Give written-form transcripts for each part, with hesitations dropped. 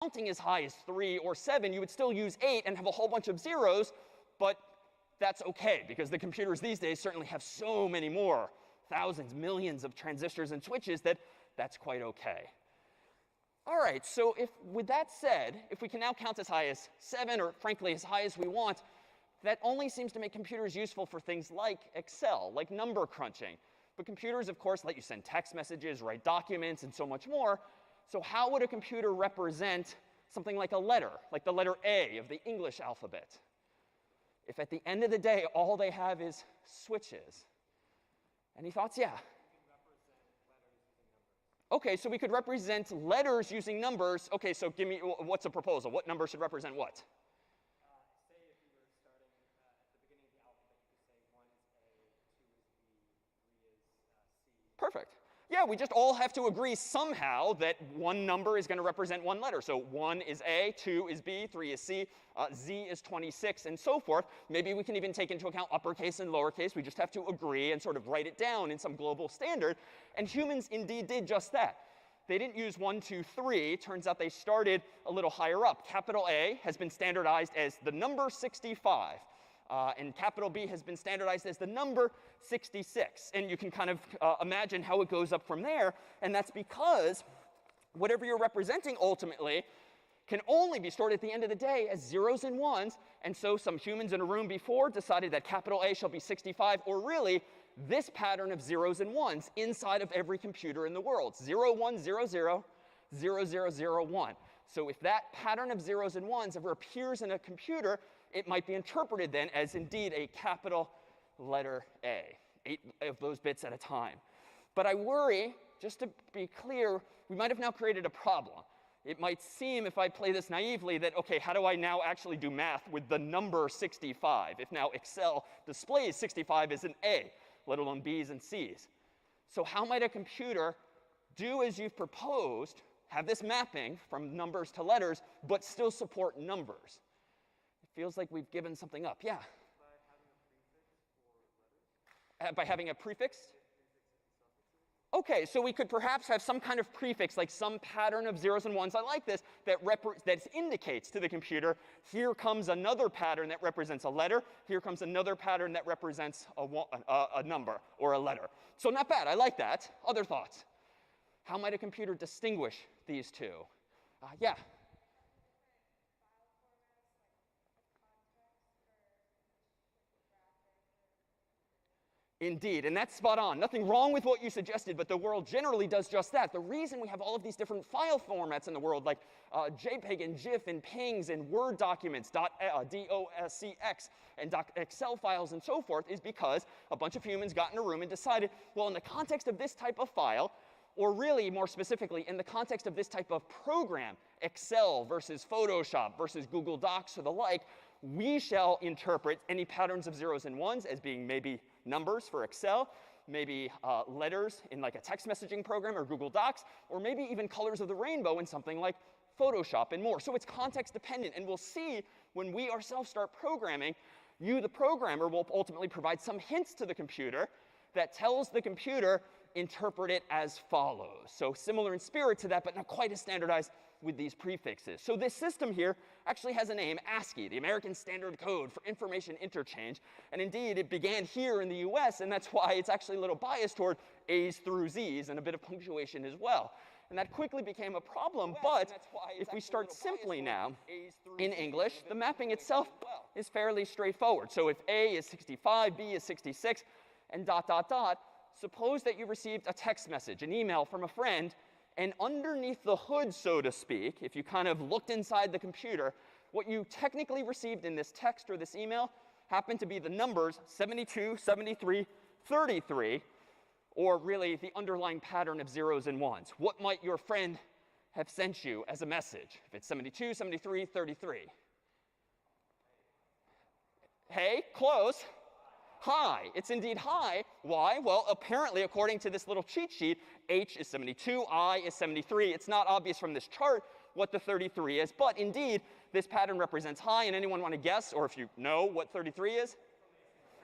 counting as high as 3 or 7, you would still use 8 and have a whole bunch of zeros, but that's OK, because the computers these days certainly have so many more, thousands, millions of transistors and switches, that's quite OK. All right, so with that said, if we can now count as high as 7, or frankly, as high as we want, that only seems to make computers useful for things like Excel, like number crunching. But computers, of course, let you send text messages, write documents, and so much more. So how would a computer represent something like a letter, like the letter A of the English alphabet, if at the end of the day, all they have is switches? Any thoughts? Yeah. OK, so we could represent letters using numbers. OK, so give me, what's a proposal? What number should represent what? Say if you were starting at the beginning of the alphabet, you could say 1 is A, 2 is B, 3 is C. Perfect. Yeah, we just all have to agree somehow that one number is going to represent one letter. So 1 is A, 2 is B, 3 is C, Z is 26, and so forth. Maybe we can even take into account uppercase and lowercase. We just have to agree and sort of write it down in some global standard. And humans indeed did just that. They didn't use 1, 2, 3. Turns out they started a little higher up. Capital A has been standardized as the number 65. And capital B has been standardized as the number 66. And you can kind of imagine how it goes up from there. And that's because whatever you're representing ultimately can only be stored at the end of the day as zeros and ones. And so some humans in a room before decided that capital A shall be 65, or really this pattern of zeros and ones inside of every computer in the world. 0, 1, 0, 0, 0, 0, 0, 1. So if that pattern of zeros and ones ever appears in a computer, it might be interpreted then as indeed a capital letter A, 8 of those bits at a time. But I worry, just to be clear, we might have now created a problem. It might seem, if I play this naively, that, OK, how do I now actually do math with the number 65, if now Excel displays 65 as an A, let alone B's and C's? So how might a computer do as you've proposed, have this mapping from numbers to letters, but still support numbers? It feels like we've given something up. Yeah? By having a prefix for letters? By having a prefix? OK, so we could perhaps have some kind of prefix, like some pattern of zeros and ones. I like this, that indicates to the computer, here comes another pattern that represents a letter. Here comes another pattern that represents a number or a letter. So not bad. I like that. Other thoughts? How might a computer distinguish these two? Yeah? Indeed, and that's spot on. Nothing wrong with what you suggested, but the world generally does just that. The reason we have all of these different file formats in the world, like JPEG and GIF and PNGs and Word documents, .docx and .excel files and so forth, is because a bunch of humans got in a room and decided, well, in the context of this type of file, or really more specifically, in the context of this type of program, Excel versus Photoshop versus Google Docs or the like, we shall interpret any patterns of zeros and ones as being maybe numbers for Excel, maybe letters in like a text messaging program or Google Docs, or maybe even colors of the rainbow in something like Photoshop and more. So it's context dependent. And we'll see when we ourselves start programming, you, the programmer, will ultimately provide some hints to the computer that tells the computer, interpret it as follows. So similar in spirit to that, but not quite as standardized with these prefixes. So this system here actually has a name, ASCII, the American Standard Code for Information Interchange. And indeed, it began here in the US, and that's why it's actually a little biased toward A's through Z's and a bit of punctuation as well. And that quickly became a problem. But if we start simply now in English, the mapping itself is fairly straightforward. So if A is 65, B is 66, and ... Suppose that you received a text message, an email from a friend, and underneath the hood, so to speak, if you kind of looked inside the computer, what you technically received in this text or this email happened to be the numbers 72, 73, 33, or really the underlying pattern of zeros and ones. What might your friend have sent you as a message if it's 72, 73, 33? Hey, close. Hi. It's indeed hi. Why? Well, apparently, according to this little cheat sheet, H is 72, I is 73. It's not obvious from this chart what the 33 is. But indeed, this pattern represents hi. And anyone want to guess, or if you know what 33 is?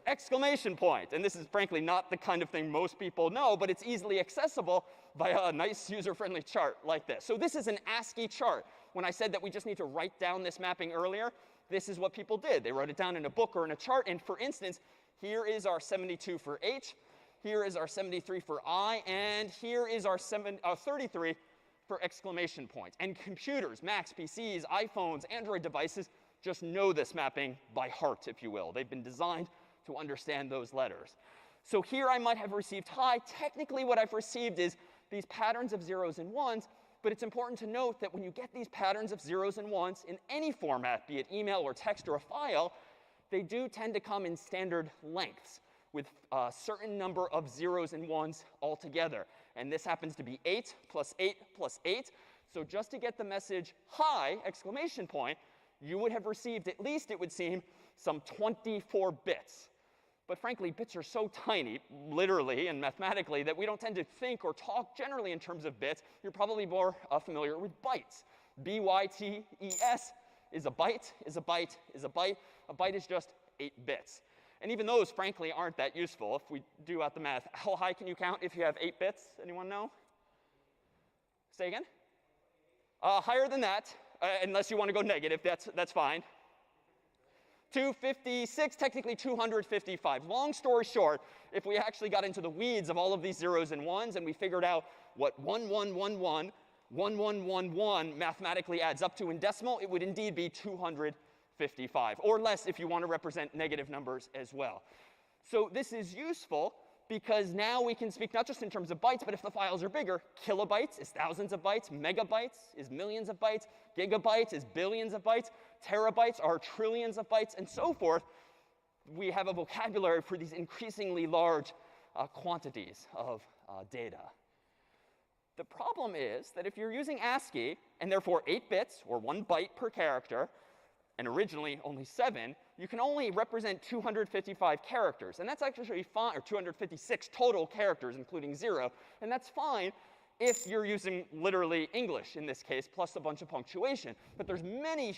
Exclamation point. And this is frankly not the kind of thing most people know, but it's easily accessible by a nice user-friendly chart like this. So this is an ASCII chart. when I said that we just need to write down this mapping earlier, this is what people did. They wrote it down in a book or in a chart. And for instance, here is our 72 for H. Here is our 73 for I. And here is our 33 for exclamation points. And computers, Macs, PCs, iPhones, Android devices just know this mapping by heart, if you will. They've been designed to understand those letters. So here I might have received hi. Technically, what I've received is these patterns of zeros and ones. But it's important to note that when you get these patterns of zeros and ones in any format, be it email or text or a file, they do tend to come in standard lengths with a certain number of zeros and ones altogether. And this happens to be 8 plus 8 plus 8. So just to get the message hi, exclamation point, you would have received at least, it would seem, some 24 bits. But frankly, bits are so tiny, literally and mathematically, that we don't tend to think or talk generally in terms of bits. You're probably more familiar with bytes. B-Y-T-E-S is a byte, is a byte, is a byte. A byte is just 8 bits. And even those, frankly, aren't that useful. If we do out the math, how high can you count if you have 8 bits? Anyone know? Say again? Higher than that, unless you want to go negative. That's fine. 256, technically 255. Long story short, if we actually got into the weeds of all of these zeros and ones and we figured out what 1111, 1111 mathematically adds up to in decimal, it would indeed be 255, or less if you want to represent negative numbers as well. So this is useful because now we can speak not just in terms of bytes, but if the files are bigger, kilobytes is thousands of bytes, megabytes is millions of bytes, gigabytes is billions of bytes, terabytes are trillions of bytes, and so forth. We have a vocabulary for these increasingly large quantities of data. The problem is that if you're using ASCII, and therefore 8 bits, or 1 byte per character, and originally only 7, you can only represent 255 characters. And that's actually fine, or 256 total characters, including 0. And that's fine if you're using literally English in this case, plus a bunch of punctuation. But there's many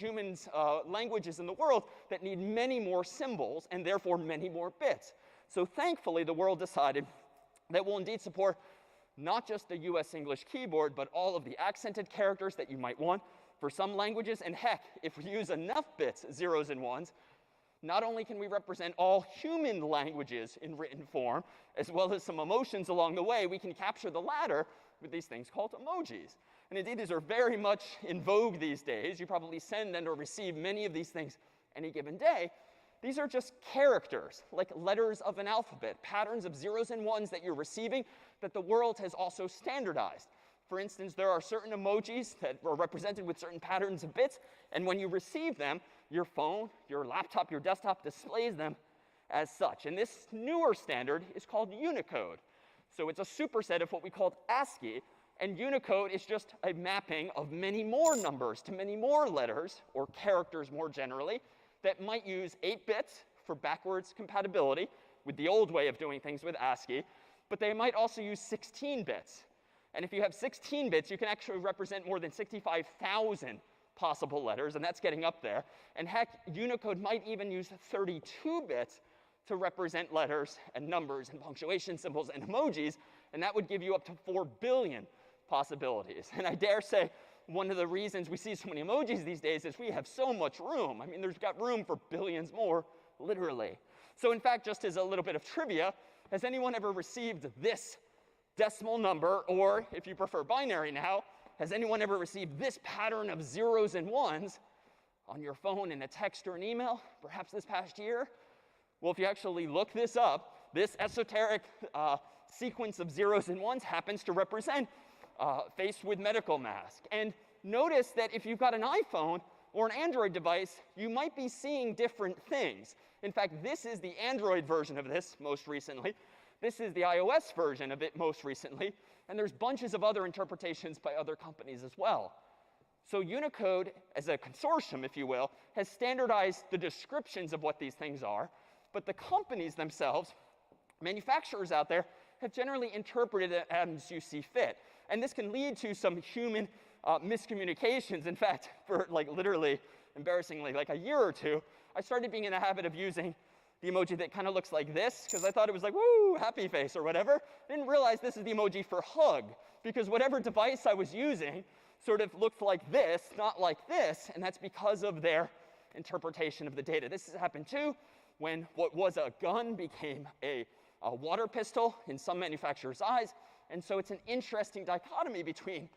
languages in the world that need many more symbols, and therefore many more bits. So thankfully, the world decided that we'll indeed support not just the US English keyboard, but all of the accented characters that you might want for some languages. And heck, if we use enough bits, zeros and ones, not only can we represent all human languages in written form, as well as some emotions along the way, we can capture the latter with these things called emojis. And indeed, these are very much in vogue these days. You probably send and or receive many of these things any given day. These are just characters, like letters of an alphabet, patterns of zeros and ones that you're receiving that the world has also standardized. For instance, there are certain emojis that are represented with certain patterns of bits, and when you receive them, your phone, your laptop, your desktop displays them as such. And this newer standard is called Unicode. So it's a superset of what we called ASCII, and Unicode is just a mapping of many more numbers to many more letters, or characters more generally, that might use 8 bits for backwards compatibility with the old way of doing things with ASCII, but they might also use 16 bits. And if you have 16 bits, you can actually represent more than 65,000 possible letters, and that's getting up there. And heck, Unicode might even use 32 bits to represent letters and numbers and punctuation symbols and emojis, and that would give you up to 4 billion possibilities. And I dare say one of the reasons we see so many emojis these days is we have so much room. I mean, there's got room for billions more, literally. So in fact, just as a little bit of trivia, has anyone ever received this decimal number, or if you prefer binary now, has anyone ever received this pattern of zeros and ones on your phone in a text or an email, perhaps this past year? Well, if you actually look this up, this esoteric sequence of zeros and ones happens to represent face with medical mask. And notice that if you've got an iPhone or an Android device, you might be seeing different things. In fact, this is the Android version of this most recently. This is the iOS version of it most recently. And there's bunches of other interpretations by other companies as well. So Unicode, as a consortium, if you will, has standardized the descriptions of what these things are. But the companies themselves, manufacturers out there, have generally interpreted it as you see fit. And this can lead to some human miscommunications. In fact, for literally, embarrassingly, like a year or two, I started being in the habit of using the emoji that kind of looks like this, because I thought it was like, woo, happy face or whatever. I didn't realize this is the emoji for hug, because whatever device I was using, sort of looks like this, not like this, and that's because of their interpretation of the data. This has happened too when what was a gun became a water pistol in some manufacturers' eyes. And so it's an interesting dichotomy between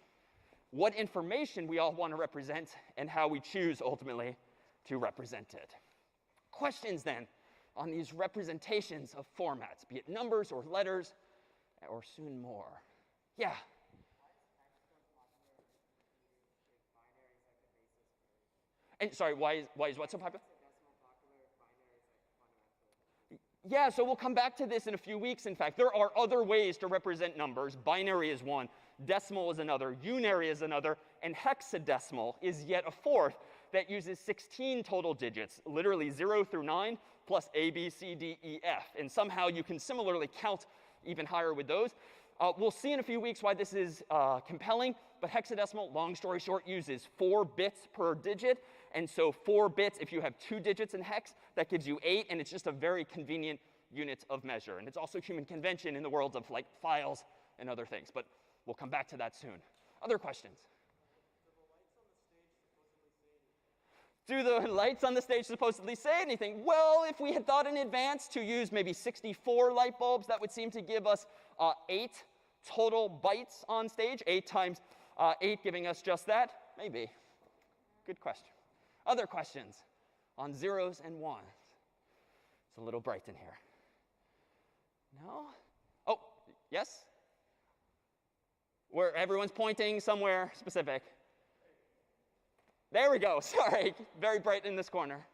what information we all want to represent and how we choose ultimately to represent it. Questions then on these representations of formats, be it numbers or letters or soon more. Yeah? And sorry, why is what so popular? Yeah, so we'll come back to this in a few weeks. In fact, there are other ways to represent numbers. Binary is one, decimal is another, unary is another, and hexadecimal is yet a fourth that uses 16 total digits, literally 0 through 9, plus A, B, C, D, E, F. And somehow you can similarly count even higher with those. We'll see in a few weeks why this is compelling, but hexadecimal, long story short, uses 4 bits per digit. And so 4 bits, if you have 2 digits in hex, that gives you 8, and it's just a very convenient unit of measure. And it's also human convention in the world of like files and other things. But we'll come back to that soon. Other questions? Do the lights on the stage supposedly say anything? Well, if we had thought in advance to use maybe 64 light bulbs, that would seem to give us 8 total bytes on stage. 8 times 8 giving us just that? Maybe. Good question. Other questions on zeros and ones? It's a little bright in here. No? Oh, yes? Where everyone's pointing somewhere specific. There we go. Sorry. Very bright in this corner.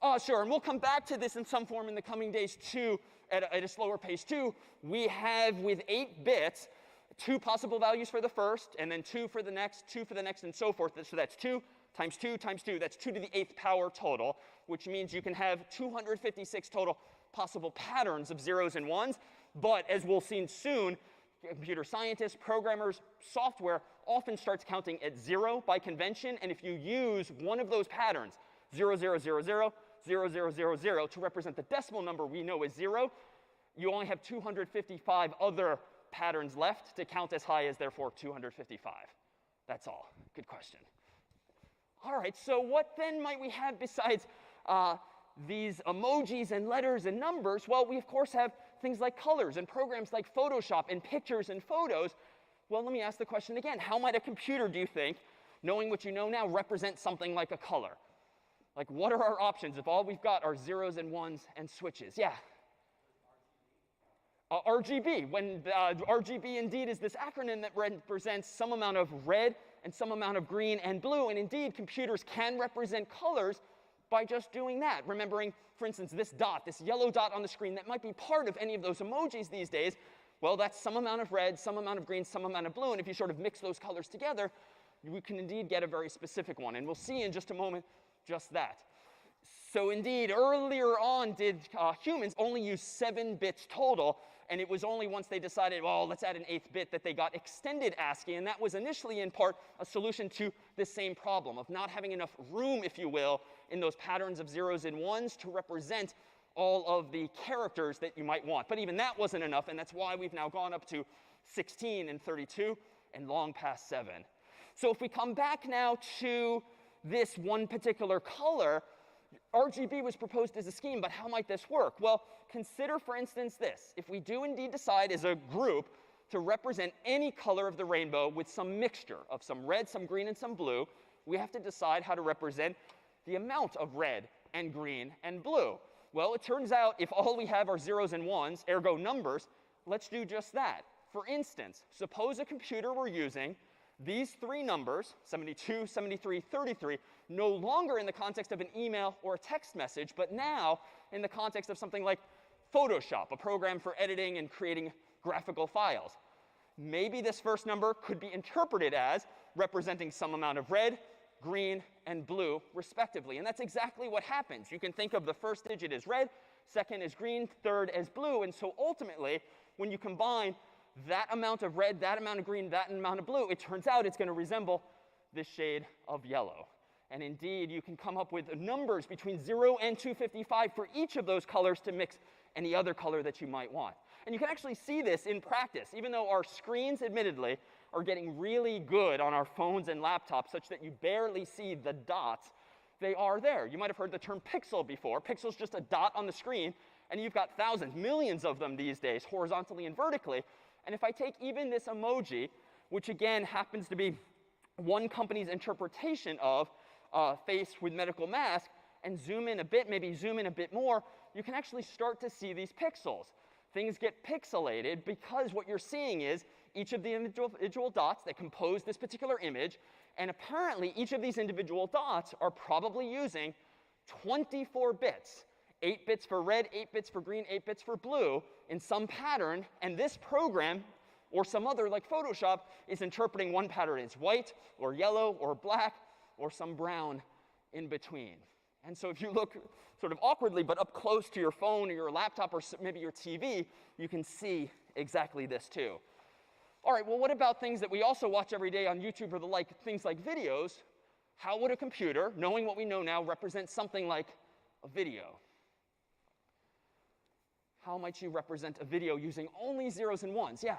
Oh, sure. And we'll come back to this in some form in the coming days, too, at a slower pace, too. We have, with 8 bits, 2 possible values for the first, and then 2 for the next, 2 for the next, and so forth. So that's 2 times 2 times 2. That's 2 to the 8th power total, which means you can have 256 total possible patterns of zeros and ones. But as we'll see soon, computer scientists, programmers, software often starts counting at 0 by convention. And if you use one of those patterns, 0, 0, 0, 0, 0, 0, 0, 0, to represent the decimal number we know is 0, you only have 255 other patterns left to count as high as, therefore, 255. That's all. Good question. All right, so what then might we have besides these emojis and letters and numbers? Well, we, of course, have things like colors and programs like Photoshop and pictures and photos. Well, let me ask the question again. How might a computer, do you think, knowing what you know now, represent something like a color? Like, what are our options if all we've got are zeros and ones and switches? Yeah? RGB. When RGB indeed is this acronym that represents some amount of red and some amount of green and blue. And indeed, computers can represent colors by just doing that. Remembering, for instance, this dot, this yellow dot on the screen that might be part of any of those emojis these days. Well, that's some amount of red, some amount of green, some amount of blue. And if you sort of mix those colors together, we can indeed get a very specific one. And we'll see in just a moment just that. So indeed, earlier on, did humans only use 7 bits total. And it was only once they decided, well, let's add an 8th bit, that they got extended ASCII. And that was initially, in part, a solution to this same problem of not having enough room, if you will, in those patterns of zeros and ones to represent all of the characters that you might want. But even that wasn't enough, and that's why we've now gone up to 16 and 32 and long past 7. So if we come back now to this one particular color, RGB was proposed as a scheme, but how might this work? Well, consider, for instance, this. If we do indeed decide as a group to represent any color of the rainbow with some mixture of some red, some green, and some blue, we have to decide how to represent the amount of red and green and blue. Well, it turns out if all we have are zeros and ones, ergo numbers, let's do just that. For instance, suppose a computer were using these 3 numbers, 72, 73, 33, no longer in the context of an email or a text message, but now in the context of something like Photoshop, a program for editing and creating graphical files. Maybe this first number could be interpreted as representing some amount of red, green, and blue, respectively. And that's exactly what happens. You can think of the first digit as red, second as green, third as blue. And so ultimately, when you combine that amount of red, that amount of green, that amount of blue, it turns out it's going to resemble this shade of yellow. And indeed, you can come up with numbers between 0 and 255 for each of those colors to mix any other color that you might want. And you can actually see this in practice. Even though our screens, admittedly, are getting really good on our phones and laptops such that you barely see the dots, they are there. You might have heard the term pixel before. Pixel's just a dot on the screen, and you've got thousands, millions of them these days, horizontally and vertically. And if I take even this emoji, which again happens to be one company's interpretation of face with medical mask, and zoom in a bit, maybe zoom in a bit more, you can actually start to see these pixels. Things get pixelated because what you're seeing is each of the individual dots that compose this particular image, and apparently each of these individual dots are probably using 24 bits. 8 bits for red, 8 bits for green, 8 bits for blue in some pattern, and this program or some other like Photoshop is interpreting one pattern as white or yellow or black or some brown in between. And so if you look sort of awkwardly but up close to your phone or your laptop or maybe your TV, you can see exactly this too. All right, well, what about things that we also watch every day on YouTube or the like, things like videos? How would a computer, knowing what we know now, represent something like a video? How might you represent a video using only zeros and ones? Yeah?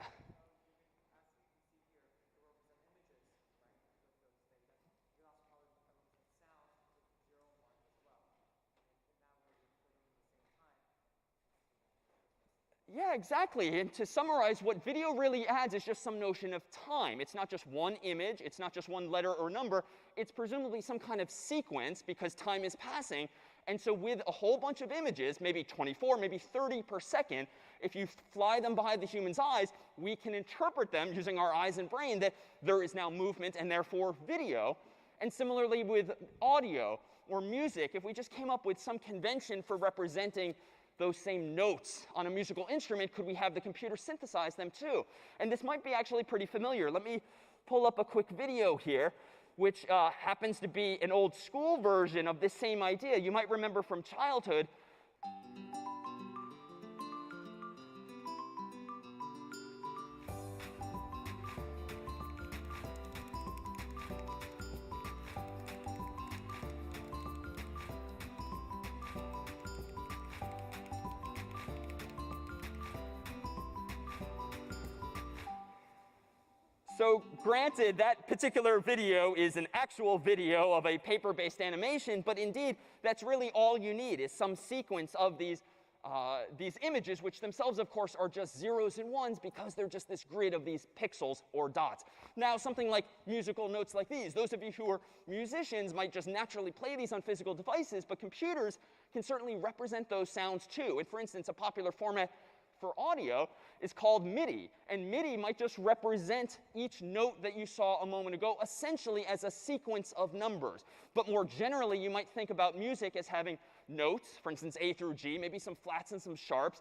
Yeah, exactly. And to summarize, what video really adds is just some notion of time. It's not just one image. It's not just one letter or number. It's presumably some kind of sequence because time is passing. And so with a whole bunch of images, maybe 24, maybe 30 per second, if you fly them by the human's eyes, we can interpret them using our eyes and brain that there is now movement and therefore video. And similarly with audio or music, if we just came up with some convention for representing those same notes on a musical instrument, could we have the computer synthesize them too? And this might be actually pretty familiar. Let me pull up a quick video here, which happens to be an old school version of this same idea. You might remember from childhood. So granted, that particular video is an actual video of a paper-based animation, but indeed, that's really all you need is some sequence of these images, which themselves, of course, are just zeros and ones because they're just this grid of these pixels or dots. Now, something like musical notes like these, those of you who are musicians might just naturally play these on physical devices, but computers can certainly represent those sounds too. And for instance, a popular format for audio is called MIDI. And MIDI might just represent each note that you saw a moment ago essentially as a sequence of numbers. But more generally, you might think about music as having notes, for instance, A through G, maybe some flats and some sharps.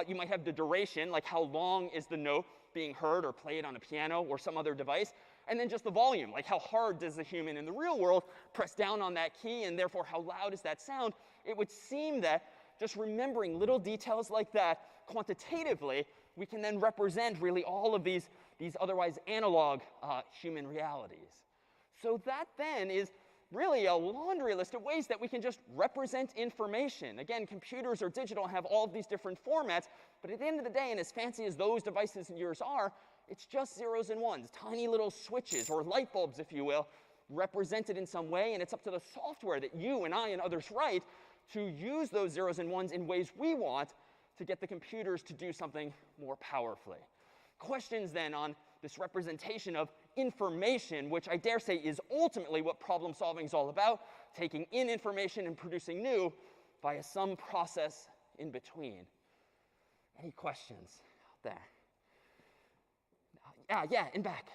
You might have the duration, like how long is the note being heard or played on a piano or some other device. And then just the volume, like how hard does the human in the real world press down on that key, and therefore how loud is that sound? It would seem that just remembering little details like that quantitatively, we can then represent really all of these otherwise analog human realities. So that then is really a laundry list of ways that we can just represent information. Again, computers or digital have all of these different formats, but at the end of the day, and as fancy as those devices and yours are, it's just zeros and ones, tiny little switches or light bulbs, if you will, represented in some way, and it's up to the software that you and I and others write to use those zeros and ones in ways we want to get the computers to do something more powerfully. Questions then on this representation of information, which I dare say is ultimately what problem solving is all about, taking in information and producing new via some process in between. Any questions out there? Yeah, in back.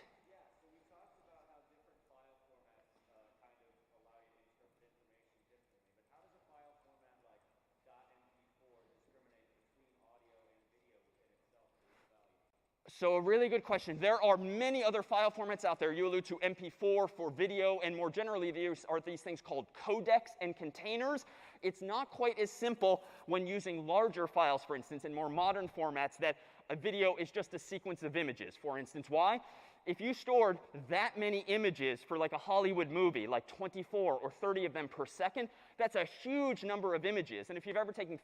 So a really good question. There are many other file formats out there. You allude to MP4 for video, and more generally, there are these things called codecs and containers. It's not quite as simple when using larger files, for instance, in more modern formats, that a video is just a sequence of images, for instance. Why? If you stored that many images for like a Hollywood movie, like 24 or 30 of them per second, that's a huge number of images. And if you've ever taken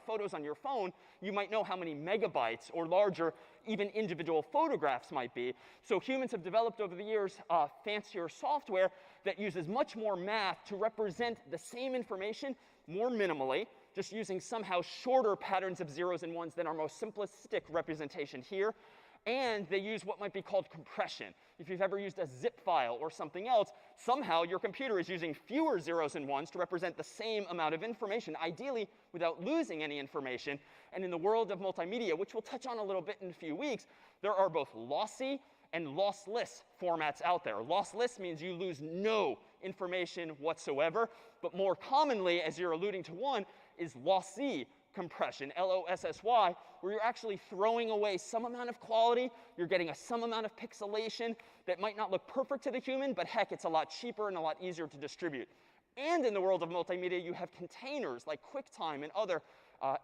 photos on your phone, you might know how many megabytes or larger even individual photographs might be. So humans have developed over the years fancier software that uses much more math to represent the same information more minimally, just using somehow shorter patterns of zeros and ones than our most simplistic representation here. And they use what might be called compression. If you've ever used a zip file or something else, somehow your computer is using fewer zeros and ones to represent the same amount of information, ideally without losing any information. And in the world of multimedia, which we'll touch on a little bit in a few weeks, there are both lossy and lossless formats out there. Lossless means you lose no information whatsoever. But more commonly, as you're alluding to one, is lossy compression, L-O-S-S-Y, where you're actually throwing away some amount of quality. You're getting some amount of pixelation that might not look perfect to the human, but heck, it's a lot cheaper and a lot easier to distribute. And in the world of multimedia, you have containers like QuickTime and other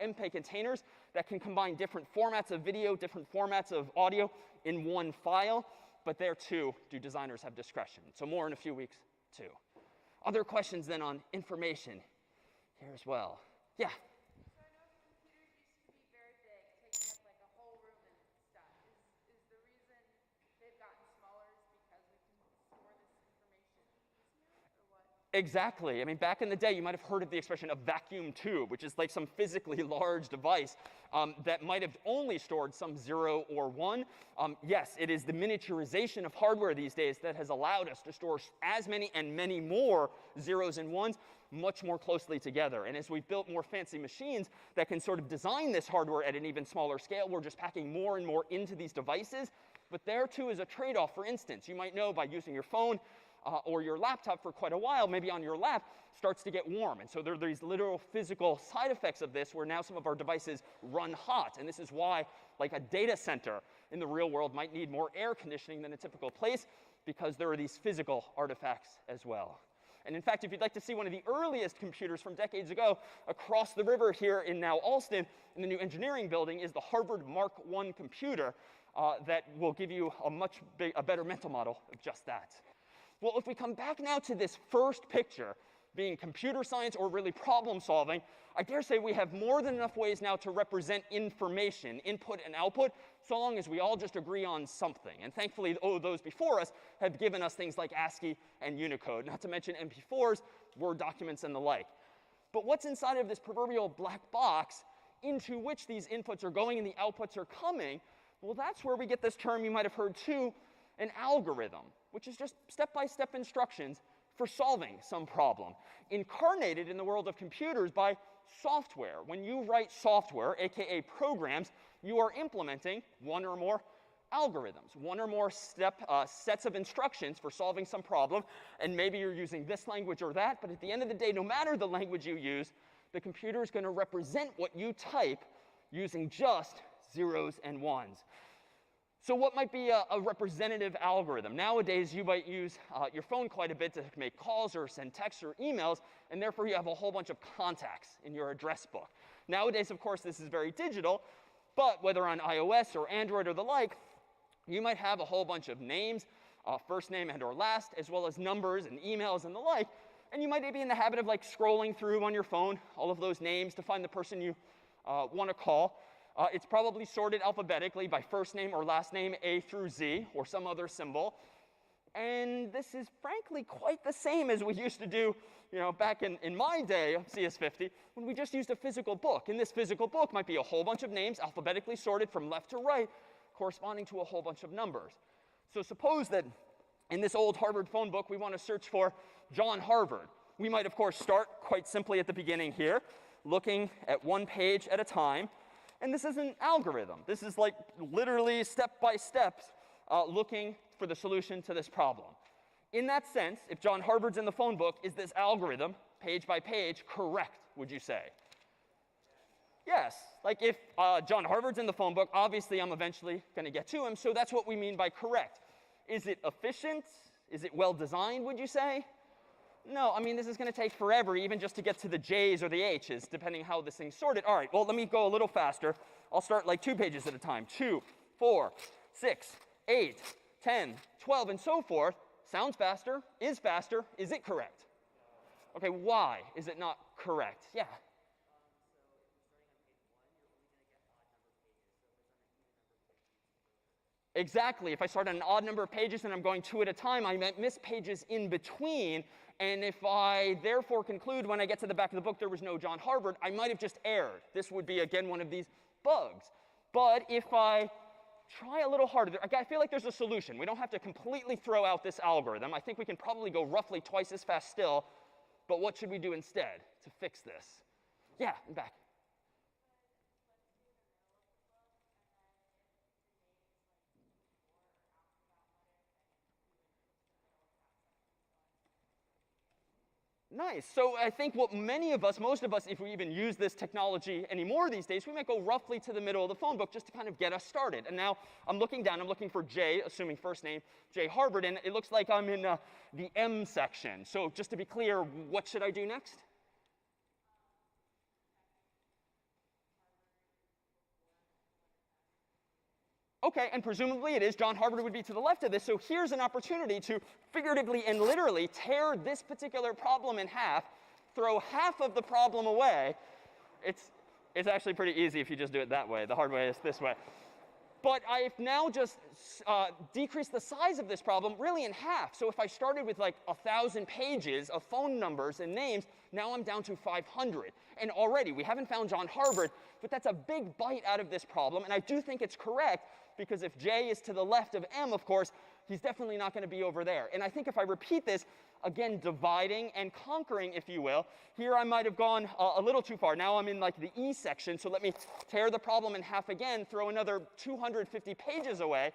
MPEG containers that can combine different formats of video, different formats of audio in one file. But there, too, do designers have discretion. So more in a few weeks, too. Other questions then on information here as well. Yeah? Exactly. I mean, back in the day, you might have heard of the expression a vacuum tube, which is like some physically large device that might have only stored some 0 or 1. Yes, it is the miniaturization of hardware these days that has allowed us to store as many and many more zeros and ones much more closely together. And as we've built more fancy machines that can sort of design this hardware at an even smaller scale, we're just packing more and more into these devices. But there, too, is a trade-off. For instance, you might know by using your phone or your laptop for quite a while, maybe on your lap, starts to get warm. And so there are these literal physical side effects of this where now some of our devices run hot. And this is why, like a data center in the real world might need more air conditioning than a typical place, because there are these physical artifacts as well. And in fact, if you'd like to see one of the earliest computers from decades ago, across the river here in now Alston, in the new engineering building, is the Harvard Mark I computer that will give you a better mental model of just that. Well, if we come back now to this first picture, being computer science or really problem solving, I dare say we have more than enough ways now to represent information, input and output, so long as we all just agree on something. And thankfully, those before us have given us things like ASCII and Unicode, not to mention MP4s, Word documents, and the like. But what's inside of this proverbial black box into which these inputs are going and the outputs are coming, well, that's where we get this term you might have heard too, an algorithm, which is just step-by-step instructions for solving some problem, incarnated in the world of computers by software. When you write software, aka programs, you are implementing one or more algorithms, one or more sets of instructions for solving some problem. And maybe you're using this language or that, but at the end of the day, no matter the language you use, the computer is going to represent what you type using just zeros and ones. So what might be a representative algorithm? Nowadays, you might use your phone quite a bit to make calls or send texts or emails, and therefore you have a whole bunch of contacts in your address book. Nowadays, of course, this is very digital, but whether on iOS or Android or the like, you might have a whole bunch of names, first name and or last, as well as numbers and emails and the like, and you might be in the habit of like scrolling through on your phone all of those names to find the person you want to call. It's probably sorted alphabetically by first name or last name, A through Z, or some other symbol. And this is frankly quite the same as we used to do back in my day of CS50, when we just used a physical book. And this physical book might be a whole bunch of names alphabetically sorted from left to right, corresponding to a whole bunch of numbers. So suppose that in this old Harvard phone book, we want to search for John Harvard. We might, of course, start quite simply at the beginning here, looking at one page at a time. And this is an algorithm. This is like literally step by step looking for the solution to this problem. In that sense, if John Harvard's in the phone book, is this algorithm, page by page, correct, would you say? Yes. Like if John Harvard's in the phone book, obviously I'm eventually going to get to him, so that's what we mean by correct. Is it efficient? Is it well designed, would you say? No, I mean, this is going to take forever, even just to get to the J's or the H's, depending how this thing's sorted. All right, well, let me go a little faster. I'll start like 2 pages at a time. 2, 4, 6, 8, 10, 12, and so forth. Sounds faster. Is faster. Is it correct? OK, why is it not correct? Yeah. Exactly. If I start on an odd number of pages and I'm going 2 at a time, I might miss pages in between. And if I therefore conclude when I get to the back of the book there was no John Harvard, I might have just erred. This would be, again, one of these bugs. But if I try a little harder, I feel like there's a solution. We don't have to completely throw out this algorithm. I think we can probably go roughly twice as fast still. But what should we do instead to fix this? Yeah, I'm back. Nice. So I think what many of us, most of us, if we even use this technology anymore these days, we might go roughly to the middle of the phone book just to kind of get us started. And now I'm looking down. I'm looking for J, assuming first name, J Harvard. And it looks like I'm in the M section. So just to be clear, what should I do next? OK, and presumably it is. John Harvard would be to the left of this. So here's an opportunity to figuratively and literally tear this particular problem in half, throw half of the problem away. It's actually pretty easy if you just do it that way. The hard way is this way. But I've now just decreased the size of this problem really in half. So if I started with like 1,000 pages of phone numbers and names, now I'm down to 500. And already, we haven't found John Harvard, but that's a big bite out of this problem. And I do think it's correct, because if J is to the left of M, of course, he's definitely not going to be over there. And I think if I repeat this, again, dividing and conquering, if you will, here I might have gone a little too far. Now I'm in like the E section. So let me tear the problem in half again, throw another 250 pages away,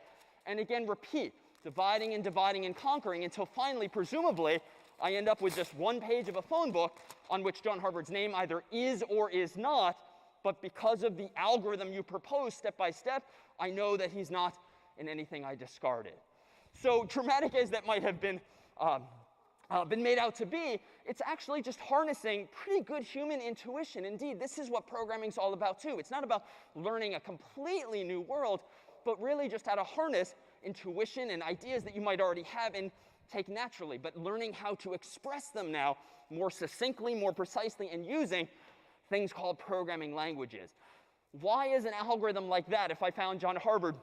and again repeat, dividing and conquering until finally, presumably, I end up with just 1 page of a phone book on which John Harvard's name either is or is not. But because of the algorithm you propose step by step, I know that he's not in anything I discarded. So dramatic as that might have been made out to be, it's actually just harnessing pretty good human intuition. Indeed, this is what programming's all about, too. It's not about learning a completely new world, but really just how to harness intuition and ideas that you might already have and take naturally, but learning how to express them now more succinctly, more precisely, and using things called programming languages. Why is an algorithm like that, if I found John Harvard,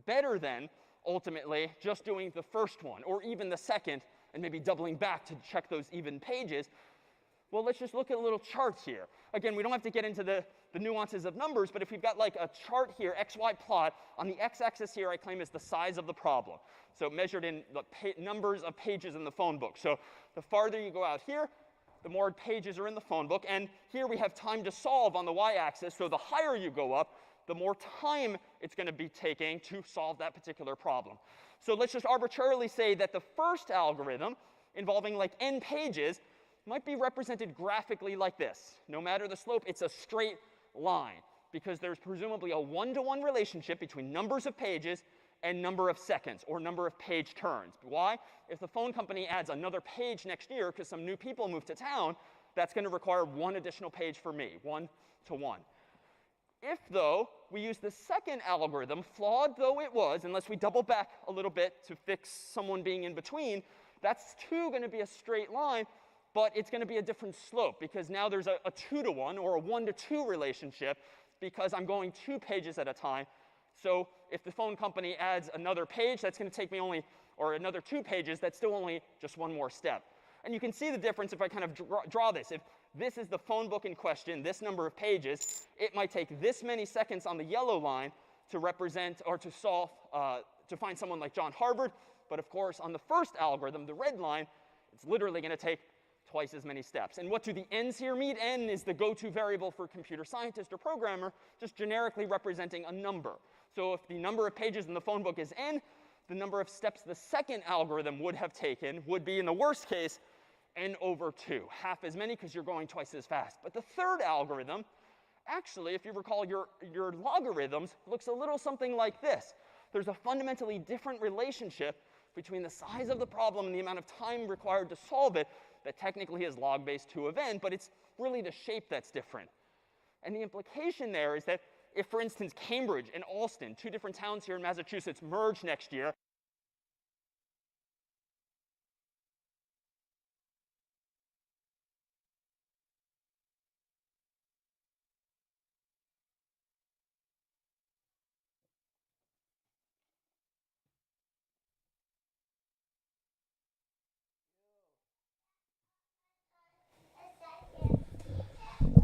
better than, ultimately, just doing the first one, or even the second, and maybe doubling back to check those even pages? Well, let's just look at a little chart here. Again, we don't have to get into the nuances of numbers, but if we've got like a chart here, XY plot, on the x-axis here I claim is the size of the problem. So measured in the numbers of pages in the phone book. So the farther you go out here, the more pages are in the phone book. And here we have time to solve on the y-axis. So the higher you go up, the more time it's going to be taking to solve that particular problem. So let's just arbitrarily say that the first algorithm, involving like n pages, might be represented graphically like this. No matter the slope, it's a straight line, because there's presumably a one-to-one relationship between numbers of pages and number of seconds, or number of page turns. Why? If the phone company adds another page next year because some new people move to town, that's going to require 1 additional page for me, 1 to 1. If, though, we use the second algorithm, flawed though it was, unless we double back a little bit to fix someone being in between, that's too going to be a straight line, but it's going to be a different slope, because now there's a 2 to 1 or a 1 to 2 relationship, because I'm going 2 pages at a time. So if the phone company adds another page, that's going to take me only, or another 2 pages, that's still only just 1 more step. And you can see the difference if I kind of draw this. If this is the phone book in question, this number of pages, it might take this many seconds on the yellow line to represent or to solve, to find someone like John Harvard. But of course, on the first algorithm, the red line, it's literally going to take twice as many steps. And what do the n's here mean? N is the go-to variable for computer scientist or programmer, just generically representing a number. So if the number of pages in the phone book is n, the number of steps the second algorithm would have taken would be, in the worst case, n over 2. Half as many, because you're going twice as fast. But the third algorithm, actually, if you recall your logarithms, looks a little something like this. There's a fundamentally different relationship between the size of the problem and the amount of time required to solve it that technically is log base 2 of n, but it's really the shape that's different. And the implication there is that if, for instance, Cambridge and Alston, two different towns here in Massachusetts, merge next year,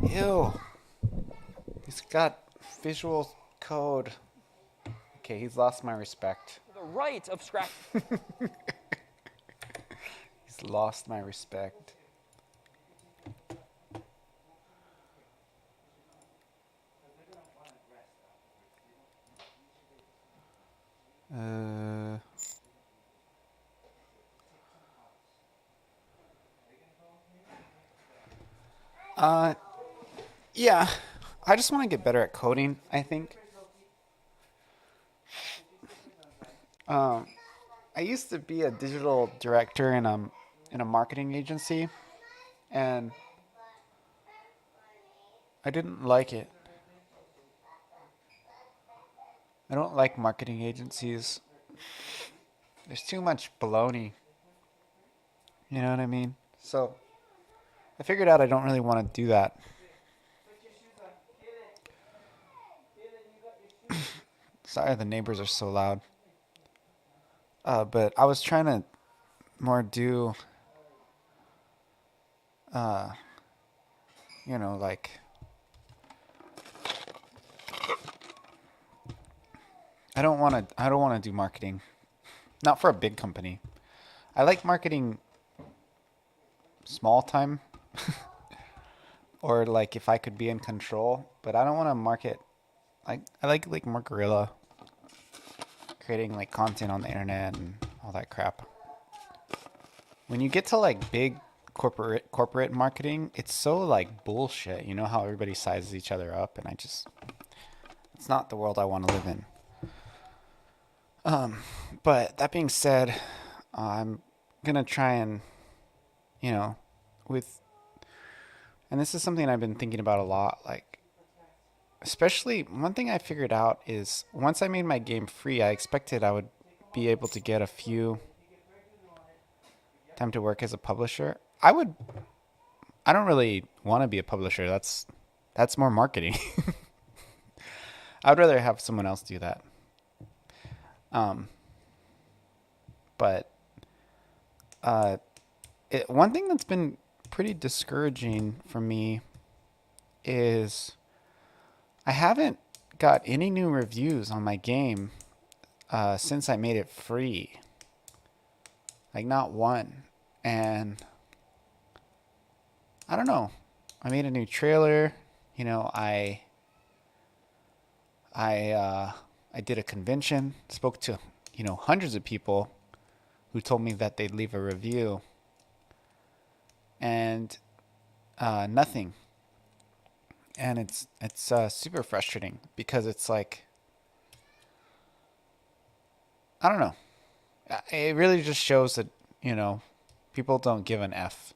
Ew. He's got visual code. Okay, he's lost my respect. the right of scratch. He's lost my respect. Uh... Yeah. I just want to get better at coding, I think. I used to be a digital director in a marketing agency, and I didn't like it. I don't like marketing agencies. There's too much baloney. You know what I mean? So I figured out I don't really want to do that. Sorry, the neighbors are so loud. But I was trying to more do, like, I don't want to do marketing. Not for a big company. I like marketing small time. Or like if I could be in control, but I don't want to market. I like more guerrilla, creating like content on the internet and all that crap. When you get to like big corporate marketing, it's so like bullshit. You know how everybody sizes each other up, and it's not the world I want to live in. But that being said, I'm gonna try and, with, and this is something I've been thinking about a lot, like, especially one thing I figured out is once I made my game free, I expected I would be able to get a few time to work as a publisher. I don't really want to be a publisher. That's more marketing. I would rather have someone else do that. But one thing that's been pretty discouraging for me is I haven't got any new reviews on my game since I made it free. Like, not one. And I don't know. I made a new trailer. I did a convention, spoke to, hundreds of people who told me that they'd leave a review, and nothing. And it's super frustrating because it's like, I don't know. It really just shows that, people don't give an F.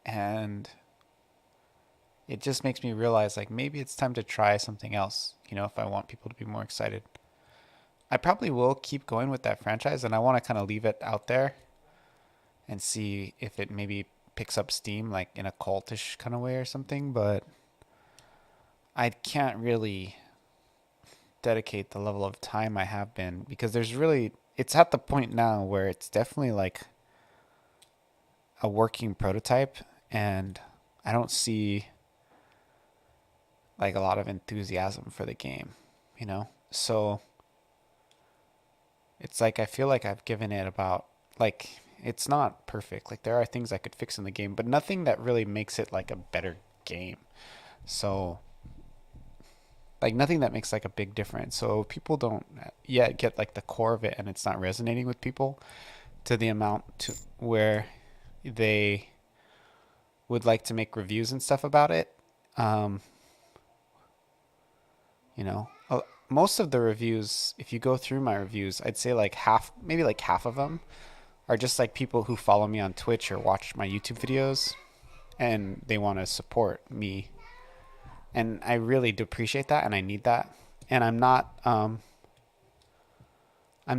And it just makes me realize, like, maybe it's time to try something else, if I want people to be more excited. I probably will keep going with that franchise, and I want to kind of leave it out there and see if it maybe picks up steam, like in a cultish kind of way or something, but I can't really dedicate the level of time I have been, because it's at the point now where it's definitely like a working prototype, and I don't see like a lot of enthusiasm for the game, So it's like I feel like I've given it about, like, it's not perfect. Like, there are things I could fix in the game, but nothing that really makes it like a better game. So, like, nothing that makes like a big difference. So people don't yet get like the core of it, and it's not resonating with people to the amount to where they would like to make reviews and stuff about it. Most of the reviews, if you go through my reviews, I'd say like maybe like half of them are just like people who follow me on Twitch or watch my YouTube videos, and they want to support me And I really do appreciate that, and I need that. And I'm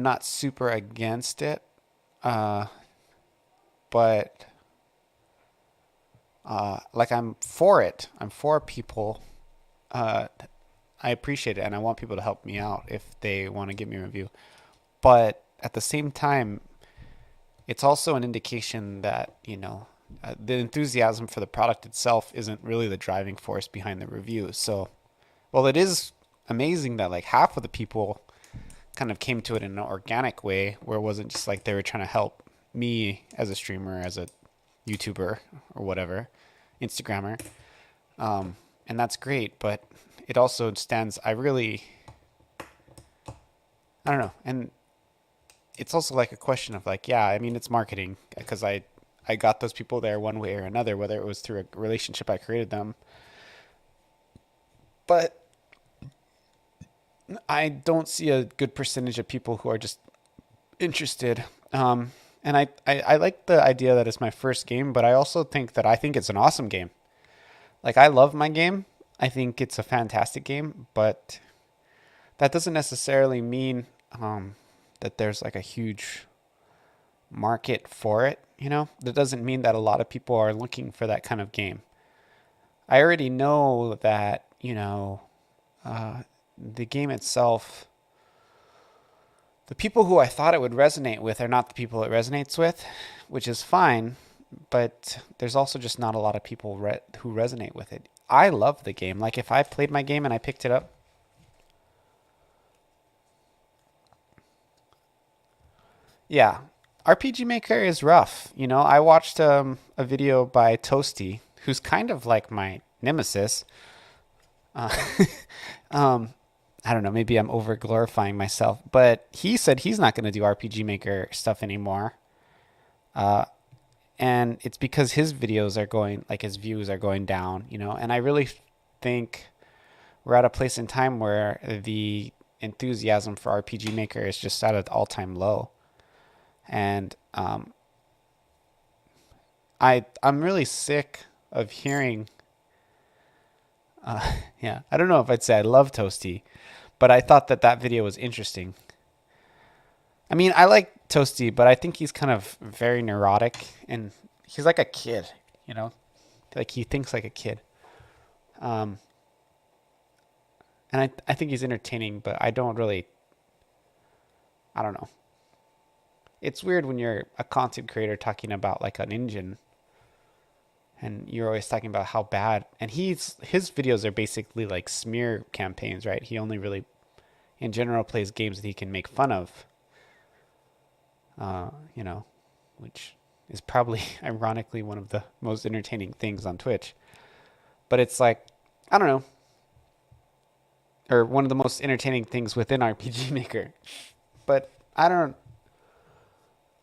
not super against it, but like I'm for it. I'm for people. I appreciate it, and I want people to help me out if they want to give me a review. But at the same time, it's also an indication that, the enthusiasm for the product itself isn't really the driving force behind the review. So, well, it is amazing that like half of the people kind of came to it in an organic way, where it wasn't just like they were trying to help me as a streamer, as a YouTuber or whatever, Instagrammer. And that's great, but it also stands, I don't know. And it's also like a question of like, yeah, I mean, it's marketing, because I got those people there one way or another, whether it was through a relationship I created them. But I don't see a good percentage of people who are just interested. And I like the idea that it's my first game, but I also think it's an awesome game. Like, I love my game. I think it's a fantastic game, but that doesn't necessarily mean that there's like a huge market for it. That doesn't mean that a lot of people are looking for that kind of game. I already know that, the game itself, the people who I thought it would resonate with are not the people it resonates with, which is fine, but there's also just not a lot of people who resonate with it. I love the game. Like, if I played my game and I picked it up, yeah, RPG Maker is rough. I watched a video by Toasty, who's kind of like my nemesis. I don't know, maybe I'm over glorifying myself, but he said he's not going to do RPG Maker stuff anymore. And it's because his videos are going, like his views are going down, and I really think we're at a place in time where the enthusiasm for RPG Maker is just at an all-time low. And I'm really sick of hearing, yeah, I don't know if I'd say I love Toasty, but I thought that video was interesting. I mean, I like Toasty, but I think he's kind of very neurotic, and he's like a kid, like he thinks like a kid. And I think he's entertaining, but I don't know. It's weird when you're a content creator talking about like an engine, and you're always talking about how bad, and his videos are basically like smear campaigns, right? He only really, in general, plays games that he can make fun of, which is probably ironically one of the most entertaining things on Twitch. But it's like, I don't know, or one of the most entertaining things within RPG Maker. But I don't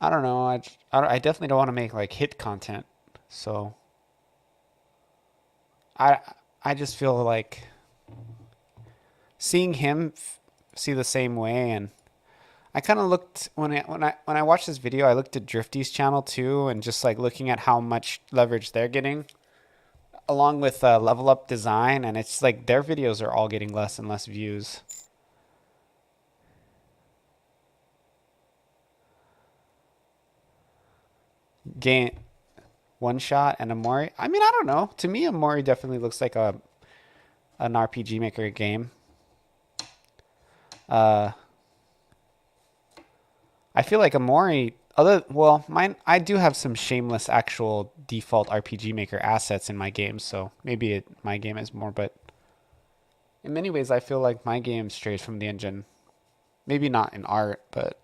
know. I definitely don't want to make like hit content. So I just feel like seeing him see the same way, and I kind of looked when I watched this video, I looked at Drifty's channel too, and just like looking at how much leverage they're getting, along with Level Up Design, and it's like their videos are all getting less and less views. Game One Shot and Amori. I mean, I don't know. To me, Amori definitely looks like an RPG Maker game. I feel like Amori, I do have some shameless actual default RPG Maker assets in my game, so maybe my game is more, but in many ways I feel like my game strays from the engine. Maybe not in art, but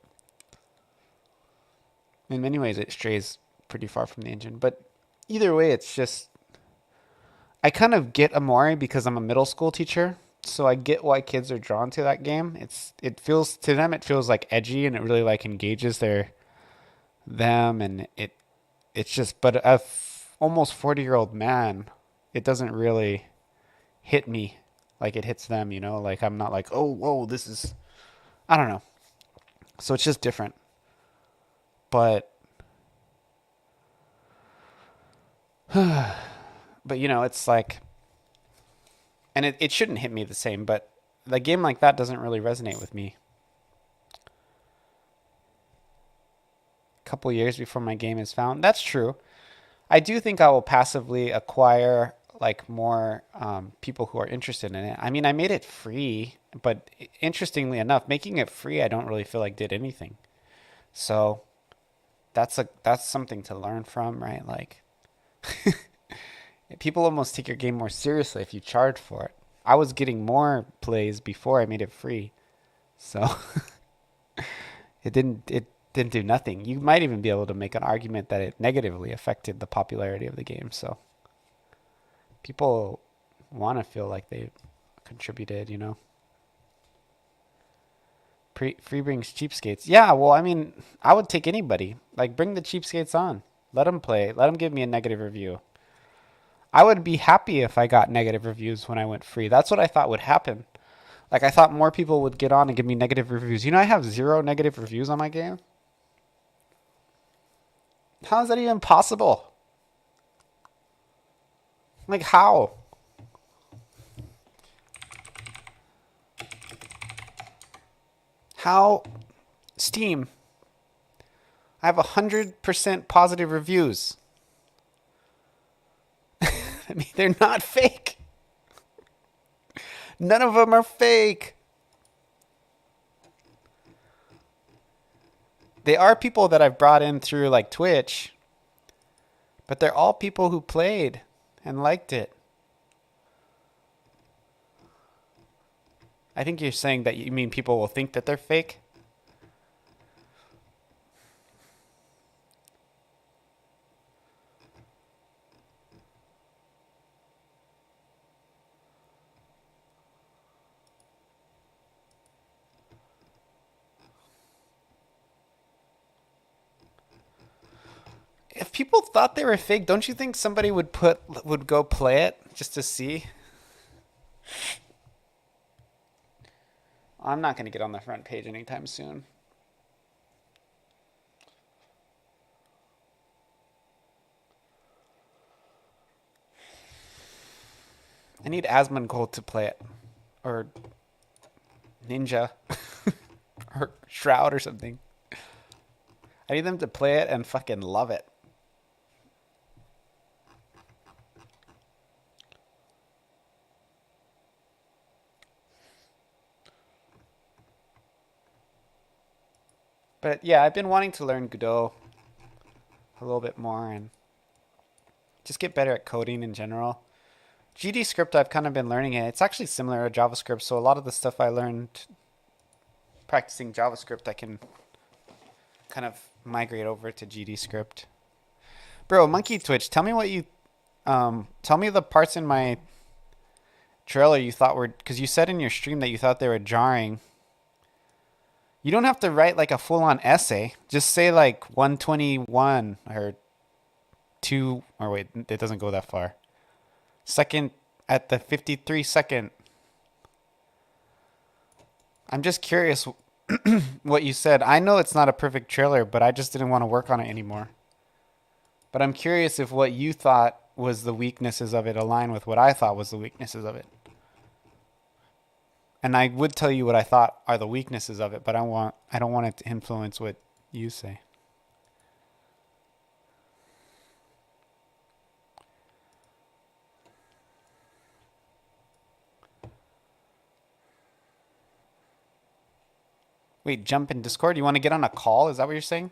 in many ways it strays pretty far from the engine. But either way, it's just, I kind of get Amori because I'm a middle school teacher, so I get why kids are drawn to that game. It feels to them, it feels like edgy, and it really like engages them, and it's just, but a almost 40-year-old man, it doesn't really hit me like it hits them, like I'm not like, oh, whoa, this is, I don't know. So it's just different. But it's like, And it shouldn't hit me the same, but a game like that doesn't really resonate with me. A couple years before my game is found. That's true. I do think I will passively acquire like more people who are interested in it. I mean, I made it free, but interestingly enough, making it free, I don't really feel like did anything. So that's something to learn from, right? Like people almost take your game more seriously if you charge for it. I was getting more plays before I made it free, so it didn't do nothing. You might even be able to make an argument that it negatively affected the popularity of the game. So people want to feel like they contributed, you know. Free brings cheapskates. Yeah, well, I mean, I would take anybody. Like, bring the cheapskates on. Let them play. Let them give me a negative review. I would be happy if I got negative reviews when I went free. That's what I thought would happen. Like, I thought more people would get on and give me negative reviews. You know, I have 0 negative reviews on my game. How is that even possible? Like, how? How? Steam. I have 100% positive reviews. I mean, they're not fake. None of them are fake. They are people that I've brought in through like Twitch, but they're all people who played and liked it. I think you're saying that you mean people will think that they're fake. If people thought they were fake, don't you think somebody would go play it just to see? I'm not going to get on the front page anytime soon. I need Asmongold to play it. Or Ninja. Or Shroud or something. I need them to play it and fucking love it. But yeah, I've been wanting to learn Godot a little bit more and just get better at coding in general. GD script, I've kind of been learning it. It's actually similar to JavaScript, so a lot of the stuff I learned practicing JavaScript, I can kind of migrate over to GD script. Bro, Monkey Twitch, tell me what you tell me the parts in my trailer you thought were, because you said in your stream that you thought they were jarring. You don't have to write like a full-on essay. Just say like 121 or 2, or wait, it doesn't go that far. Second at the 53-second. I'm just curious what you said. I know it's not a perfect trailer, but I just didn't want to work on it anymore. But I'm curious if what you thought was the weaknesses of it align with what I thought was the weaknesses of it. And I would tell you what I thought are the weaknesses of it, but I don't want it to influence what you say. Wait, jump in Discord? You want to get on a call? Is that what you're saying?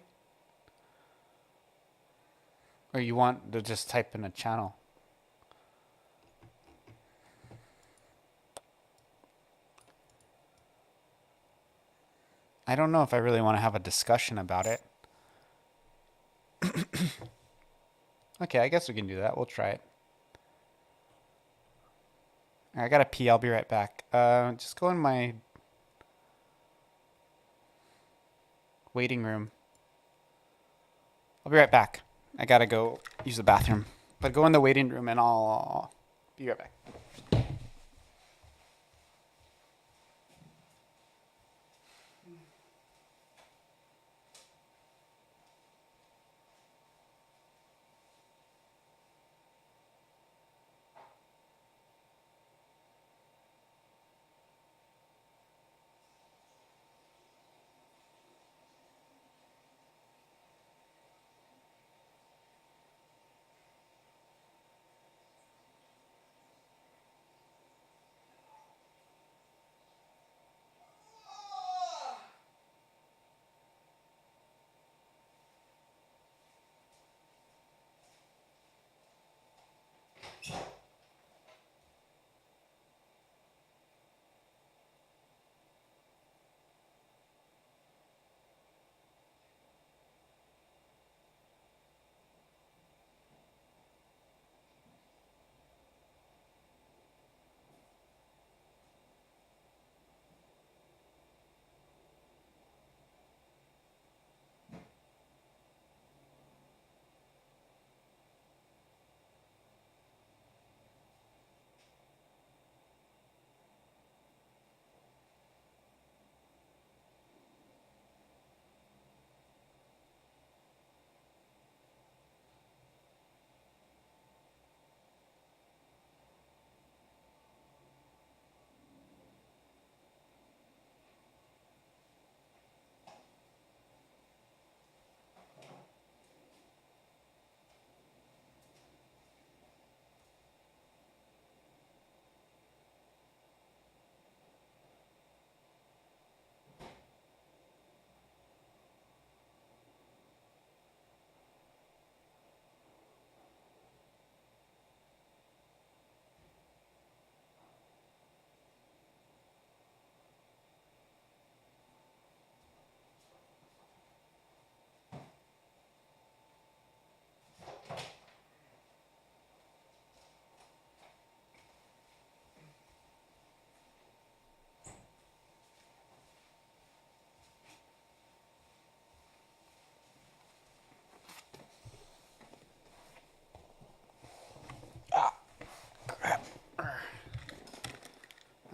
Or you want to just type in a channel? I don't know if I really want to have a discussion about it. Okay, I guess we can do that. We'll try it. I gotta pee. I'll be right back. Just go in my waiting room. I'll be right back. I gotta go use the bathroom. But go in the waiting room and I'll be right back.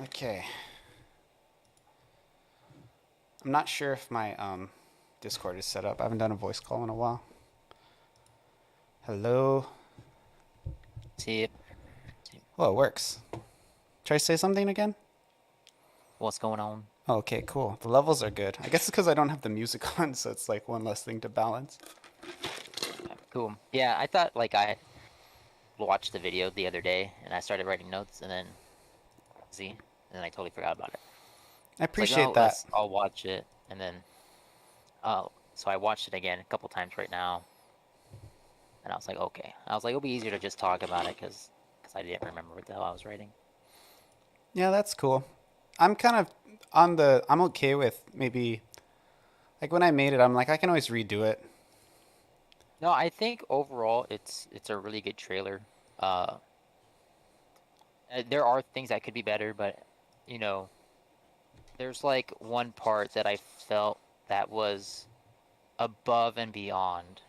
Okay. I'm not sure if my Discord is set up. I haven't done a voice call in a while. Hello. See it. Oh, it works. Try to say something again? What's going on? Oh, okay, cool. The levels are good. I guess it's because I don't have the music on, so it's like one less thing to balance. Cool. Yeah, I thought like I watched the video the other day and I started writing notes and then and then I totally forgot about it. I It's like, appreciate oh, that. I'll watch it and then so I watched it again a couple times right now and I was like, okay. I was like, it'll be easier to just talk about it because I didn't remember what the hell I was writing. Yeah, that's cool. I'm kind of I'm okay with maybe, like when I made it, I'm like, I can always redo it. No, I think overall it's a really good trailer. There are things that could be better, but you know, there's like one part that I felt that was above and beyond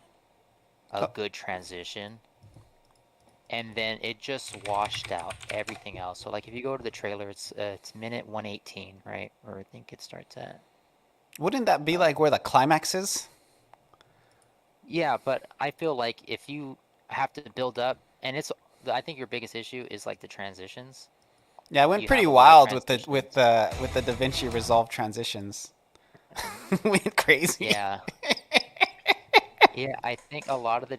a Oh, good transition, and then it just washed out everything else. So like if you go to the trailer, it's minute 118, right? Or I think it starts at. wouldn't that be like where the climax is? Yeah, but I feel like if you have to build up, and I think your biggest issue is like the transitions. Yeah, I went You pretty have a lot of wild with the transitions. DaVinci Resolve transitions. Went crazy. Yeah. Yeah, I think a lot of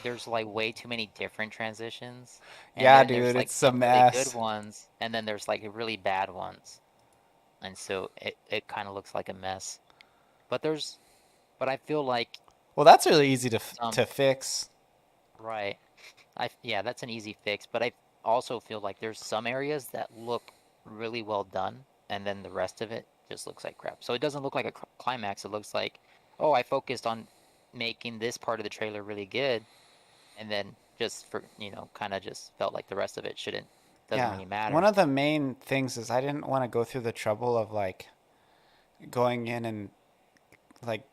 there's like way too many different transitions, and Yeah, then there's dude, like it's a some really good mess. ones, and then there's like really bad ones, and so it kind of looks like a mess. But but I feel like Well, that's really easy some to fix. right. Yeah, that's an easy fix, but I also feel like there's some areas that look really well done, and then the rest of it just looks like crap. So it doesn't look like a climax. It looks like, oh, I focused on making this part of the trailer really good, and then just for kind of just felt like the rest of it doesn't Yeah. really One matter. of the main things is I didn't want to go through the trouble of like going in and like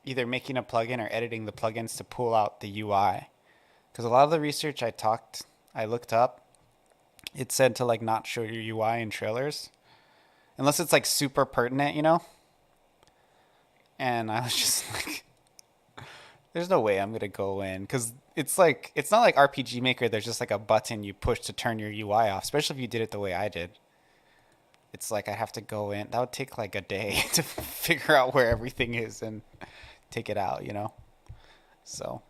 either making a plugin or editing the plugins to pull out the UI. Because a lot of the research I looked up, it said to like not show your UI in trailers unless it's like super pertinent, you know? And I was just like, there's no way I'm gonna go in because it's not like RPG Maker. There's just like a button you push to turn your UI off, especially if you did it the way I did. It's like I have to go in. That would take like a day to figure out where everything is and take it out, you know? So,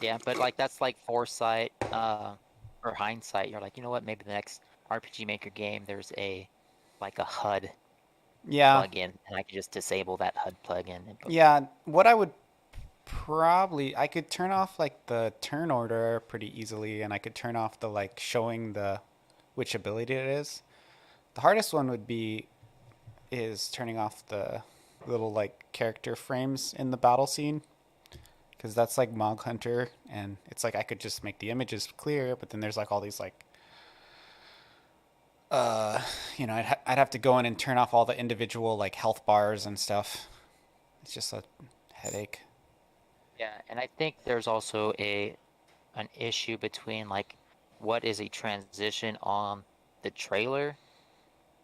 Yeah, but like that's like foresight, or hindsight. You're like, you know what? Maybe the next RPG Maker game, there's like a HUD yeah. plugin, and I could just disable that HUD plugin and boom. Yeah, what I would probably I could turn off like the turn order pretty easily, and I could turn off the like showing the which ability it is. The hardest one would be is turning off the little like character frames in the battle scene, because that's like Mog Hunter, and it's like I could just make the images clear, but then there's like all these like uh I'd have to go in and turn off all the individual like health bars and stuff. It's just a headache. Yeah, and I think there's also a an issue between like what is a transition on the trailer,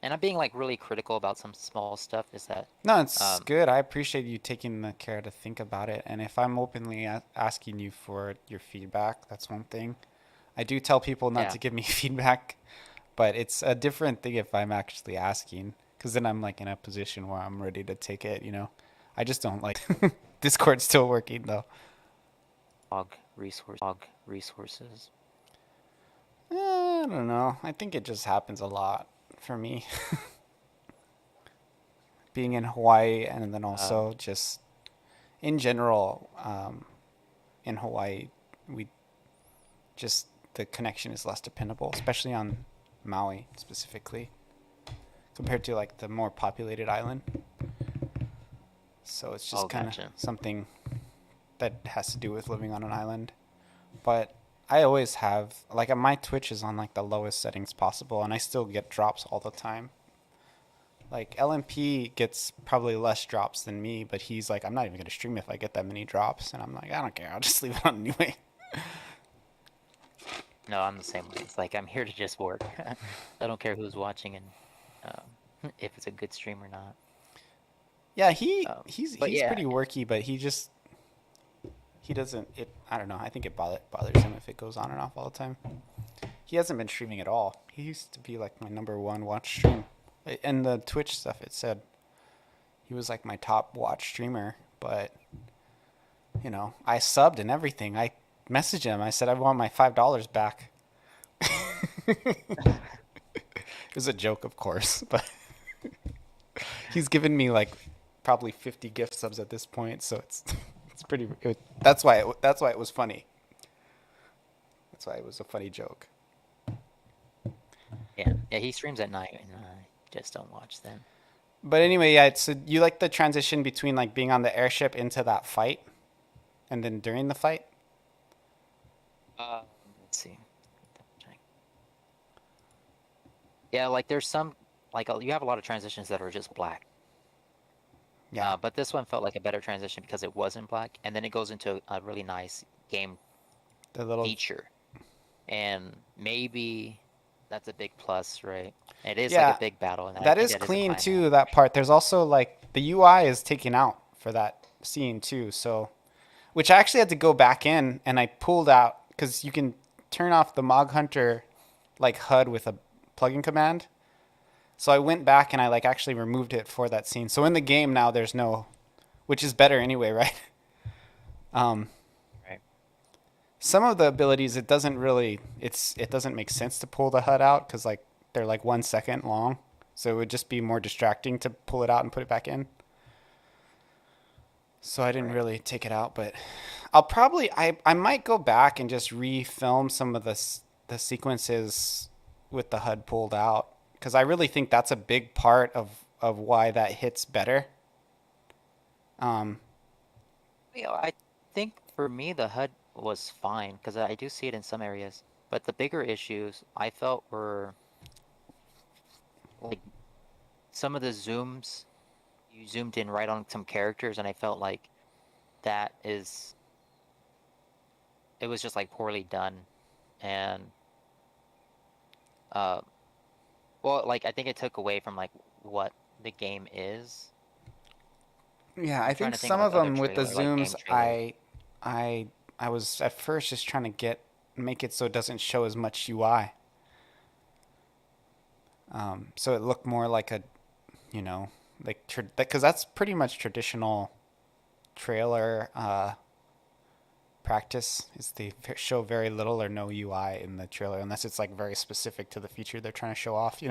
and I'm being like really critical about some small stuff. Is that No, it's um good. I appreciate you taking the care to think about it. And if I'm openly asking you for your feedback, that's one thing. I do tell people not yeah, to give me feedback, but it's a different thing if I'm actually asking, because then I'm like in a position where I'm ready to take it. I just don't like Discord's still working though. log resources. I don't know. I think it just happens a lot for me being in Hawaii, and then Um, also just in general, in Hawaii, we just the connection is less dependable, especially on Maui specifically, compared to like the more populated island. So it's just oh, kind of gotcha. something that has to do with living on an island. But I always have like my Twitch is on like the lowest settings possible, and I still get drops all the time. Like LMP gets probably less drops than me, but he's like, I'm not even gonna stream if I get that many drops, and I'm like, I don't care, I'll just leave it on anyway. No, I'm the same way. It's like I'm here to just work. I don't care who's watching and if it's a good stream or not. Yeah, he he's But he's yeah, pretty worky, but he doesn't it. I don't know. I think it bothers him if it goes on and off all the time. He hasn't been streaming at all. He used to be like my number one watch stream. In the Twitch stuff, it said he was like my top watch streamer, but I subbed and everything. I messaged him. I said I want my $5 back. It was a joke, of course, but he's given me like probably 50 gift subs at this point, so it's pretty. That's why it was funny. That's why it was a funny joke. yeah, he streams at night, and I just don't watch then. But anyway, yeah. So you like the transition between like being on the airship into that fight, and then during the fight. Uh, let's see. Yeah, like there's some like you have a lot of transitions that are just black. Yeah, But this one felt like a better transition because it wasn't black, and then it goes into a really nice game the little. feature, and maybe that's a big plus, right? It is like a Yeah, big battle, and I that think is that is a clean climax. too. That part. There's also like the UI is taken out for that scene too. So, which I actually had to go back in and I pulled out because you can turn off the Mog Hunter like HUD with a plugin command. So I went back and I like actually removed it for that scene. So in the game now there's no, which is better anyway, right? Um, Right. some of the abilities it doesn't make sense to pull the HUD out because like they're like 1 second long. So it would just be more distracting to pull it out and put it back in. So I didn't Right. really take it out, but I might go back and just refilm some of the sequences with the HUD pulled out because I really think that's a big part of why that hits better. Um, I think for me the HUD was fine because I do see it in some areas, but the bigger issues I felt were like some of the zooms. You zoomed in right on some characters, and I felt like that is it was just like poorly done, and uh, well, like I think it took away from like what the game is. yeah, I I'm trying think to think of some like of other them with the trailer, like zooms, game trailers. I I was at first just trying to make it so it doesn't show as much UI. So it looked more like a, you know, like because that's pretty much traditional trailer practice is they show very little or no UI in the trailer unless it's like very specific to the feature they're trying to show off.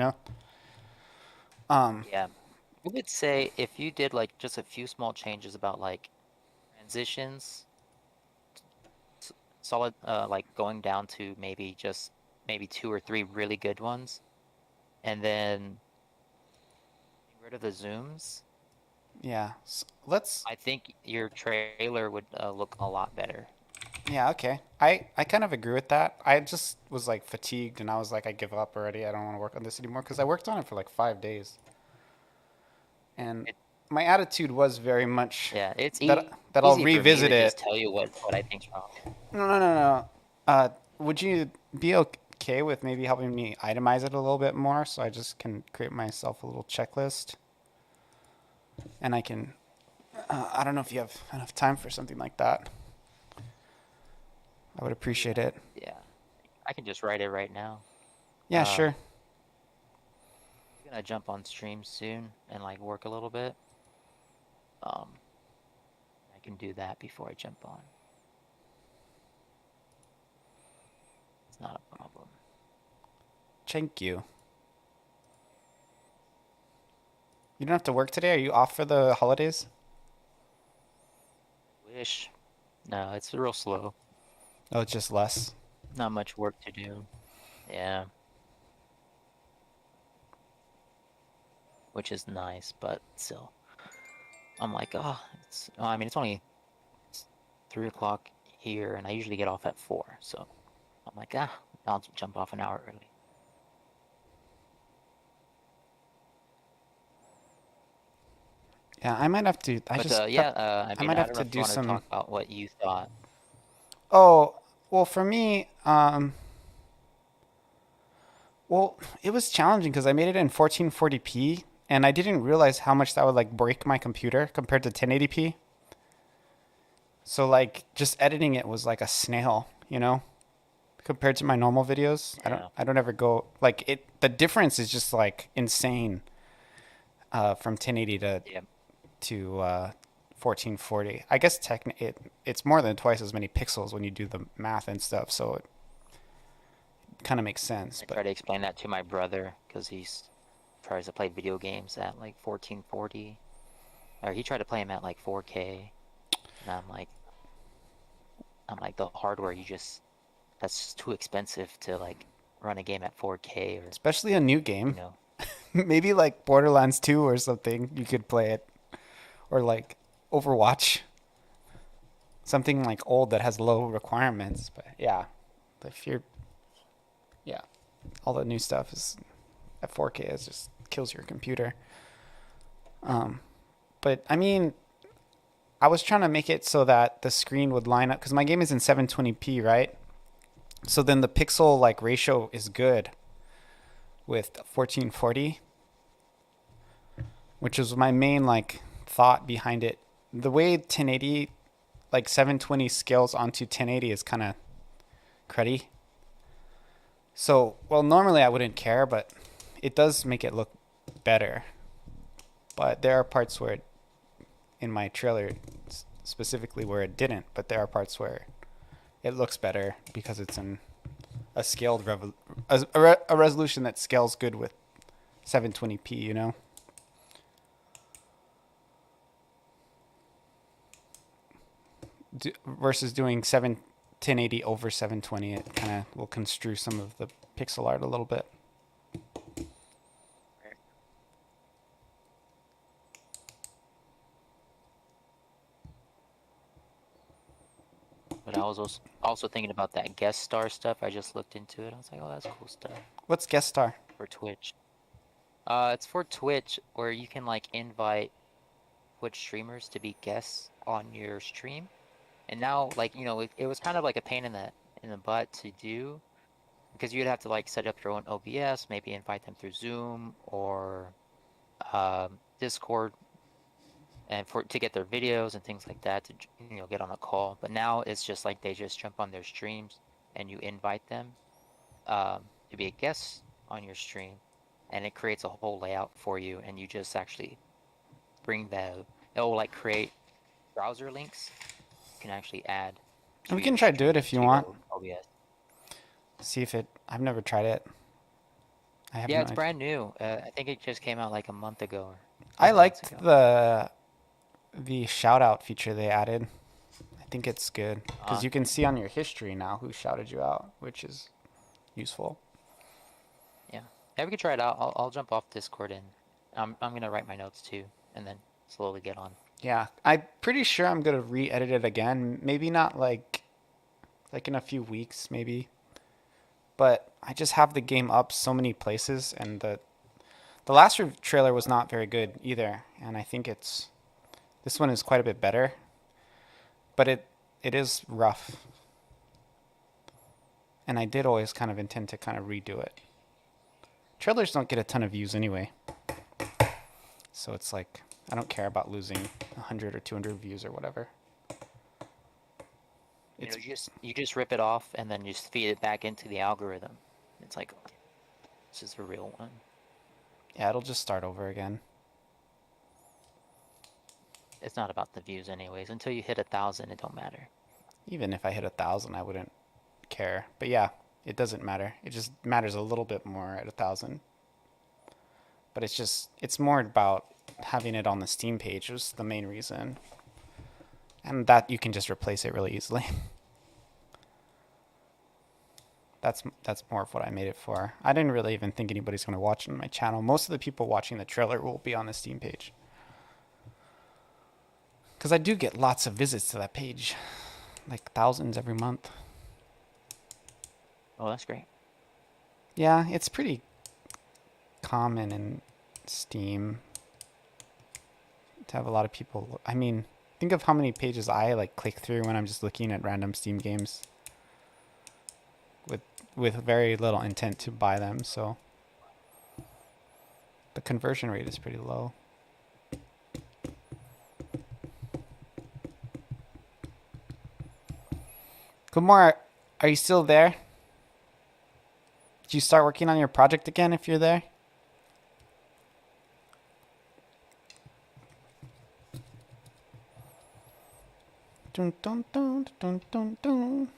Um, Yeah, I would say if you did like just a few small changes about like transitions, solid, like going down to maybe 2 or 3 really good ones, and then getting rid of the zooms. Yeah. Let's. I think your trailer would look a lot better. Yeah. Okay. I kind of agree with that. I just was like fatigued, and I was like, I give up already. I don't want to work on this anymore because I worked on it for like 5 days, and It, my attitude was very much yeah, it's that I'll easy for me revisit to just it. tell you what I think's wrong. No, no, no, no. Would you be okay with maybe helping me itemize it a little bit more so I just can create myself a little checklist and I can. I don't know if you have enough time for something like that. I would appreciate it. Yeah, I can just write it right now. Yeah, Um, sure. I'm gonna jump on stream soon and like work a little bit. Um, I can do that before I jump on. It's not a problem. Thank you. You don't have to work today? Are you off for the holidays? Wish. No, it's real slow. Oh, it's just less. Not much work to do. Yeah. Which is nice, but still. I'm like, oh, I mean, it's only 3 o'clock here, and I usually get off at 4, so I'm like, I'll jump off an hour early. Yeah, I might have to. I But just. I I mean, might I have don't to know if do you want to some. talk about what you thought. Oh, well, for me, well, it was challenging because I made it in 1440p, and I didn't realize how much that would like break my computer compared to 1080p. So like, just editing it was like a snail, compared to my normal videos. Yeah. I don't ever go like it. The difference is just like insane, from 1080 Yeah. to 1440. I guess it's more than twice as many pixels when you do the math and stuff. So it kind of makes sense. I But try to explain that to my brother because he tries to play video games at like 1440, or he tried to play them at like 4K, and I'm like the hardware that's just too expensive to like run a game at 4K or especially a new you game, know. maybe like Borderlands 2 or something, you could play it, or like Overwatch, something like old that has low requirements. But yeah, if you're, yeah, all the new stuff is at 4K. It just kills your computer. But I mean, I was trying to make it so that the screen would line up because my game is in 720p, right? So then the pixel like ratio is good with 1440, which is my main like thought behind it. The way 1080 like 720 scales onto 1080 is kind of cruddy. So, well, normally I wouldn't care, but it does make it look better. But there are parts where in my trailer specifically where it didn't, but there are parts where it looks better because it's in a scaled a resolution that scales good with 720p, versus doing 1080 over 720. It kind of will construe some of the pixel art a little bit. But I was also thinking about that guest star stuff. I just looked into it. I was like, oh, that's cool stuff What's guest star? for Twitch. It's for Twitch where you can like invite Twitch streamers to be guests on your stream. And now, like, it was kind of like a pain in the butt to do because you'd have to like set up your own OBS, maybe invite them through Zoom or Discord, and to get their videos and things like that to get on a call. But now it's just like they just jump on their streams and you invite them to be a guest on your stream, and it creates a whole layout for you, and you just actually bring it'll like create browser links you can actually add to We can your try to do it stream, if you to want. your OBS. See if it. I've never tried it. I have Yeah, no it's idea. brand new. I think it just came out like a month ago or I 2 months liked ago. the shout out feature they added. think it's good because Uh, you can see on your history now who shouted you out, which is useful. yeah. Yeah, we could try it out. I'll jump off Discord and I'm gonna write my notes too, and then slowly get on. Yeah, I'm pretty sure I'm gonna re-edit it again. Maybe not like in a few weeks, maybe. But I just have the game up so many places, and the last trailer was not very good either, and I think this one is quite a bit better, but it is rough, and I did always kind of intend to kind of redo it. Trailers don't get a ton of views anyway, so it's like I don't care about losing 100 or 200 views or whatever. You It's know, you just rip it off and then just feed it back into the algorithm. It's like, okay, this is the real one. yeah, it'll just start over again. It's not about the views anyways. Until you hit 1,000, it don't matter. Even if I hit 1,000, I wouldn't care. But yeah, it doesn't matter. It just matters a little bit more at 1,000. But it's more about having it on the Steam page was the main reason. And that you can just replace it really easily. That's more of what I made it for. I didn't really even think anybody's going to watch on my channel. Most of the people watching the trailer will be on the Steam page. Because I do get lots of visits to that page. Like thousands every month. Oh, that's great. Yeah, it's pretty common in Steam to have a lot of people. I mean, think of how many pages I like click through when I'm just looking at random Steam games with very little intent to buy them, so the conversion rate is pretty low. Kumar, are you still there? Did you start working on your project again if you're there? Dun, dun, dun, dun, dun, dun.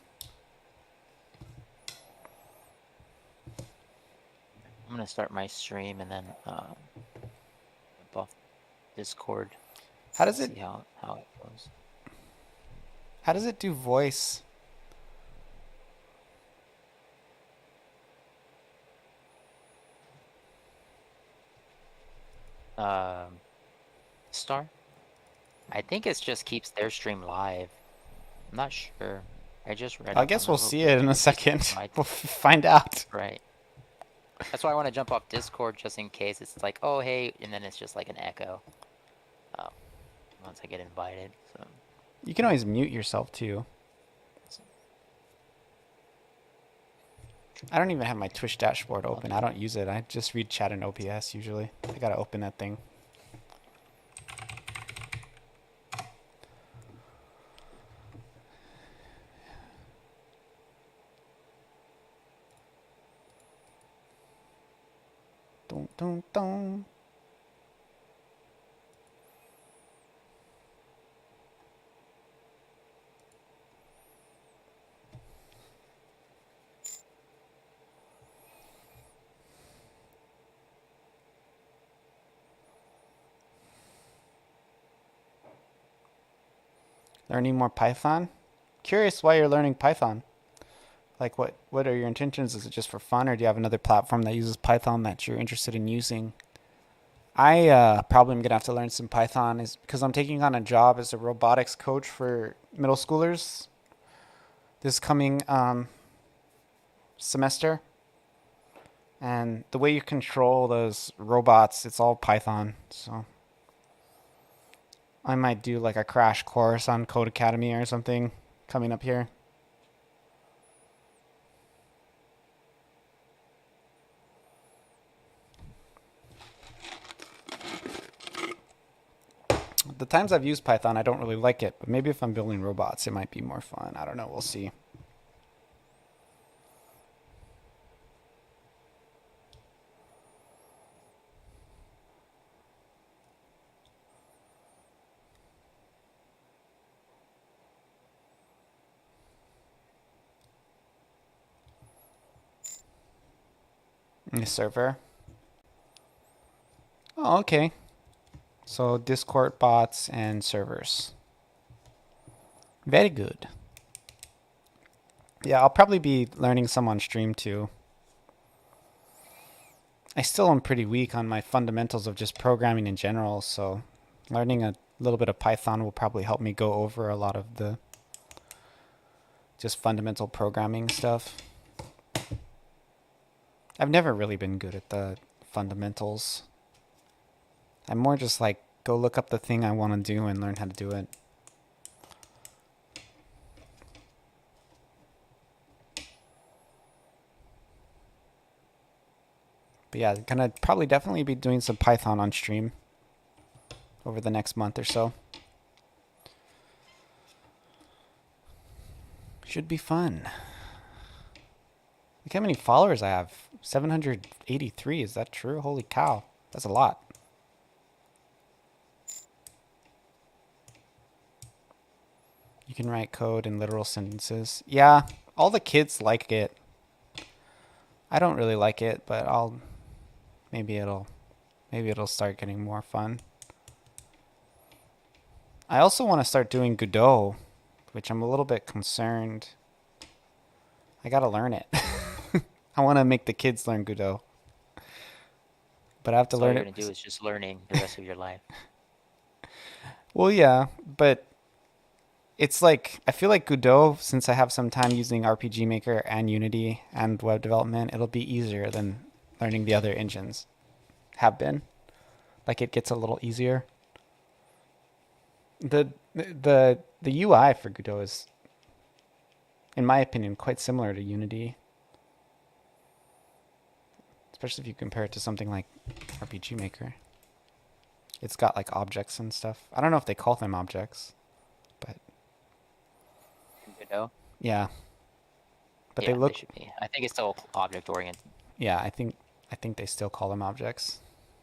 I'm gonna start my stream and then jump off Discord. How does See it how it goes. do voice? Star? I think it just keeps their stream live. I'm not sure. I just read. I up guess on we'll that real see quick. it in a second. Right. We'll find out. Right. That's why I want to jump off Discord just in case it's like, oh hey, and then it's just like an echo. Once I get invited. So You can always mute yourself too. I don't even have my Twitch dashboard open. I don't use it. I just read chat in OBS usually. I gotta open that thing. Dun, dun, dun. Learning more Python? Curious why you're learning Python. Like what are your intentions? Is it just for fun, or do you have another platform that uses Python that you're interested in using? I probably am gonna have to learn some Python is because I'm taking on a job as a robotics coach for middle schoolers this coming semester. And the way you control those robots, it's all Python. So I might do like a crash course on Code Academy or something coming up here. The times I've used Python, I don't really like it, but maybe if I'm building robots, it might be more fun. I don't know. We'll see. The server. Oh, okay. So Discord bots and servers. Very good. Yeah, I'll probably be learning some on stream too. I still am pretty weak on my fundamentals of just programming in general, so learning a little bit of Python will probably help me go over a lot of the just fundamental programming stuff. I've never really been good at the fundamentals. I'm more just like, go look up the thing I want to do and learn how to do it. But yeah, gonna probably definitely be doing some Python on stream over the next month or so. Should be fun. Look how many followers I have. 783. Is that true? Holy cow. That's a lot. You can write code in literal sentences. Yeah, all the kids like it. I don't really like it, but maybe it'll start getting more fun. I also want to start doing Godot, which I'm a little bit concerned. I gotta learn it. I want to make the kids learn Godot, but I have to So all learn you're it. gonna do is just learning the rest of your life. Well, yeah, but it's like, I feel like Godot, since I have some time using RPG Maker and Unity and web development, it'll be easier than learning the other engines have been. Like, it gets a little easier. The UI for Godot is, in my opinion, quite similar to Unity. Especially if you compare it to something like RPG Maker. It's got like objects and stuff. I don't know if they call them objects, but Godot? yeah. But Yeah, they look, should be. I think it's still object oriented. yeah, I think they still call them objects.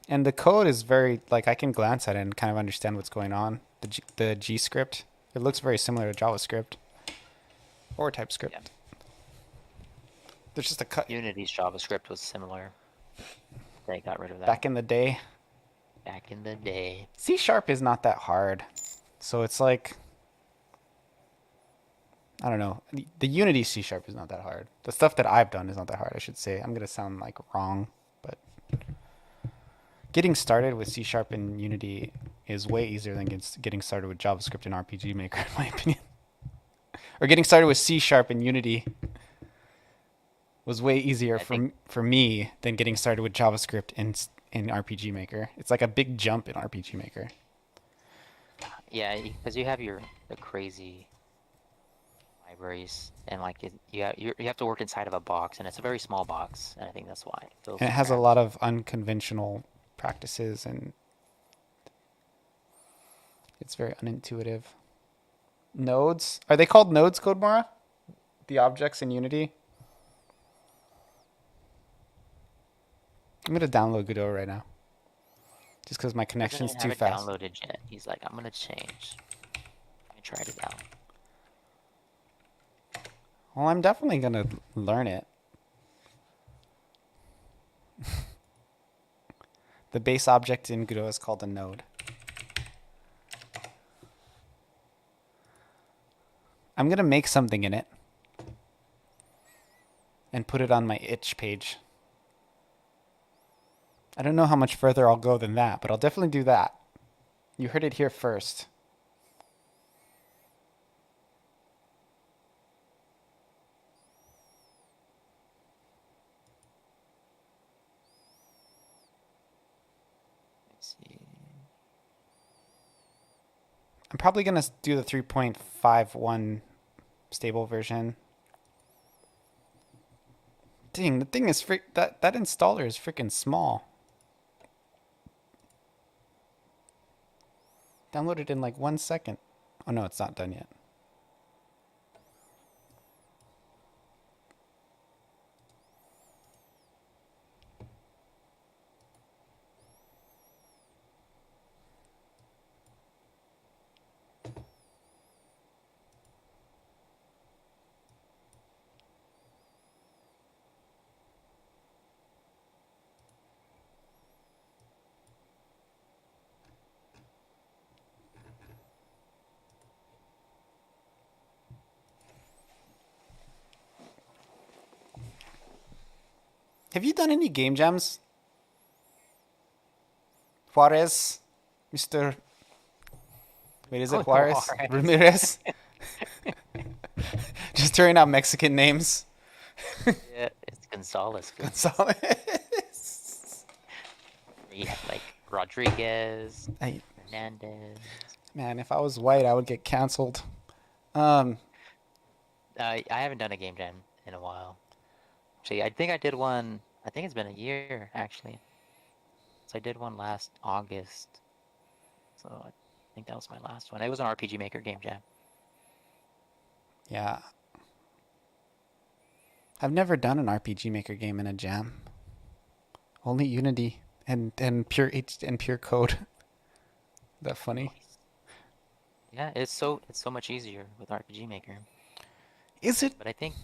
And the code is very, like, I can glance at it and kind of understand what's going on. The G script, it looks very similar to JavaScript or TypeScript. Yeah. There's just a cut. Unity's JavaScript was similar. They got rid of that Back in the day. back in the day. C# is not that hard. So it's like, I don't know. The Unity C# is not that hard. The stuff that I've done is not that hard, I should say. I'm going to sound like wrong, but getting started with C# and Unity is way easier than getting started with JavaScript and RPG Maker, in my opinion. Or getting started with C# and Unity was way easier for me than getting started with JavaScript in RPG Maker. It's like a big jump in RPG Maker. Yeah, because you have the crazy libraries, and like you have to work inside of a box, and it's a very small box, and I think that's why. And it has a lot of unconventional practices, and it's very unintuitive. Nodes? Are they called nodes, Codemora? The objects in Unity? I'm going to download Godot right now. Just because my connection's too fast. Downloaded yet. He's like, I'm gonna change. I tried it out. Well, I'm definitely going to learn it. The base object in Godot is called a node. I'm going to make something in it and put it on my itch page. I don't know how much further I'll go than that, but I'll definitely do that. You heard it here first. Let's see. I'm probably going to do the 3.51 stable version. Dang, the thing is that installer is freaking small. Downloaded in like 1 second. Oh no, it's not done yet. Have you done any game jams? Juarez? Mr. Wait, is it Juarez? Juarez. Ramirez? Just throwing out Mexican names. Yeah, it's Gonzalez. Gonzalez. You have like Rodriguez, I, Hernandez. man, if I was white, I would get canceled. I haven't done a game jam in a while. Actually, I think I did one. I think it's been a year actually. So I did one last August. So I think that was my last one. It was an RPG Maker game jam. Yeah. I've never done an RPG Maker game in a jam. Only Unity and pure pure code. That funny? Yeah, it's so much easier with RPG Maker. Is it? But I think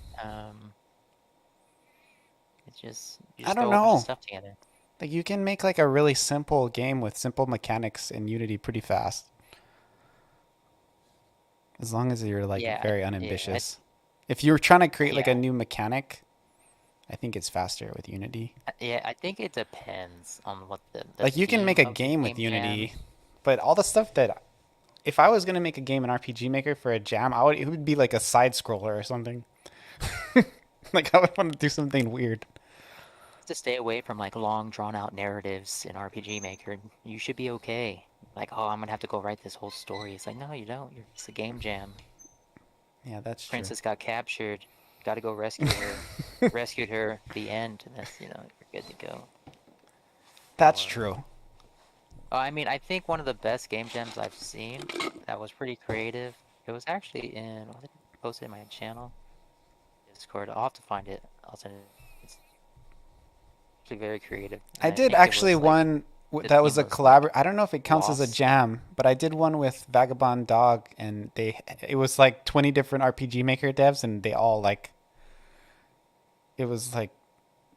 it's just you I just don't throw a bunch of know. stuff together. Like you can make like a really simple game with simple mechanics in Unity pretty fast. As long as you're like Yeah, very yeah, unambitious. If you're trying to create like a yeah, new mechanic, I think it's faster with Unity. yeah. I think it depends on what the Like you can make theme a of the game with game jam. Unity, but all the stuff that if I was gonna make a game in RPG Maker for a jam, it would be like a side scroller or something. Like I would want to do something weird. To stay away from like long drawn out narratives in RPG Maker, you should be okay. Like, oh, I'm gonna have to go write this whole story. It's like, no, you don't. It's a game jam. Yeah, that's true. Princess got captured. Got to go rescue her. Rescued her. The end. And that's you're good to go. That's Or true. I mean, I think one of the best game jams I've seen that was pretty creative. It was actually in. I think I posted in my channel, Discord. I'll have to find it. I'll send it. It's actually very creative. I And I did think it actually was like one the that was theme a was like I don't know if it counts as a loss. jam, but I did one with Vagabond Dog, and it was like 20 different RPG Maker devs, and they all like it was like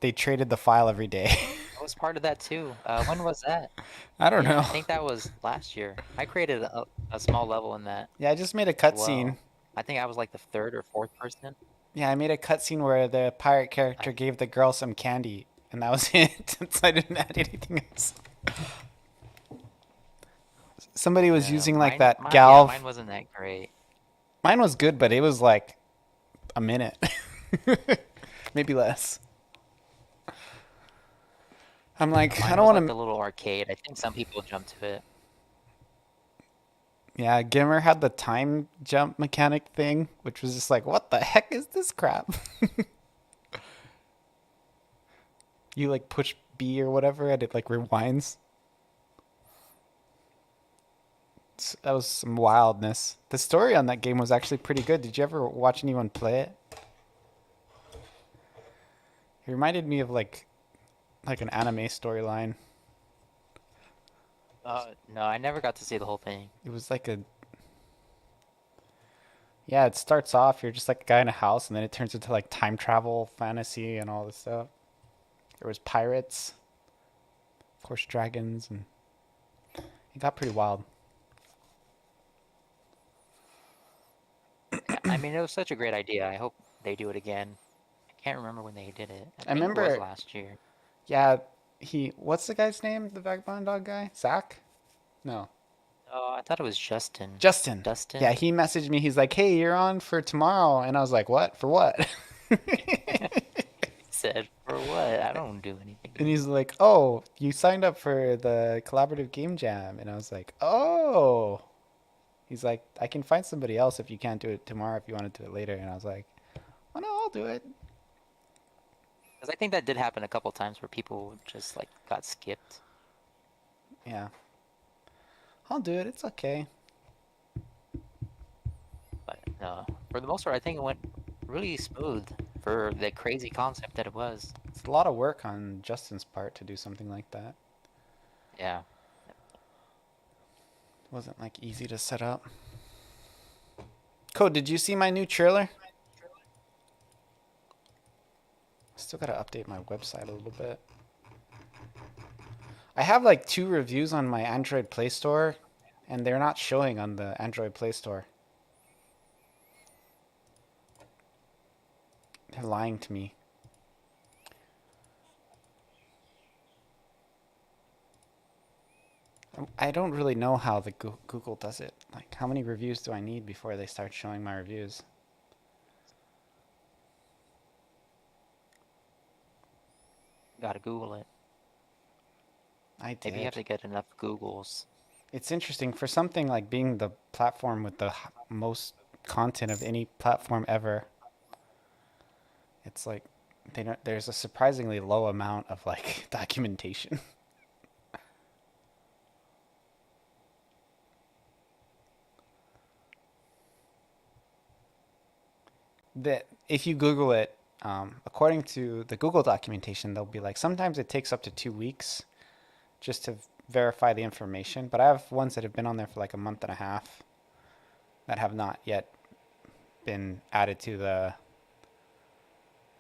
they traded the file every day. I was part of that too. When was that? I don't Yeah, know. I think that was last year. I created a small level in that Yeah, I just made a as cutscene. well. I think I was like the third or fourth person. Yeah, I made a cutscene where the pirate character I, gave the girl some candy, and that was it. So I didn't add anything else. Somebody was using like that yeah, Galv. mine wasn't that great. Mine was good, but it was like a minute, maybe less. I'm like, I Mine don't was want like the to. little arcade. I think some people jumped to it. Yeah, Gimmer had the time jump mechanic thing, which was just like, what the heck is this crap? You like push B or whatever, and it like rewinds. That was some wildness. The story on that game was actually pretty good. Did you ever watch anyone play it? It reminded me of like an anime storyline. No, I never got to see the whole thing. It was like yeah, it starts off, you're just like a guy in a house, and then it turns into like time travel fantasy and all this stuff. There was pirates, of course dragons, and it got pretty wild. Yeah, I mean, it was such a great idea. I hope they do it again. I can't remember when they did it. I I think it was remember, last year. yeah, what's the guy's name? The Vagabond Dog guy? Zach? No. Oh, I thought it was Justin. Justin. Yeah, Dustin? he messaged me. He's like, hey, you're on for tomorrow. And I was like, what? For what? He said, for what? I don't do anything. And he's like, oh, you signed up for the collaborative game jam. And I was like, oh. He's like, I can find somebody else if you can't do it tomorrow, if you want to do it later. And I was like, oh, no, I'll do it. Because I think that did happen a couple times where people just like got skipped. Yeah. I'll do it. It's okay. But for the most part, I think it went really smooth for the crazy concept that it was. It's a lot of work on Justin's part to do something like that. Yeah. It wasn't like easy to set up. Code, did you see my new trailer? Still gotta update my website a little bit. I have like 2 reviews on my Android Play Store, and they're not showing on the Android Play Store. They're lying to me. I don't really know how the Google does it. Like, how many reviews do I need before they start showing my reviews? Gotta Google it. I Maybe you have did. to get enough Googles. It's interesting for something like being the platform with the most content of any platform ever. It's like they don't, there's a surprisingly low amount of like documentation. That if you Google it, according to the Google documentation, they'll be like sometimes it takes up to 2 weeks just to verify the information. But I have ones that have been on there for like a month and a half that have not yet been added to the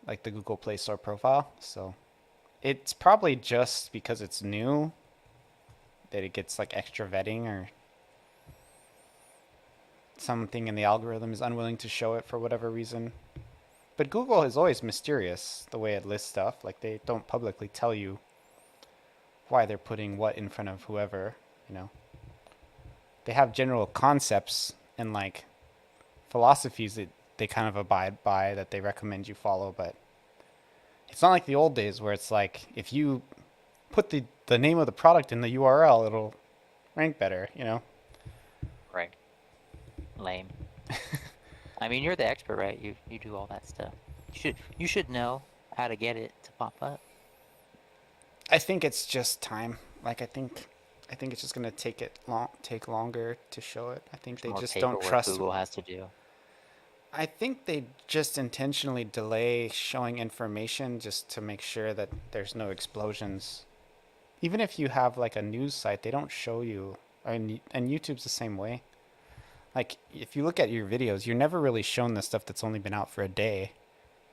like the Google Play Store profile. So it's probably just because it's new that it gets like extra vetting or something in the algorithm is unwilling to show it for whatever reason. But Google is always mysterious the way it lists stuff. Like they don't publicly tell you why they're putting what in front of whoever, you know. They have general concepts and like philosophies that they kind of abide by that they recommend you follow, but it's not like the old days where it's like if you put the name of the product in the URL, it'll rank better, you know. Right. Lame. I mean, you're the expert, right? You do all that stuff. You should know how to get it to pop up. I think it's just time. Like I think it's just gonna take longer to show it. I think There's they more just don't paperwork trust. Google has to do. I think they just intentionally delay showing information just to make sure that there's no explosions. Even if you have like a news site, they don't show you, and YouTube's the same way. Like if you look at your videos, you're never really shown the stuff that's only been out for a day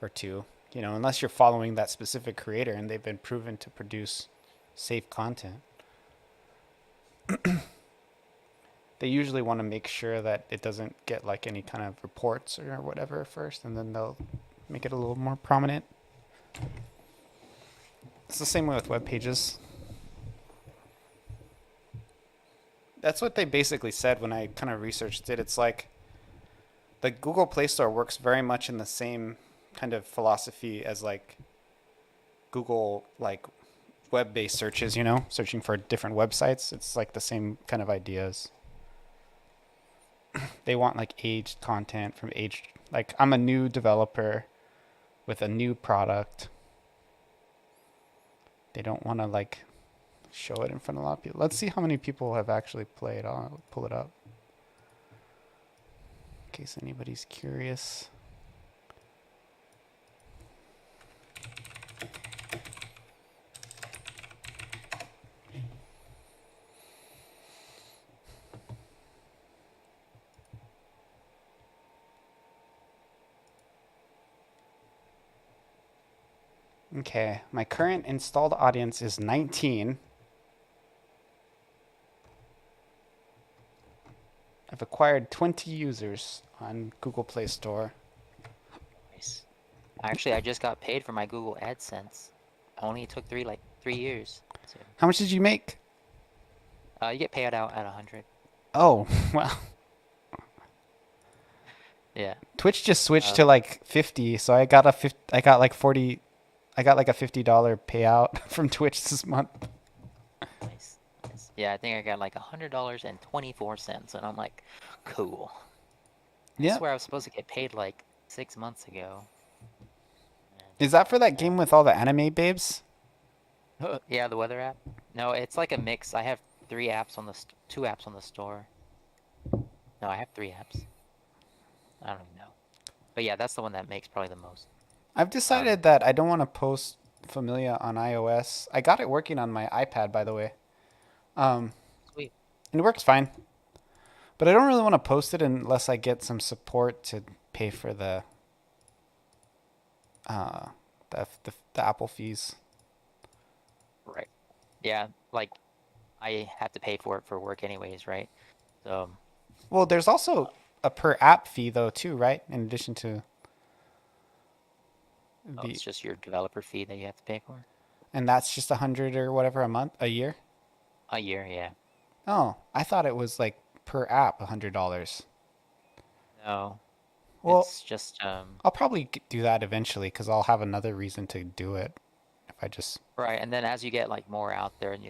or two, you know, unless you're following that specific creator and they've been proven to produce safe content. They usually want to make sure that it doesn't get like any kind of reports or whatever first, and then they'll make it a little more prominent. It's the same way with web pages. That's what they basically said when I kind of researched it. It's like the Google Play Store works very much in the same kind of philosophy as like Google like web-based searches, you know, searching for different websites. It's like the same kind of ideas. They want like aged content from aged, like I'm a new developer with a new product. They don't want to like show it in front of a lot of people. Let's see how many people have actually played. I'll pull it up in case anybody's curious. Okay, my current installed audience is 19. I've acquired 20 users on Google Play Store. Nice. Actually, I just got paid for my Google AdSense. Only took 3 years. So, How much did you make? you get paid out at 100. Oh, wow. Yeah. Twitch just switched to like 50, so I got like 40, I got like a $50 payout from Twitch this month. Nice. Nice. Yeah, I think I got like $100.24, and I'm like, cool. I Yeah. swear I was supposed to get paid like 6 months ago. Is that for that game with all the anime babes? Yeah, the weather app. No, it's like a mix. I have 3 apps on the 2 apps on the store. No, I have 3 apps. I don't even know. But yeah, that's the one that makes probably the most. I've decided that I don't want to post Familia on iOS. I got it working on my iPad, by the way. Sweet. And it works fine. But I don't really want to post it unless I get some support to pay for the Apple fees. Right. Yeah, like I have to pay for it for work anyways, right? So Well, there's also a per app fee though too, right? In addition to it's just your developer fee that you have to pay for. and that's just 100 or whatever a year. A year, yeah. Oh, I thought it was like per app, $100. No, Well, it's just I'll probably do that eventually because I'll have another reason to do it if I just. right. And then as you get like more out there, and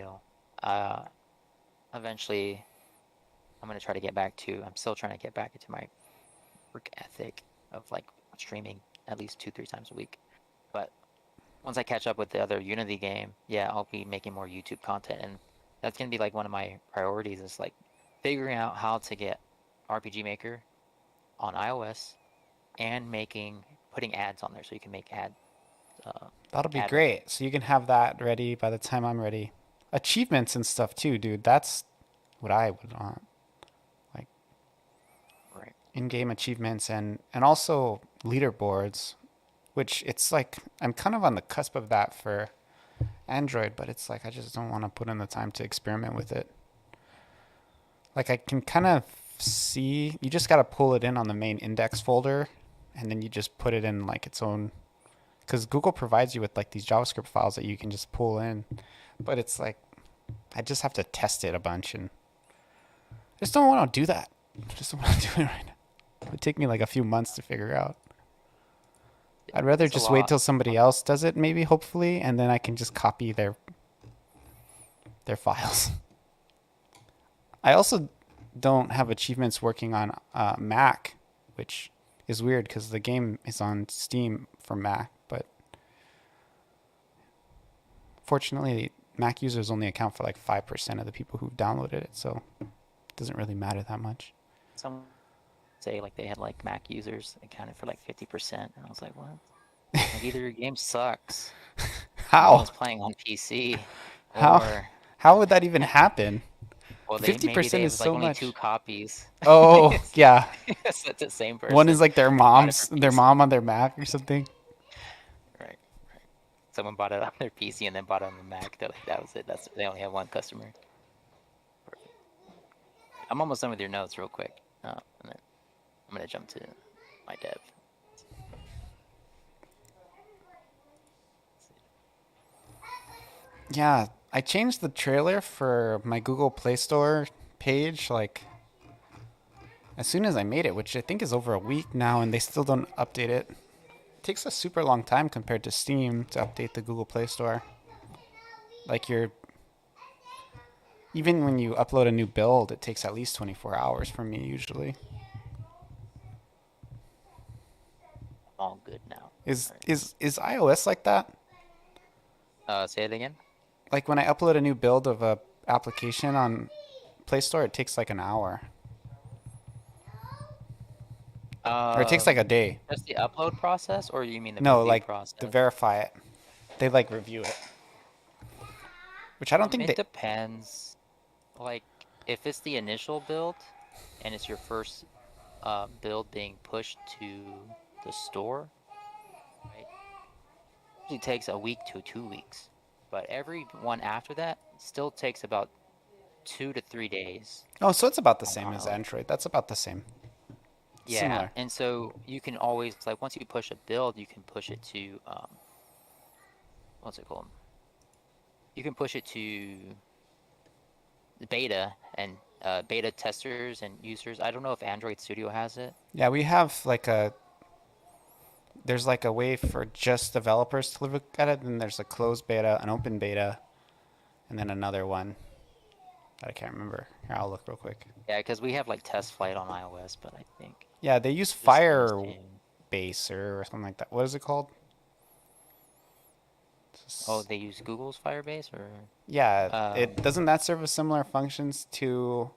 uh, eventually I'm gonna try to get back to. I'm still trying to get back into my work ethic of like streaming at least 2, 3 times a week. But once I catch up with the other Unity game, yeah, I'll be making more YouTube content, and that's gonna be like one of my priorities is like figuring out how to get RPG Maker on iOS and putting ads on there so you can make uh, That'll be ad revenue. great. So you can have that ready by the time I'm ready. Achievements and stuff too, dude. That's what I would want. Like Right. in-game achievements and also leaderboards, which it's like I'm kind of on the cusp of that for Android, but it's like I just don't want to put in the time to experiment with it. Like I can kind of see you just got to pull it in on the main index folder and then you just put it in like its own because Google provides you with like these JavaScript files that you can just pull in, but it's like I just have to test it a bunch and I just don't want to do that. I just don't want to do it right now. It would take me like a few months to figure out. I'd rather It's a just wait lot. till somebody else does it, maybe, hopefully, and then I can just copy their files. I also don't have achievements working on Mac, which is weird because the game is on Steam for Mac, but fortunately, Mac users only account for like 5% of the people who've downloaded it, so it doesn't really matter that much. Some say like they had like Mac users accounted for like 50%, and I was like, what? Like either your game sucks, and no How? one's playing on PC, How? or How would that even happen? well, they maybe 50% they is have like so only two much. copies. Oh, yeah. It's the same One is person like their bought it for mom's, their PC. mom on their Mac or something. Right. Someone bought it on their PC and then bought it on the Mac. They're like, that was it. They only have one customer. Perfect. I'm almost done with your notes real quick. And then I'm gonna jump to my dev. Yeah, I changed the trailer for my Google Play Store page like as soon as I made it, which I think is over a week now, and they still don't update it. It takes a super long time compared to Steam to update the Google Play Store. Like you're even when you upload a new build, it takes at least 24 hours for me usually. I'm all good now. Is All right. is iOS like that? Say it again. Like when I upload a new build of a application on Play Store, it takes like an hour, or it takes like a day. Just the upload process, or you mean the No, review like to process? verify it, they like review it, which I don't think It they. depends. Like, if it's the initial build and it's your first build being pushed to the store, right? It usually takes a week to 2 weeks. But every one after that still takes about 2 to 3 days Oh, so it's about the on same as iOS. Android. That's about the same. Yeah, Similar. and so you can always like once you push a build, you can push it to what's it called? You can push it to the beta and beta testers and users. I don't know if Android Studio has it. Yeah, we have like a. There's like a way for just developers to look at it, and there's a closed beta, an open beta, and then another one that I can't remember. Here, I'll look real quick. Yeah, because we have like test flight on iOS, but I think Yeah, they use this one is too. Firebase or something like that. What is it called? Oh, they use Google's Firebase or Yeah, it doesn't that serve as similar functions to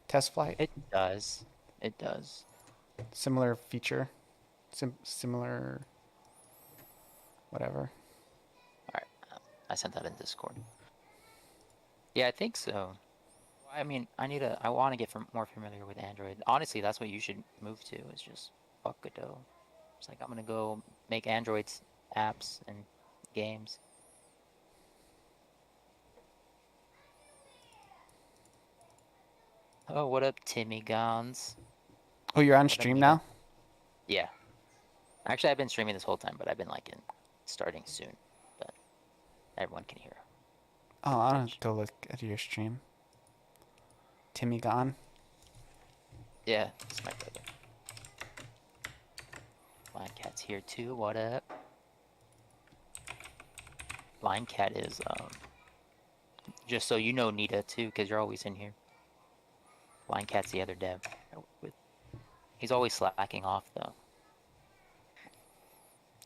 test flight? it does. It does. Similar feature, similar whatever. All right, I sent that in Discord. Yeah, I think so. I mean, I want to get more familiar with Android. Honestly, that's what you should move to. Is just fuck Godot. It's like I'm gonna go make Android's apps and games. Oh, what up, Timmy Gons? Oh, you're on What up, stream Nita? now? Yeah. Actually, I've been streaming this whole time, but I've been like starting soon. But everyone can hear. Oh, I don't go look at your stream. Timmy gone. Yeah, it's my brother. Blind Cat's here too. What up? Blind Cat is just so you know, Nita too, because you're always in here. Blind Cat's the other dev. He's always slacking off though.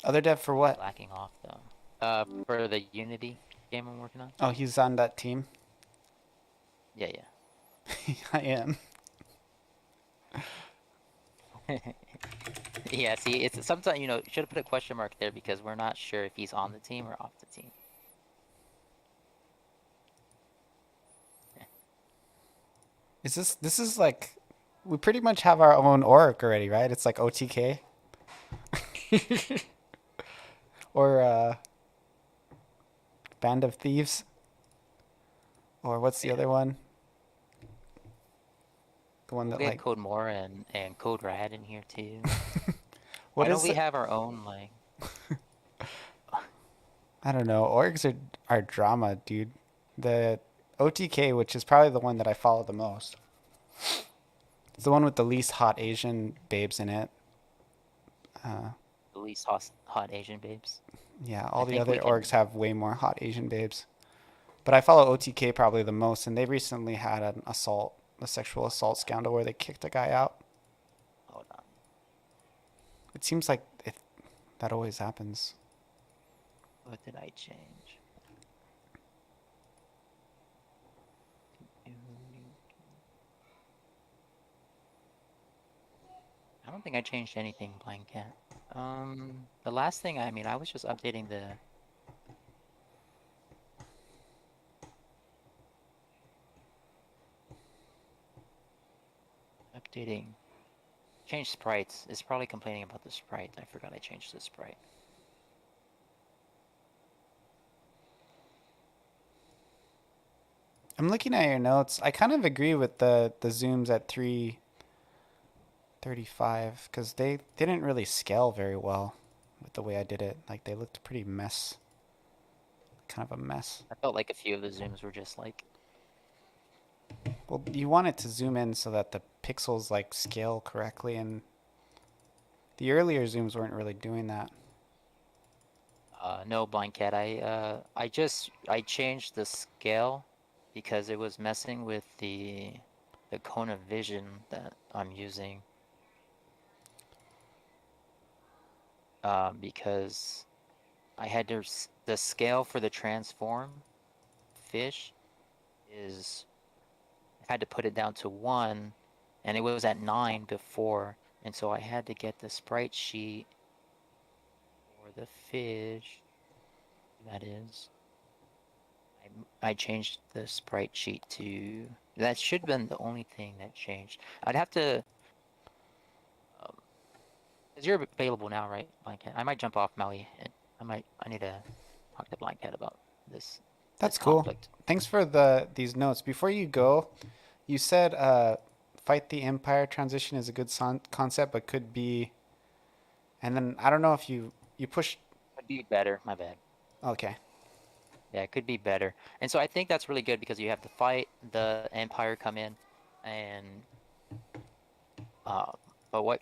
Other dev for what? Slacking off though. For the Unity game I'm working on. Oh, he's on that team. Yeah, I am. yeah. Yeah, see, it's sometimes, you know, should have put a question mark there because we're not sure if he's on the team or off the team. This is like, we pretty much have our own org already, right? It's like OTK. Or Band of Thieves. Or what's the other one? The one that We have like Code More and Code Rad in here too. what Why is don't we it? have our own like? I don't know. Orgs are drama, dude. The OTK, which is probably the one that I follow the most. It's the one with the least hot Asian babes in it. The least hot Asian babes. Yeah, I all the think other we can- orgs have way more hot Asian babes. But I follow OTK probably the most, and they recently had a sexual assault scandal where they kicked a guy out. Hold on. It seems like that always happens. What did I change? I don't think I changed anything, Blind Cat. The last thing, I mean, I was just updating the... Change sprites. It's probably complaining about the sprite. I forgot I changed the sprite. I'm looking at your notes. I kind of agree with the zooms at 335 because they didn't really scale very well with the way I did it. Like they looked pretty kind of a mess. I felt like a few of the zooms were just like... Well, you want it to zoom in so that the pixels like scale correctly, and the earlier zooms weren't really doing that. No, Blind Cat. I changed the scale because it was messing with the cone of vision that I'm using. Because I had to the scale for the transform fish is I had to put it down to 1, and it was at 9 before, and so I had to get the sprite sheet for the fish. That is, I changed the sprite sheet to, that should have been the only thing that changed. I'd have to, because you're available now, right, Blind Cat? I might jump off Maui, and I need to talk to Blind Cat about this. That's this cool. conflict. Thanks for these notes. Before you go, you said fight the empire transition is a good concept, but could be. And then I don't know if you push. Could be better. My bad. Okay. Yeah, it could be better. And so I think that's really good because you have to fight the Empire come in, and but what,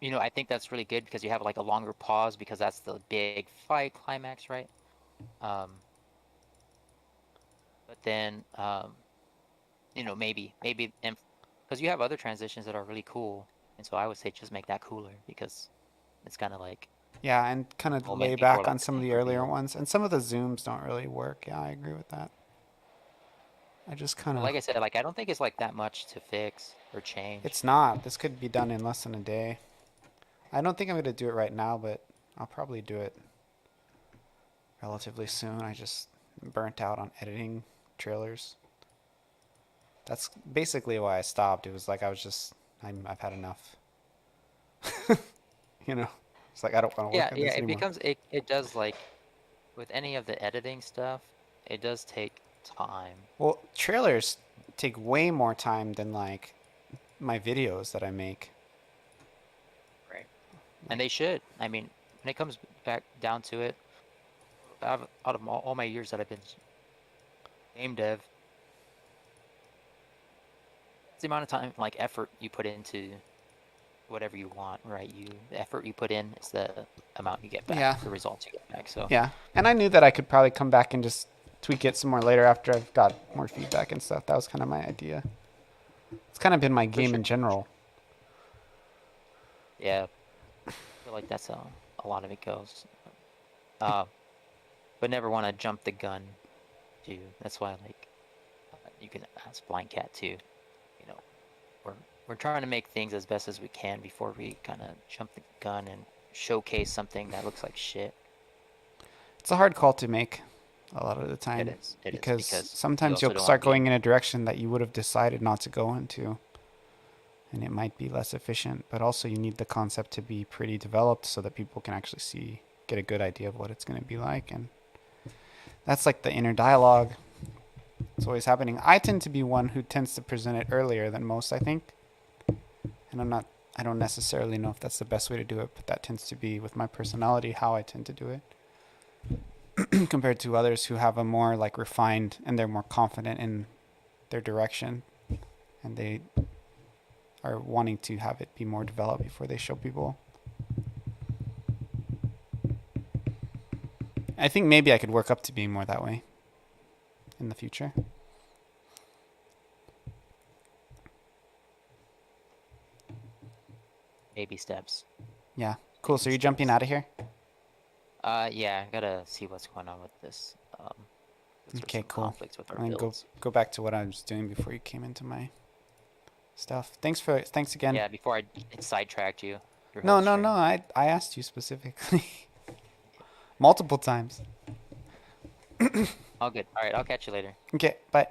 you know, I think that's really good because you have like a longer pause because that's the big fight climax, right? But then you know, maybe because you have other transitions that are really cool, and so I would say just make that cooler because it's kind of like Yeah, and kind of moment lay before, back like, on the some of big the earlier reveal. ones, and some of the zooms don't really work. Yeah, I agree with that. I just kind of. Like I said, like I don't think it's like that much to fix or change. It's not. This could be done in less than a day. I don't think I'm gonna do it right now, but I'll probably do it relatively soon. I just burnt out on editing trailers. That's basically why I stopped. It was like I've had enough. You know, it's like I don't want to work Yeah, on yeah, this it anymore. becomes it does like with any of the editing stuff, it does take time. Well, trailers take way more time than like my videos that I make. Right. And they should. I mean, when it comes back down to it, out of all my years that I've been game dev, It's the amount of time, like effort you put into whatever you want, right? The effort you put in is the amount you get back, Yeah. the results you get back. So Yeah, and I knew that I could probably come back and just tweak it some more later after I've got more feedback and stuff. That was kind of my idea. It's kind of been my game in general. yeah, I feel like that's how a lot of it goes. But never want to jump the gun, too. That's why, like, you can ask Blind Cat too. You know, we're trying to make things as best as we can before we kind of jump the gun and showcase something that looks like shit. It's a hard call to make a lot of the time. It is because you sometimes also you'll don't start wanna be- going in a direction that you would have decided not to go into. And it might be less efficient, but also you need the concept to be pretty developed so that people can actually get a good idea of what it's going to be like. And that's like the inner dialogue. It's always happening. I tend to be one who tends to present it earlier than most, I think. And I don't necessarily know if that's the best way to do it, but that tends to be with my personality how I tend to do it. Compared to others who have a more like refined and they're more confident in their direction and they are wanting to have it be more developed before they show people. I think maybe I could work up to being more that way in the future. Baby steps. Yeah. Cool. So you're jumping out of here? Yeah, I gotta see what's going on with this. There's Okay, some cool. conflicts with our I'm gonna builds. go back to what I was doing before you came into my stuff. Thanks again. Yeah, before I sidetracked you. your No, whole no, stream. no. I asked you specifically. Multiple times. All good. All right, I'll catch you later. Okay, bye.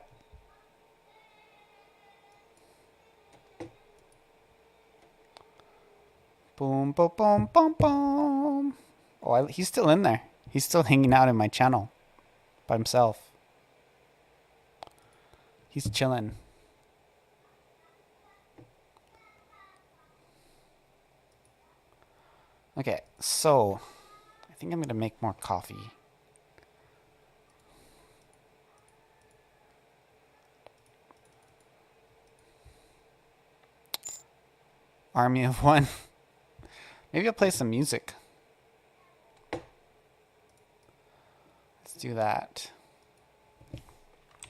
Boom, boom, boom, boom, boom. Oh, he's still in there. He's still hanging out in my channel by himself. He's chilling. Okay, so I think I'm gonna make more coffee. Army of One. Maybe I'll play some music. Let's do that.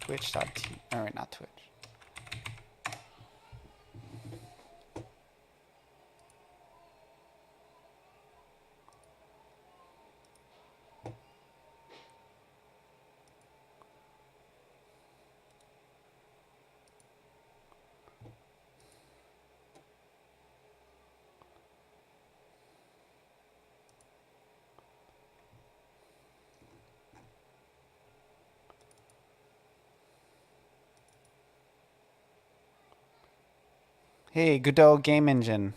Twitch.tv. Alright, not Twitch. Hey, Godot Game Engine.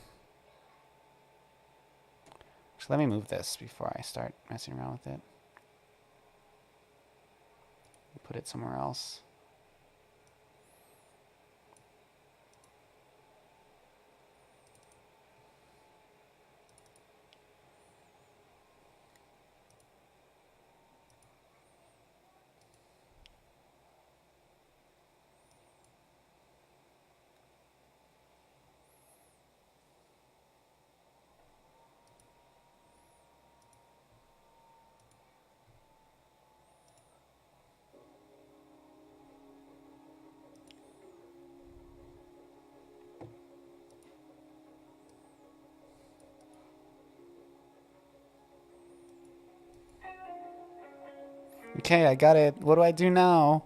So let me move this before I start messing around with it. Put it somewhere else. Okay, I got it. What do I do now?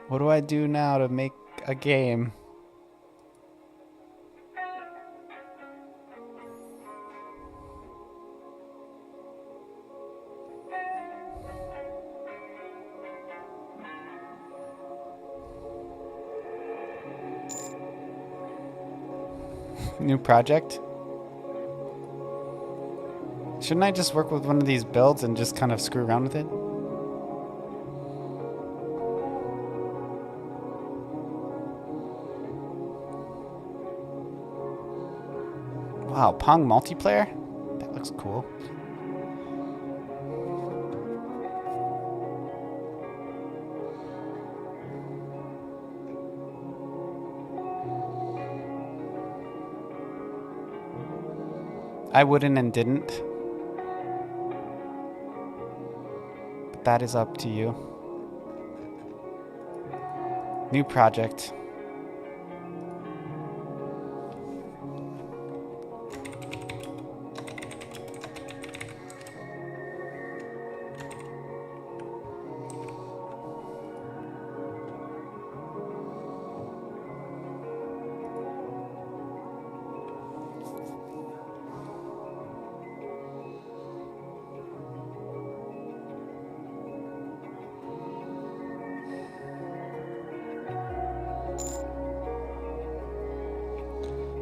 What do I do now to make a game? New project? Shouldn't I just work with one of these builds and just kind of screw around with it? Wow, Pong multiplayer? That looks cool. I wouldn't and didn't. But that is up to you. New project.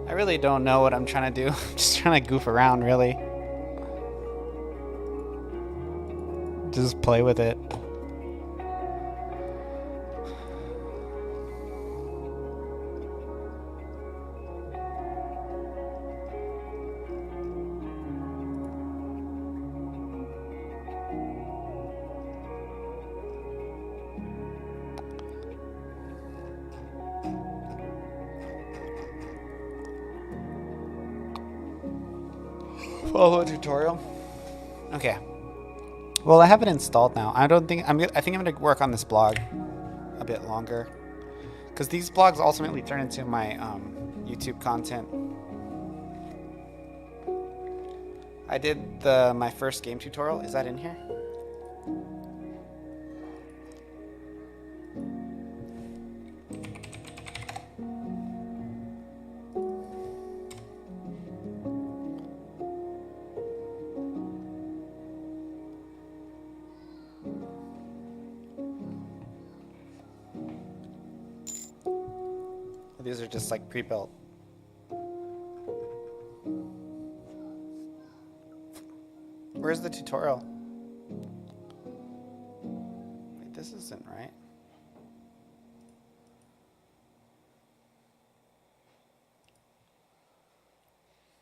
I really don't know what I'm trying to do. I'm just trying to goof around, really. Just play with it. Follow a tutorial. Okay. Well, I have it installed now. I think I'm gonna work on this blog a bit longer, because these blogs ultimately turn into my YouTube content. I did my first game tutorial. Is that in here? These are just like pre-built. Where's the tutorial? Wait, this isn't right.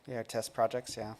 Yeah, test projects, yeah.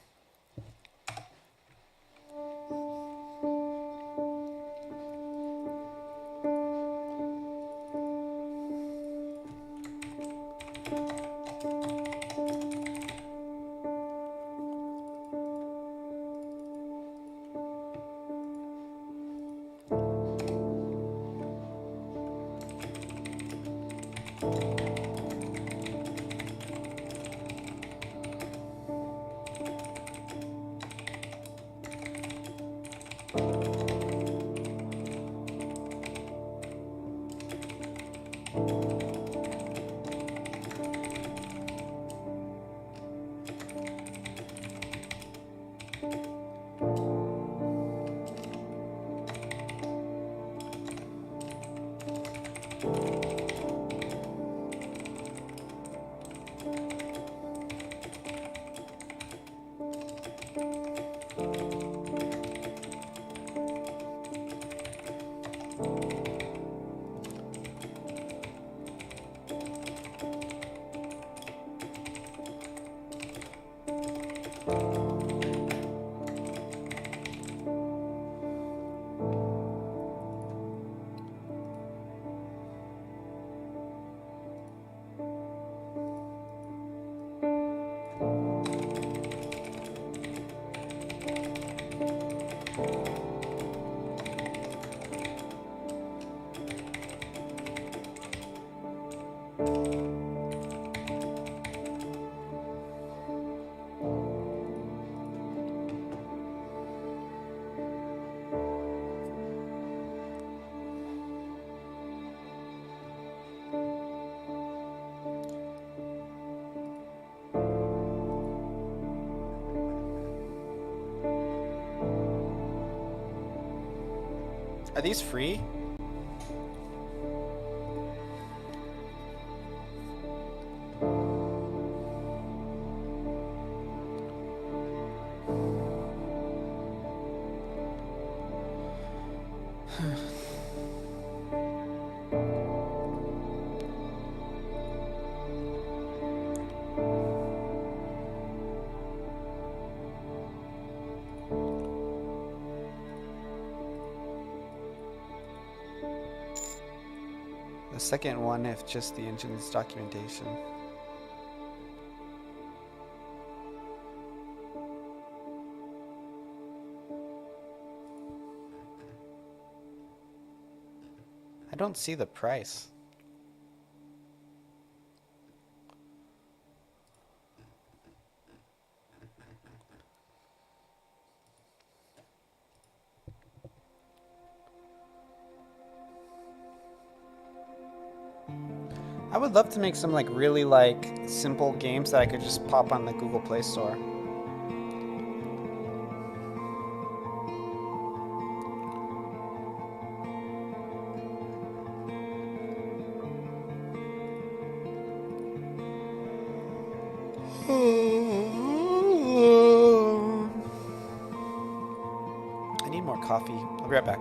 Are these free? The second one, if just the engine's documentation. I don't see the price. I would love to make some like really like simple games that I could just pop on the Google Play Store. I need more coffee. I'll be right back.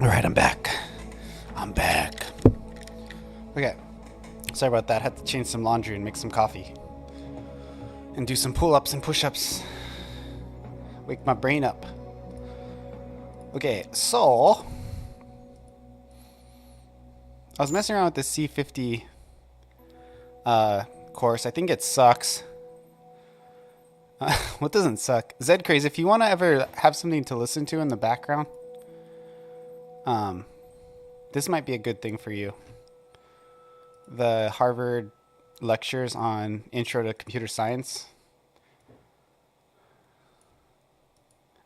All right, I'm back. I'm back. Okay. Sorry about that. Had to change some laundry and make some coffee. And do some pull-ups and push-ups. Wake my brain up. Okay, so I was messing around with the C50 course. I think it sucks. What doesn't suck? Zed Craze, if you want to ever have something to listen to in the background, this might be a good thing for you. The Harvard lectures on Intro to Computer Science.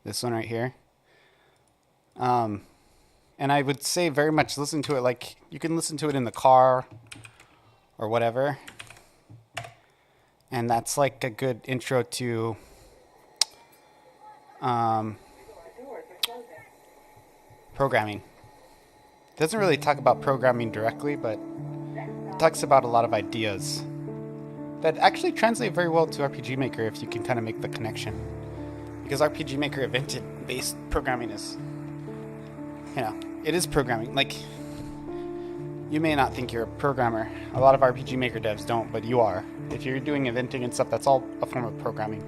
This one right here. And I would say very much listen to it like you can listen to it in the car or whatever. And that's like a good intro to programming. It doesn't really talk about programming directly, but it talks about a lot of ideas that actually translate very well to RPG Maker if you can kind of make the connection. Because RPG Maker event-based programming is, you know, it is programming. Like, you may not think you're a programmer. A lot of RPG Maker devs don't, but you are. If you're doing eventing and stuff, that's all a form of programming.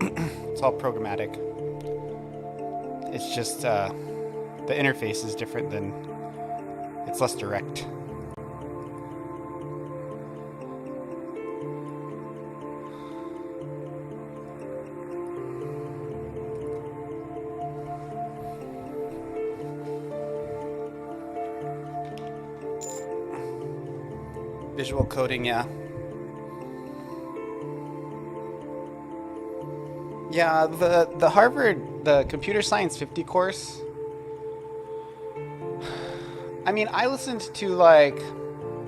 It's all programmatic. It's just the interface is different than It's less direct. Visual coding, yeah. Yeah, the Harvard, the computer science 50 course. I mean, I listened to like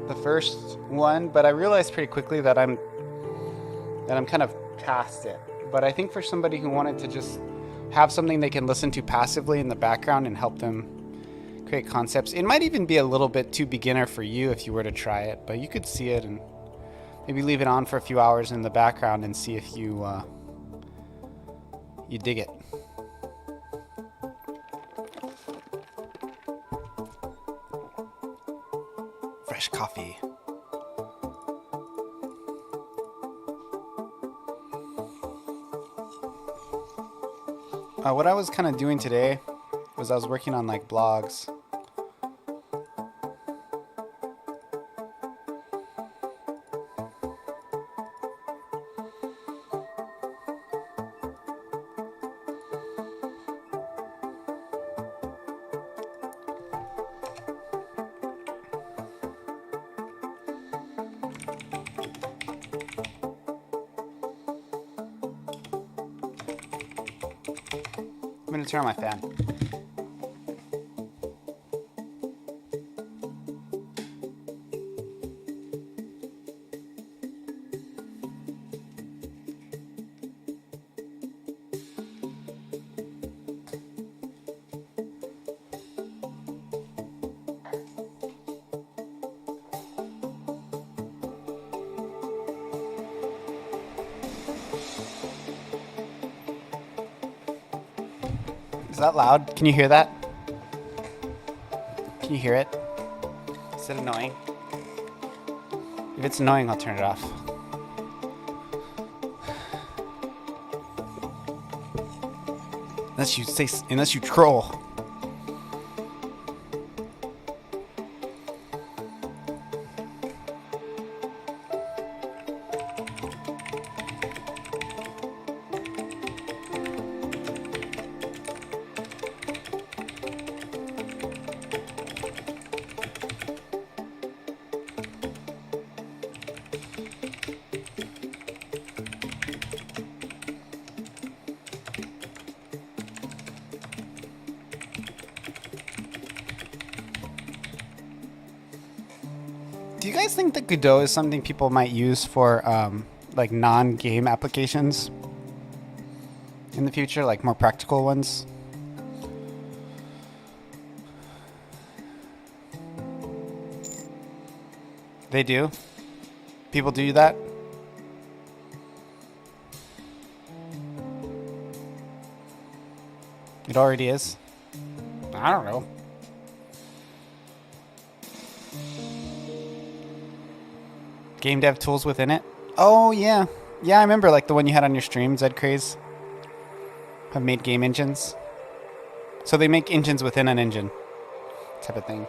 the first one, but I realized pretty quickly that I'm kind of past it. But I think for somebody who wanted to just have something they can listen to passively in the background and help them create concepts, it might even be a little bit too beginner for you if you were to try it, but you could see it and maybe leave it on for a few hours in the background and see if you you dig it. Fresh coffee. What I was kind of doing today was I was working on like blogs. I'm gonna turn on my fan. Is that loud? Can you hear that? Can you hear it? Is it annoying? If it's annoying, I'll turn it off. Unless you troll. Do you guys think that Godot is something people might use for like non-game applications in the future, like more practical ones? They do? People do that? It already is? I don't know. Game dev tools within it? Oh, yeah. Yeah, I remember like the one you had on your stream, Zcraze. Have made game engines. So they make engines within an engine. Type of thing.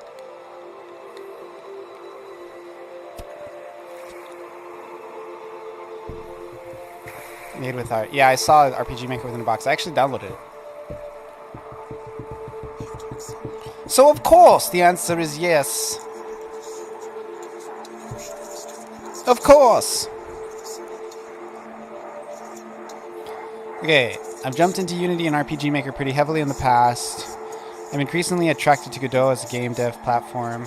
Made with art. Yeah, I saw RPG Maker within a box. I actually downloaded it. So of course the answer is yes. Of course! Okay, I've jumped into Unity and RPG Maker pretty heavily in the past. I'm increasingly attracted to Godot as a game dev platform.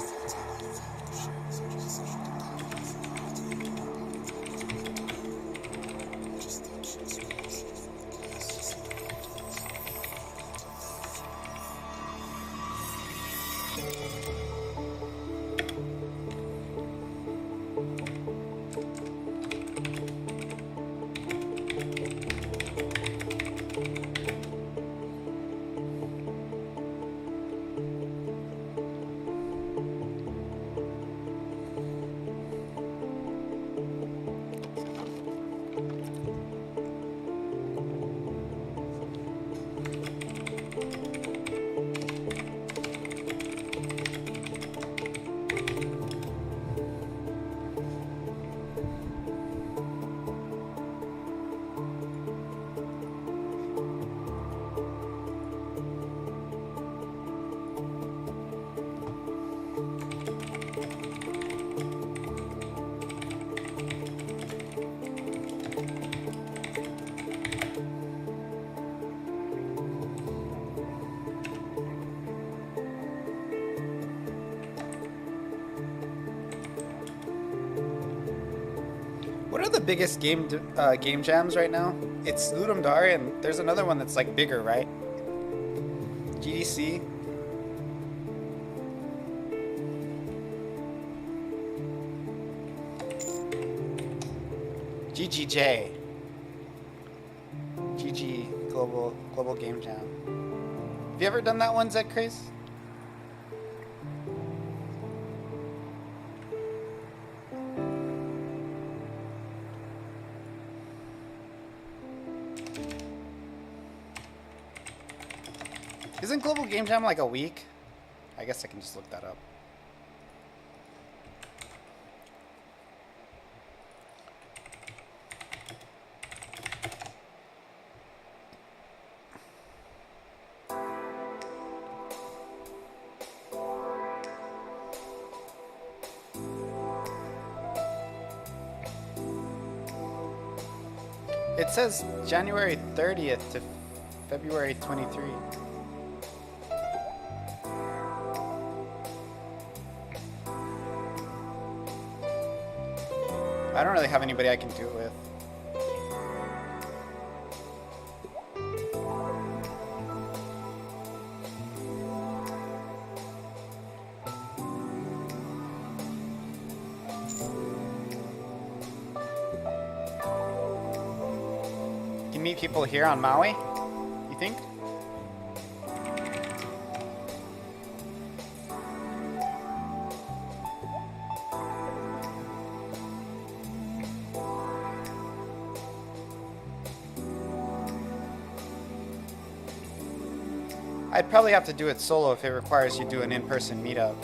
are the biggest game jams right now? It's Ludum Dare, and there's another one that's like bigger, right? GDC. GGJ. GG Global Game Jam. Have you ever done that one, Zed Craze? Isn't Global Game Jam like a week? I guess I can just look that up. It says January 30th to February 23. I don't really have anybody I can do it with. You can meet people here on Maui, you think? I'd probably have to do it solo if it requires you do an in-person meetup.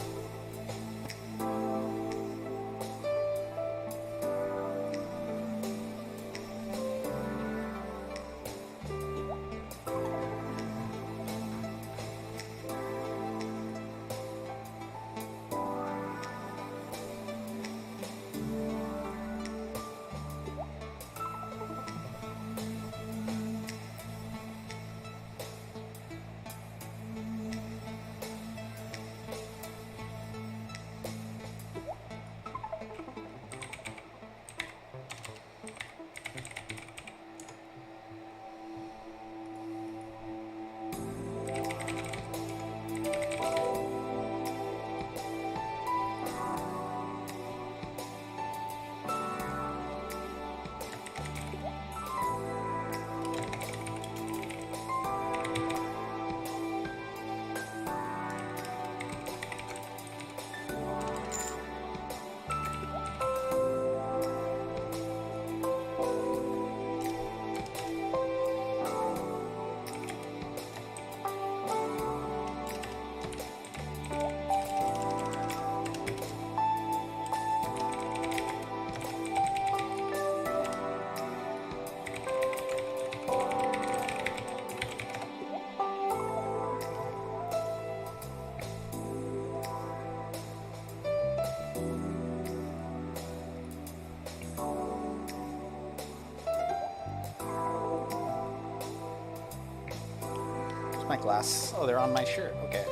My glass. Oh, they're on my shirt. Okay.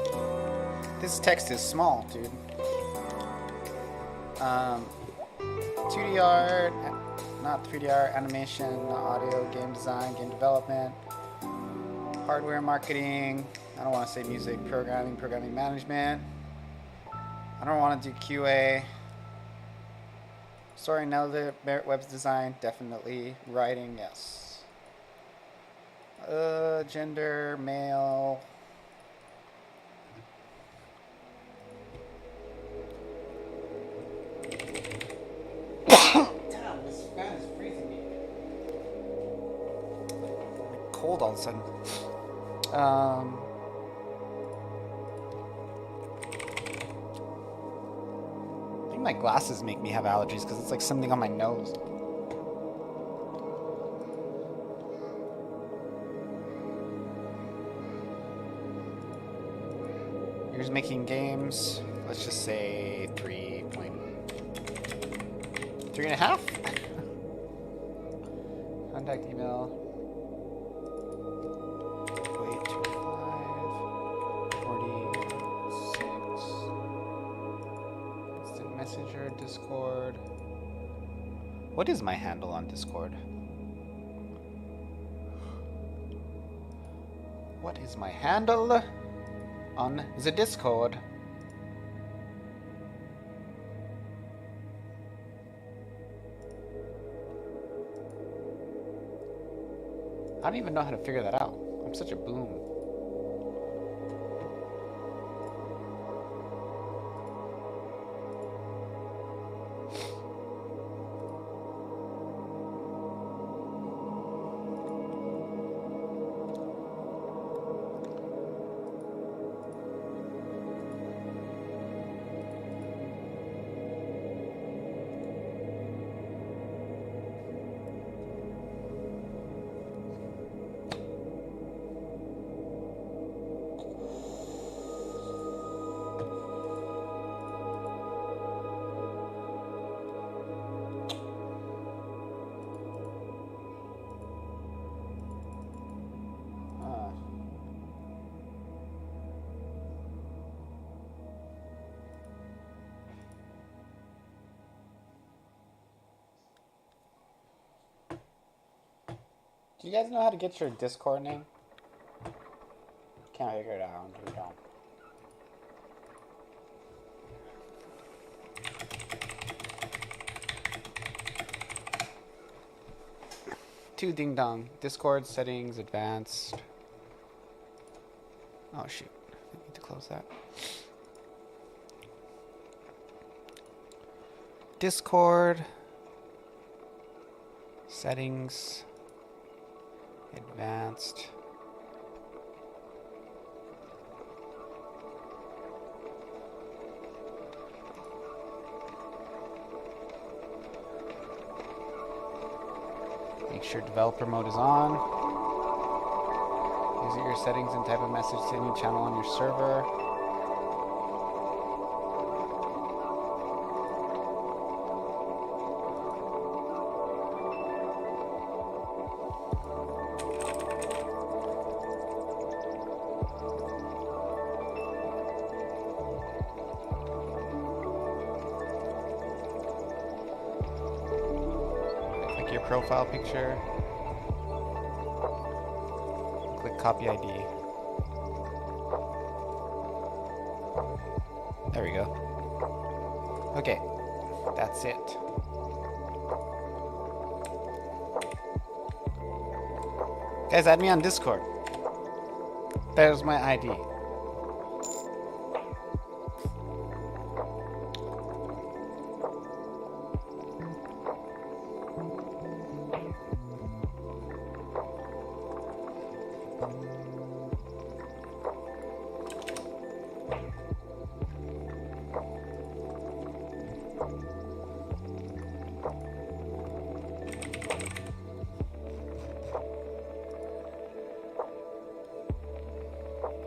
This text is small, dude. 2D art, not 3D art, animation, audio, game design, game development, hardware marketing. I don't want to say music, programming management. I don't want to do QA. Story narrative, web design, definitely. Writing, yes. Gender, male. Damn, this fan is freezing me. I'm cold all of a sudden. I think my glasses make me have allergies because it's like something on my nose. Here's making games. Let's just say 3.5. Contact email. 825 46. Instant Messenger, Discord. What is my handle on Discord? What is my handle on the Discord? I don't even know how to figure that out. I'm such a boom. Do you guys know how to get your Discord name? Can't figure it out. We don't. Two ding dong. Discord settings advanced. Oh shoot. I need to close that. Discord settings advanced. Make sure developer mode is on. Exit your settings and type a message to any channel on your server. Your profile picture. Click copy ID. There we go. Okay, that's it. Guys, add me on Discord. There's my ID.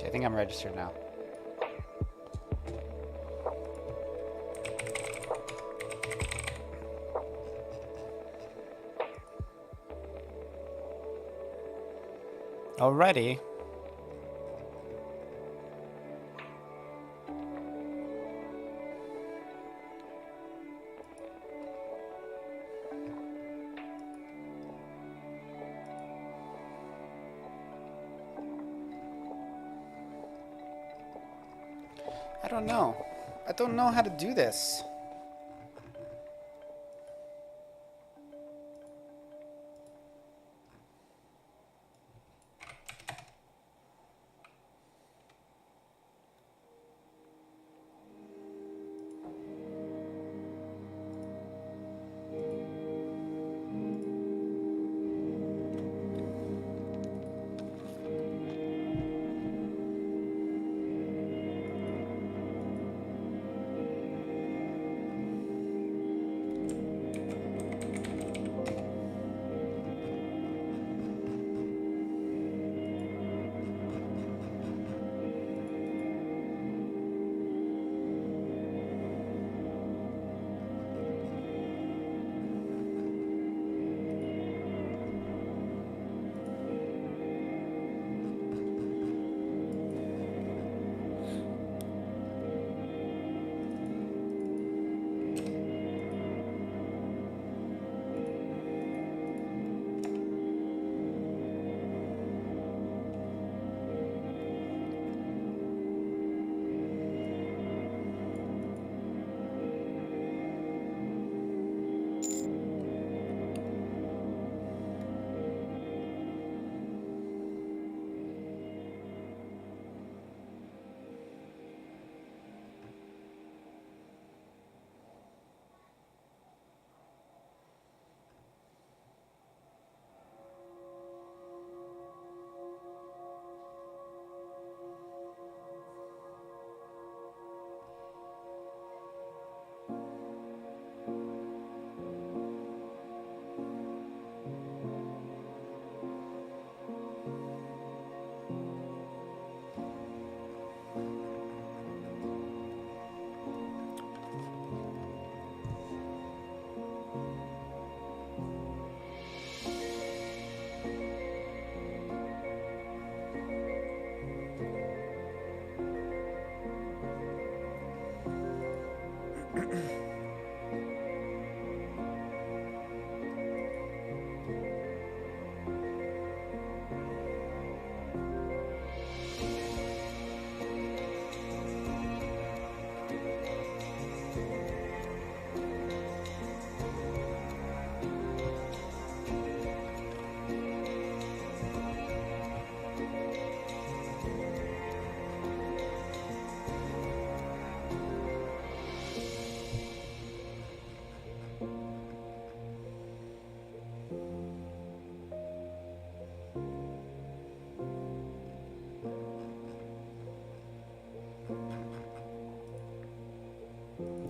I think I'm registered now. Alrighty. I don't know. I don't know how to do this.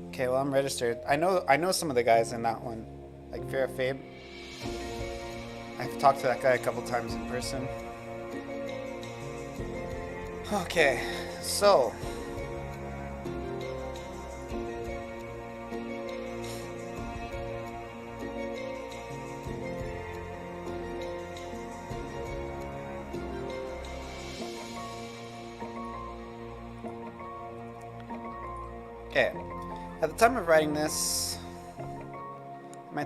Okay, well, I'm registered. I know some of the guys in that one, like Fear of Fabe. I've talked to that guy a couple times in person. Okay, so okay. At the time of writing this, I'm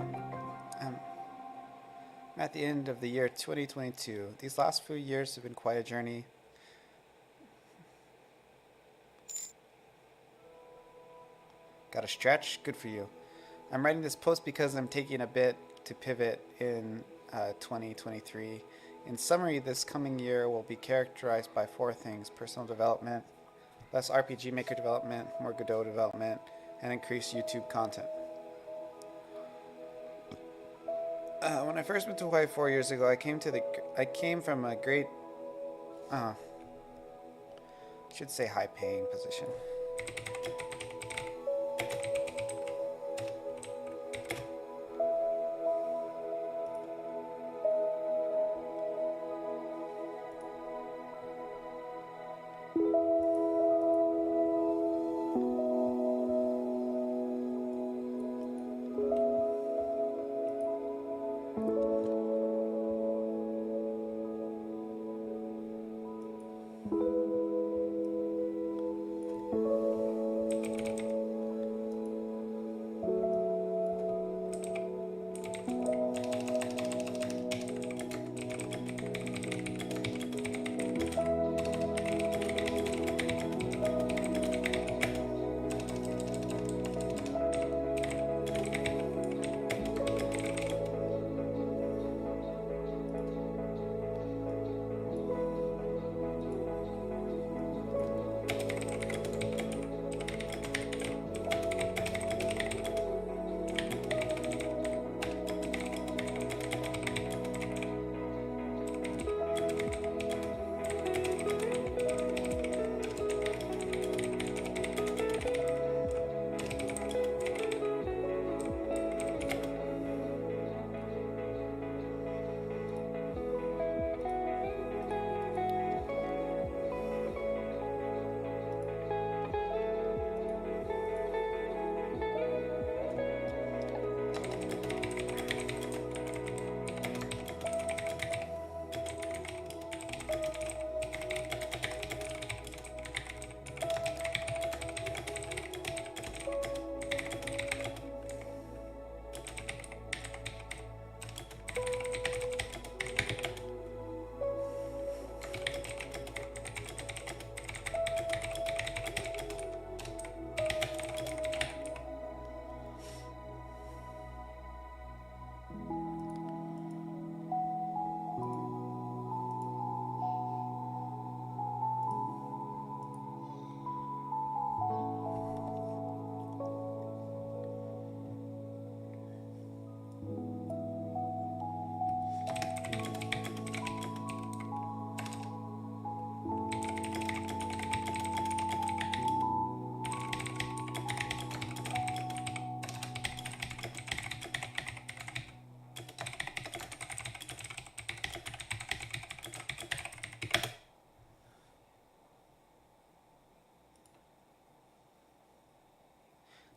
at the end of the year 2022. These last few years have been quite a journey. Got a stretch? Good for you. I'm writing this post because I'm taking a bit to pivot in 2023. In summary, this coming year will be characterized by 4 things: personal development, less RPG Maker development, more Godot development, and increased YouTube content. When I first went to Hawaii 4 years ago, I came from a great, I should say high-paying position.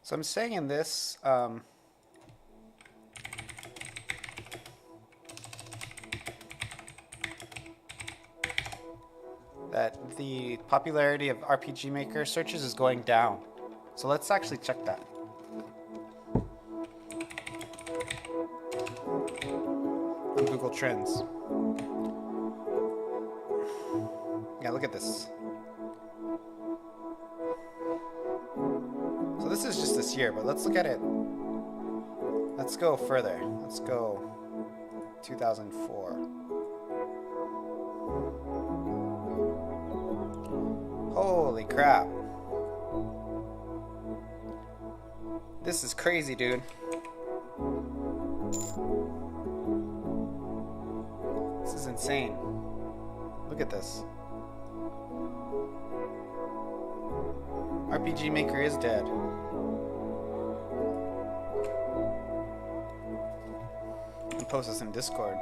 So I'm saying in this, that the popularity of RPG Maker searches is going down. So let's actually check that. Google Trends. Yeah, look at this. So this is just this year, but let's look at it. Let's go further. Let's go 2004. Holy crap. This is crazy, dude. This is insane. Look at this. RPG Maker is dead. I'll post this in Discord.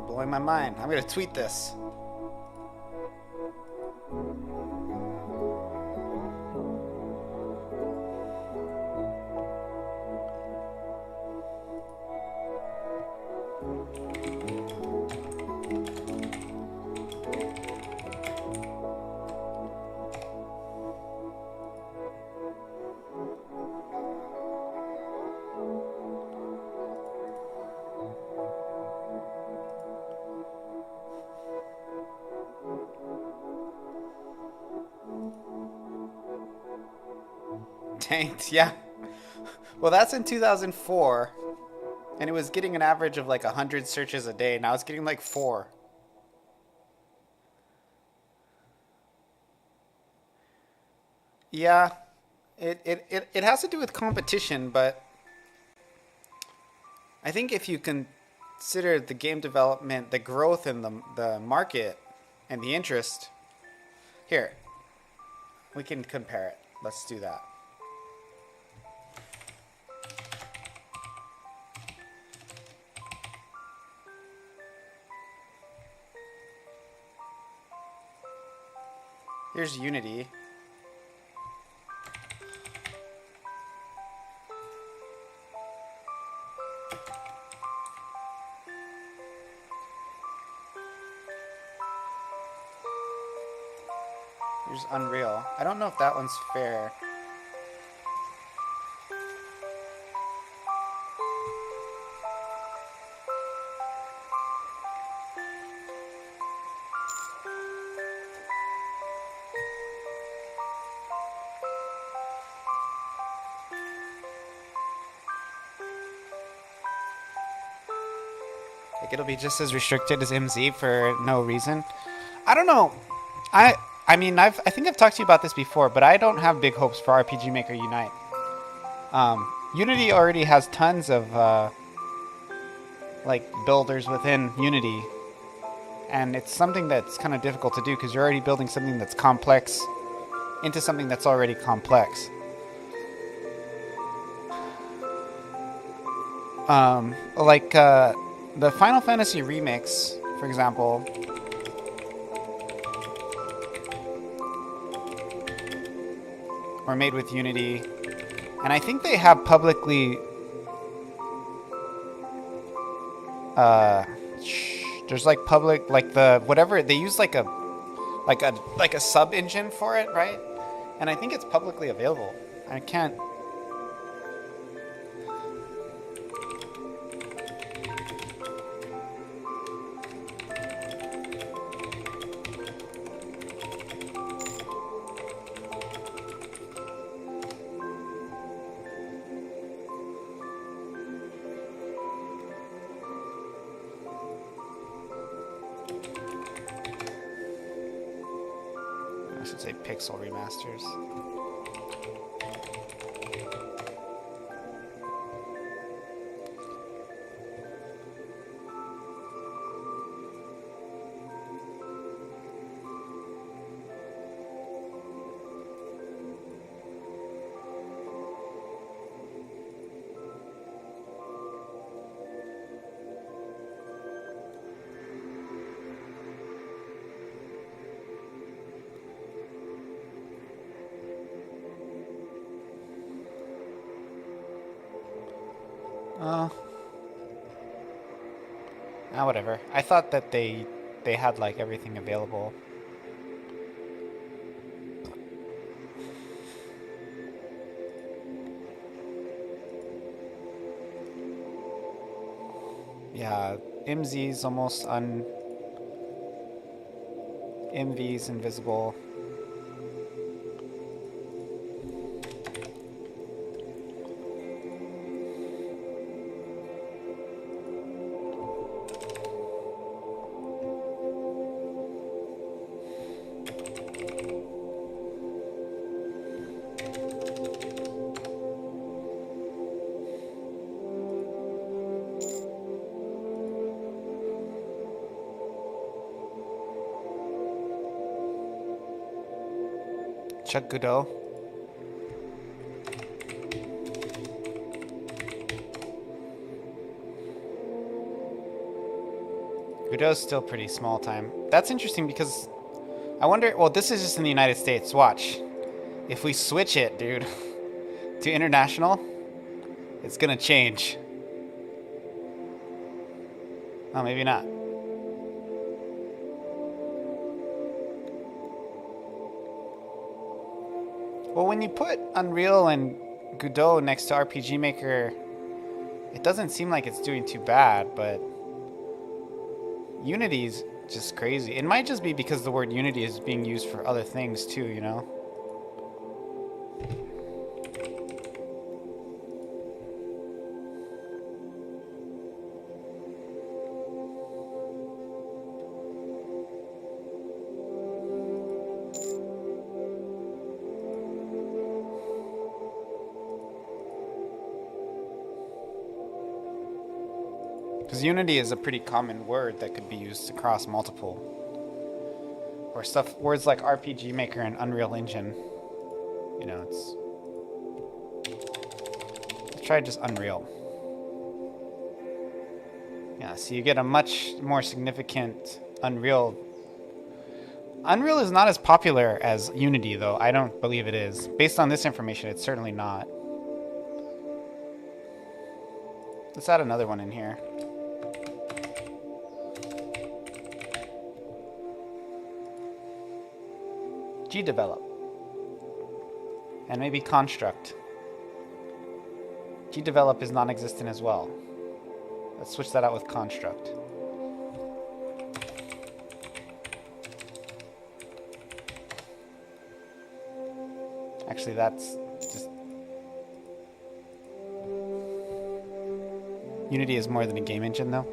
Blowing my mind. I'm gonna tweet this. Tanked, yeah. Well, that's in 2004, and it was getting an average of like 100 searches a day. Now it's getting like 4. Yeah, it has to do with competition, but I think if you consider the game development, the growth in the market, and the interest, here, we can compare it. Let's do that. Here's Unity. Here's Unreal. I don't know if that one's fair. Like it'll be just as restricted as MZ for no reason. I don't know. I mean I think I've talked to you about this before, but I don't have big hopes for RPG Maker Unite. Unity already has tons of like builders within Unity, and it's something that's kind of difficult to do because you're already building something that's complex into something that's already complex. Like the Final Fantasy remix, for example, were made with Unity, and I think they have publicly there's like public, like the whatever they use, like a sub engine for it, right? And I think it's publicly available. I can't. I should say Pixel Remasters. Whatever. I thought that they had like everything available. Yeah, MZ's almost MV's invisible. Chuck Godot. Godot's still pretty small time. That's interesting because I wonder, well, this is just in the United States. Watch. If we switch it, dude, to international, it's gonna change. Oh, maybe not. Well, when you put Unreal and Godot next to RPG Maker, it doesn't seem like it's doing too bad, but Unity's just crazy. It might just be because the word Unity is being used for other things too, you know? Because Unity is a pretty common word that could be used across multiple. Or words like RPG Maker and Unreal Engine. You know, let's try just Unreal. Yeah, so you get a much more significant Unreal. Unreal is not as popular as Unity, though. I don't believe it is. Based on this information, it's certainly not. Let's add another one in here. Gdevelop. And maybe construct. Gdevelop is non-existent as well. Let's switch that out with construct. Actually, that's just... Unity is more than a game engine, though.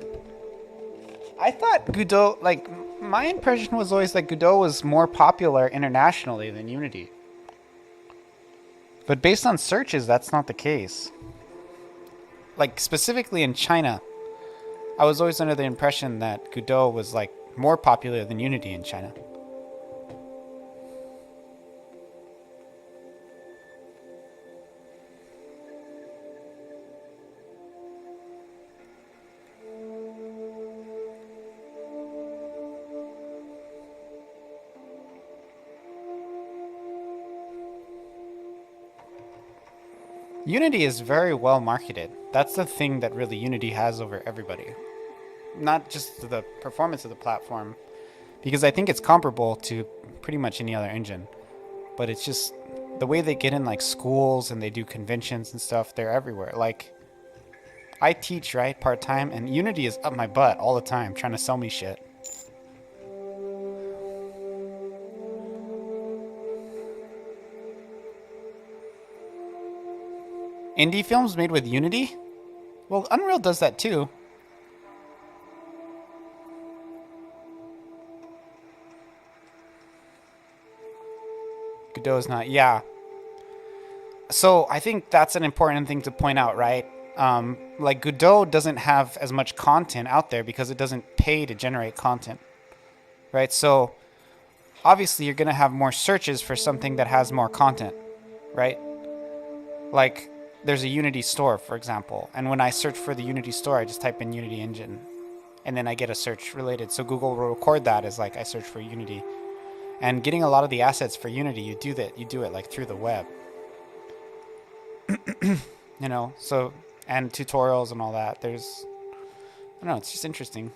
I thought Godot, like, my impression was always that Godot was more popular internationally than Unity. But based on searches, that's not the case. Like, specifically in China, I was always under the impression that Godot was, like, more popular than Unity in China. Unity is very well marketed. That's the thing that really Unity has over everybody. Not just the performance of the platform, because I think it's comparable to pretty much any other engine. But it's just the way they get in like schools and they do conventions and stuff, they're everywhere. Like, I teach, right, part-time, and Unity is up my butt all the time trying to sell me shit. Indie films made with Unity? Well, Unreal does that too. Godot is not, yeah. So I think that's an important thing to point out, right? Like Godot doesn't have as much content out there because it doesn't pay to generate content, right? So obviously you're going to have more searches for something that has more content, right? Like, there's a Unity store, for example, and when I search for the Unity store, I just type in Unity Engine, and then I get a search related. So Google will record that as like I search for Unity, and getting a lot of the assets for Unity, you do it like through the web, you know. So, and tutorials and all that. I don't know. It's just interesting.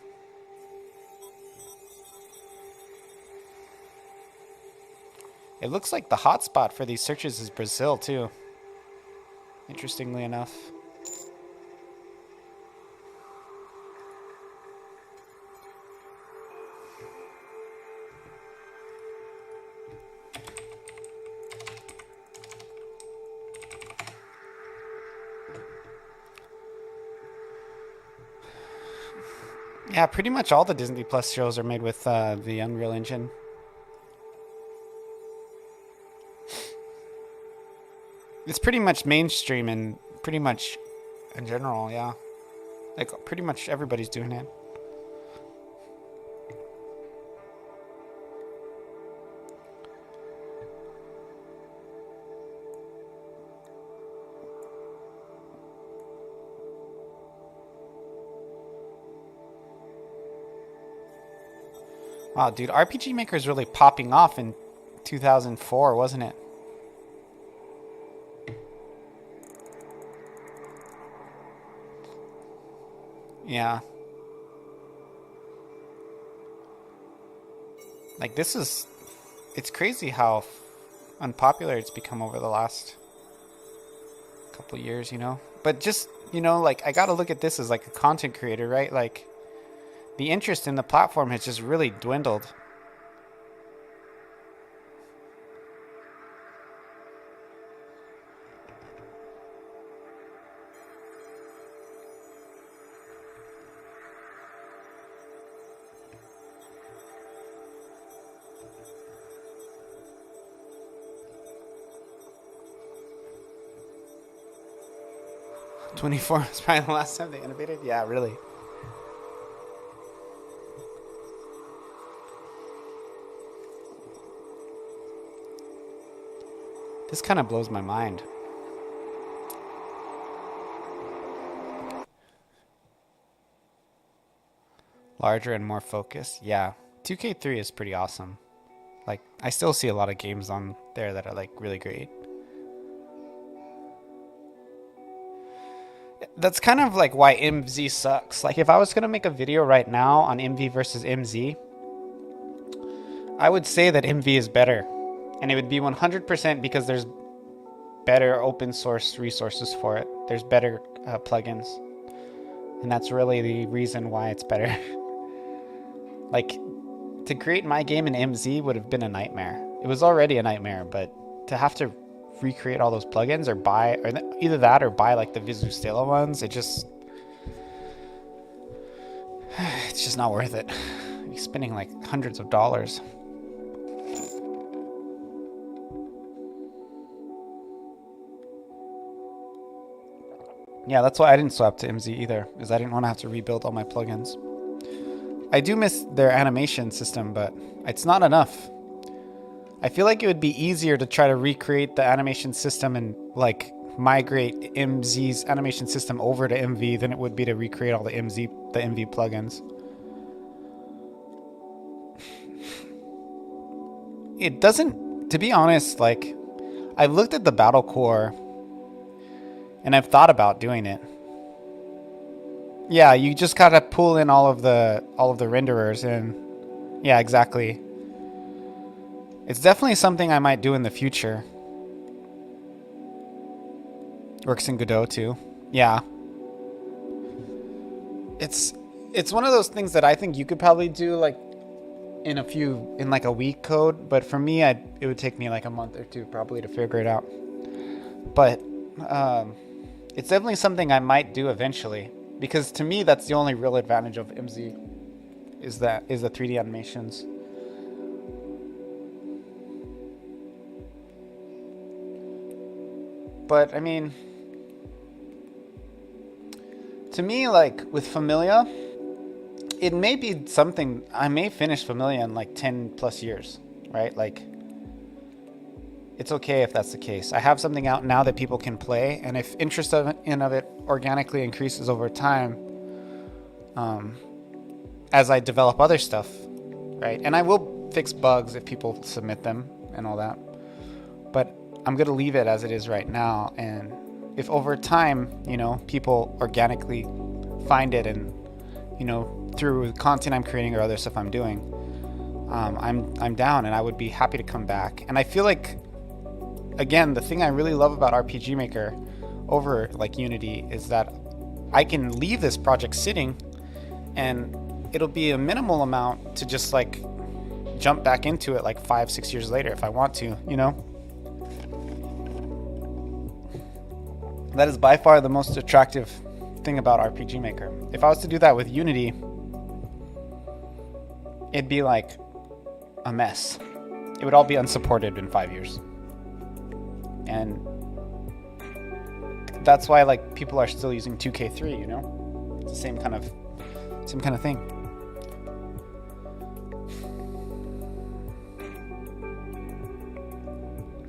It looks like the hotspot for these searches is Brazil too. Interestingly enough. Yeah, pretty much all the Disney Plus shows are made with the Unreal Engine. It's pretty much mainstream and pretty much in general, yeah. Like pretty much everybody's doing it. Wow, dude, RPG Maker is really popping off in 2004, wasn't it? Yeah. Like it's crazy how unpopular it's become over the last couple years, you know? But just, you know, like I gotta look at this as like a content creator, right? Like the interest in the platform has just really dwindled. '24 was probably the last time they innovated. Yeah, really. This kind of blows my mind. Larger and more focused. Yeah. 2K3 is pretty awesome. Like, I still see a lot of games on there that are like really great. That's kind of like why MZ sucks. Like, if I was going to make a video right now on MV versus MZ, I would say that MV is better. And it would be 100% because there's better open source resources for it. There's better plugins. And that's really the reason why it's better. Like, to create my game in MZ would have been a nightmare. It was already a nightmare, but to have to recreate all those plugins or buy, or either that or buy like the Vizustela ones, it's just not worth it. You're spending like hundreds of dollars. Yeah, that's why I didn't swap to MZ either, is I didn't want to have to rebuild all my plugins. I do miss their animation system, but it's not enough. I feel like it would be easier to try to recreate the animation system and like migrate MZ's animation system over to MV than it would be to recreate all the MV plugins. It doesn't, to be honest, like I've looked at the battle core and I've thought about doing it. Yeah, you just gotta pull in all of the renderers and yeah, exactly. It's definitely something I might do in the future. Works in Godot too. Yeah. It's one of those things that I think you could probably do like in like a week code, but for me it would take me like a month or two probably to figure it out. But it's definitely something I might do eventually, because to me that's the only real advantage of MZ is the 3D animations. But I mean, to me, like with Familia, it may be something I may finish Familia in like 10 plus years, right? Like, it's okay if that's the case. I have something out now that people can play, and if interest of it organically increases over time, as I develop other stuff, right? And I will fix bugs if people submit them and all that. But I'm going to leave it as it is right now. And if over time, you know, people organically find it and, you know, through content I'm creating or other stuff I'm doing, I'm down and I would be happy to come back. And I feel like, again, the thing I really love about RPG Maker over like Unity is that I can leave this project sitting and it'll be a minimal amount to just like jump back into it like 5-6 years later if I want to, you know? That is by far the most attractive thing about RPG Maker. If I was to do that with Unity, it'd be like a mess. It would all be unsupported in 5 years. And that's why like people are still using 2K3, you know? It's the same kind of thing.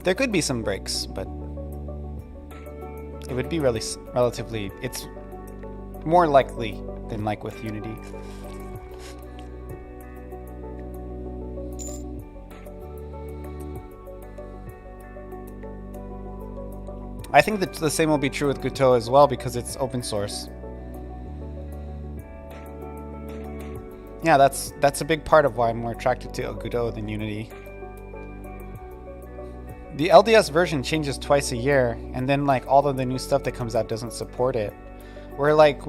There could be some breaks, but it would be really relatively, it's more likely than like with Unity. I think that the same will be true with Godot as well because it's open source. Yeah, that's a big part of why I'm more attracted to Godot than Unity. The LDS version changes twice a year, and then like all of the new stuff that comes out doesn't support it. Where like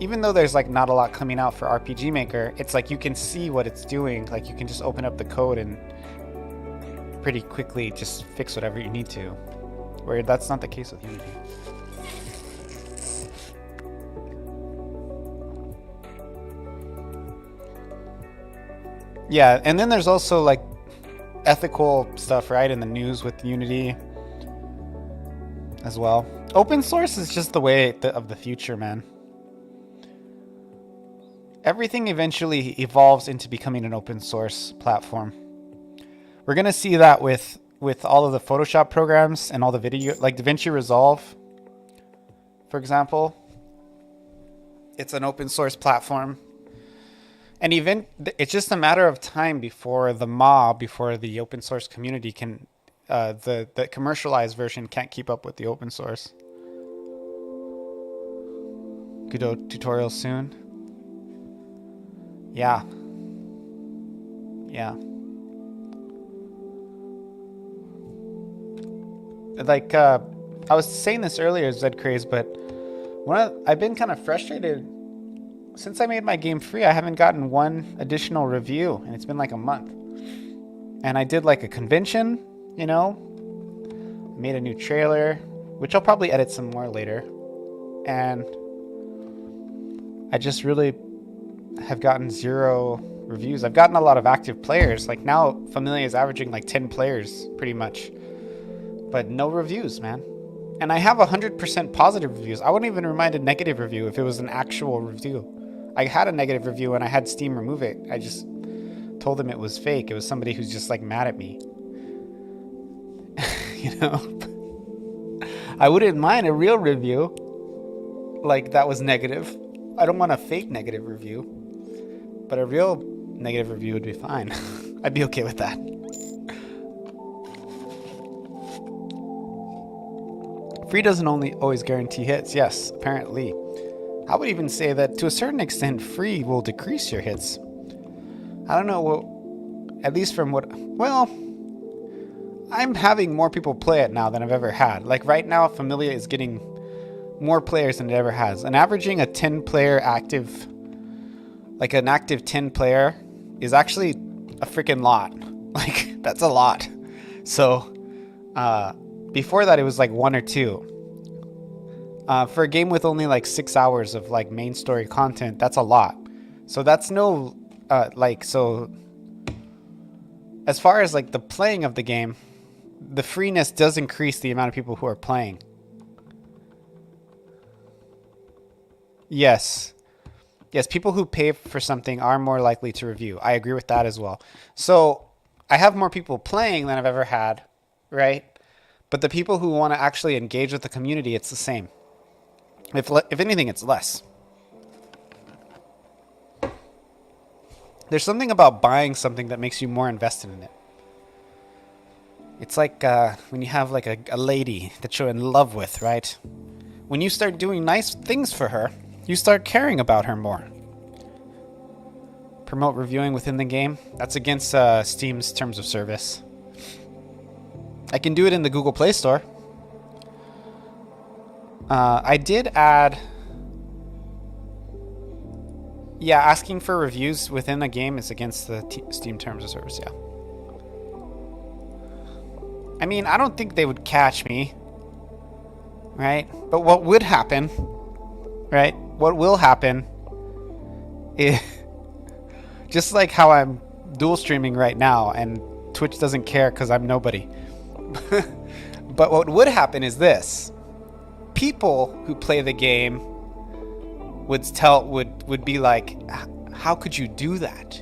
even though there's like not a lot coming out for RPG Maker, it's like you can see what it's doing. Like you can just open up the code and pretty quickly just fix whatever you need to. Where that's not the case with Unity. Yeah, and then there's also like ethical stuff, right, in the news with Unity as well. Open source is just the way of the future, man. Everything eventually evolves into becoming an open source platform. We're gonna see that with all of the Photoshop programs and all the video, like DaVinci Resolve, for example. It's an open source platform. And even it's just a matter of time before the open source community can, the commercialized version can't keep up with the open source. Godot tutorial soon. Yeah. Like I was saying this earlier, Zed Craze, but I've been kind of frustrated. Since I made my game free, I haven't gotten one additional review, and it's been like a month. And I did like a convention, you know, made a new trailer, which I'll probably edit some more later. And I just really have gotten 0 reviews. I've gotten a lot of active players. Like now, Familia is averaging like 10 players pretty much. But no reviews, man. And I have 100% positive reviews. I wouldn't even remind a negative review if it was an actual review. I had a negative review and I had Steam remove it. I just told them it was fake. It was somebody who's just like mad at me. You know? I wouldn't mind a real review like that was negative. I don't want a fake negative review. But a real negative review would be fine. I'd be okay with that. Free doesn't always guarantee hits. Yes, apparently. I would even say that to a certain extent, free will decrease your hits. I don't know, well, at least from well, I'm having more people play it now than I've ever had. Like right now, Familia is getting more players than it ever has. And averaging a 10-player active, like an active 10 player is actually a freaking lot. Like, that's a lot. So, before that, it was like 1 or 2. For a game with only like 6 hours of like main story content, that's a lot. So that's no, so as far as like the playing of the game, the freeness does increase the amount of people who are playing. Yes, people who pay for something are more likely to review. I agree with that as well. So I have more people playing than I've ever had, right? But the people who want to actually engage with the community, it's the same. If anything, it's less. There's something about buying something that makes you more invested in it. It's like when you have like a lady that you're in love with, right? When you start doing nice things for her, you start caring about her more. Promote reviewing within the game. That's against Steam's terms of service. I can do it in the Google Play Store. I did add... Yeah, asking for reviews within a game is against the Steam terms of service, yeah. I mean, I don't think they would catch me, right? But what would happen, right? What will happen is... Just like how I'm dual streaming right now and Twitch doesn't care because I'm nobody. But what would happen is this. People who play the game would be like, how could you do that?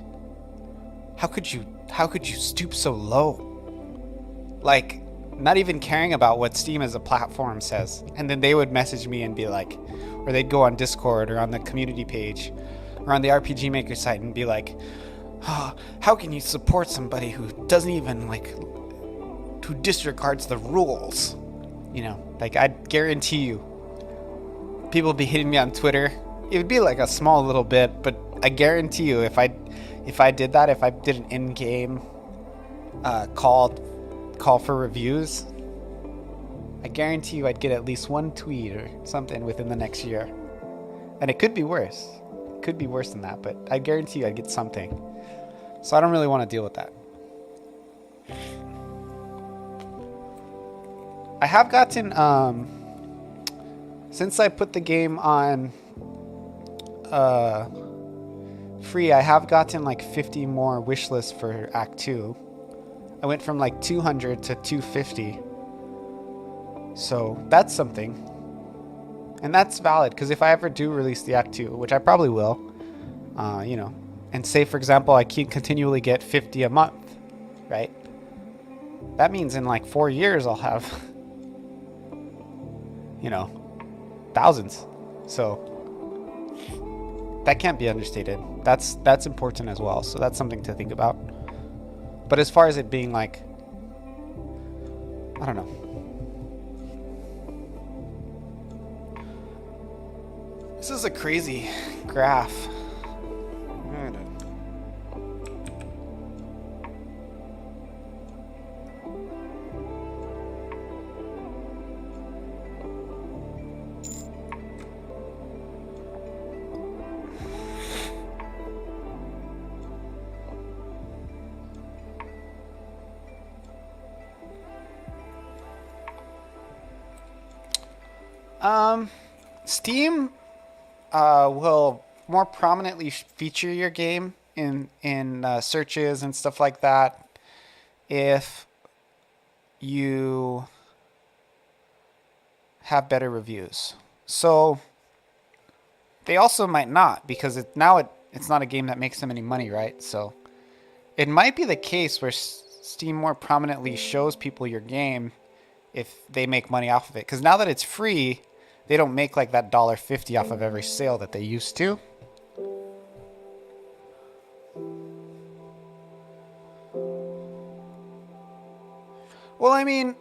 How could you stoop so low? Like, not even caring about what Steam as a platform says. And then they would message me and be like, or they'd go on Discord or on the community page or on the RPG Maker site and be like, oh, how can you support somebody who doesn't even who disregards the rules? You know, like, I guarantee you, people would be hitting me on Twitter. It would be like a small little bit, but I guarantee you, if I did that, if I did an in-game call for reviews, I guarantee you I'd get at least one tweet or something within the next year. And it could be worse. It could be worse than that, but I guarantee you I'd get something. So I don't really want to deal with that. I have gotten, since I put the game on free, I have gotten like 50 more wish lists for Act 2. I went from like 200 to 250. So that's something. And that's valid, because if I ever do release the Act 2, which I probably will, you know, and say, for example, I can continually get 50 a month, right? That means in like 4 years I'll have, you know, thousands. So that can't be understated. That's important as well. So that's something to think about. But as far as it being like, I don't know. This is a crazy graph. Steam will more prominently feature your game in searches and stuff like that if you have better reviews. So they also might not, because it's not a game that makes them any money, right? So it might be the case where Steam more prominently shows people your game if they make money off of it. Because now that it's free, they don't make like that $1.50 off of every sale that they used to. Well, I mean,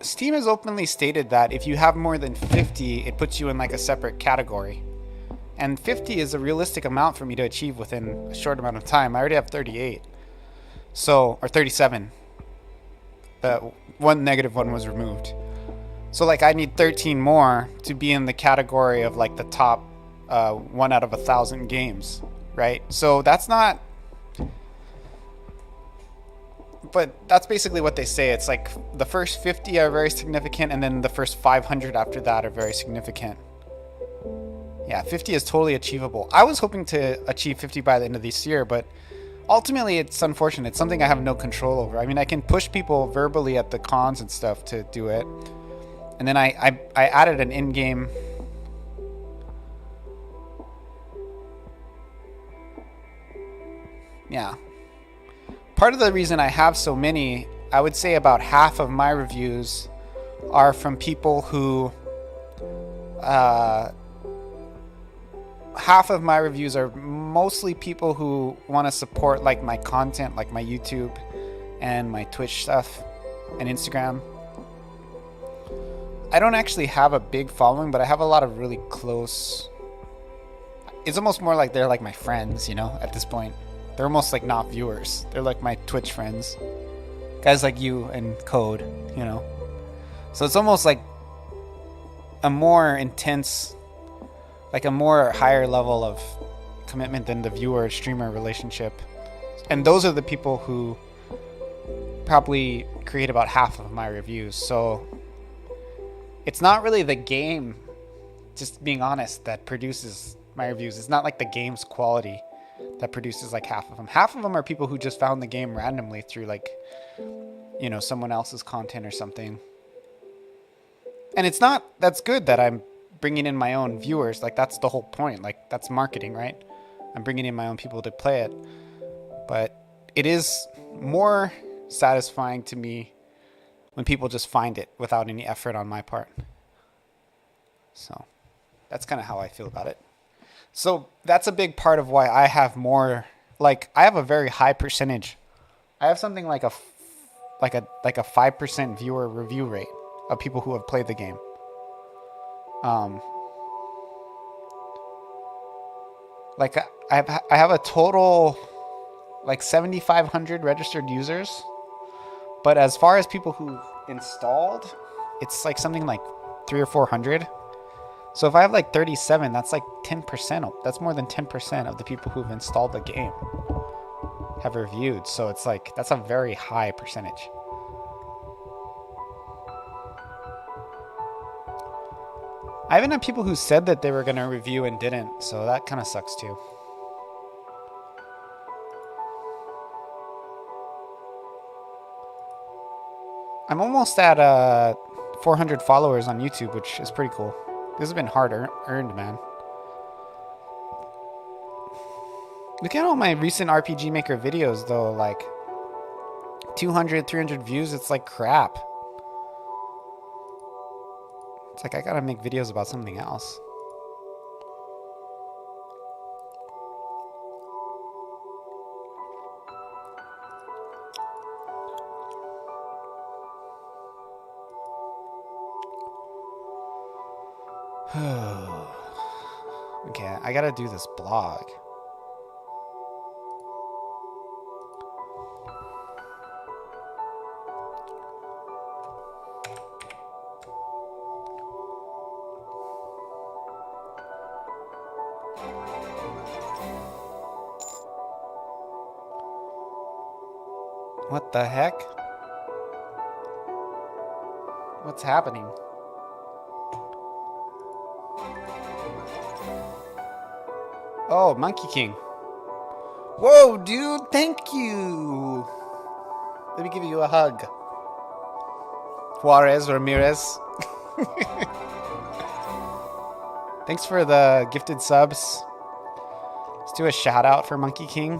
Steam has openly stated that if you have more than 50, it puts you in like a separate category. And 50 is a realistic amount for me to achieve within a short amount of time. I already have 38. So, or 37. The one negative one was removed. So like I need 13 more to be in the category of like the top 1 out of 1,000 games, right? So that's not, but that's basically what they say. It's like the first 50 are very significant, and then the first 500 after that are very significant. Yeah, 50 is totally achievable. I was hoping to achieve 50 by the end of this year, but ultimately it's unfortunate. It's something I have no control over. I mean, I can push people verbally at the cons and stuff to do it. And then I added an in-game. Yeah. Part of the reason I have so many, I would say about half of my reviews are from people who, half of my reviews are mostly people who want to support like my content, like my YouTube and my Twitch stuff and Instagram. I don't actually have a big following, but I have a lot of really close. It's almost more like they're like my friends, you know, at this point. They're almost like not viewers. They're like my Twitch friends. Guys like you and Code, you know. So it's almost like a more intense, like a more higher level of commitment than the viewer-streamer relationship. And those are the people who probably create about half of my reviews. So it's not really the game, just being honest, that produces my reviews. It's not like the game's quality. that produces like half of them. Half of them are people who just found the game randomly through like, you know, someone else's content or something. And it's not, that's good that I'm bringing in my own viewers. Like that's the whole point. Like that's marketing, right? I'm bringing in my own people to play it. But it is more satisfying to me when people just find it without any effort on my part. So that's kind of how I feel about it. So that's a big part of why I have more, like I have a very high percentage. I have something like a 5% viewer review rate of people who have played the game. Like I have a total like 7,500 registered users, but as far as people who installed, it's like something like 300 or 400. So if I have like 37, that's like 10%. That's more than 10% of the people who've installed the game have reviewed. So it's like, that's a very high percentage. I even had people who said that they were going to review and didn't. So that kind of sucks too. I'm almost at 400 followers on YouTube, which is pretty cool. This has been hard earned, man. Look at all my recent RPG Maker videos, though. Like 200, 300 views. It's like crap. It's like I gotta make videos about something else. Okay, I gotta do this blog. What the heck? What's happening? Oh, Monkey King. Whoa, dude, thank you. Let me give you a hug. Juarez Ramirez. Thanks for the gifted subs. Let's do a shout out for Monkey King.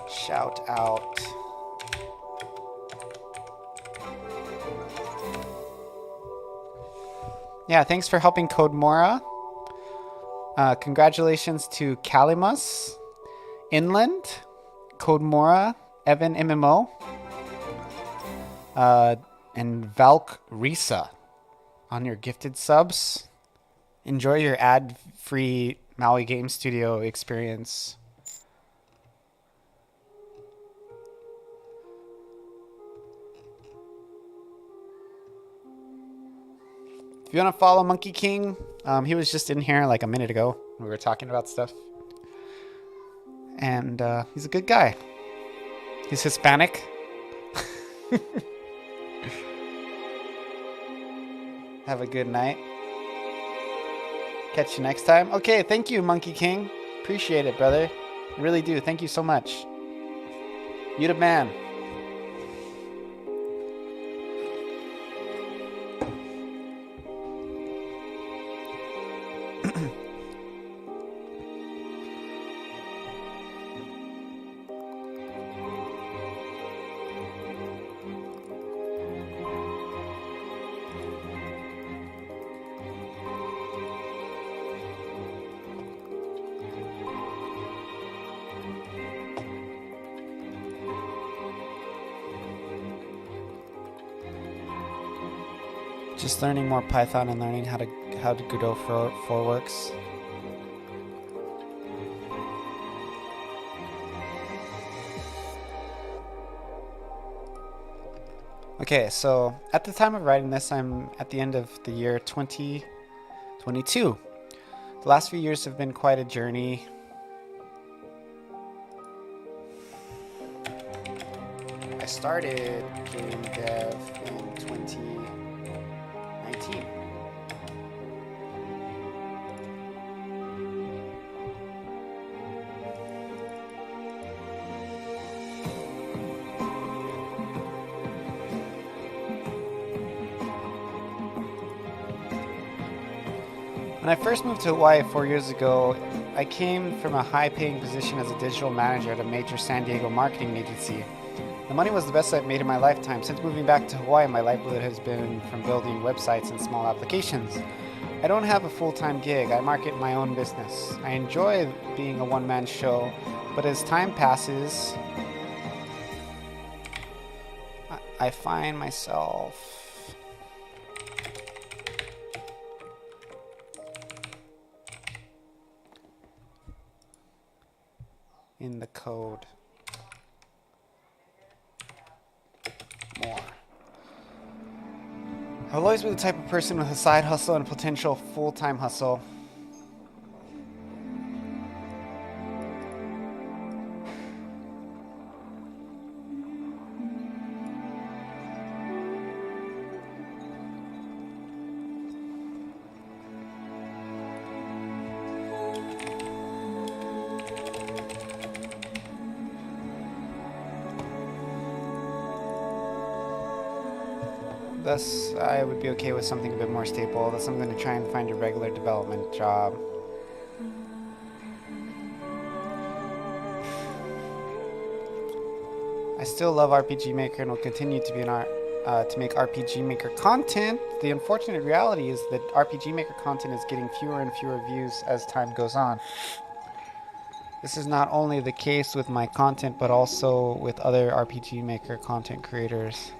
Shout out. Yeah, thanks for helping code Mora. Congratulations to Kalimus, Inland, Code Mora, Evan MMO, and Valk Risa on your gifted subs. Enjoy your ad-free Maui Game Studio experience. If you want to follow Monkey King, he was just in here like a minute ago. We were talking about stuff. And he's a good guy. He's Hispanic. Have a good night. Catch you next time. Okay, thank you, Monkey King. Appreciate it, brother. Really do. Thank you so much. You the man. Just learning more Python and learning how to Godot for works. Okay, so at the time of writing this, I'm at the end of the year 2022. The last few years have been quite a journey. I started game dev in 2019. When I first moved to Hawaii 4 years ago, I came from a high-paying position as a digital manager at a major San Diego marketing agency. The money was the best I've made in my lifetime. Since moving back to Hawaii, my livelihood has been from building websites and small applications. I don't have a full-time gig. I market my own business. I enjoy being a one-man show, but as time passes, I find myself in the code more. I'll always be the type of person with a side hustle and a potential full-time hustle. Thus, I would be okay with something a bit more stable. Thus, I'm going to try and find a regular development job. I still love RPG Maker and will continue to be to make RPG Maker content. The unfortunate reality is that RPG Maker content is getting fewer and fewer views as time goes on. This is not only the case with my content, but also with other RPG Maker content creators.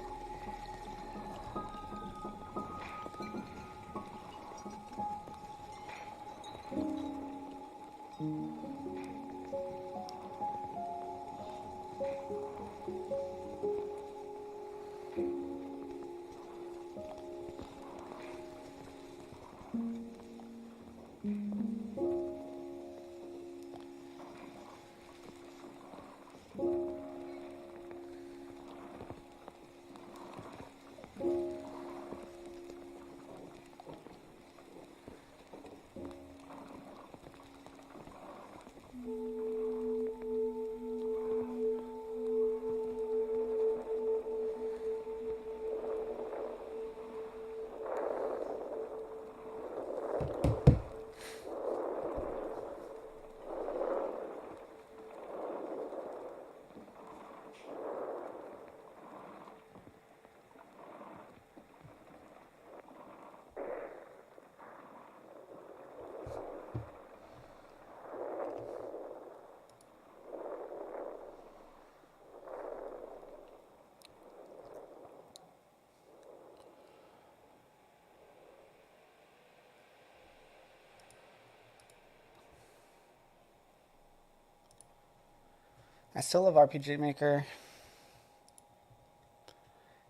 I still love RPG Maker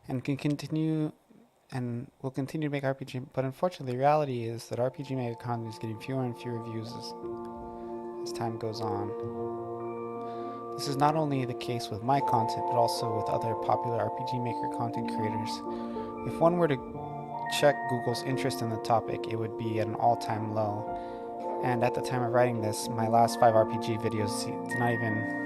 and will continue to make RPG, but unfortunately the reality is that RPG Maker content is getting fewer and fewer views as time goes on. This is not only the case with my content, but also with other popular RPG Maker content creators. If one were to check Google's interest in the topic, it would be at an all-time low. And at the time of writing this, my last 5 RPG videos did not even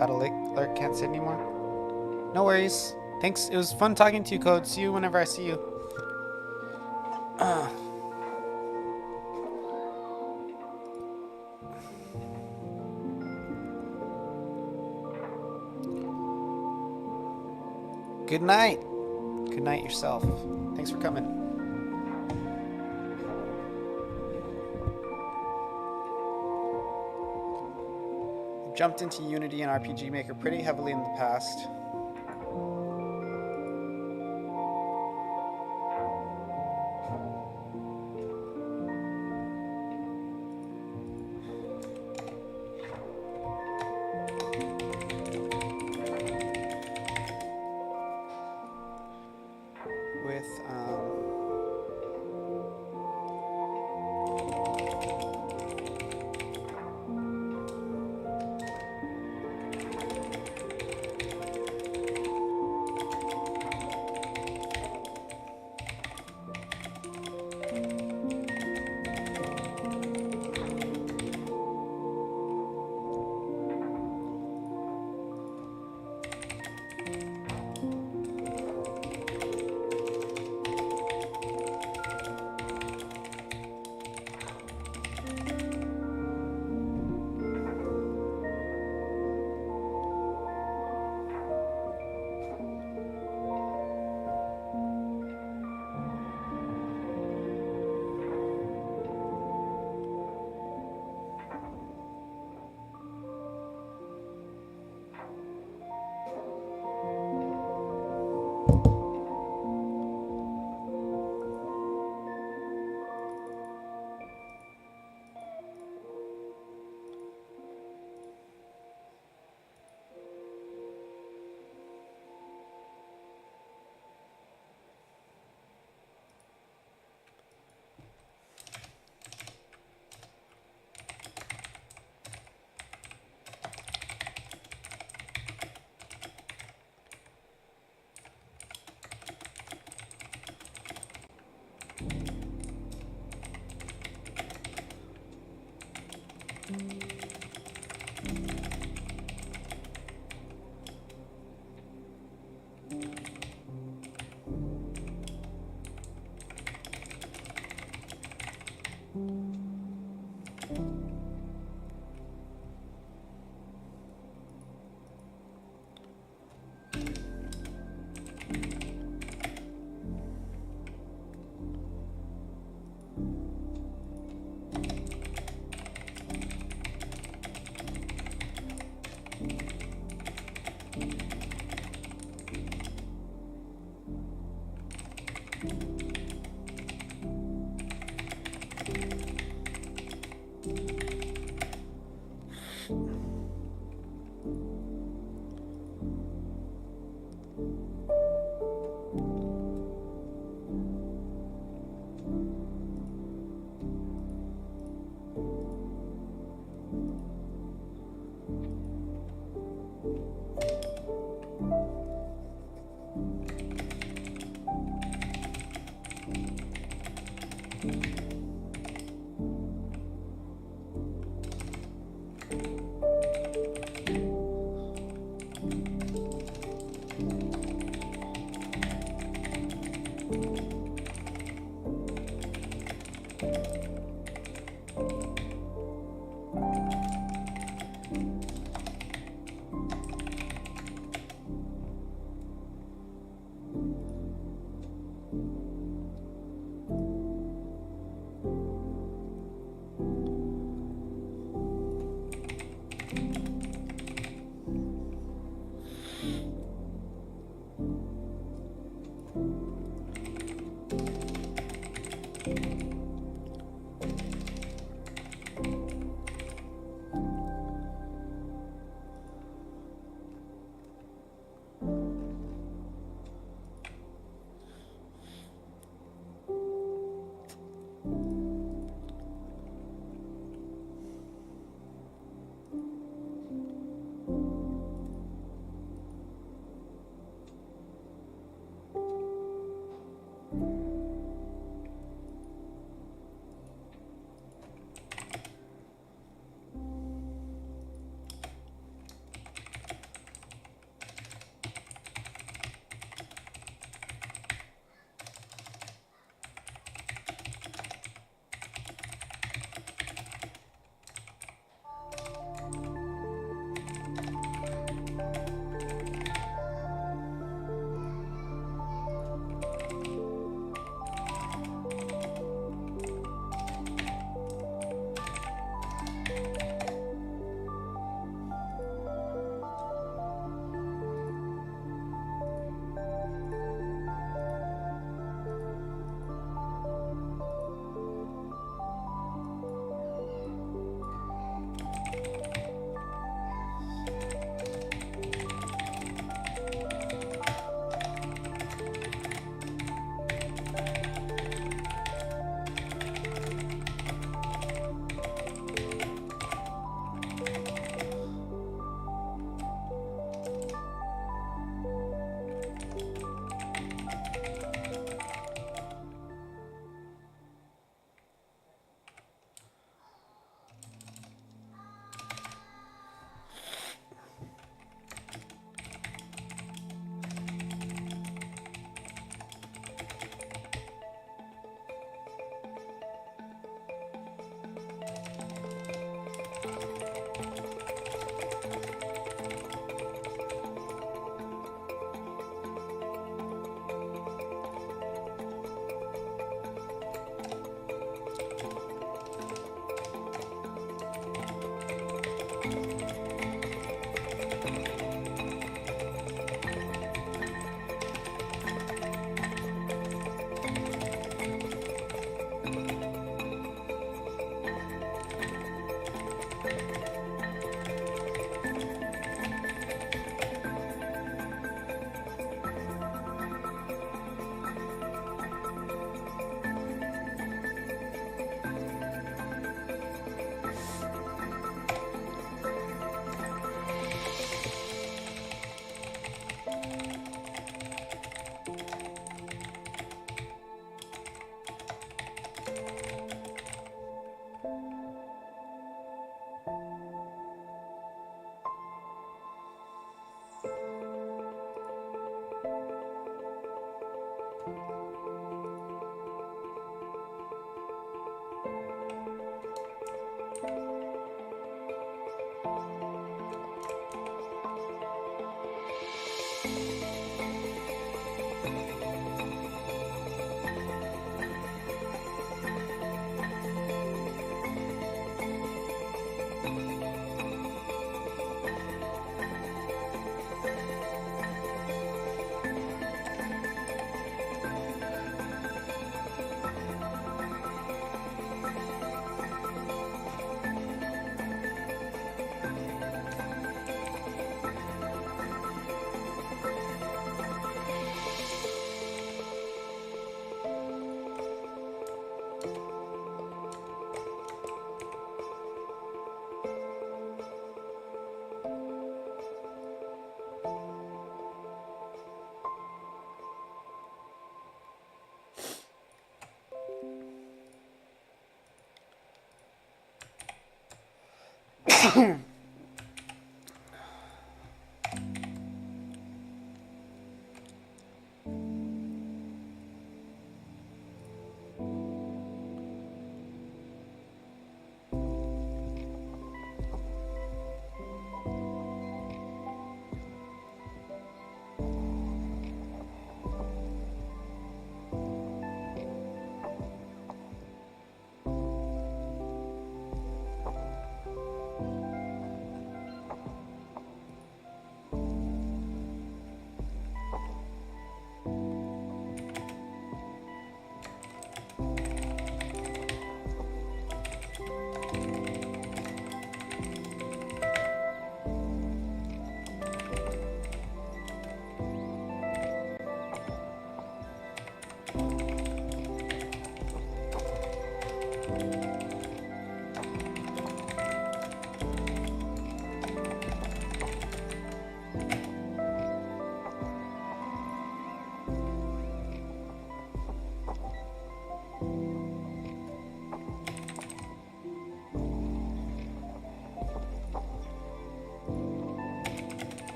got a alert, can't sit anymore. No worries. Thanks. It was fun talking to you, Code. See you whenever I see you. Good night. Good night yourself. Thanks for coming. Jumped into Unity and RPG Maker pretty heavily in the past. With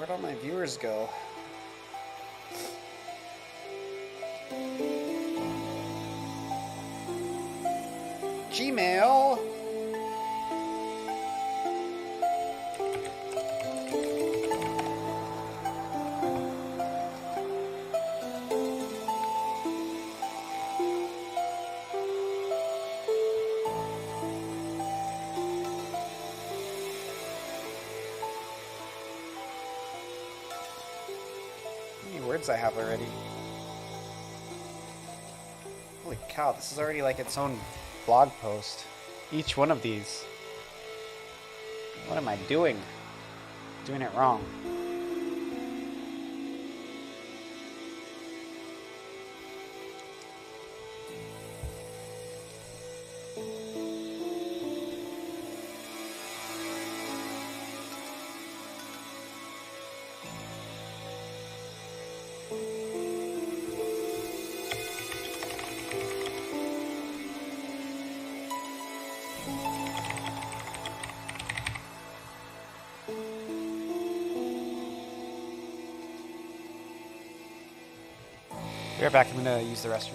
Where'd all my viewers go? Gmail. How many words I have already? Holy cow, this is already like its own blog post. Each one of these. What am I doing? Doing it wrong. Be right back. I'm gonna use the restroom.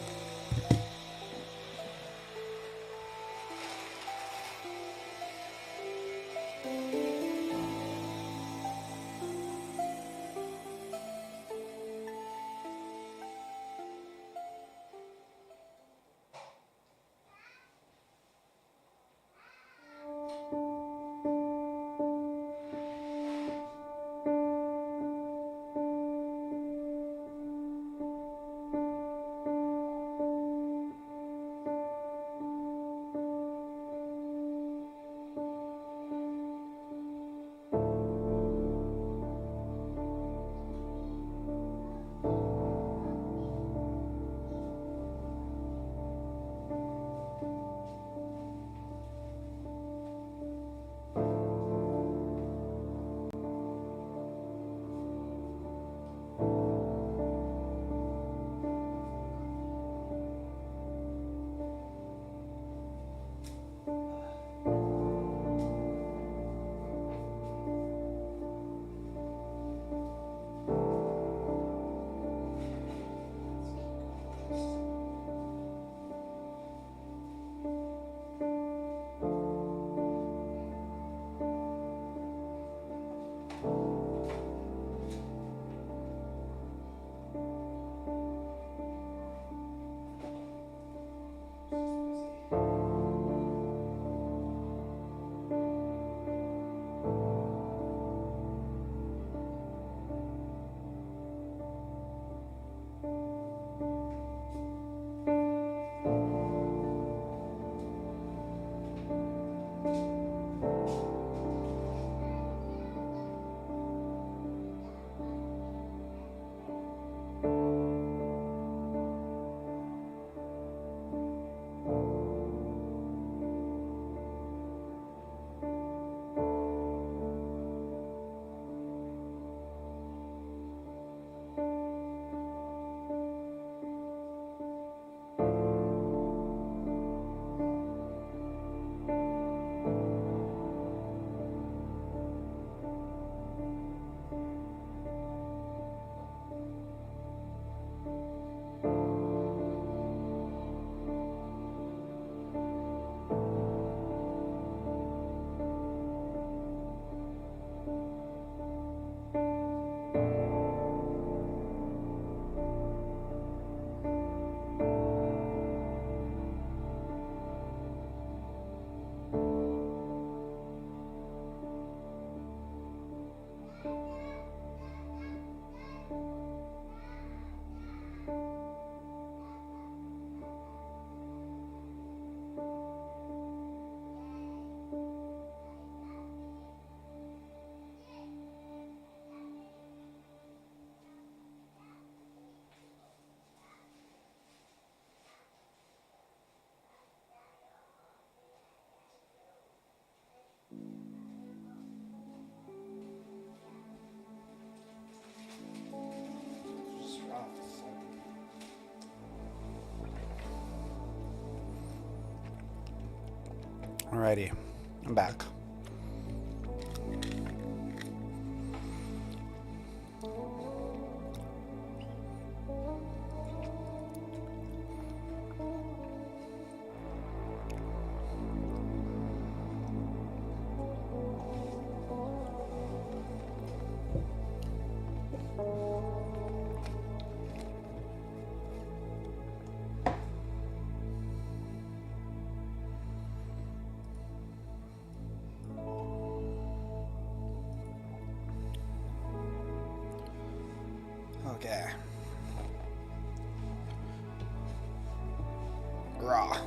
Alrighty, I'm back. Okay. Raw.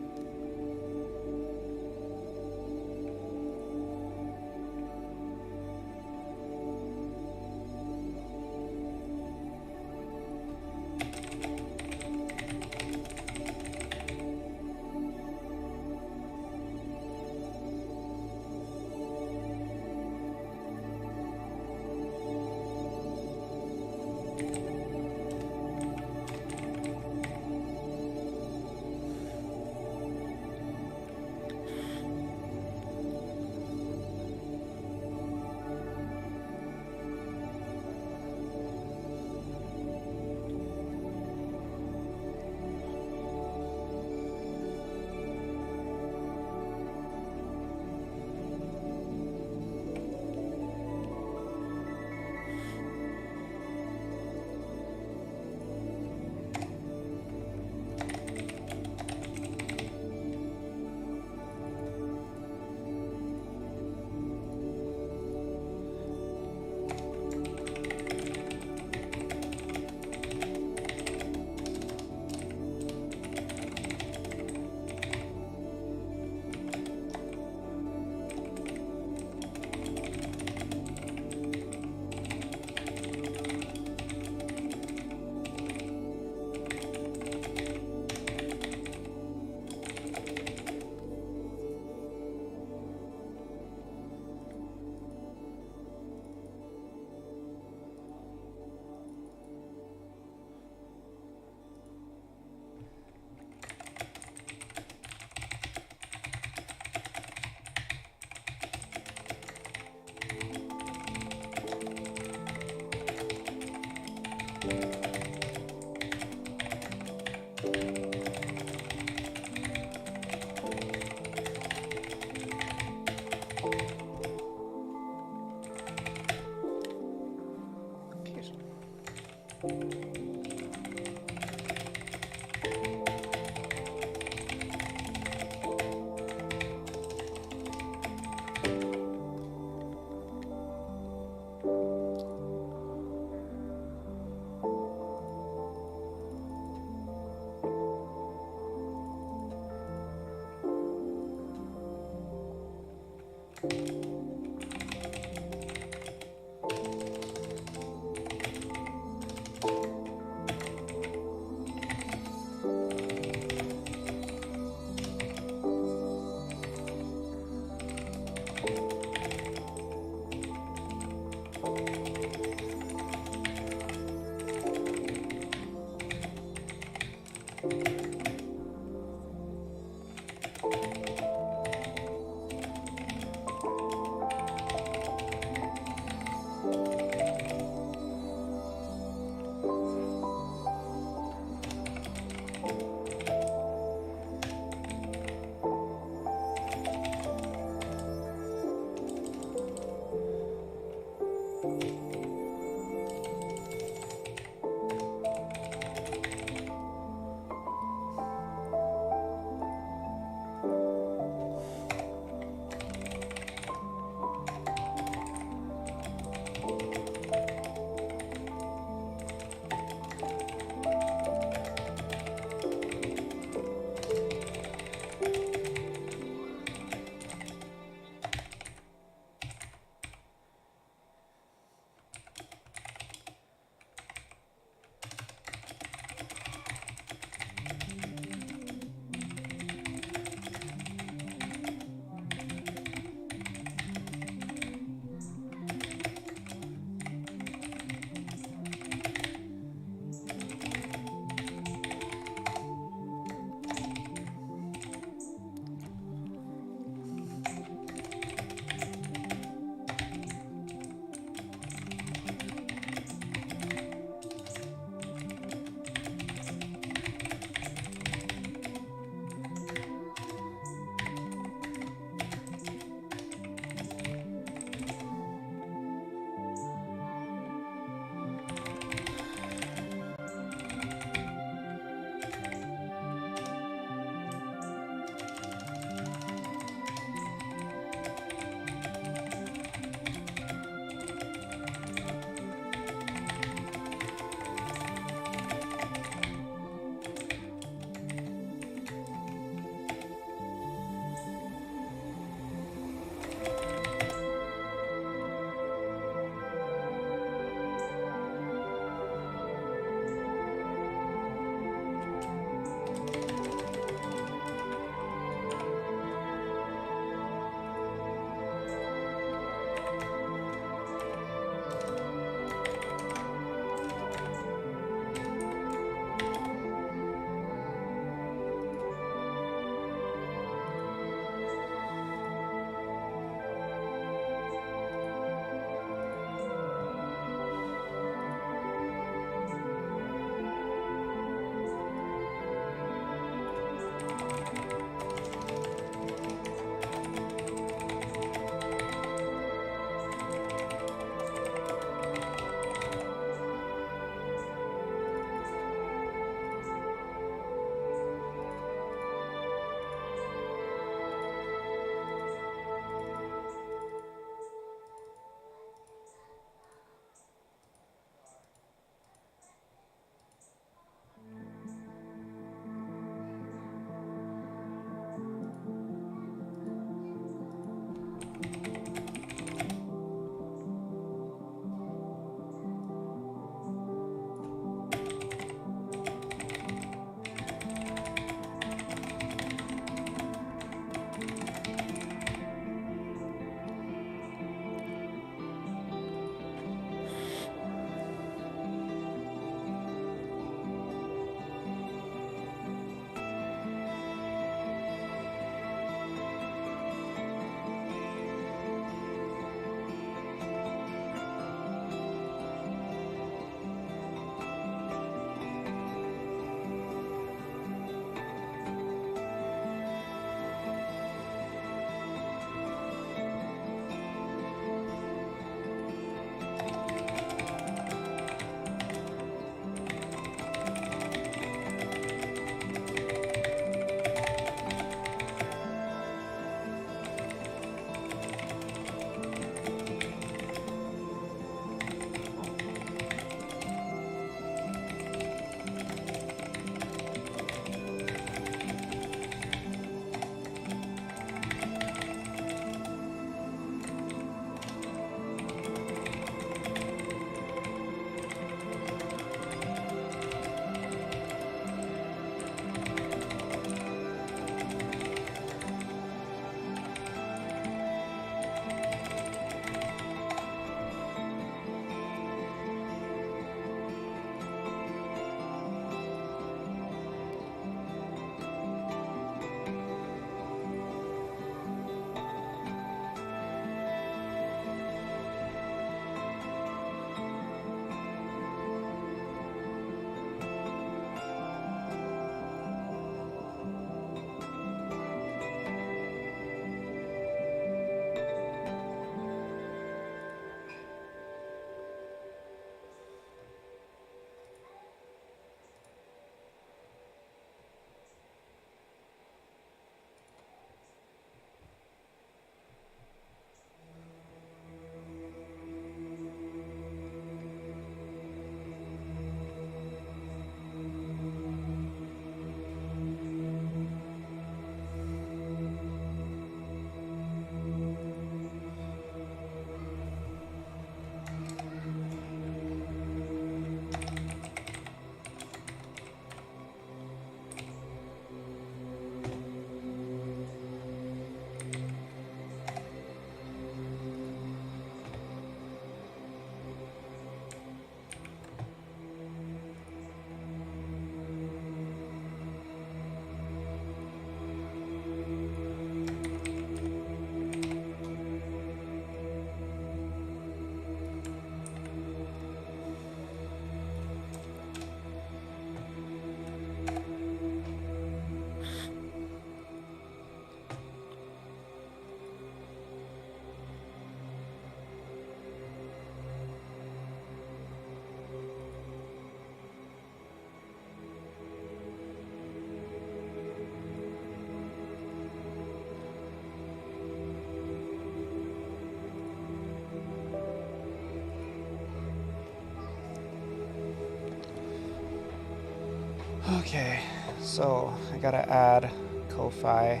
Okay, so I gotta add Ko-Fi.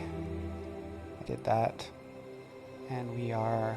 I did that. And we are...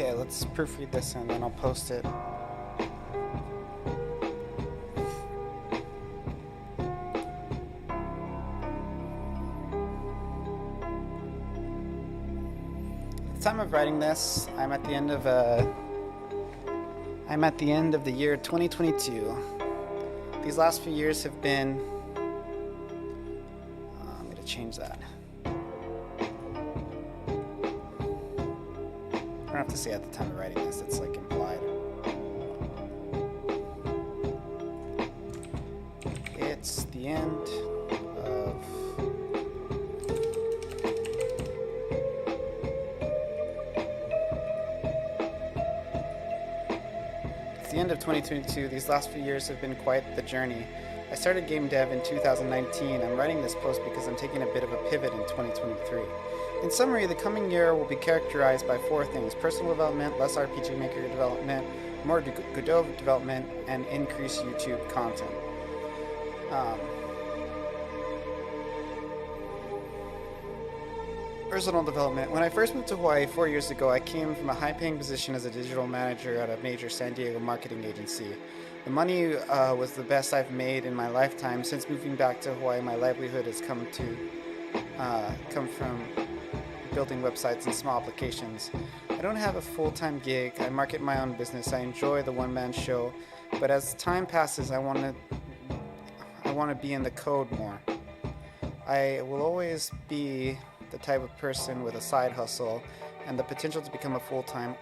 Okay, let's proofread this and then I'll post it. At the time of writing this, I'm at the end of the year 2022. These last few years have been. I'm going to change that. I don't have to say at the time of writing this, it's like implied. It's the end of It's the end of 2022. These last few years have been quite the journey. I started game dev in 2019. I'm writing this post because I'm taking a bit of a pivot in 2023. In summary, the coming year will be characterized by 4 things: personal development, less RPG Maker development, more Godot development, and increased YouTube content. Personal development. When I first moved to Hawaii 4 years ago, I came from a high-paying position as a digital manager at a major San Diego marketing agency. The money was the best I've made in my lifetime. Since moving back to Hawaii, my livelihood has come from building websites and small applications. I don't have a full-time gig. I market my own business. I enjoy the one-man show, but as time passes, I want to be in the code more. I will always be the type of person with a side hustle and the potential to become a full-time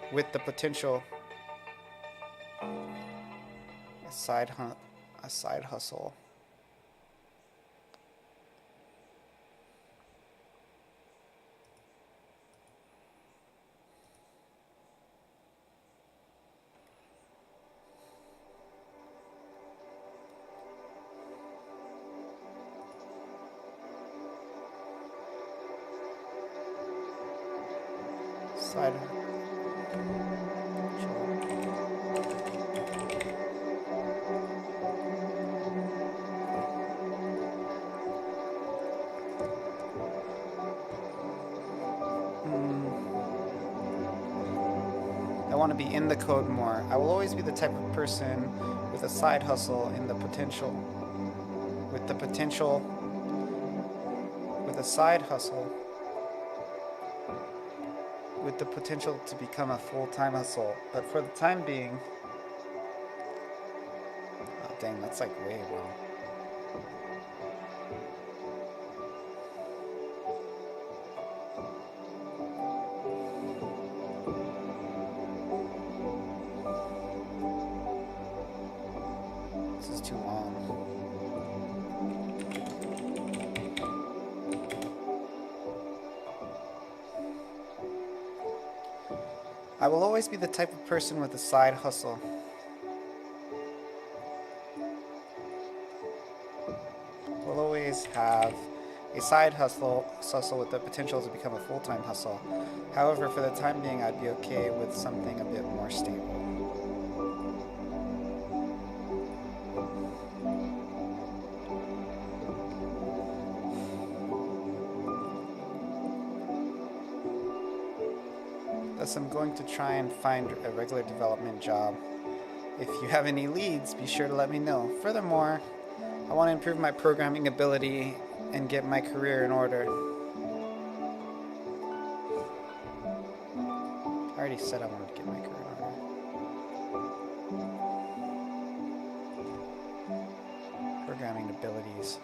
a side hustle. Side. I want to be in the code more. I will always be the type of person with a side hustle with a side hustle with the potential to become a full-time hustle. But for the time being, oh dang, that's like way wrong. This is too long. I will always be the type of person with a side hustle. Will always have a side hustle with the potential to become a full-time hustle. However, for the time being, I'd be okay with something a bit more stable. Thus, I'm going to try and find a regular development job. If you have any leads, be sure to let me know. Furthermore, I want to improve my programming ability and get my career in order. I already said I wanted to get my career in order. Programming abilities.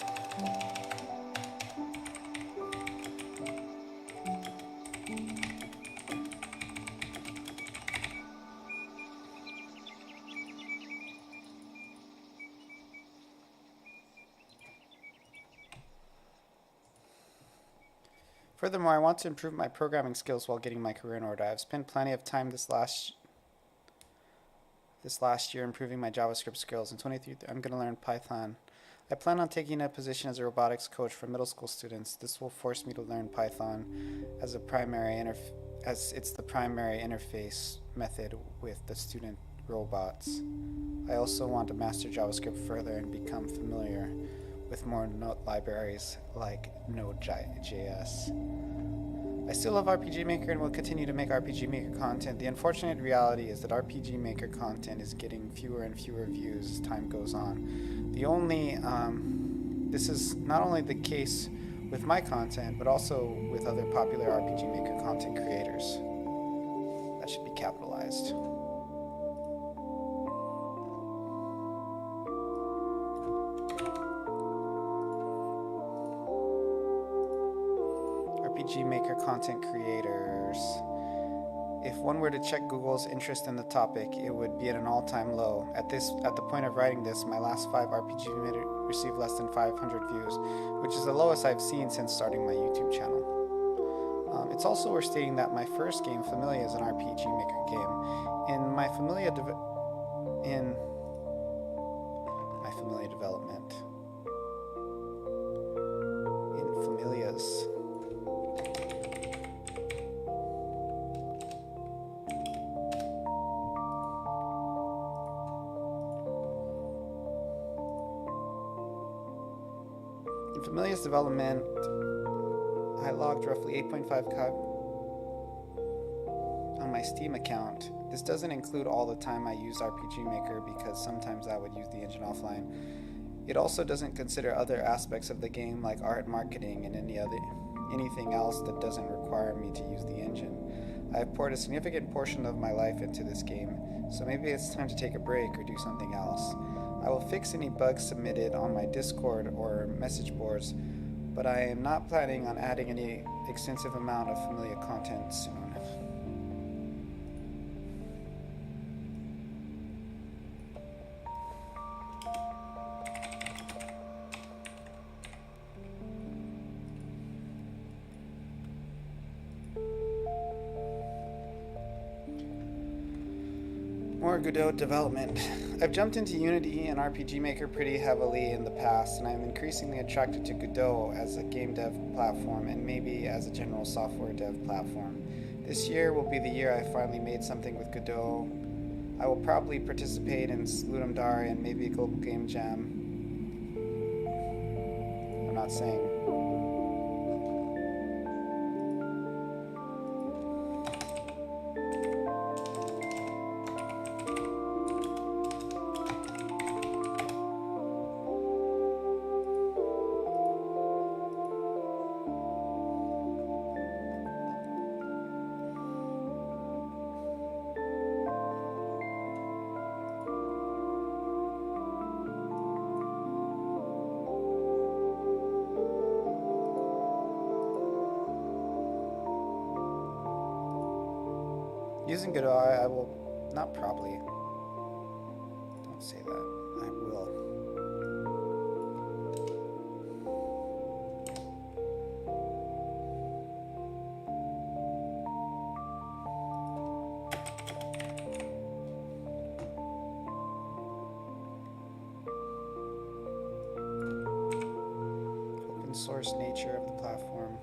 Furthermore, I want to improve my programming skills while getting my career in order. I've spent plenty of time this last year improving my JavaScript skills. In 23, I'm going to learn Python. I plan on taking a position as a robotics coach for middle school students. This will force me to learn Python as it's the primary interface method with the student robots. I also want to master JavaScript further and become familiar with more node libraries like Node.js. I still love RPG Maker and will continue to make RPG Maker content. The unfortunate reality is that RPG Maker content is getting fewer and fewer views as time goes on. This is not only the case with my content, but also with other popular RPG Maker content creators. That should be capitalized. RPG Maker content creators. If one were to check Google's interest in the topic, it would be at an all-time low. At the point of writing this, my last 5 RPG videos received less than 500 views, which is the lowest I've seen since starting my YouTube channel. It's also worth stating that my first game, Familia, is an RPG Maker game. In my Familia development, in Familia's Familia's development, I logged roughly 8.5 on my Steam account. This doesn't include all the time I use RPG Maker because sometimes I would use the engine offline. It also doesn't consider other aspects of the game like art, marketing, and anything else that doesn't require me to use the engine. I have poured a significant portion of my life into this game, so maybe it's time to take a break or do something else. I will fix any bugs submitted on my Discord or message boards, but I am not planning on adding any extensive amount of Familia content soon. More Godot development. I've jumped into Unity and RPG Maker pretty heavily in the past, and I'm increasingly attracted to Godot as a game dev platform and maybe as a general software dev platform. This year will be the year I finally made something with Godot. I will probably participate in Ludum Dare and maybe a Global Game Jam. I'm not saying. Using Godot, I will not probably. Don't say that. I will. Open source nature of the platform.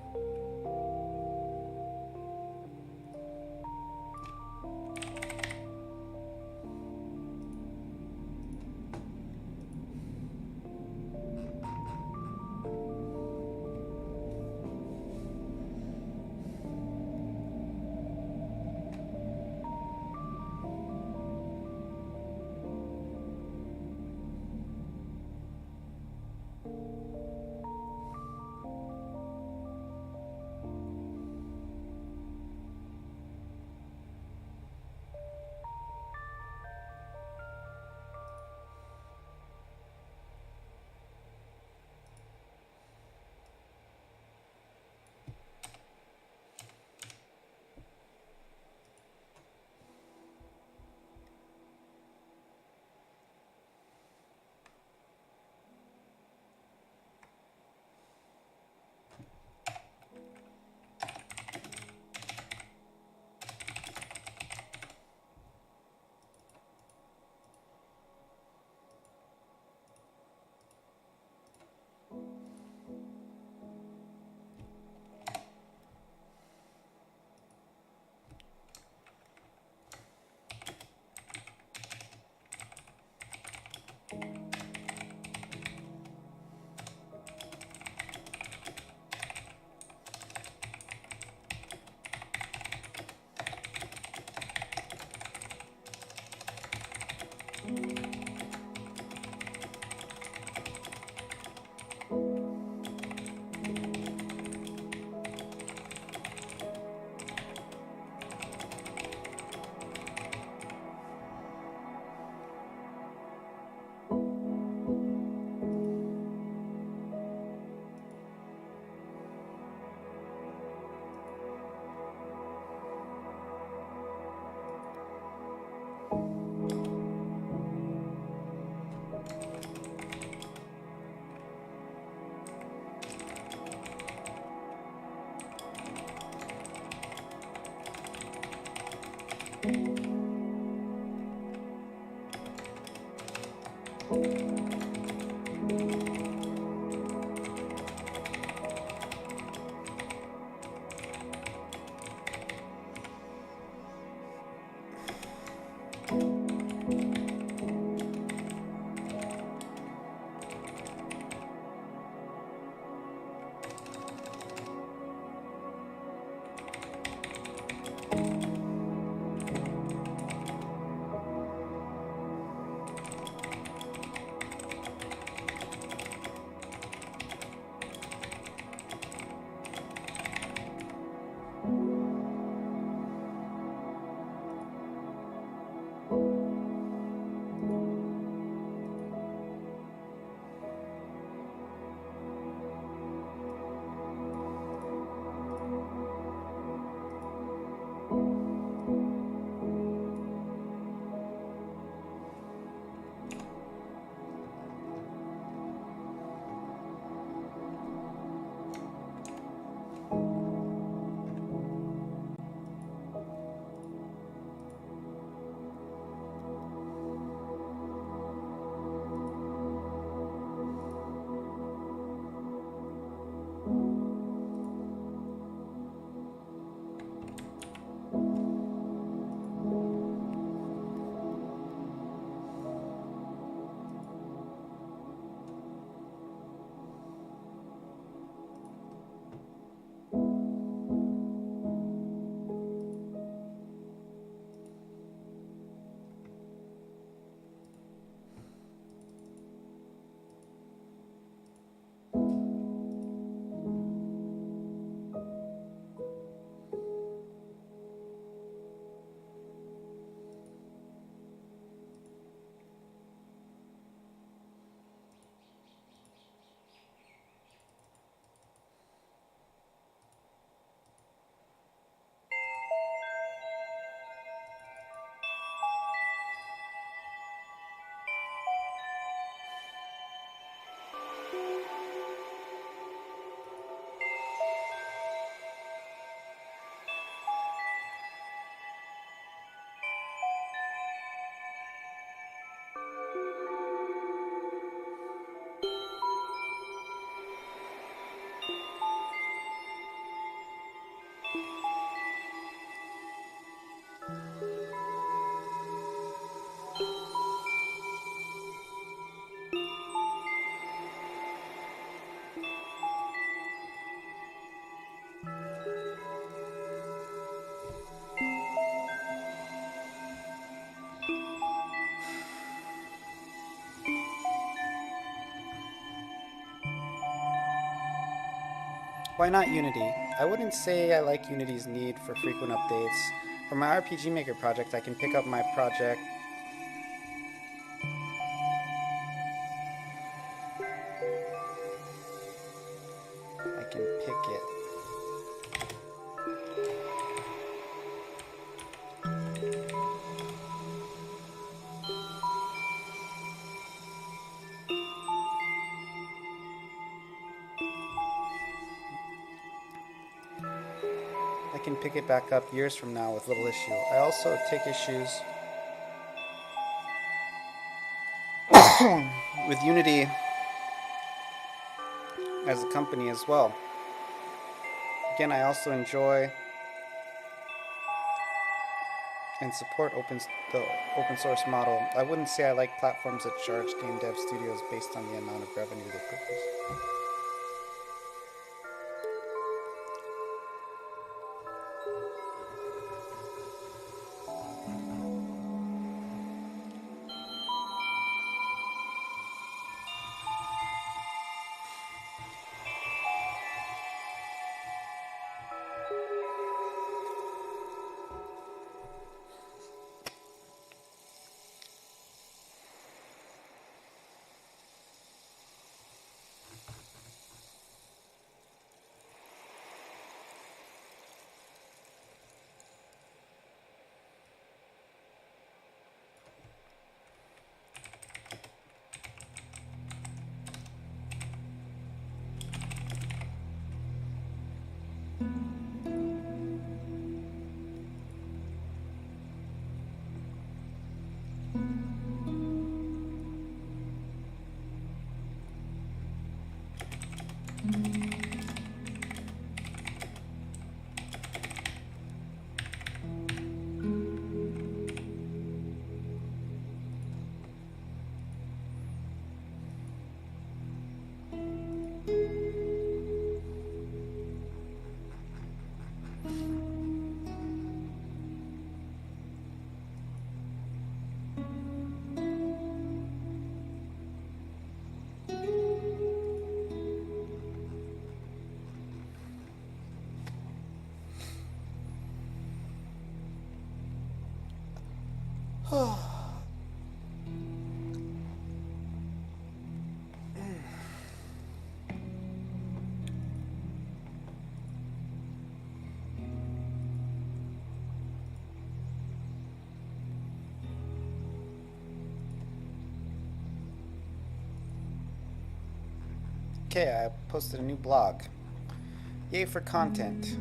Why not Unity? I wouldn't say I like Unity's need for frequent updates. For my RPG Maker project, I can pick up my project. I can pick it. I can pick it back up years from now with little issue. I also take issues with Unity as a company as well. Again, I also enjoy and support the open source model. I wouldn't say I like platforms that charge game dev studios based on the amount of revenue they produce. Okay, I posted a new blog. Yay for content.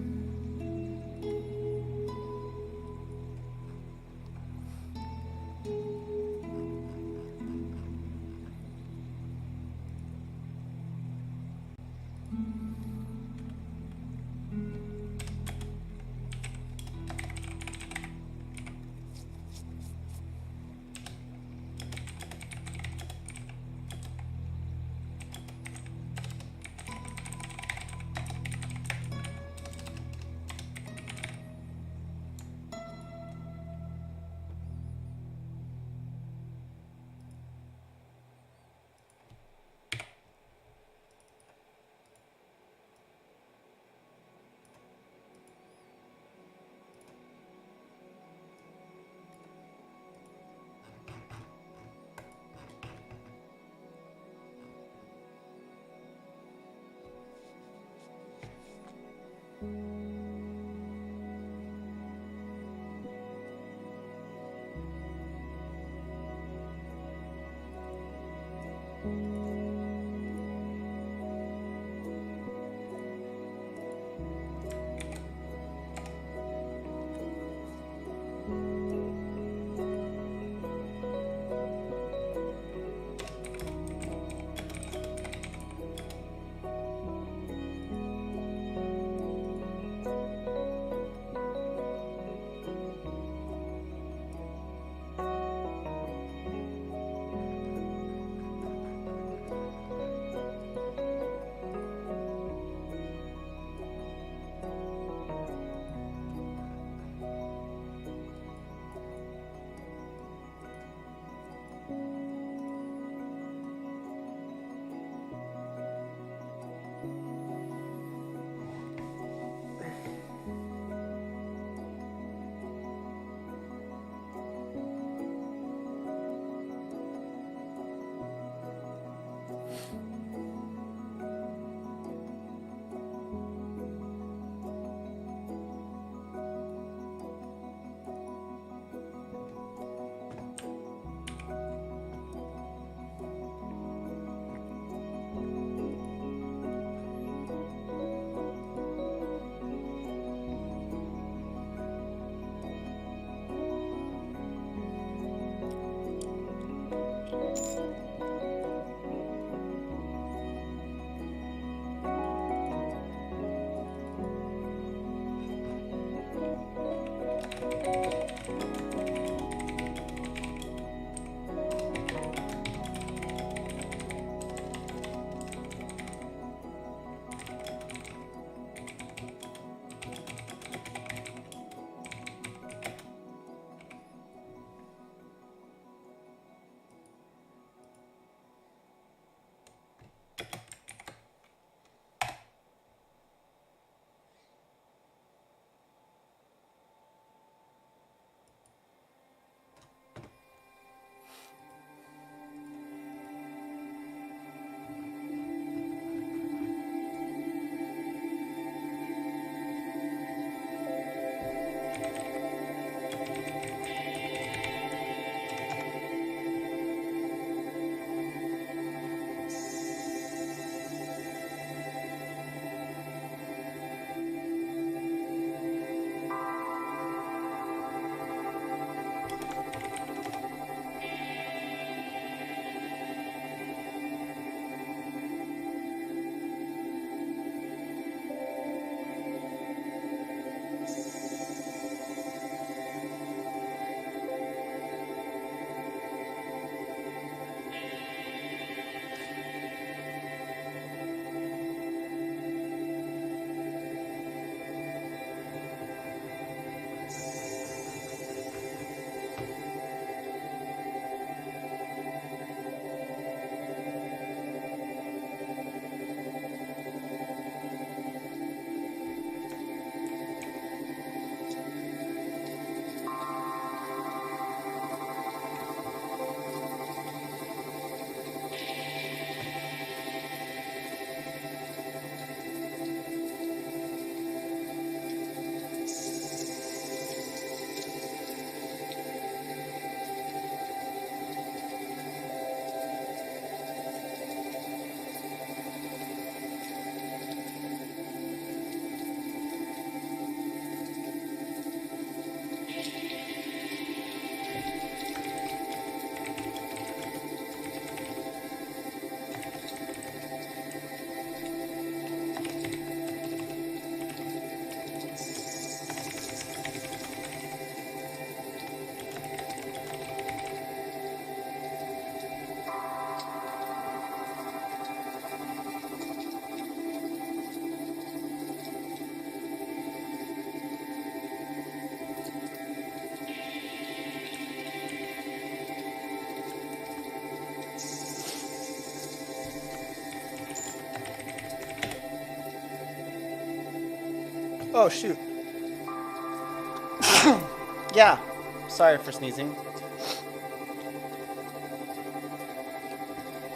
Oh, shoot. Yeah. Sorry for sneezing.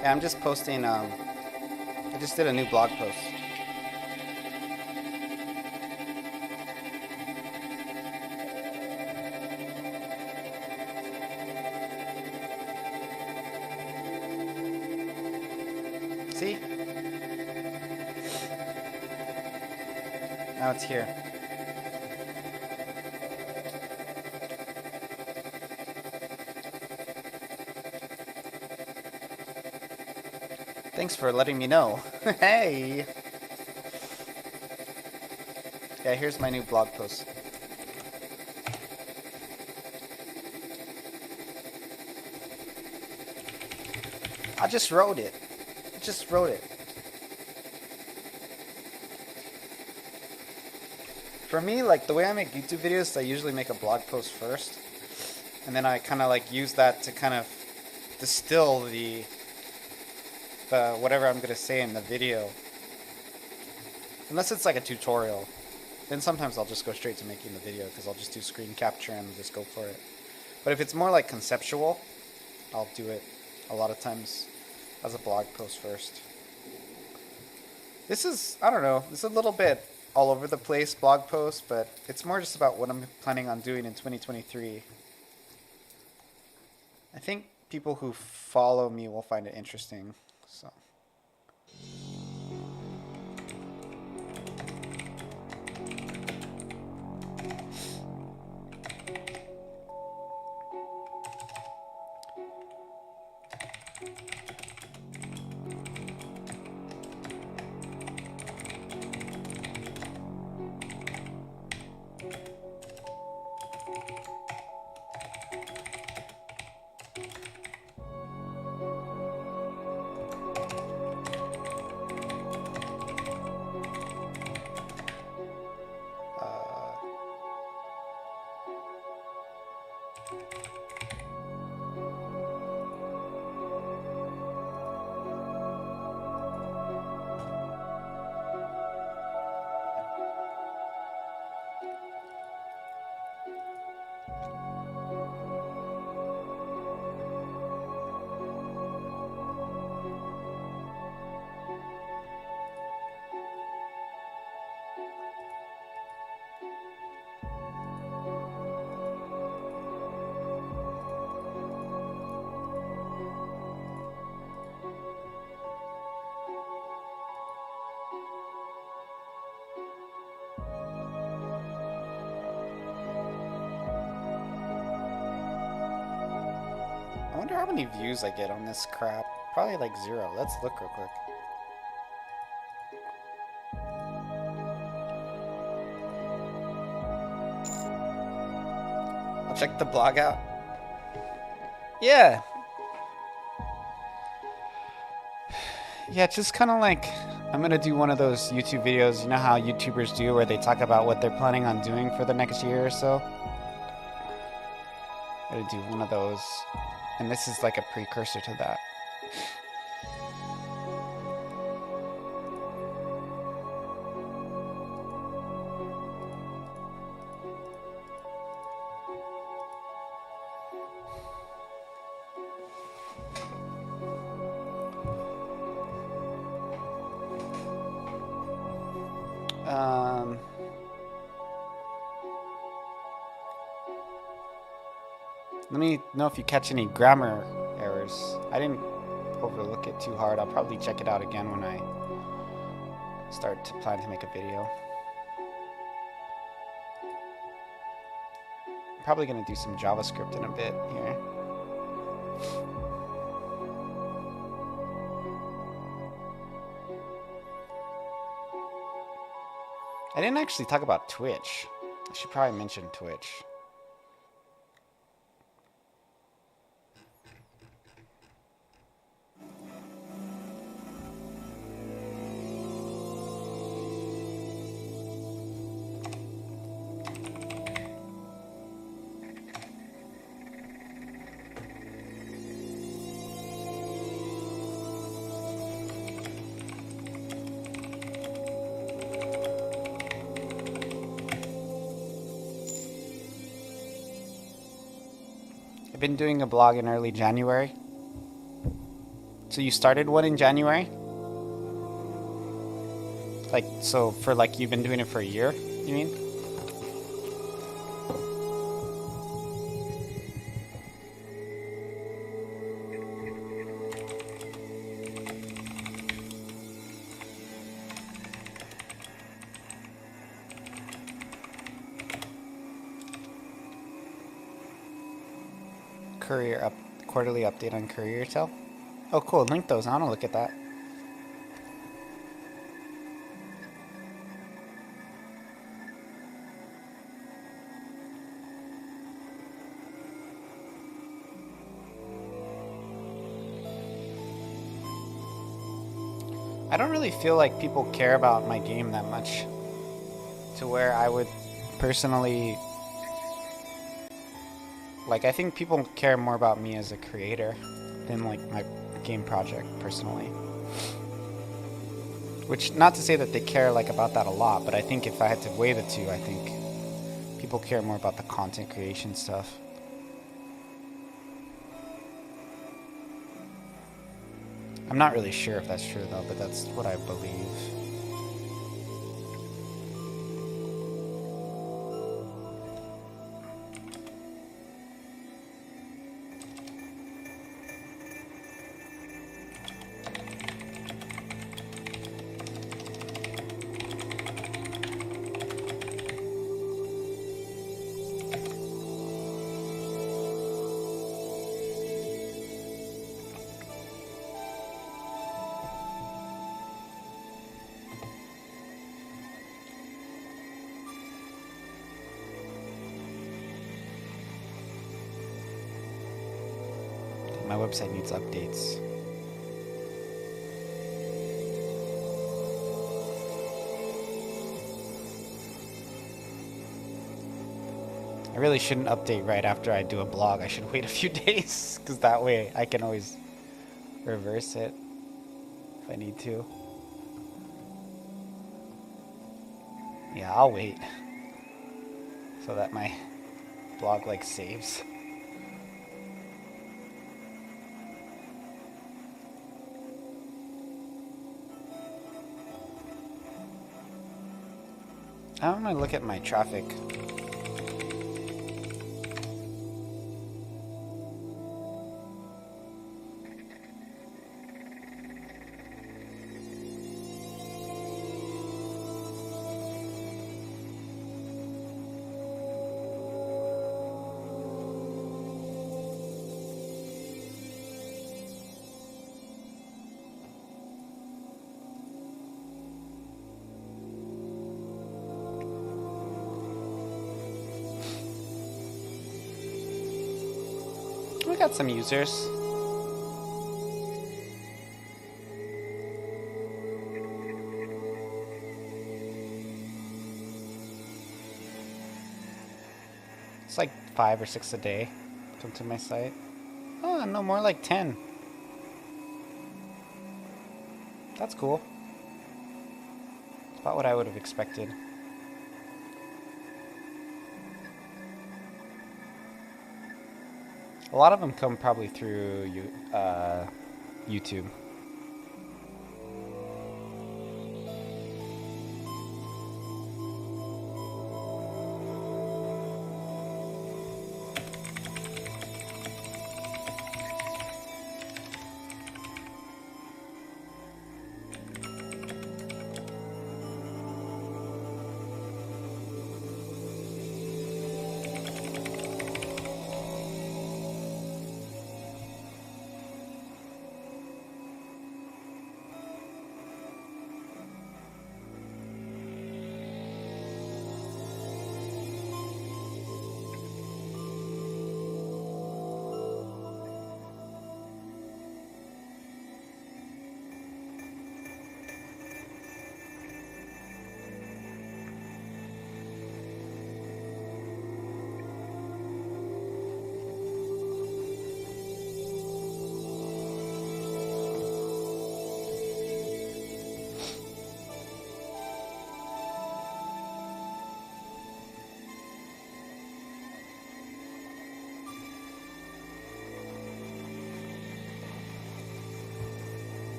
Yeah, I'm just posting, I just did a new blog post. See? Now it's here. Thanks for letting me know. Hey! Yeah, here's my new blog post. I just wrote it. For me, like, the way I make YouTube videos, I usually make a blog post first. And then I kind of, like, use that to kind of distill the whatever I'm going to say in the video. Unless it's like a tutorial. Then sometimes I'll just go straight to making the video because I'll just do screen capture and just go for it. But if it's more like conceptual, I'll do it a lot of times as a blog post first. This is, I don't know, this is a little bit all over the place blog post, but it's more just about what I'm planning on doing in 2023. I think people who follow me will find it interesting. So. I wonder how many views I get on this crap. Probably like 0. Let's look real quick. I'll check the blog out. Yeah. Yeah, it's just kind of like, I'm going to do one of those YouTube videos, you know how YouTubers do, where they talk about what they're planning on doing for the next year or so? I'm going to do one of those. And this is like a precursor to that. Let me know if you catch any grammar errors. I didn't overlook it too hard. I'll probably check it out again when I start to plan to make a video. I'm probably going to do some JavaScript in a bit here. I didn't actually talk about Twitch. I should probably mention Twitch. I've been doing a blog in early January. So you started one in January? Like, so for like, you've been doing it for a year, you mean? Quarterly update on Career Tell. Oh, cool. Link those. I want to look at that. I don't really feel like people care about my game that much, to where I would personally, like, I think people care more about me as a creator than like my game project personally. Which, not to say that they care like about that a lot, but I think if I had to weigh the two, I think people care more about the content creation stuff. I'm not really sure if that's true though, but that's what I believe. My website needs updates. I really shouldn't update right after I do a blog. I should wait a few days, because that way I can always reverse it if I need to. Yeah, I'll wait so that my blog like saves. I'm gonna look at my traffic. We got some users. It's like 5 or 6 a day come to my site. Oh, no, more like 10. That's cool. It's about what I would have expected. A lot of them come probably through YouTube.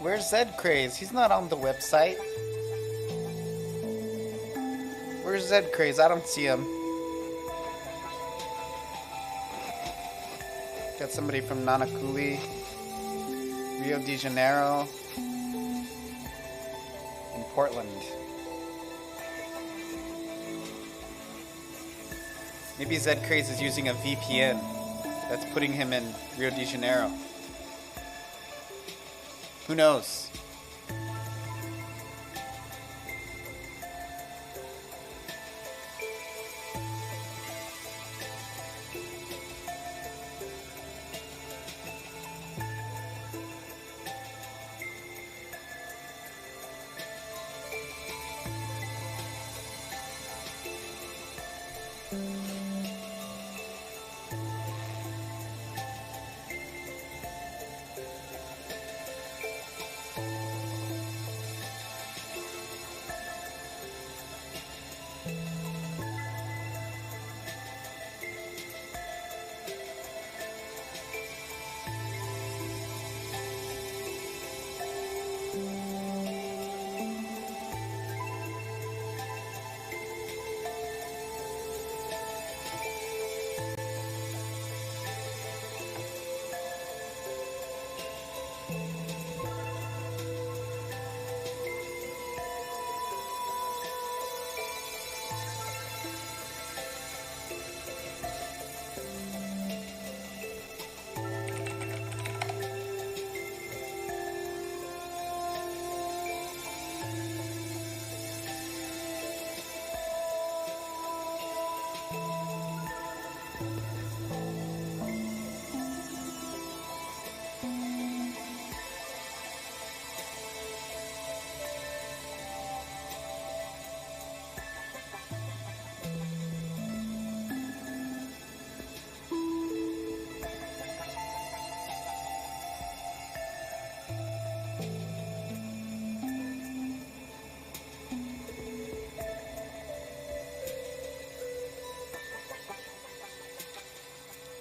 Where's Zed Craze? He's not on the website. Where's Zed Craze? I don't see him. Got somebody from Nanakuli, Rio de Janeiro, and Portland. Maybe Zed Craze is using a VPN that's putting him in Rio de Janeiro. Who knows?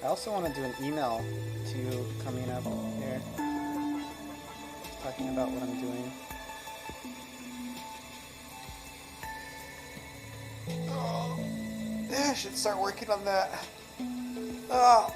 I also want to do an email to you coming up here, talking about what I'm doing. Oh, yeah, I should start working on that. Oh.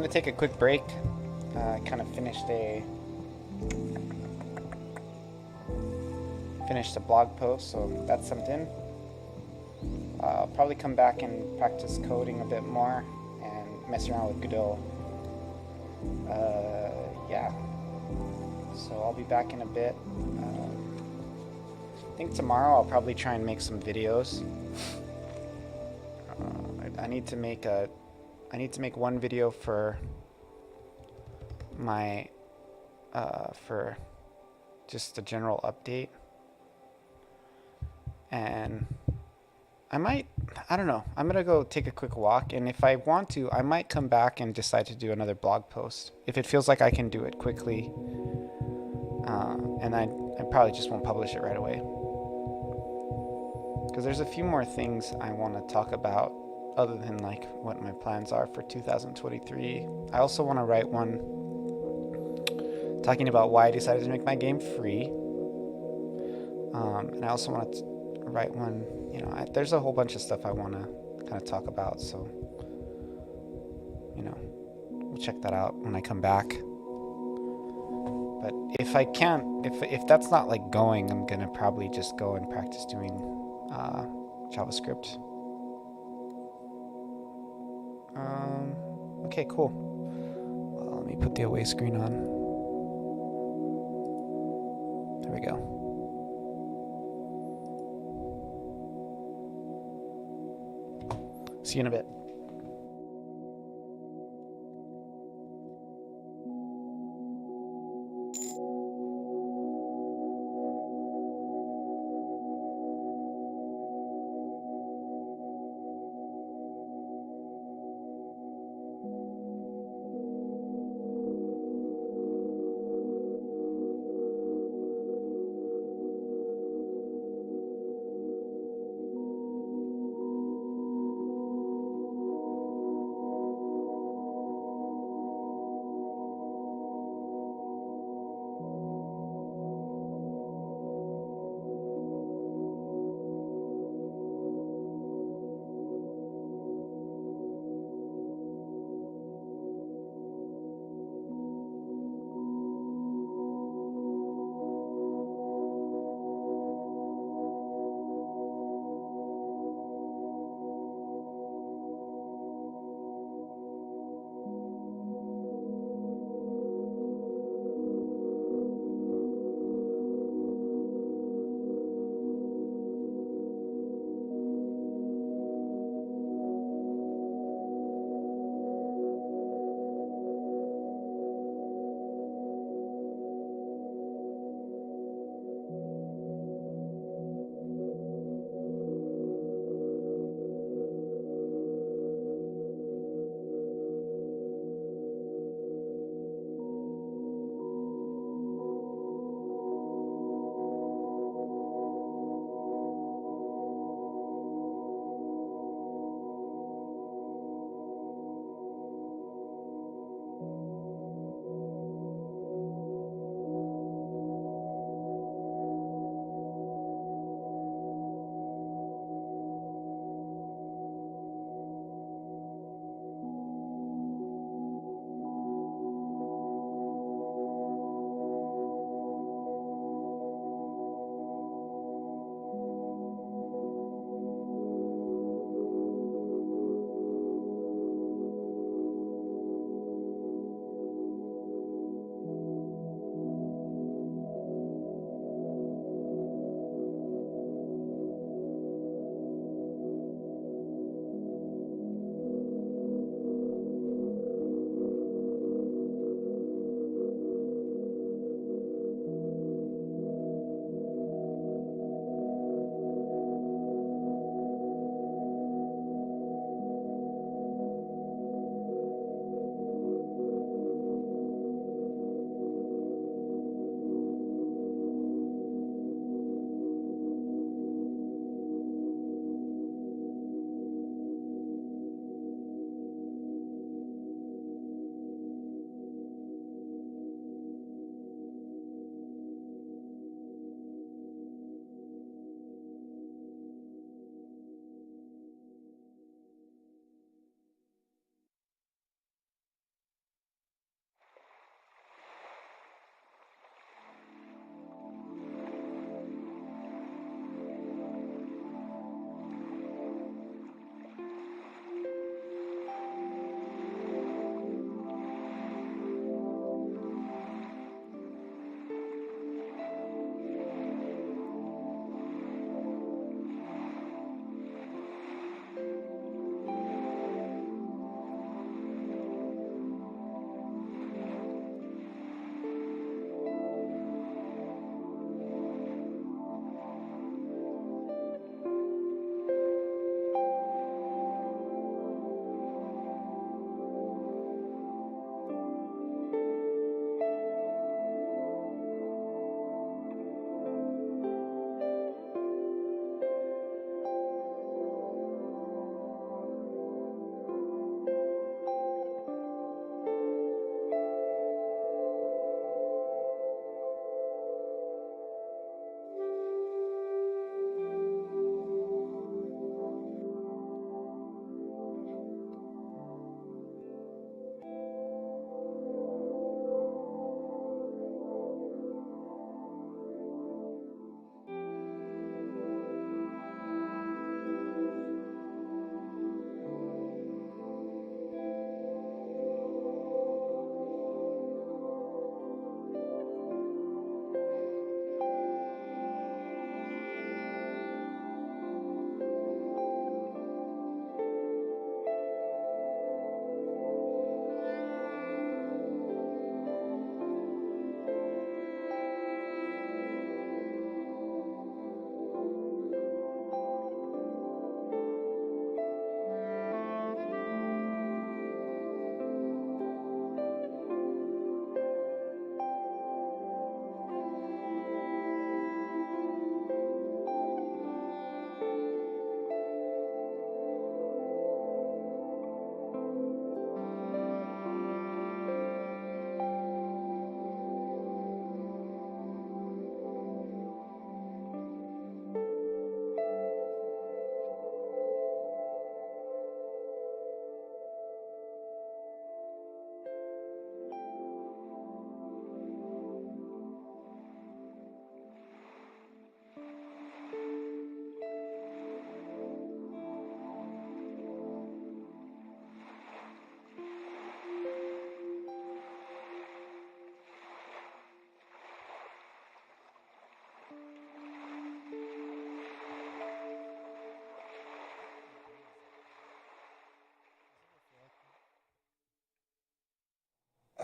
gonna take a quick break. Kind of finished a blog post, so that's something. I'll probably come back and practice coding a bit more and mess around with Godot. Yeah. So I'll be back in a bit. I think tomorrow I'll probably try and make some videos. I need to make one video for my for just a general update, and I don't know, I'm gonna go take a quick walk, and if I want to, I might come back and decide to do another blog post if it feels like I can do it quickly, and I probably just won't publish it right away, because there's a few more things I want to talk about other than like what my plans are for 2023. I also want to write one talking about why I decided to make my game free, and I also want to write one, there's a whole bunch of stuff I want to kind of talk about, so we'll check that out when I come back. But if I can't, if that's not like going, I'm gonna probably just go and practice doing JavaScript. Okay, cool. Well, let me put the away screen on. There we go. See you in a bit.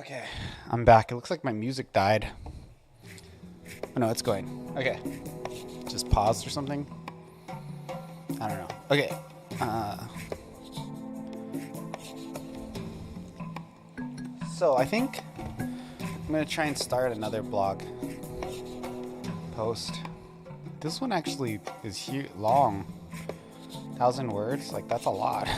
Okay, I'm back. It looks like my music died. Oh, no, it's going. Okay. Just paused or something? I don't know. Okay. So I think I'm going to try and start another blog post. This one actually is long. 1,000 words? Like, that's a lot.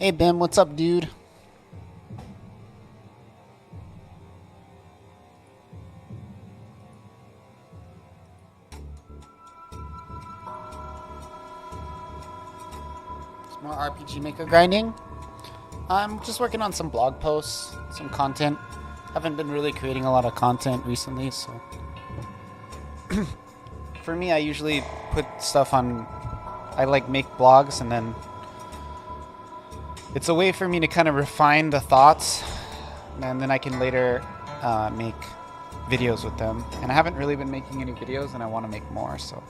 Hey, Bim, what's up, dude? Some more RPG Maker grinding. I'm just working on some blog posts, some content. Haven't been really creating a lot of content recently, so for me, I usually put stuff on. I like make blogs, and then it's a way for me to kind of refine the thoughts, and then I can later make videos with them. And I haven't really been making any videos, and I want to make more, so.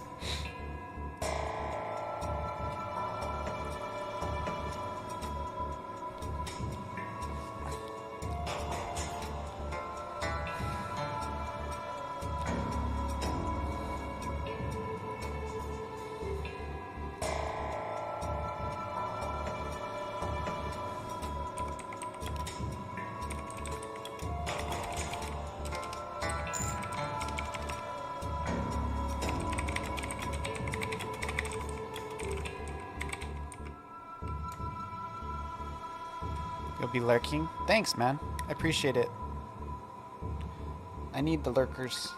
You'll be lurking? Thanks, man. I appreciate it. I need the lurkers.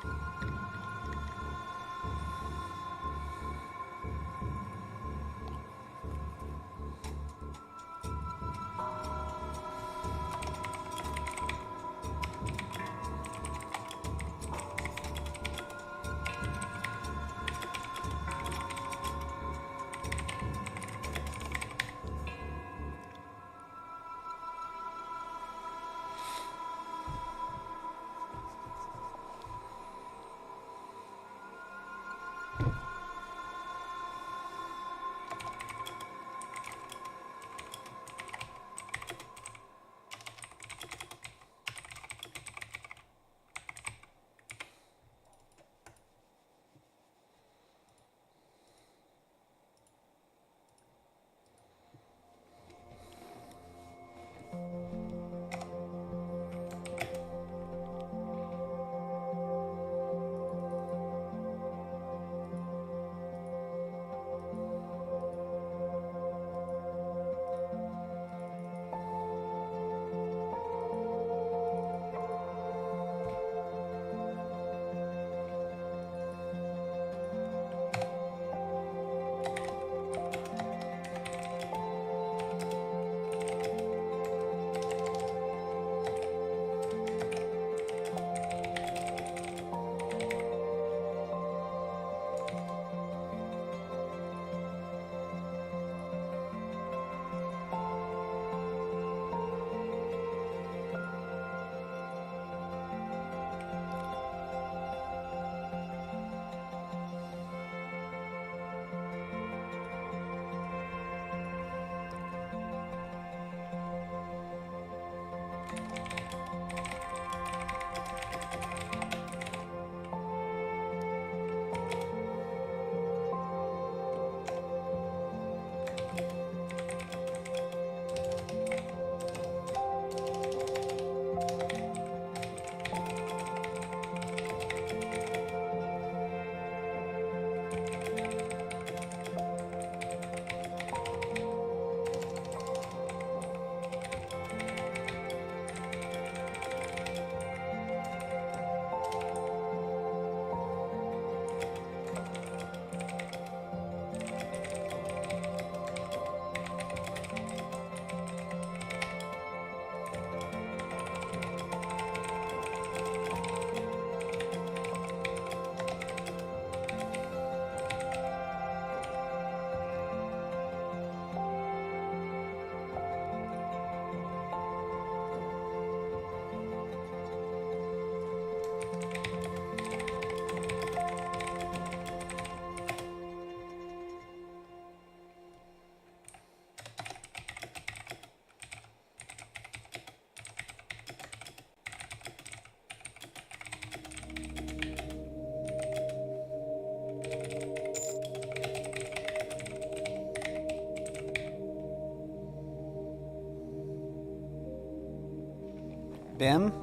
Bim?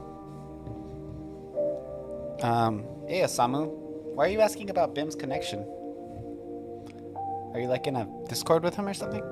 Hey, Osamu. Why are you asking about Bim's connection? Are you like in a Discord with him or something?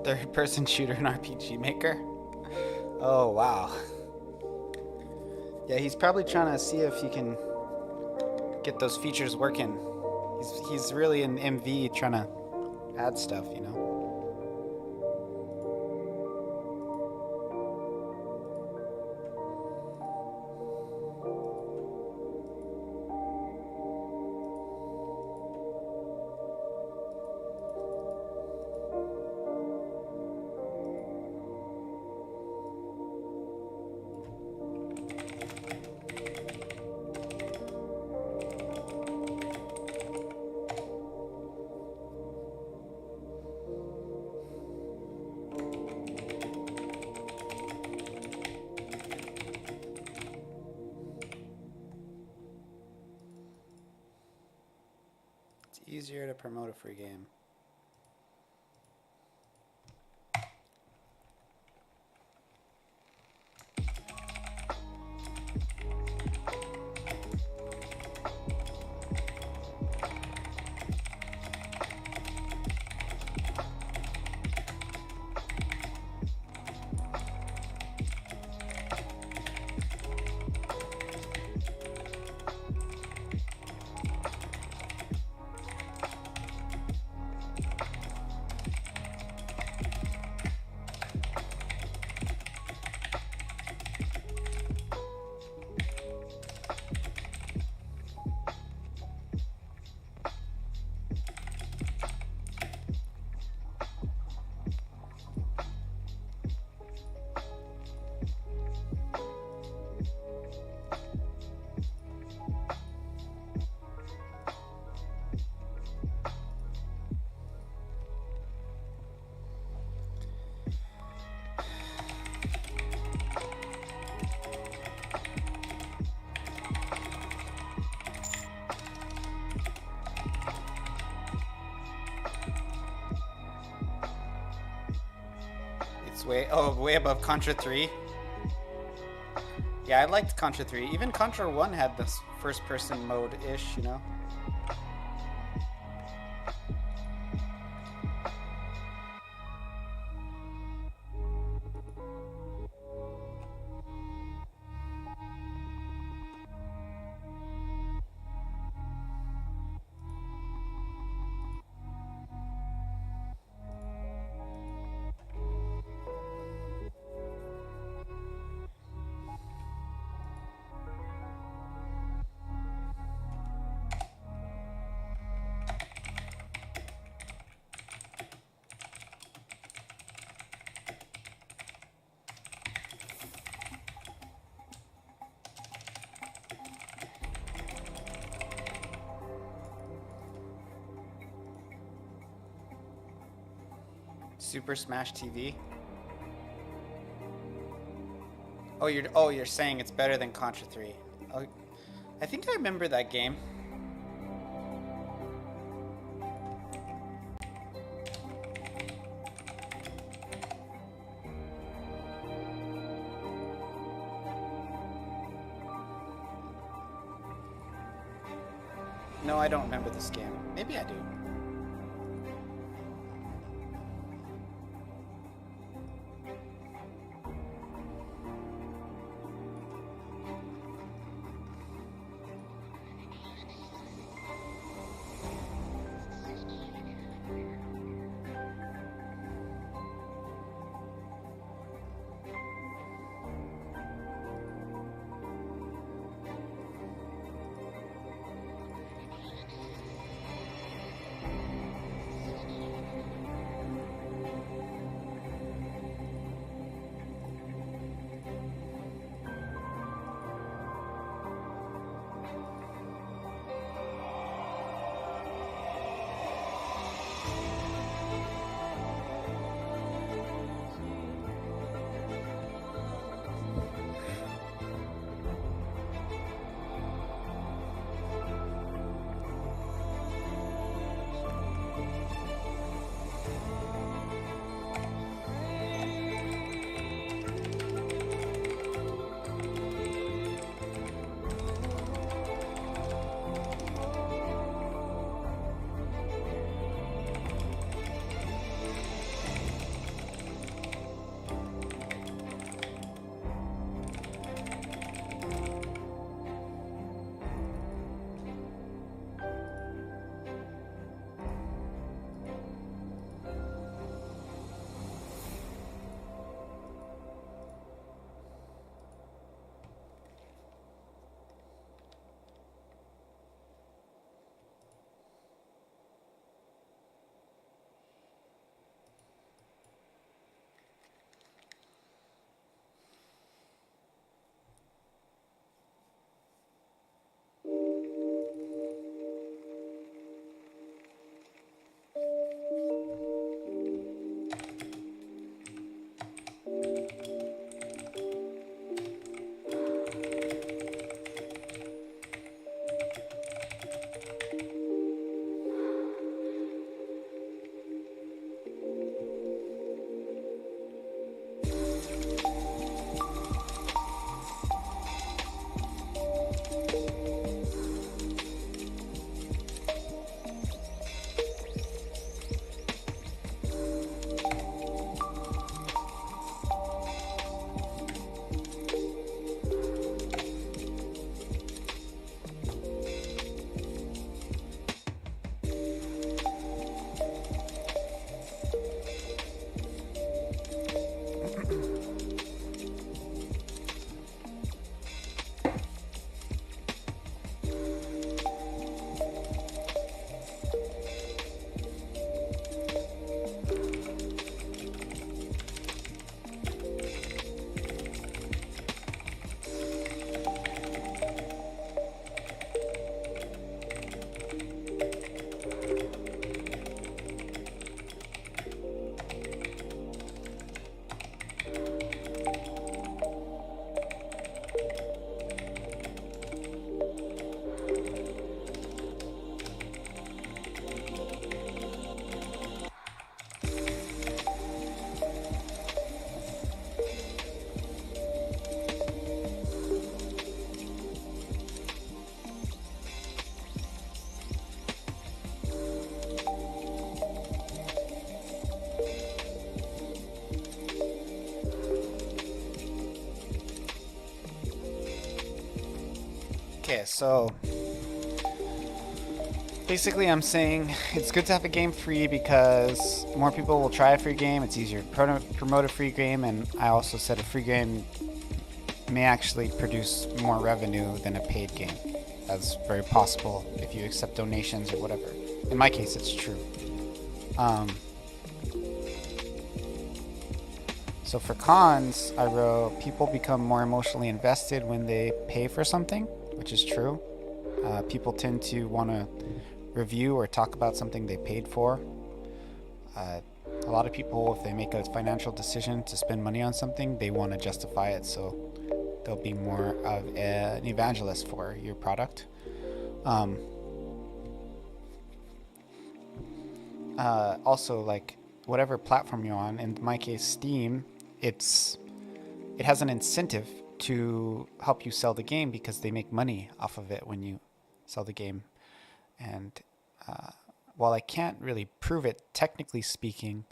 Third-person shooter and RPG maker? Oh, wow. Yeah, he's probably trying to see if he can get those features working. He's really in MV trying to add stuff, you know? Easier to promote a free game. It's way above Contra 3. Yeah, I liked Contra 3. Even Contra 1 had this first-person mode-ish, you know? Super Smash TV. You're saying it's better than Contra 3. Oh, I think I remember that game. No, I don't remember this game. Maybe I do. Okay, so basically I'm saying it's good to have a game free because more people will try a free game. It's easier to promote a free game, and I also said a free game may actually produce more revenue than a paid game. That's very possible if you accept donations or whatever. In my case, it's true. So for cons, I wrote people become more emotionally invested when they pay for something, which is true. People tend to want to review or talk about something they paid for. A lot of people, if they make a financial decision to spend money on something, they want to justify it, so they'll be more of an evangelist for your product. Also, like whatever platform you're on, in my case Steam, it has an incentive to help you sell the game because they make money off of it when you sell the game. And while I can't really prove it, technically speaking,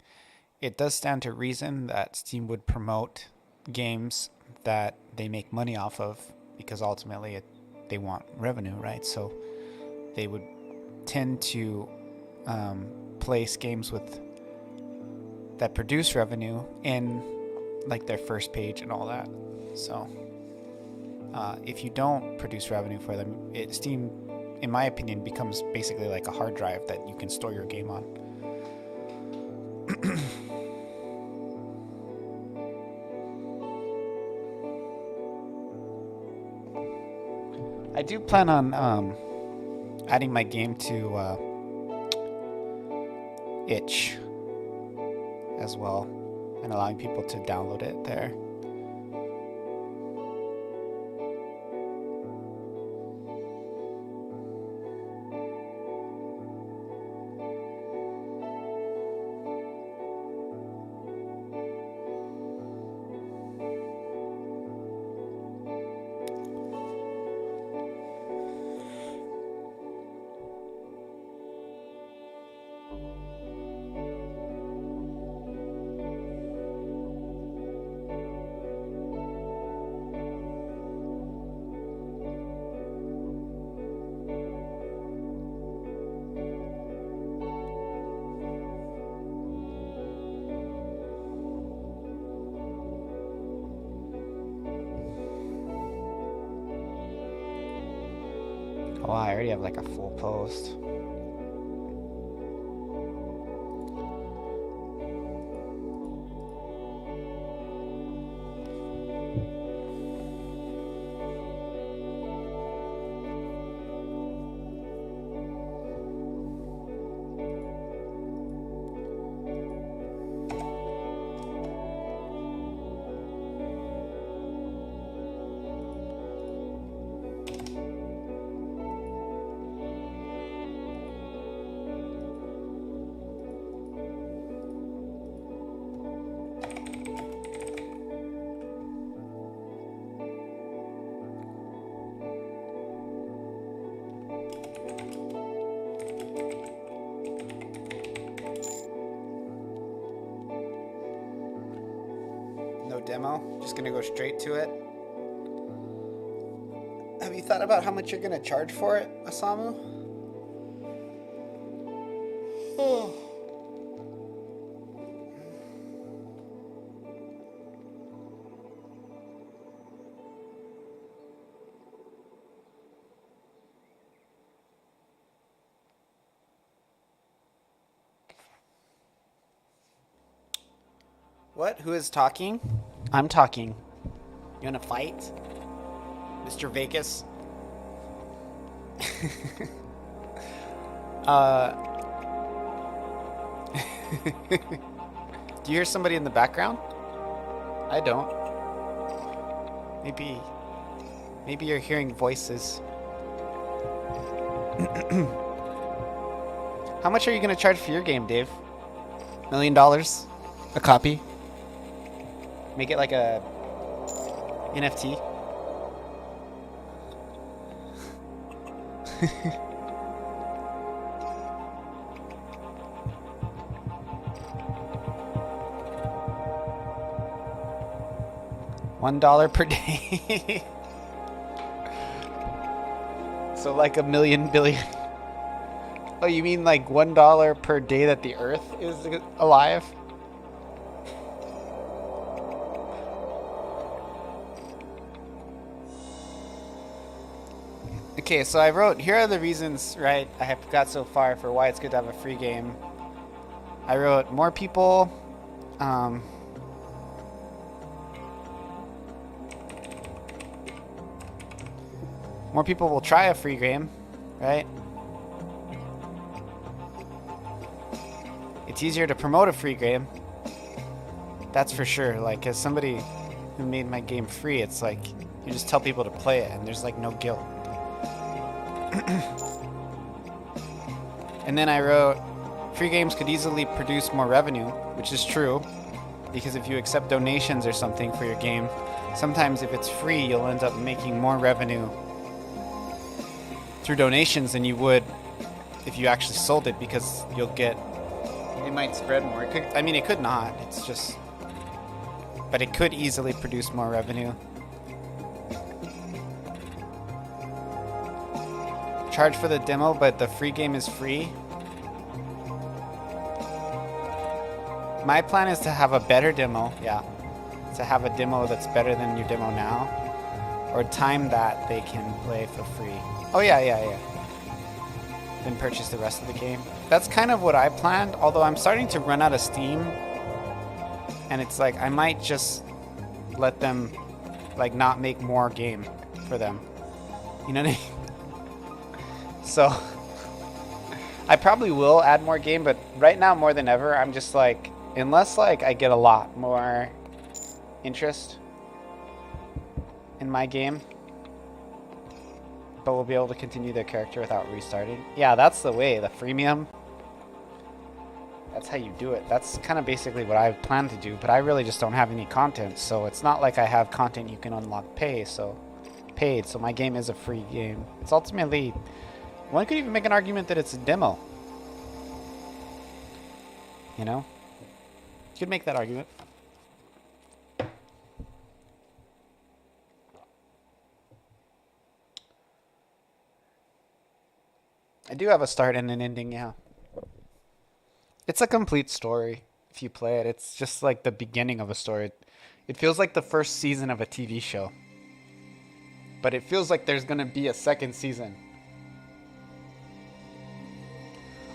it does stand to reason that Steam would promote games that they make money off of, because ultimately they want revenue, right? So they would tend to place games that produce revenue in like their first page and all that. So if you don't produce revenue for them, Steam, in my opinion, becomes basically like a hard drive that you can store your game on. I do plan on adding my game to itch as well, and allowing people to download it there. Oh, I already have like a full post. No demo, just gonna go straight to it. Have you thought about how much you're gonna charge for it, Osamu? Oh. What? Who is talking? I'm talking. You wanna fight? Mr. Vegas? Do you hear somebody in the background? I don't. Maybe you're hearing voices. How much are you gonna charge for your game, Dave? $1 million a copy? Make it like a NFT. $1 per day. So like a million billion. Oh, you mean like $1 per day that the Earth is alive? Okay, so I wrote, here are the reasons, right, I have got so far for why it's good to have a free game. I wrote, more people, more people will try a free game, right? It's easier to promote a free game. That's for sure. Like, as somebody who made my game free, it's like, you just tell people to play it and there's like no guilt. And then I wrote, free games could easily produce more revenue, which is true, because if you accept donations or something for your game, sometimes if it's free, you'll end up making more revenue through donations than you would if you actually sold it, because you'll get, it might spread more. It could, I mean, it could not. It's just, but it could easily produce more revenue. Charge for the demo, but the free game is free. My plan is to have a better demo, yeah. To have a demo that's better than your demo now. Or time that they can play for free. Oh yeah. Then purchase the rest of the game. That's kind of what I planned, although I'm starting to run out of steam. And it's like, I might just let them, like, not make more game for them. You know what I mean? So, I probably will add more game, but right now more than ever, I'm just like, unless like I get a lot more interest in my game, but we'll be able to continue their character without restarting. Yeah, that's the way, the freemium. That's how you do it. That's kind of basically what I plan to do, but I really just don't have any content, so it's not like I have content you can unlock paid, so my game is a free game. It's ultimately, one could even make an argument that it's a demo. You know? You could make that argument. I do have a start and an ending, yeah. It's a complete story if you play it. It's just like the beginning of a story. It feels like the first season of a TV show. But it feels like there's going to be a second season.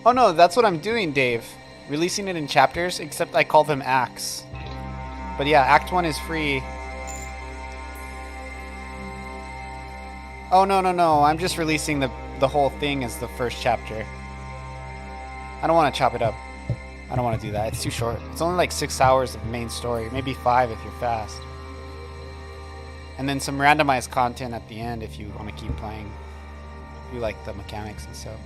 Oh no, that's what I'm doing, Dave. Releasing it in chapters, except I call them acts. But yeah, Act 1 is free. Oh no, I'm just releasing the whole thing as the first chapter. I don't want to chop it up. I don't want to do that. It's too short. It's only like 6 hours of main story. Maybe 5 if you're fast. And then some randomized content at the end if you want to keep playing. If you like the mechanics and stuff.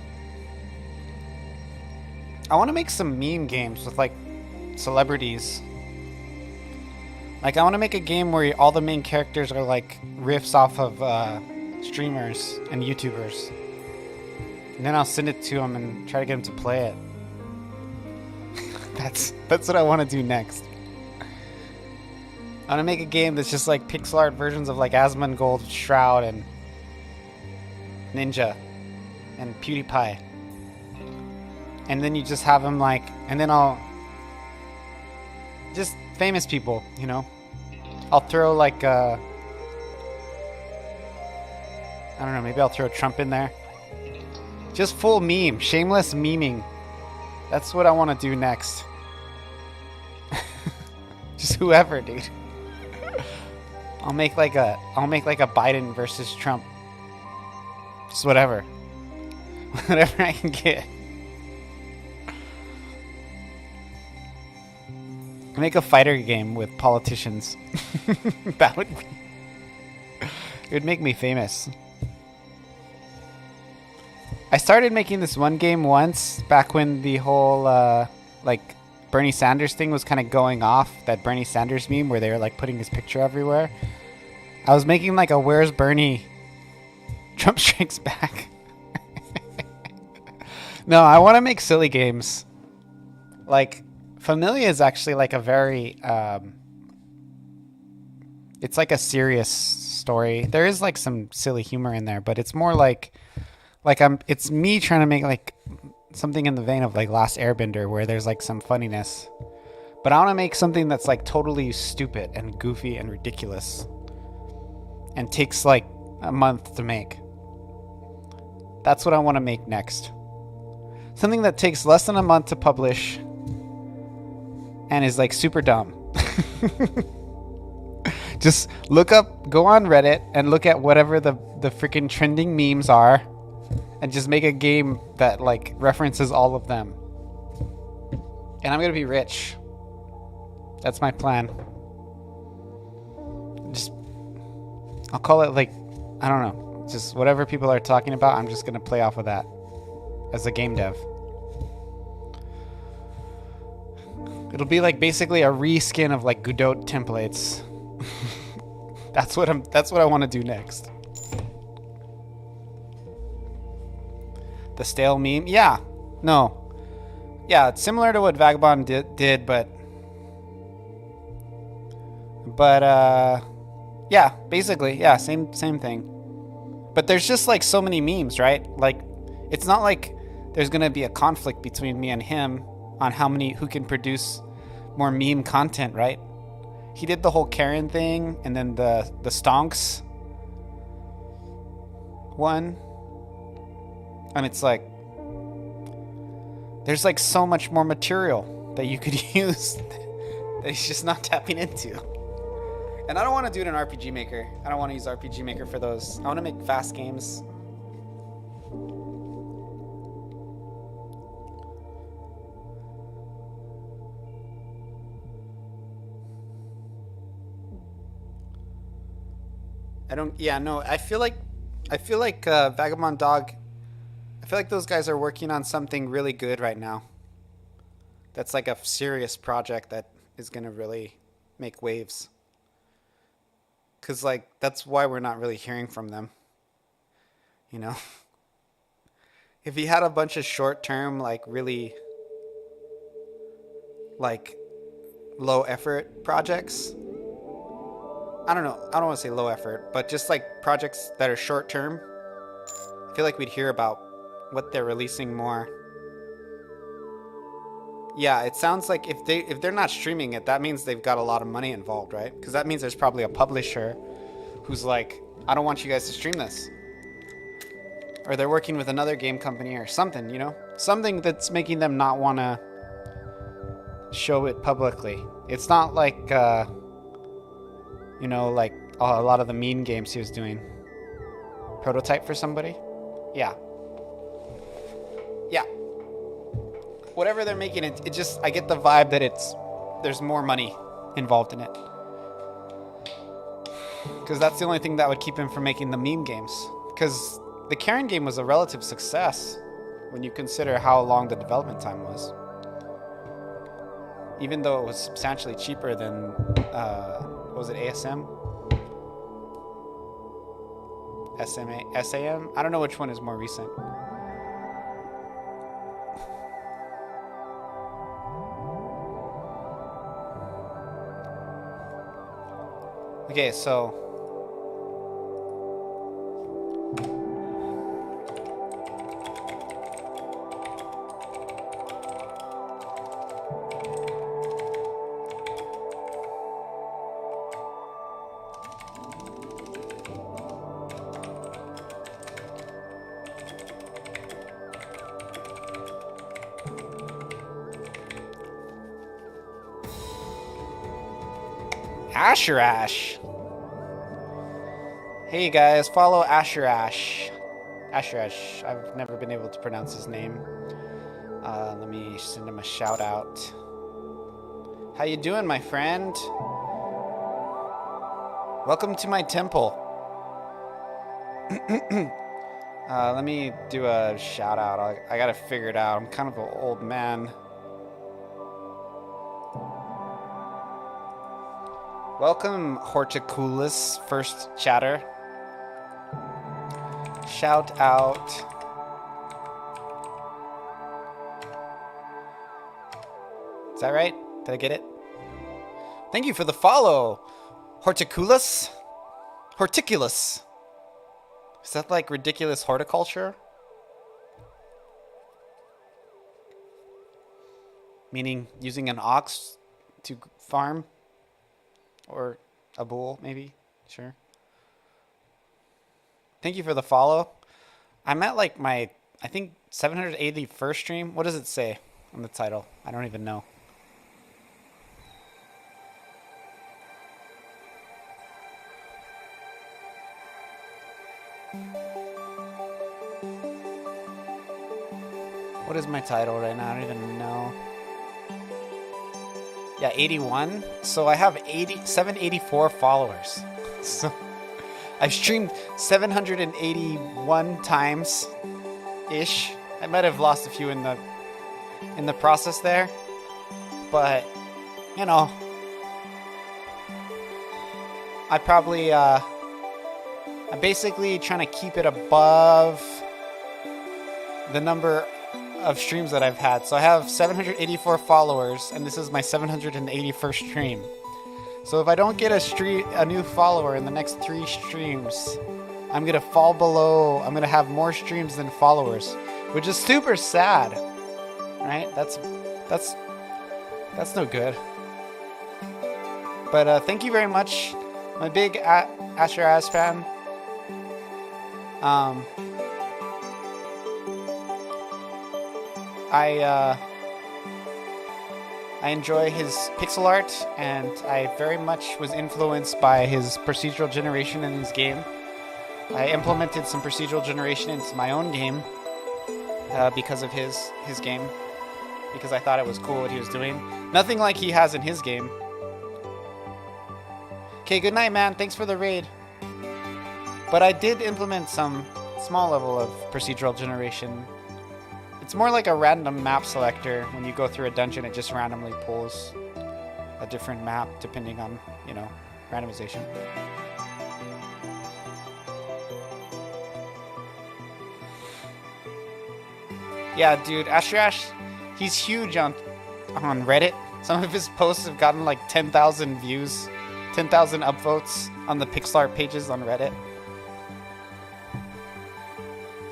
I want to make some meme games with like celebrities. Like I want to make a game where all the main characters are like riffs off of streamers and YouTubers. And then I'll send it to them and try to get them to play it. That's what I want to do next. I want to make a game that's just like pixel art versions of like Asmongold, Shroud, and Ninja, and PewDiePie. And then you just have them like, and then I'll just famous people, you know. I'll throw like I don't know, maybe I'll throw Trump in there. Just full meme, shameless memeing. That's what I want to do next. Just whoever, dude. I'll make like a Biden versus Trump. Just whatever. Whatever I can get. Make a fighter game with politicians. That would be, it would make me famous. I started making this one game once back when the whole like Bernie Sanders thing was kind of going off, that Bernie Sanders meme where they were like putting his picture everywhere. I was making like a Where's Bernie? Trump Strikes Back. No, I want to make silly games. Like Familia is actually like a very it's like a serious story. There is like some silly humor in there, but it's more like it's me trying to make like something in the vein of like Last Airbender where there's like some funniness. But I want to make something that's like totally stupid and goofy and ridiculous and takes like a month to make. That's what I want to make next. Something that takes less than a month to publish and is like super dumb. Just go on Reddit and look at whatever the freaking trending memes are and just make a game that like references all of them. And I'm gonna be rich. That's my plan. I'll call it like, I don't know, just whatever people are talking about, I'm just gonna play off of that as a game dev. It'll be like basically a reskin of like Godot templates. That's what I want to do next. The stale meme? Yeah. No. Yeah, it's similar to what Vagabond did, but yeah, basically, yeah, same thing. But there's just like so many memes, right? Like, it's not like there's gonna be a conflict between me and him on who can produce more meme content, right? He did the whole Karen thing, and then the stonks one, and it's like there's like so much more material that you could use that he's just not tapping into. And I don't want to do it in RPG Maker. I don't want to use RPG Maker for those. I want to make fast games. I feel like Vagabond Dog, I feel like those guys are working on something really good right now. That's like a serious project that is going to really make waves. Because, like, that's why we're not really hearing from them. You know? If he had a bunch of short-term, like, really, like, low-effort projects. I don't know. I don't want to say low-effort, but just, like, projects that are short-term. I feel like we'd hear about what they're releasing more. Yeah, it sounds like if they're not streaming it, that means they've got a lot of money involved, right? Because that means there's probably a publisher who's like, I don't want you guys to stream this. Or they're working with another game company or something, you know? Something that's making them not want to show it publicly. It's not like, you know, like a lot of the mean games he was doing. Prototype for somebody? Yeah. Yeah. Whatever they're making, it just, I get the vibe that there's more money involved in it. Because that's the only thing that would keep him from making the meme games. Because the Karen game was a relative success when you consider how long the development time was. Even though it was substantially cheaper than, what was it, ASM? SAM? I don't know which one is more recent. Okay, so Asherash. Hey guys, follow Asherash. Asherash. I've never been able to pronounce his name. Let me send him a shout out. How you doing, my friend? Welcome to my temple. Let me do a shout out. I gotta figure it out. I'm kind of an old man. Welcome, Horticulus, first chatter. Shout out. Is that right? Did I get it? Thank you for the follow, Horticulus. Horticulus. Is that like ridiculous horticulture? Meaning using an ox to farm? Or a bull, maybe? Sure. Thank you for the follow. I'm at like my, I think, 781st stream. What does it say on the title? I don't even know. What is my title right now? I don't even know. Yeah, 81. So I have 784 followers. So I've streamed 781 times ish. I might have lost a few in the process there. But you know, I probably I'm basically trying to keep it above the number of streams that I've had. So I have 784 followers, and this is my 781st stream. So if I don't get a new follower in the next 3 streams, I'm gonna fall below. I'm gonna have more streams than followers, which is super sad, right? That's no good. But thank you very much. I'm a big Asher Az fan. I enjoy his pixel art, and I very much was influenced by his procedural generation in his game. I implemented some procedural generation into my own game because of his game, because I thought it was cool what he was doing. Nothing like he has in his game. Okay, good night, man. Thanks for the raid. But I did implement some small level of procedural generation. It's more like a random map selector. When you go through a dungeon, it just randomly pulls a different map depending on, you know, randomization. Yeah, dude, Ash, he's huge on Reddit. Some of his posts have gotten like 10,000 views, 10,000 upvotes on the pixel art pages on Reddit.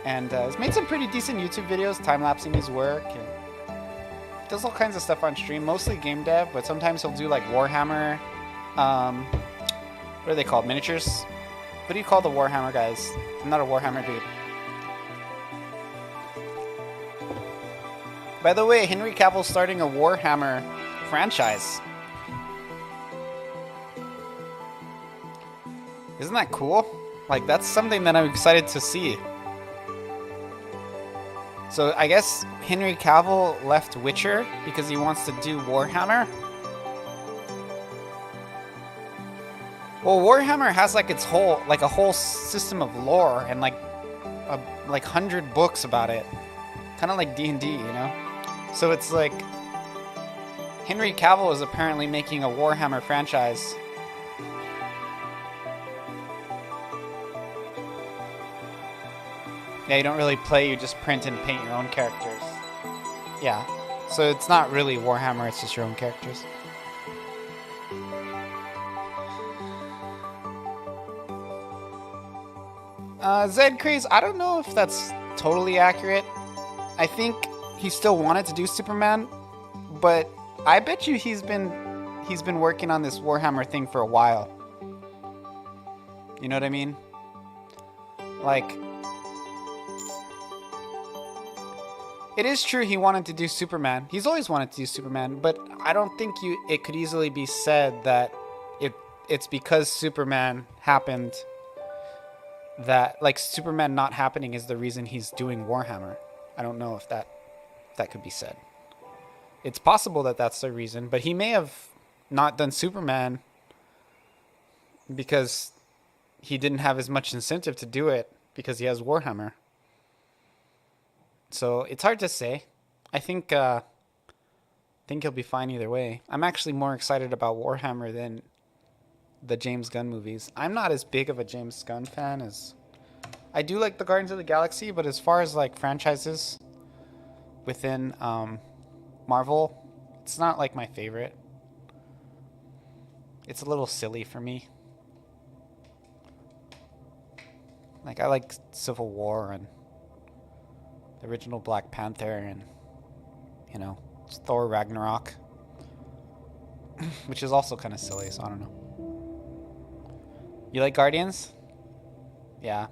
And he's made some pretty decent YouTube videos, time-lapsing his work. And does all kinds of stuff on stream, mostly game dev, but sometimes he'll do like Warhammer, what are they called, miniatures? What do you call the Warhammer guys? I'm not a Warhammer dude. By the way, Henry Cavill's starting a Warhammer franchise. Isn't that cool? Like, that's something that I'm excited to see. So I guess Henry Cavill left Witcher because he wants to do Warhammer. Well, Warhammer has like its whole, like a whole system of lore and like 100 books about it. Kind of like D&D, you know? So it's like Henry Cavill is apparently making a Warhammer franchise. Yeah, you don't really play, you just print and paint your own characters. Yeah, so it's not really Warhammer, it's just your own characters. Zed Craze, I don't know if that's totally accurate. I think he still wanted to do Superman, but I bet you he's been working on this Warhammer thing for a while. You know what I mean? Like, it is true he wanted to do Superman. He's always wanted to do Superman, but I don't think it could easily be said that it's because Superman happened that, like, Superman not happening is the reason he's doing Warhammer. I don't know if that could be said. It's possible that that's the reason, but he may have not done Superman because he didn't have as much incentive to do it because he has Warhammer. So it's hard to say. I think he'll be fine either way. I'm actually more excited about Warhammer than the James Gunn movies. I'm not as big of a James Gunn fan as I do like the Guardians of the Galaxy, but as far as like franchises within Marvel, it's not like my favorite. It's a little silly for me. Like, I like Civil War and the original Black Panther and, you know, Thor Ragnarok, which is also kind of silly, so I don't know. You like Guardians? Yeah.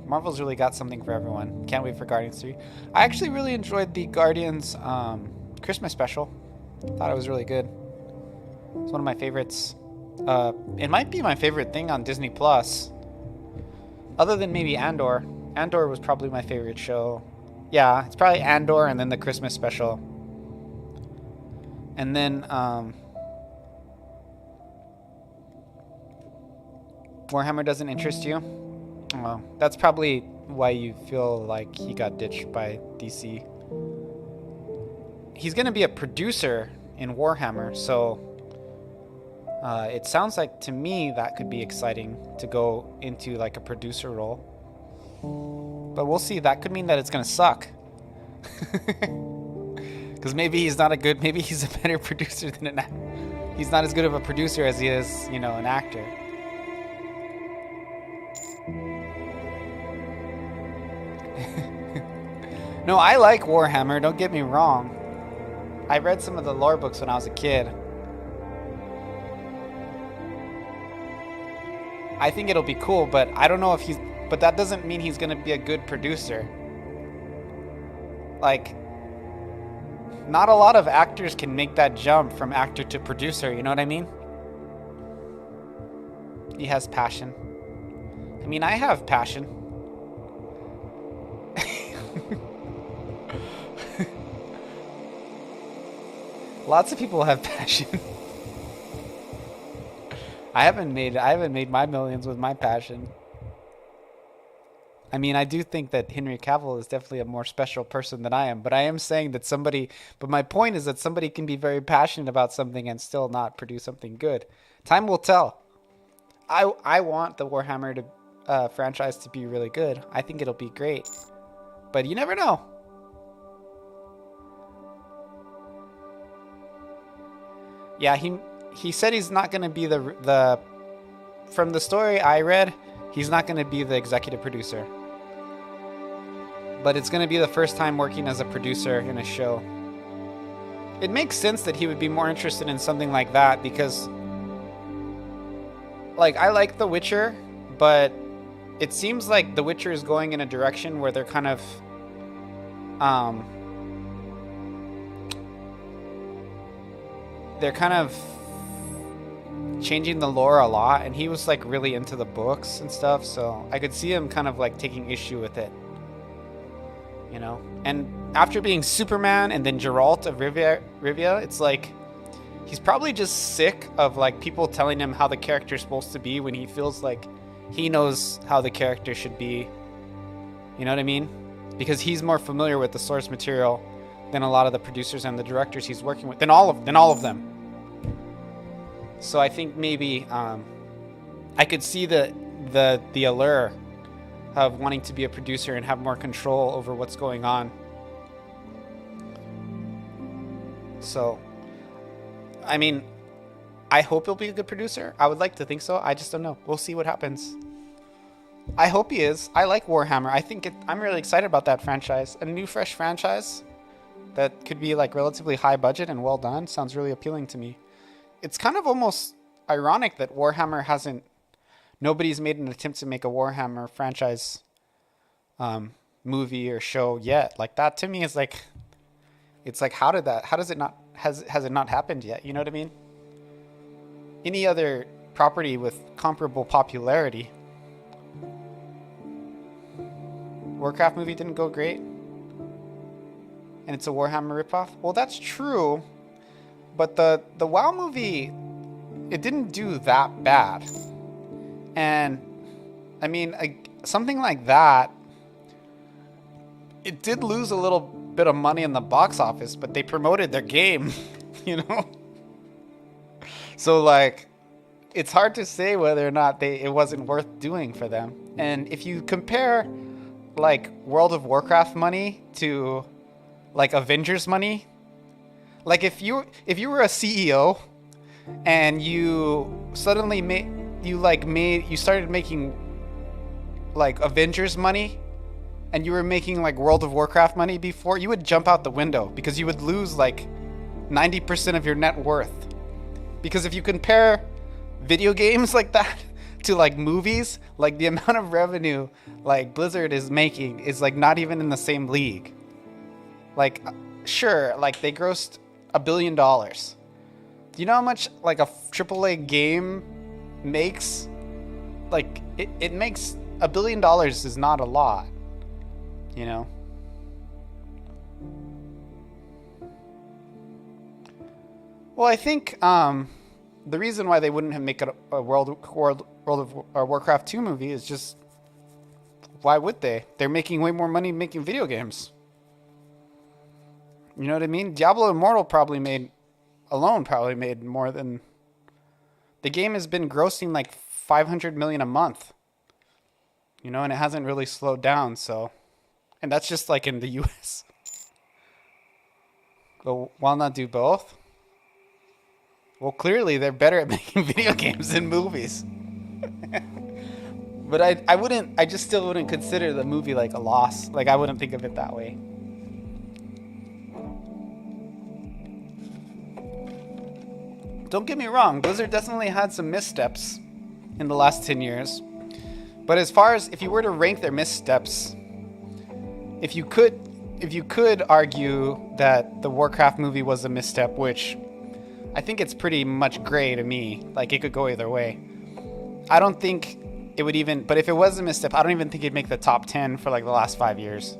Marvel's really got something for everyone. Can't wait for Guardians 3. I actually really enjoyed the Guardians Christmas special. Thought it was really good. It's one of my favorites. It might be my favorite thing on Disney Plus. Other than maybe Andor. Andor was probably my favorite show. Yeah, it's probably Andor and then the Christmas special. And then Warhammer doesn't interest you? Well, that's probably why you feel like he got ditched by DC. He's going to be a producer in Warhammer, so it sounds like to me that could be exciting to go into like a producer role. But we'll see. That could mean that it's gonna suck. Because maybe he's not a good. Maybe he's a better producer than an actor. He's not as good of a producer as he is, you know, an actor. No, I like Warhammer. Don't get me wrong. I read some of the lore books when I was a kid. I think it'll be cool, but I don't know if he's... But that doesn't mean he's gonna be a good producer. Like, not a lot of actors can make that jump from actor to producer, you know what I mean? He has passion. I mean, I have passion. Lots of people have passion. I haven't made my millions with my passion. I mean, I do think that Henry Cavill is definitely a more special person than I am, but I am saying that but my point is that somebody can be very passionate about something and still not produce something good. Time will tell. I want the Warhammer franchise to be really good. I think it'll be great, but you never know. Yeah, he said he's not going to be the from the story I read, he's not going to be the executive producer. But it's going to be the first time working as a producer in a show. It makes sense that he would be more interested in something like that because, like, I like The Witcher, but it seems like The Witcher is going in a direction where they're kind of changing the lore a lot, and he was like really into the books and stuff, so I could see him kind of like taking issue with it, you know. And after being Superman and then Geralt of Rivia, it's like he's probably just sick of like people telling him how the character's supposed to be when he feels like he knows how the character should be, you know what I mean? Because he's more familiar with the source material than a lot of the producers and the directors he's working with, than all of them. So I think maybe I could see the allure of wanting to be a producer and have more control over what's going on. So, I mean, I hope he'll be a good producer. I would like to think so. I just don't know. We'll see what happens. I hope he is. I like Warhammer. I'm really excited about that franchise. A new, fresh franchise that could be like relatively high budget and well done sounds really appealing to me. It's kind of almost ironic that nobody's made an attempt to make a Warhammer franchise movie or show yet. Like, that to me is like, it's like, has it not happened yet? You know what I mean? Any other property with comparable popularity. Warcraft movie didn't go great, and it's a Warhammer ripoff. Well, that's true, but the WoW movie, it didn't do that bad. And I mean, something like that, it did lose a little bit of money in the box office, but they promoted their game, you know? So like, it's hard to say whether or not it wasn't worth doing for them. And if you compare like World of Warcraft money to like Avengers money, like if you were a CEO and you suddenly started making like Avengers money, and you were making like World of Warcraft money before, you would jump out the window because you would lose like 90% of your net worth. Because if you compare video games like that to like movies, like the amount of revenue like Blizzard is making is like not even in the same league. Like, sure, like they grossed $1 billion. Do you know how much like a AAA game makes? Like it makes $1 billion is not a lot, you know. Well, I think the reason why they wouldn't have made a World of Warcraft 2 movie is just, why would they? They're making way more money making video games. You know what I mean? Diablo Immortal probably made more than... The game has been grossing like $500 million a month. you know, and it hasn't really slowed down. So, and that's just like in the U.S. But why not do both? Well, clearly they're better at making video games than movies. But I just still wouldn't consider the movie like a loss. Like, I wouldn't think of it that way. Don't get me wrong, Blizzard definitely had some missteps in the last 10 years. But as far as if you were to rank their missteps, if you could argue that the Warcraft movie was a misstep, which I think it's pretty much gray to me. Like, it could go either way. I don't think it would even, but if it was a misstep, I don't even think it'd make the top 10 for like the last 5 years.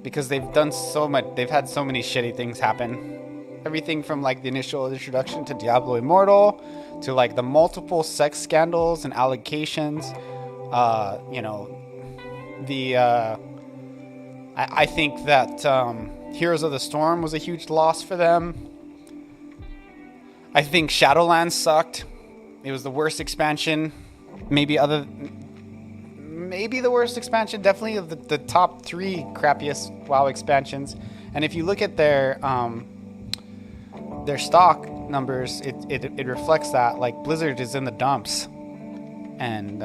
Because they've done so much, they've had so many shitty things happen. Everything from like the initial introduction to Diablo Immortal to like the multiple sex scandals and allegations. You know, I think that Heroes of the Storm was a huge loss for them. I think Shadowlands sucked. It was the worst expansion. Maybe the worst expansion. Definitely of the top 3 crappiest WoW expansions. And if you look at their stock numbers, it reflects that. Like, Blizzard is in the dumps. And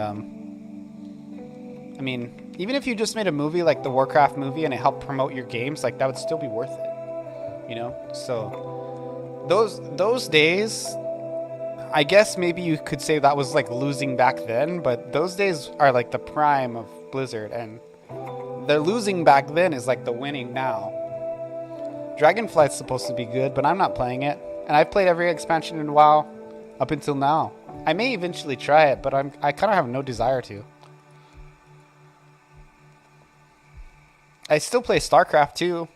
I mean, even if you just made a movie like the Warcraft movie and it helped promote your games, like, that would still be worth it. You know? So those days, I guess maybe you could say that was like losing back then, but those days are like the prime of Blizzard, and the losing back then is like the winning now. Dragonflight's supposed to be good, but I'm not playing it, and I've played every expansion in WoW up until now. I may eventually try it, but I kind of have no desire to. I still play StarCraft too.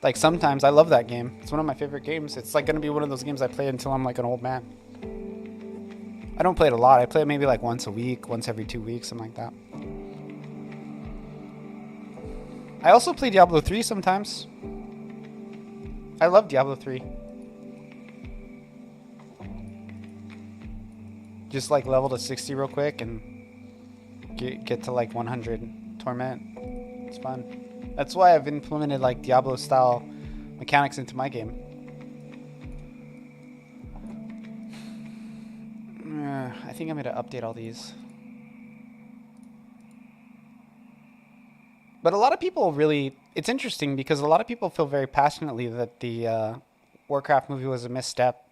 Like, sometimes I love that game. It's one of my favorite games. It's like going to be one of those games I play until I'm like an old man. I don't play it a lot. I play it maybe like once a week, once every 2 weeks, something like that. I also play Diablo 3 sometimes. I love Diablo 3. Just like level to 60 real quick and get to like 100 torment. It's fun. That's why I've implemented like Diablo style mechanics into my game. I think I'm going to update all these. But a lot of people really, it's interesting because a lot of people feel very passionately that the Warcraft movie was a misstep.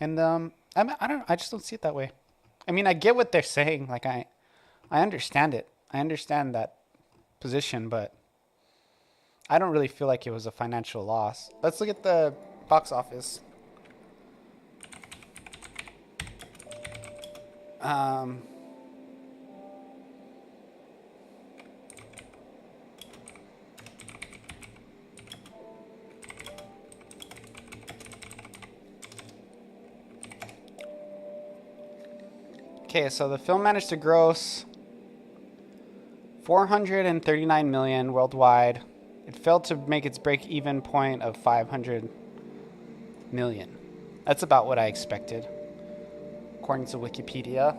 And I just don't see it that way. I mean, I get what they're saying. Like, I understand it. I understand that position, but I don't really feel like it was a financial loss. Let's look at the box office. Okay, so the film managed to gross $439 million worldwide. It failed to make its break-even point of $500 million. That's about what I expected, according to Wikipedia.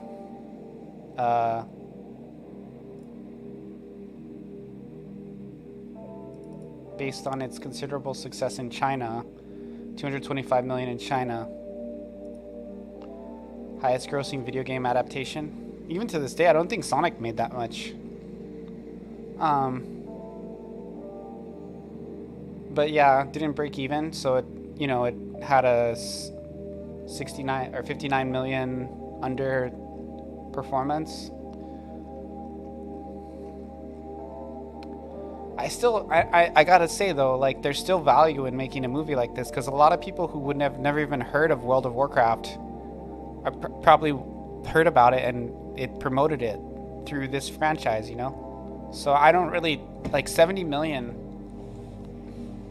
Based on its considerable success in China, $225 million in China. Highest grossing video game adaptation. Even to this day, I don't think Sonic made that much. But yeah, didn't break even, so it had a 69 or 59 million under performance. I gotta say though, like, there's still value in making a movie like this, because a lot of people who wouldn't have never even heard of World of Warcraft probably heard about it, and it promoted it through this franchise, you know? So I don't really, like, 70 million,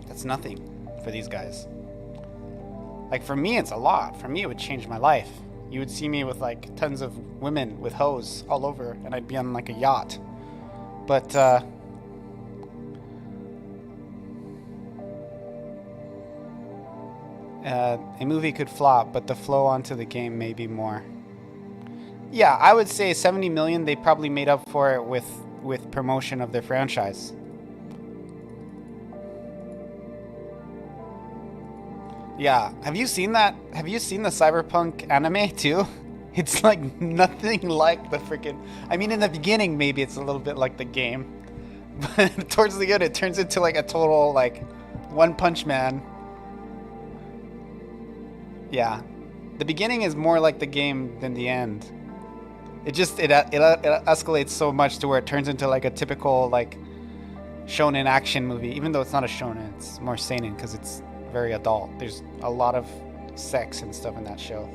that's nothing for these guys. Like, for me, it's a lot. For me, it would change my life. You would see me with, like, tons of women with hoes all over, and I'd be on, like, a yacht. But, a movie could flop, but the flow onto the game may be more. Yeah, I would say 70 million. They probably made up for it with promotion of their franchise. Yeah, have you seen that? Have you seen the Cyberpunk anime too? It's like nothing like the freaking. I mean, in the beginning, maybe it's a little bit like the game, but towards the end, it turns into like a total like One Punch Man. Yeah, the beginning is more like the game than the end. It escalates so much to where it turns into like a typical like shonen action movie, even though it's not a shonen, it's more seinen because it's very adult. There's a lot of sex and stuff in that show.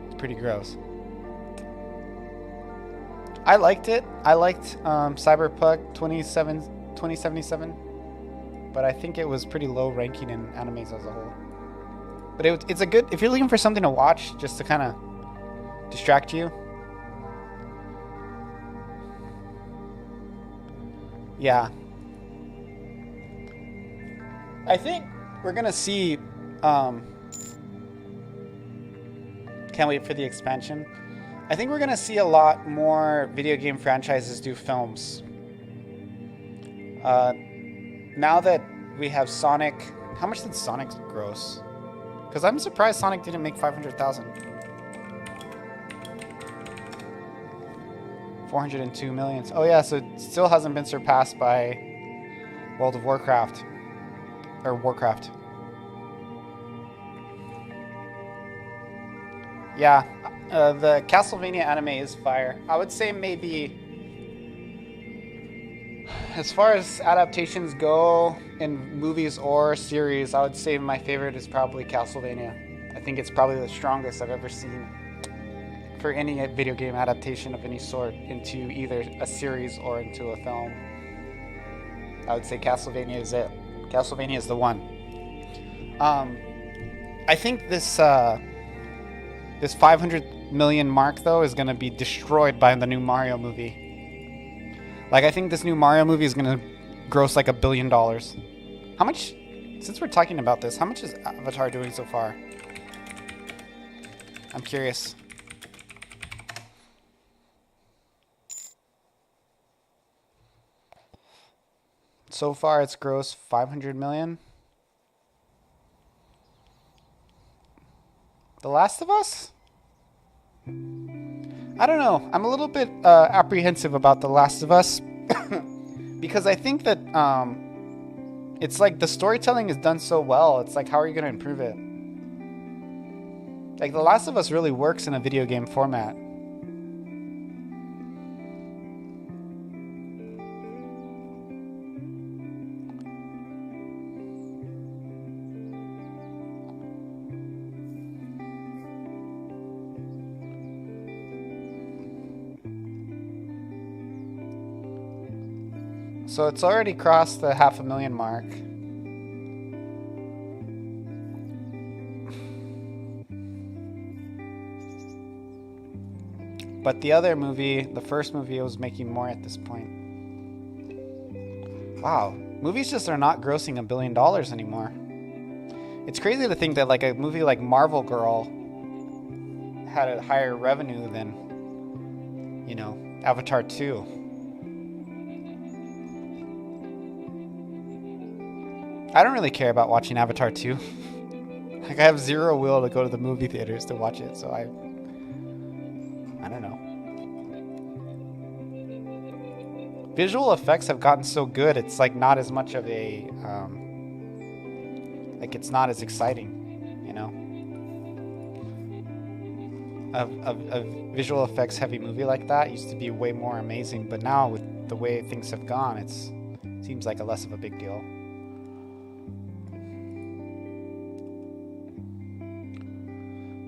It's pretty gross. I liked it. I liked Cyberpunk 2077, but I think it was pretty low ranking in animes as a whole. But it's a good, if you're looking for something to watch just to kind of distract you. Yeah. I think we're going to see, can't wait for the expansion. I think we're going to see a lot more video game franchises do films. Now that we have Sonic, how much did Sonic gross? Because I'm surprised Sonic didn't make 500,000. 402 million. Oh yeah, so it still hasn't been surpassed by World of Warcraft. Or Warcraft. Yeah, the Castlevania anime is fire. I would say maybe, as far as adaptations go in movies or series, I would say my favorite is probably Castlevania. I think it's probably the strongest I've ever seen for any video game adaptation of any sort into either a series or into a film. I would say Castlevania is it. Castlevania is the one. I think this 500 million mark though is going to be destroyed by the new Mario movie. Like, I think this new Mario movie is going to gross like $1 billion. How much, since we're talking about this, how much is Avatar doing so far? I'm curious. So far, it's grossed 500 million. The Last of Us? I don't know. I'm a little bit apprehensive about The Last of Us because I think that it's like the storytelling is done so well. It's like, how are you going to improve it? Like, The Last of Us really works in a video game format. So it's already crossed the 500,000 mark. But the other movie, the first movie, was making more at this point. Wow, movies just are not grossing $1 billion anymore. It's crazy to think that like a movie like Marvel Girl had a higher revenue than, you know, Avatar 2. I don't really care about watching Avatar 2. Like, I have zero will to go to the movie theaters to watch it, so I don't know. Visual effects have gotten so good, it's like not as much of a, like it's not as exciting, you know? A visual effects heavy movie like that used to be way more amazing, but now with the way things have gone, it seems like a less of a big deal.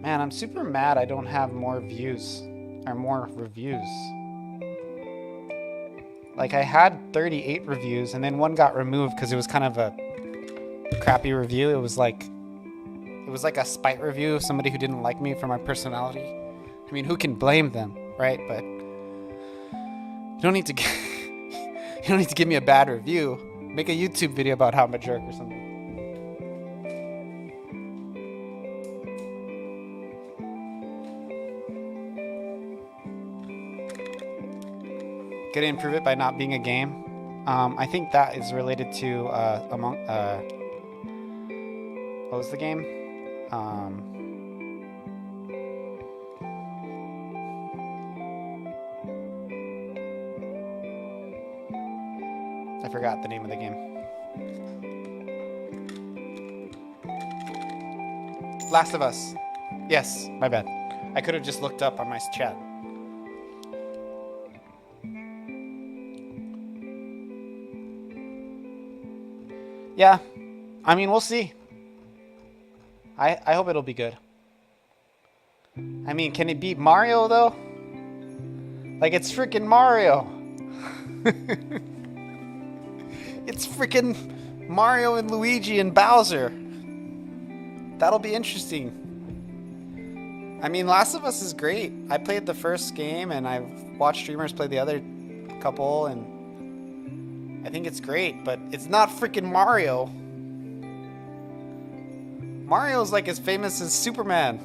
Man, I'm super mad I don't have more views or more reviews. Like, I had 38 reviews and then one got removed because it was kind of a crappy review. It was like a spite review of somebody who didn't like me for my personality. I mean, who can blame them, right? But you don't need to you don't need to give me a bad review. Make a YouTube video about how I'm a jerk or something. gonna improve it by not being a game. I think that is related to what was the game? I forgot the name of the game. Last of Us. Yes, my bad. I could have just looked up on my chat. Yeah, I mean, we'll see. I hope it'll be good. I mean, can it beat Mario, though? Like, it's freaking Mario. It's freaking Mario and Luigi and Bowser. That'll be interesting. I mean, Last of Us is great. I played the first game, and I've watched streamers play the other couple, and I think it's great, but it's not freaking Mario. Mario's like as famous as Superman.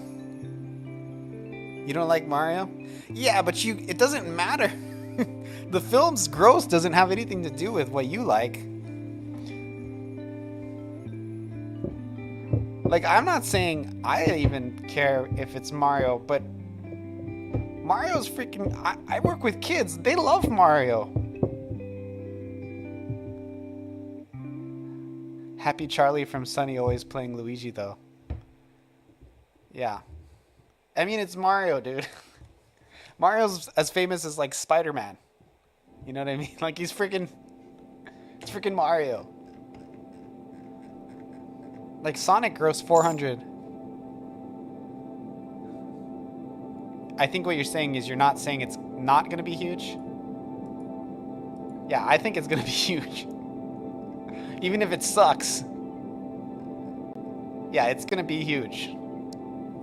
You don't like Mario? Yeah, but it doesn't matter. The film's gross doesn't have anything to do with what you like. Like, I'm not saying I even care if it's Mario, but Mario's freaking... I work with kids. They love Mario. Happy Charlie from Sunny always playing Luigi, though. Yeah. I mean, it's Mario, dude. Mario's as famous as, like, Spider-Man. You know what I mean? Like, he's freaking... It's freaking Mario. Like, Sonic grossed 400. I think what you're saying is you're not saying it's not going to be huge. Yeah, I think it's going to be huge. Even if it sucks. Yeah, it's going to be huge.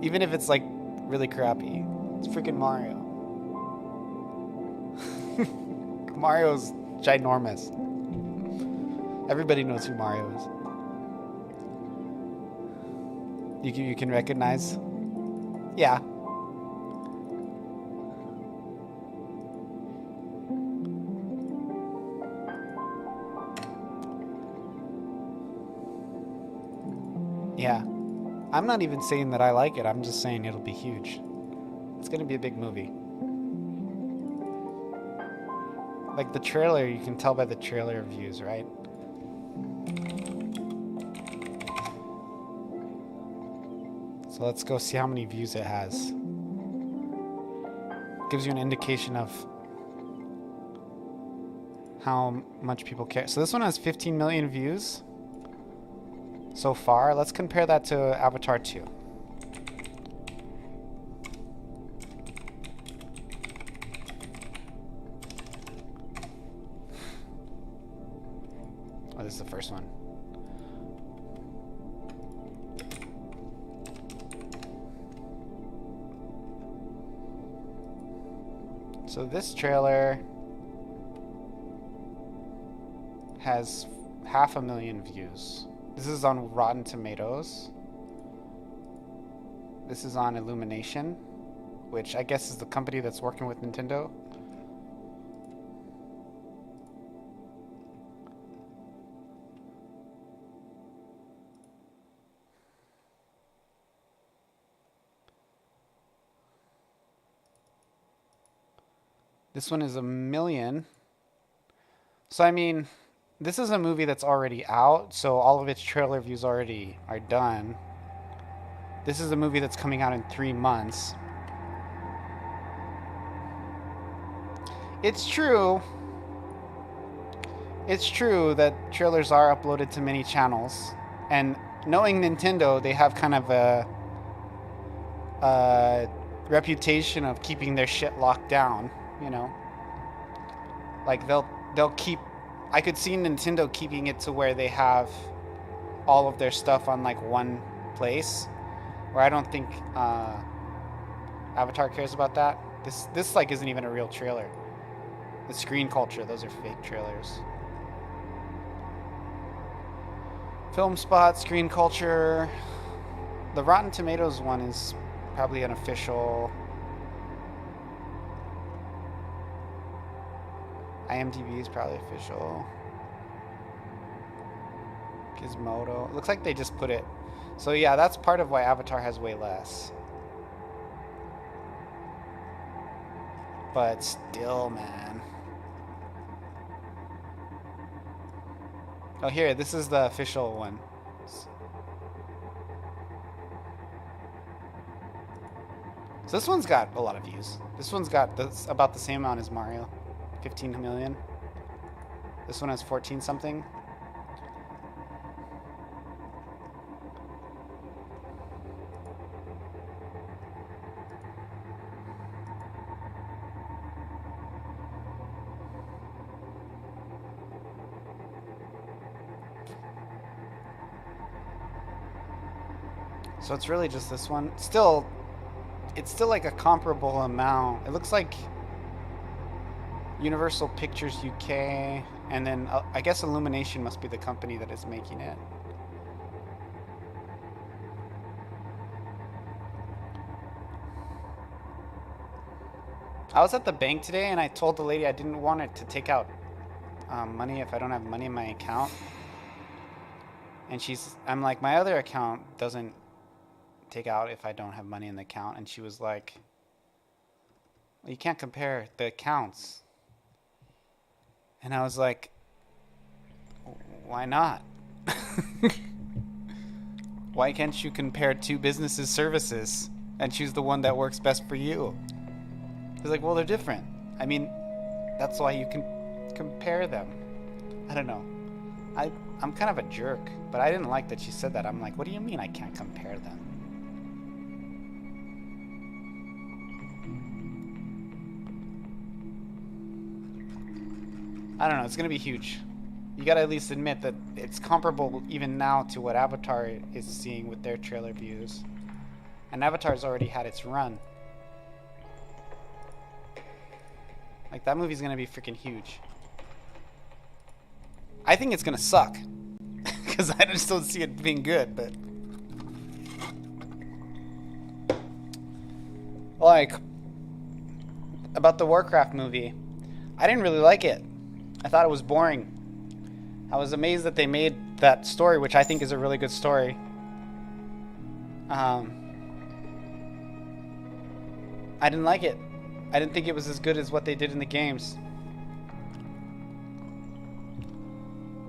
Even if it's, like, really crappy. It's freaking Mario. Mario's ginormous. Everybody knows who Mario is. You can recognize? Yeah. Yeah. I'm not even saying that I like it. I'm just saying it'll be huge. It's going to be a big movie. Like the trailer, you can tell by the trailer views, right? So let's go see how many views it has. Gives you an indication of how much people care. So this one has 15 million views so far. Let's compare that to Avatar 2. Oh, this is the first one. So this trailer has 500,000 views. This is on Rotten Tomatoes. This is on Illumination, which I guess is the company that's working with Nintendo. This one is 1 million. So I mean, this is a movie that's already out, so all of its trailer views already are done. This is a movie that's coming out in 3 months. It's true that trailers are uploaded to many channels, and knowing Nintendo, they have kind of a reputation of keeping their shit locked down, you know? Like they'll keep... I could see Nintendo keeping it to where they have all of their stuff on like one place, where I don't think Avatar cares about that. This like isn't even a real trailer. The Screen Culture, those are fake trailers. Film Spot, Screen Culture. The Rotten Tomatoes one is probably an official. IMDb is probably official. Gizmodo. It looks like they just put it. So yeah, that's part of why Avatar has way less. But still, man. Oh, here, this is the official one. So this one's got a lot of views. This one's got about the same amount as Mario. 15 million. This one has 14 something. So it's really just this one. Still, it's still like a comparable amount. It looks like Universal Pictures UK, and then I guess Illumination must be the company that is making it. I was at the bank today and I told the lady I didn't want it to take out money if I don't have money in my account. And I'm like, my other account doesn't take out if I don't have money in the account. And she was like, well, you can't compare the accounts. And I was like, why not? Why can't you compare two businesses' services and choose the one that works best for you? She's like, well, they're different. I mean, that's why you can compare them. I don't know. I'm kind of a jerk, but I didn't like that she said that. I'm like, what do you mean I can't compare them? I don't know. It's going to be huge. You got to at least admit that it's comparable even now to what Avatar is seeing with their trailer views. And Avatar's already had its run. Like, that movie's going to be freaking huge. I think it's going to suck. Because I just don't see it being good, but... Like, about the Warcraft movie, I didn't really like it. I thought it was boring. I was amazed that they made that story, which I think is a really good story. I didn't like it. I didn't think it was as good as what they did in the games.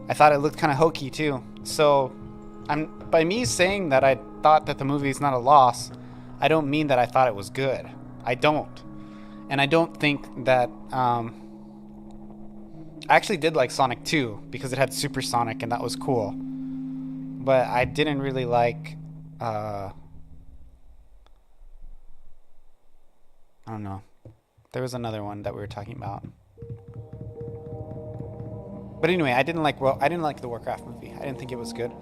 I thought it looked kind of hokey too. So, by me saying that I thought that the movie is not a loss, I don't mean that I thought it was good. I don't. And I don't think that... I actually did like Sonic 2 because it had Super Sonic and that was cool. But I didn't really like... I don't know. There was another one that we were talking about. But anyway, I didn't like the Warcraft movie. I didn't think it was good.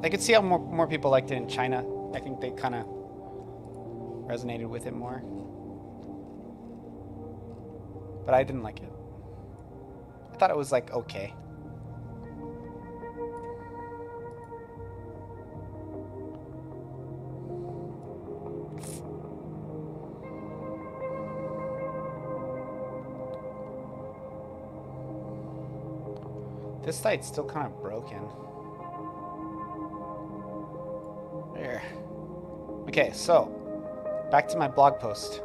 I could see how more people liked it in China. I think they kind of resonated with it more. But I didn't like it. I thought it was like okay. This site's still kind of broken. There. Okay, so back to my blog post.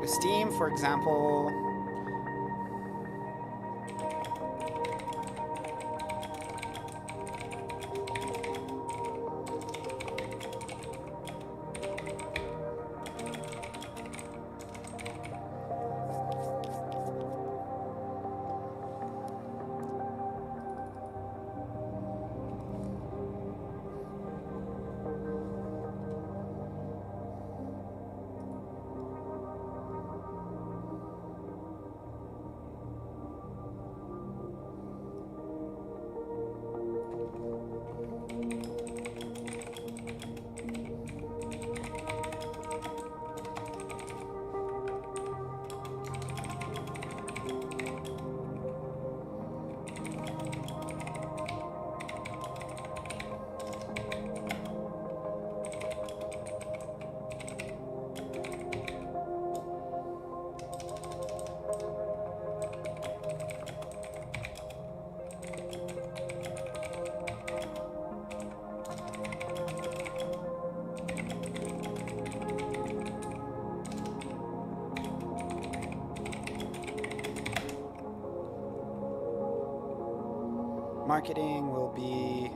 Steam, for example, Marketing will be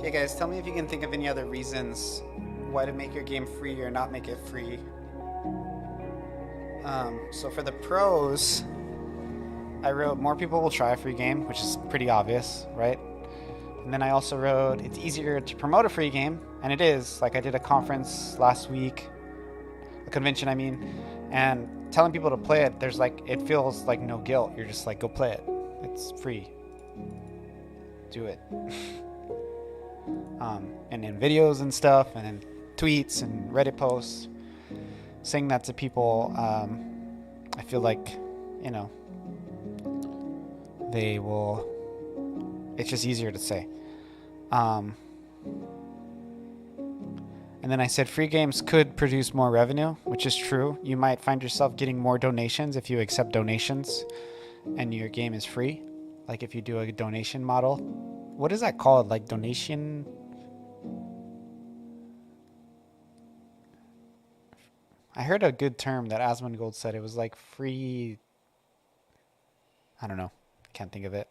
Hey guys, tell me if you can think of any other reasons why to make your game free or not make it free. So for the pros, I wrote more people will try a free game, which is pretty obvious, right? And then I also wrote it's easier to promote a free game, and it is. Like I did a conference last week, a convention I mean, and telling people to play it, there's like, it feels like no guilt. You're just like, go play it. It's free. Do it. And in videos and stuff, and in tweets and Reddit posts, saying that to people, I feel like, you know, they will, it's just easier to say. And then I said free games could produce more revenue, which is true. You might find yourself getting more donations if you accept donations and your game is free. Like if you do a donation model. What is that called? Like donation? I heard a good term that Asmongold said. It was like free. I don't know. Can't think of it.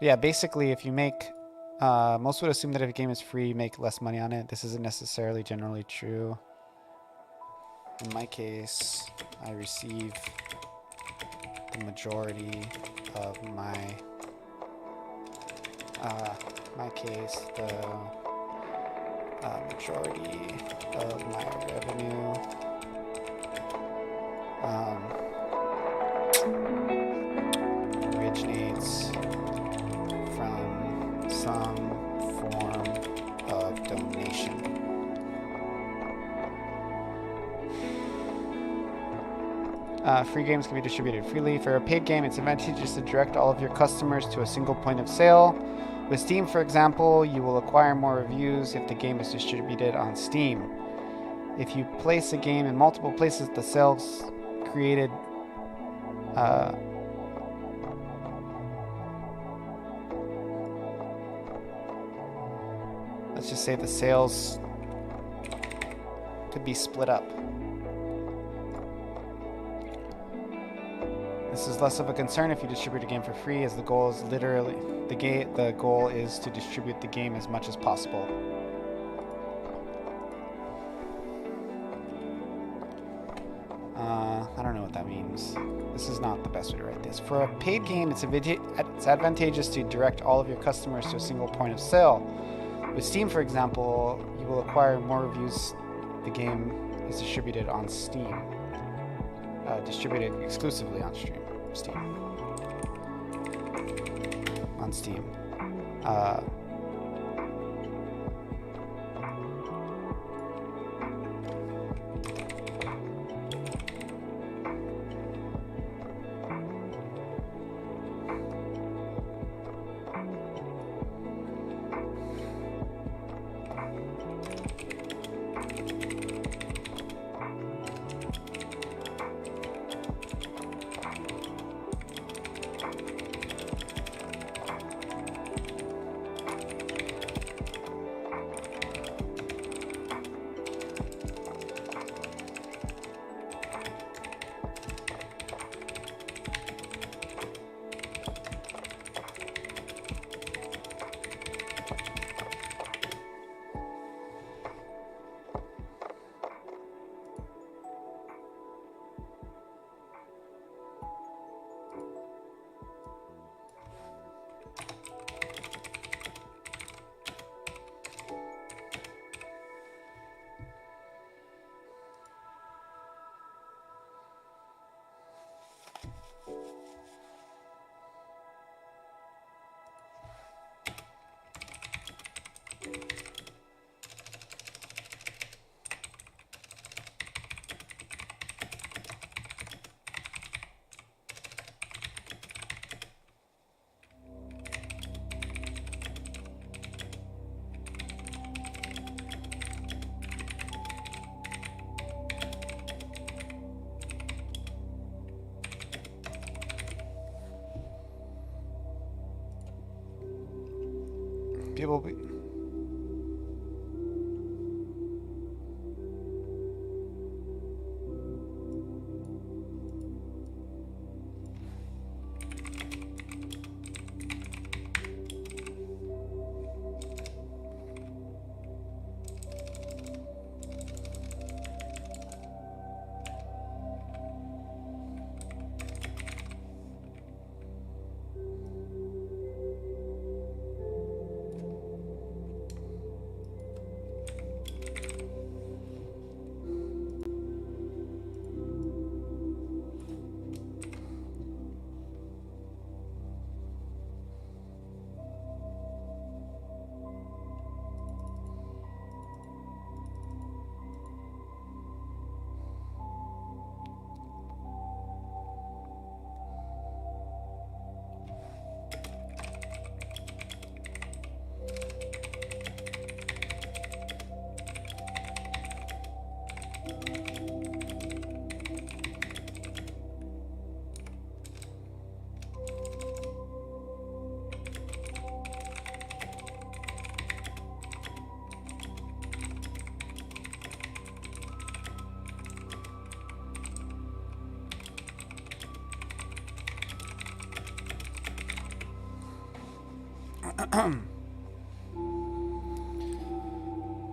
Yeah, basically, if you make, most would assume that if a game is free, you make less money on it. This isn't necessarily generally true. In my case, I receive the majority of my majority of my revenue originates from some form of donation. Free games can be distributed freely. For a paid game, it's advantageous to direct all of your customers to a single point of sale. With Steam, for example, you will acquire more reviews if the game is distributed on Steam. If you place a game in multiple places, the sales created let's just say the sales could be split up. This is less of a concern if you distribute a game for free, as the goal is literally the goal is to distribute the game as much as possible. I don't know what that means. This is not the best way to write this. For a paid game, it's advantageous to direct all of your customers to a single point of sale. With Steam, for example, you will acquire more reviews if the game is distributed on Steam. Distributed exclusively on Steam. On Steam. People be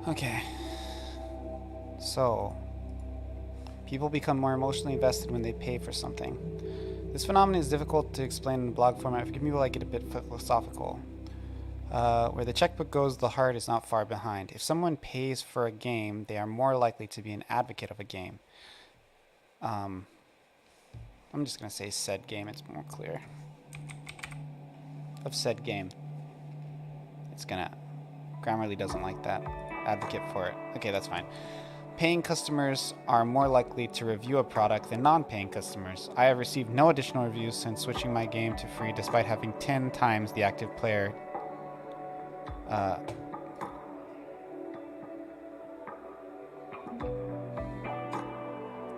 Okay. So, people become more emotionally invested when they pay for something. This phenomenon is difficult to explain in blog format. For people, I get a bit philosophical. Where the checkbook goes, the heart is not far behind. If someone pays for a game, they are more likely to be an advocate of a game. I'm just going to say said game, it's more clear. Of said game. It's going to... Grammarly doesn't like that. Advocate for it. Okay, that's fine. Paying customers are more likely to review a product than non-paying customers. I have received no additional reviews since switching my game to free, despite having 10 times the active player.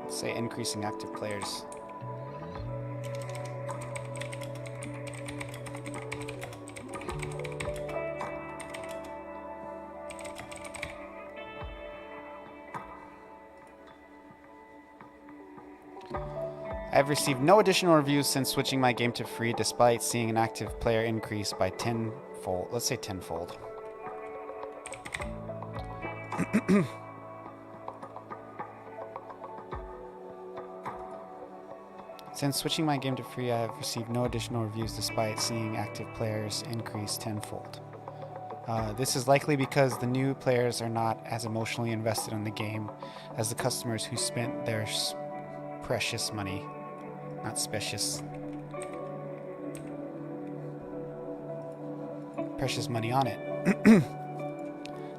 Let's say increasing active players. I've received no additional reviews since switching my game to free, despite seeing an active player increase by tenfold. Let's say tenfold. Since switching my game to free, I have received no additional reviews despite seeing active players increase tenfold. This is likely because the new players are not as emotionally invested in the game as the customers who spent their precious money. Not specious. Precious money on it.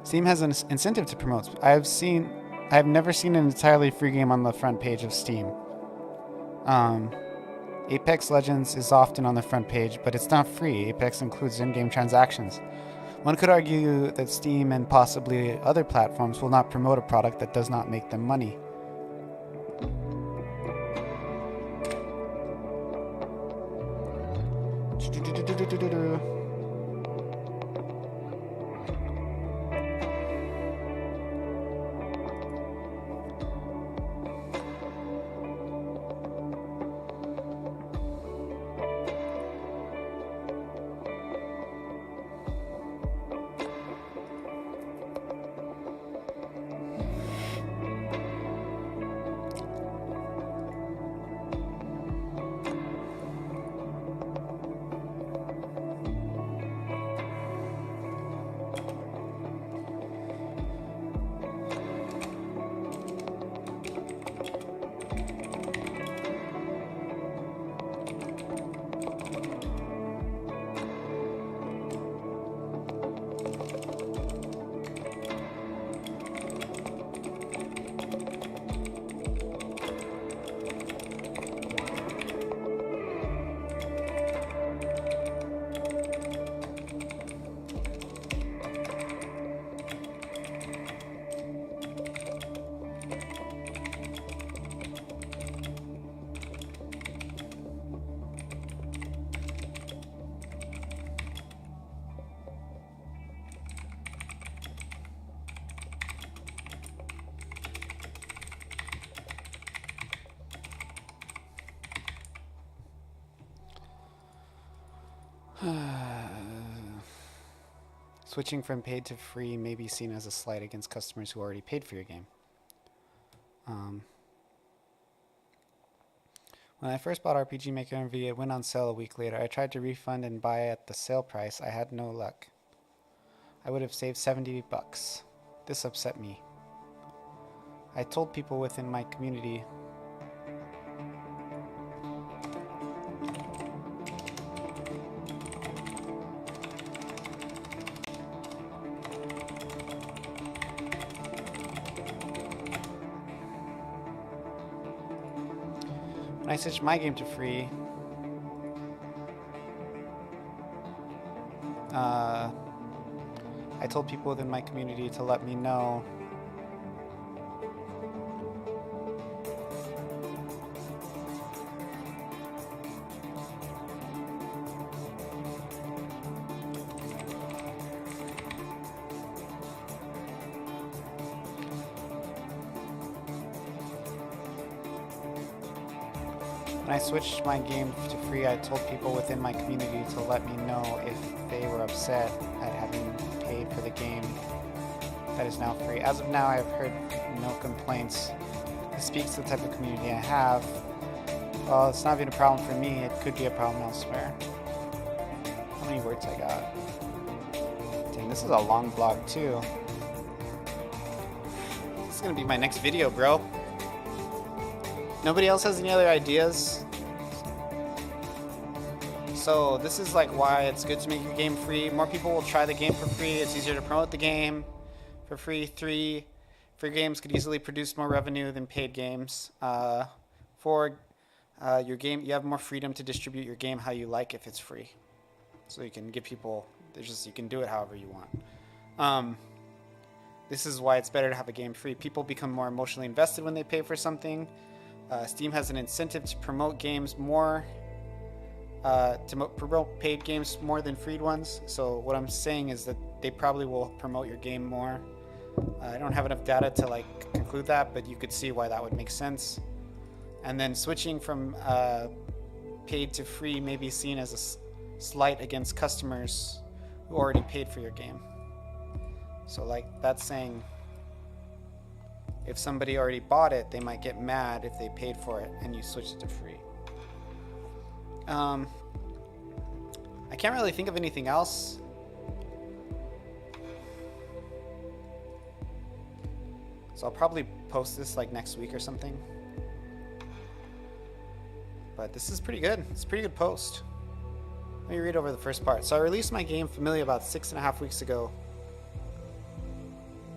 Steam has an incentive to promote. I have never seen an entirely free game on the front page of Steam. Apex Legends is often on the front page, but it's not free. Apex includes in-game transactions. One could argue that Steam and possibly other platforms will not promote a product that does not make them money. Switching from paid to free may be seen as a slight against customers who already paid for your game. When I first bought RPG Maker MV, it went on sale a week later. I tried to refund and buy at the sale price. I had no luck. I would have saved $70. This upset me. I told people within my community. When I switched my game to free, I told people within my community to let me know. When I switched my game to free, I told people within my community to let me know if they they were upset at having paid for the game that is now free. As of now, I have heard no complaints. This speaks to the type of community I have. Well, it's not even a problem for me. It could be a problem elsewhere. How many words I got? Dang, this is a long blog too. This is gonna be my next video, bro. Nobody else has any other ideas? So this is like why it's good to make your game free. More people will try the game for free. It's easier to promote the game for free. Free games could easily produce more revenue than paid games. For your game, you have more freedom to distribute your game how you like if it's free. So you can give people, you can do it however you want. This is why it's better to have a game free. People become more emotionally invested when they pay for something. Steam has an incentive to promote games more, to promote paid games more than freed ones. So what I'm saying is that they probably will promote your game more. I don't have enough data to like conclude that, but you could see why that would make sense. And then switching from paid to free may be seen as a slight against customers who already paid for your game. So like that's saying if somebody already bought it, they might get mad if they paid for it and you switch it to free. I can't really think of anything else. So I'll probably post this like next week or something. But this is pretty good. It's a pretty good post. Let me read over the first part. So I released my game Familia about 6.5 weeks ago.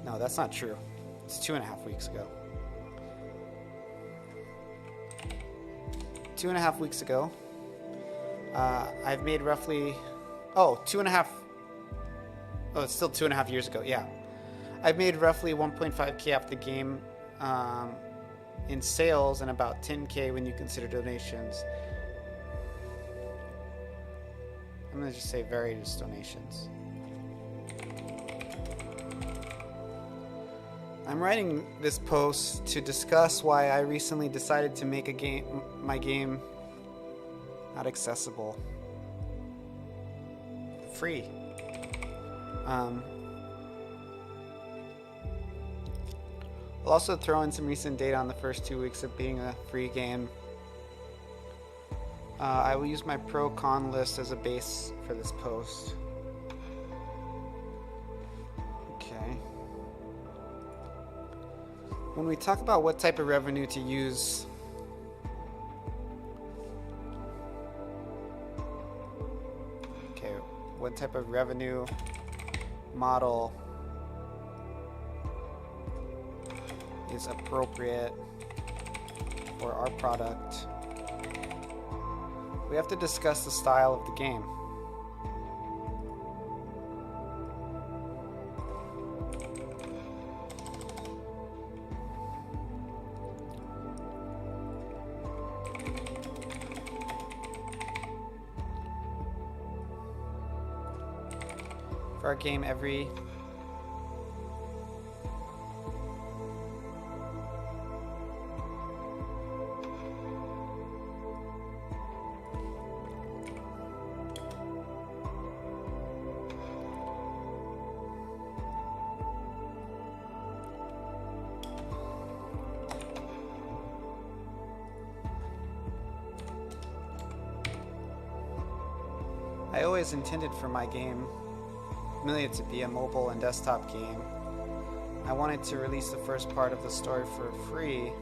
No, that's not true. It's 2.5 weeks ago. 2.5 weeks ago. I've made roughly... Oh, 2.5... Oh, it's still 2.5 years ago. Yeah. I've made roughly 1.5K off the game in sales and about 10K when you consider donations. I'm going to just say various donations. I'm writing this post to discuss why I recently decided to make my game not accessible, free. I'll also throw in some recent data on the first 2 weeks of being a free game. I will use my pro-con list as a base for this post. Okay. When we talk about what type of revenue to use, what type of revenue model is appropriate for our product, we have to discuss the style of the game. For our game, every I always intended for my game Familia to be a mobile and desktop game. I wanted to release the first part of the story for free.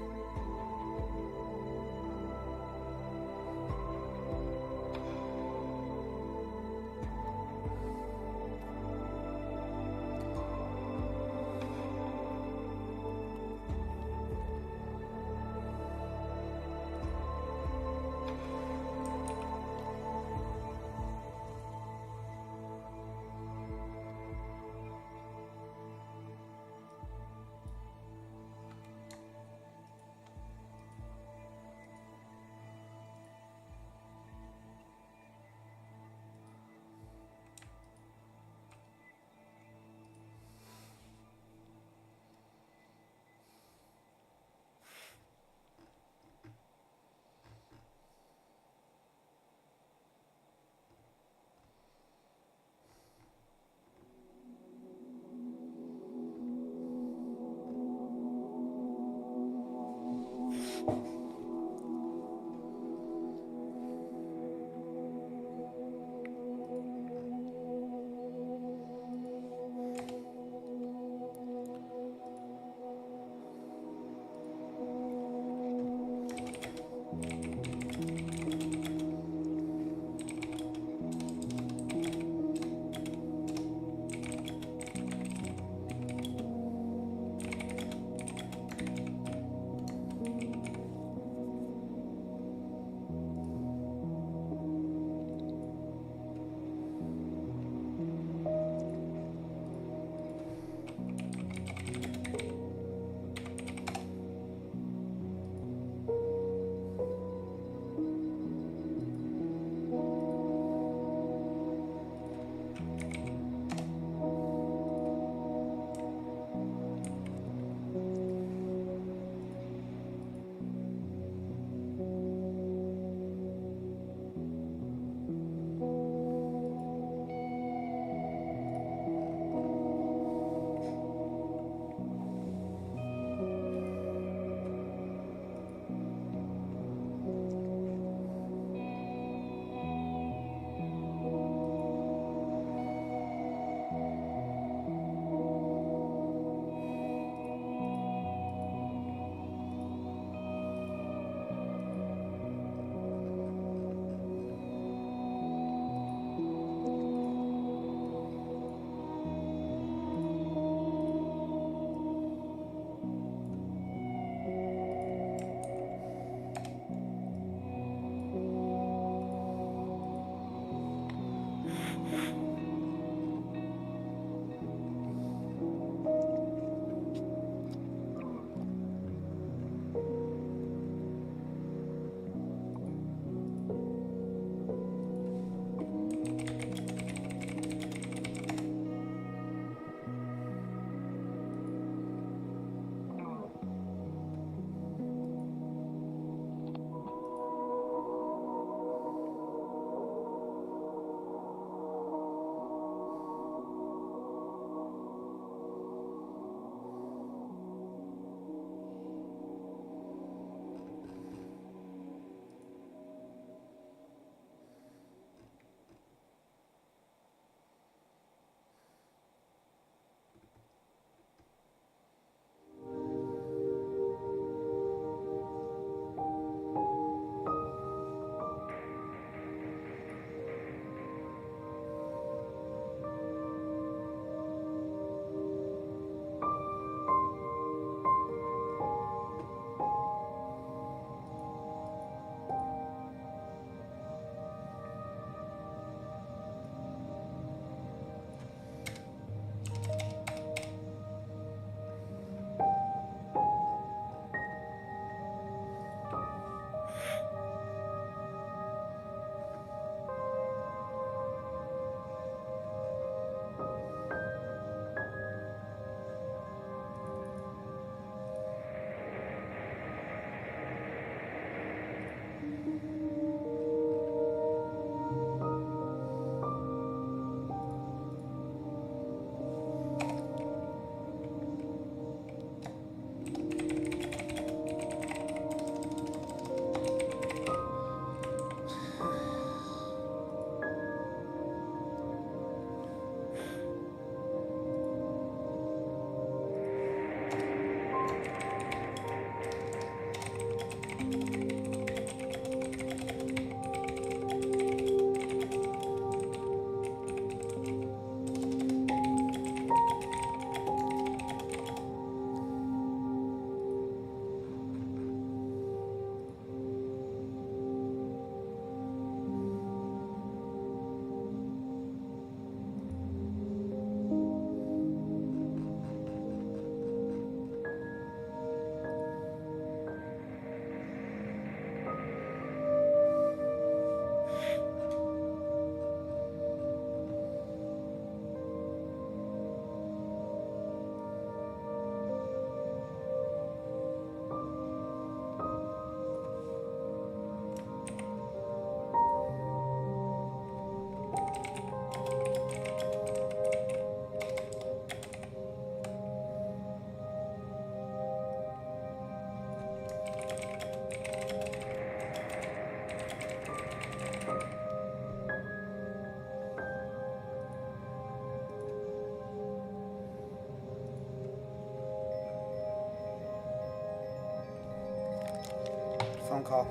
phone call.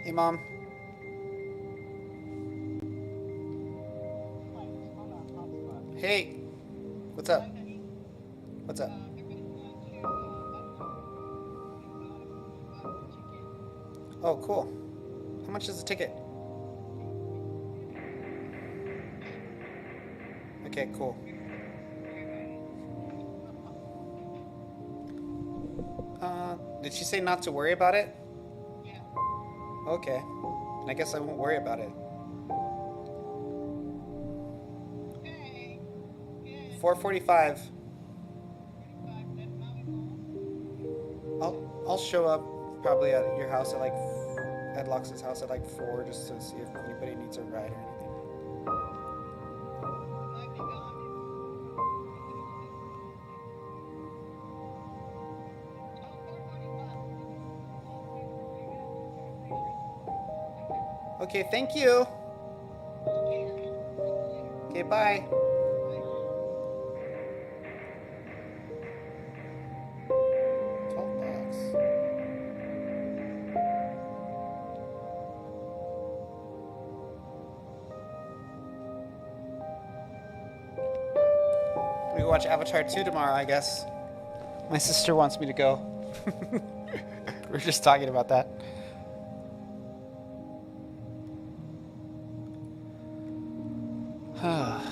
Hey, Mom. Hey. What's up? What's up? Oh, cool. How much is the ticket? Okay, cool. Did she say not to worry about it? Yeah. Okay. And I guess I won't worry about it. Okay. 4:45. I'll show up probably at your house at Lux's house at like 4 just to see if anybody needs a ride or anything. Okay, thank you. Okay, bye. $12. We go watch Avatar 2 tomorrow, I guess. My sister wants me to go. We're just talking about that. I'll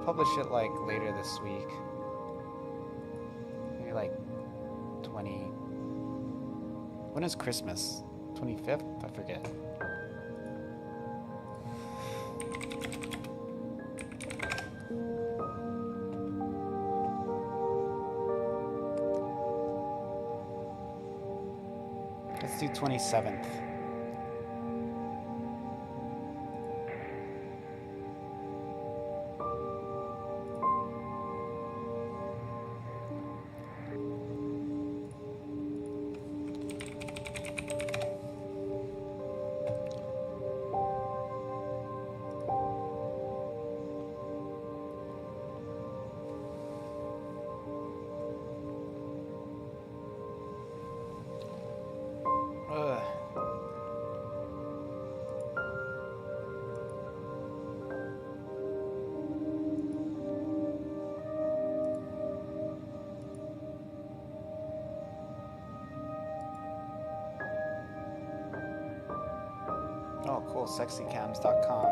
publish it like later this week. Maybe like 20. When is Christmas? 25th? I forget. Let's do 27th. Oh, cool. Sexycams.com.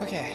Okay.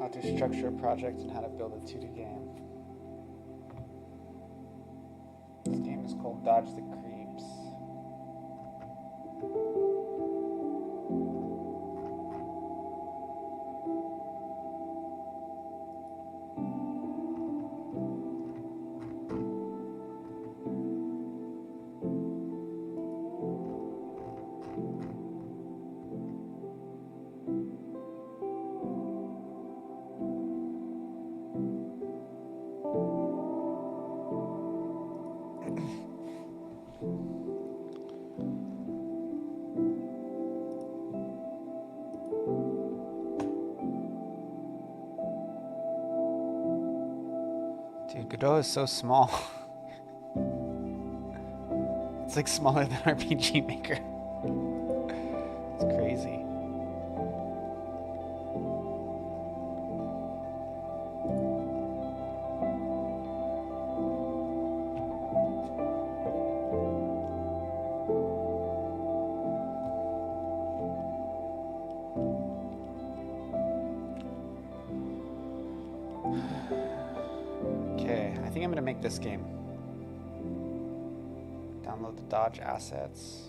How to structure a project and how to build a 2D game. This game is called Dodge the Creeps. Dude, Godot is so small. It's like smaller than RPG Maker. It's crazy. think I'm gonna make this game. Download the Dodge assets.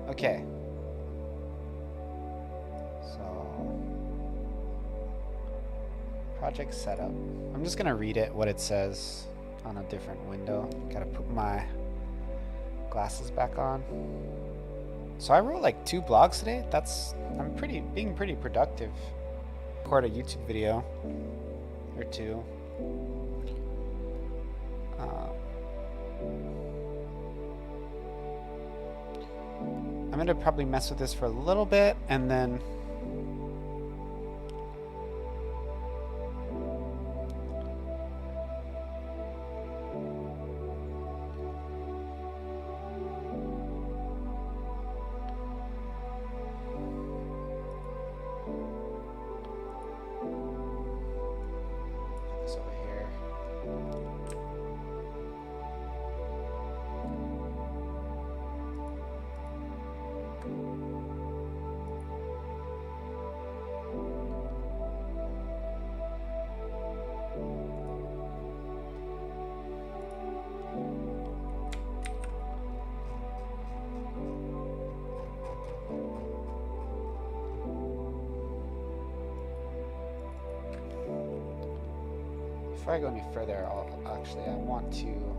Okay. So, project setup. I'm just gonna read it, what it says on a different window. Gotta put my glasses back on. So I wrote like 2 blogs today. I'm being pretty productive. Record a YouTube video or 2. I'm gonna probably mess with this for a little bit and then put this over here. Before I go any further, I want to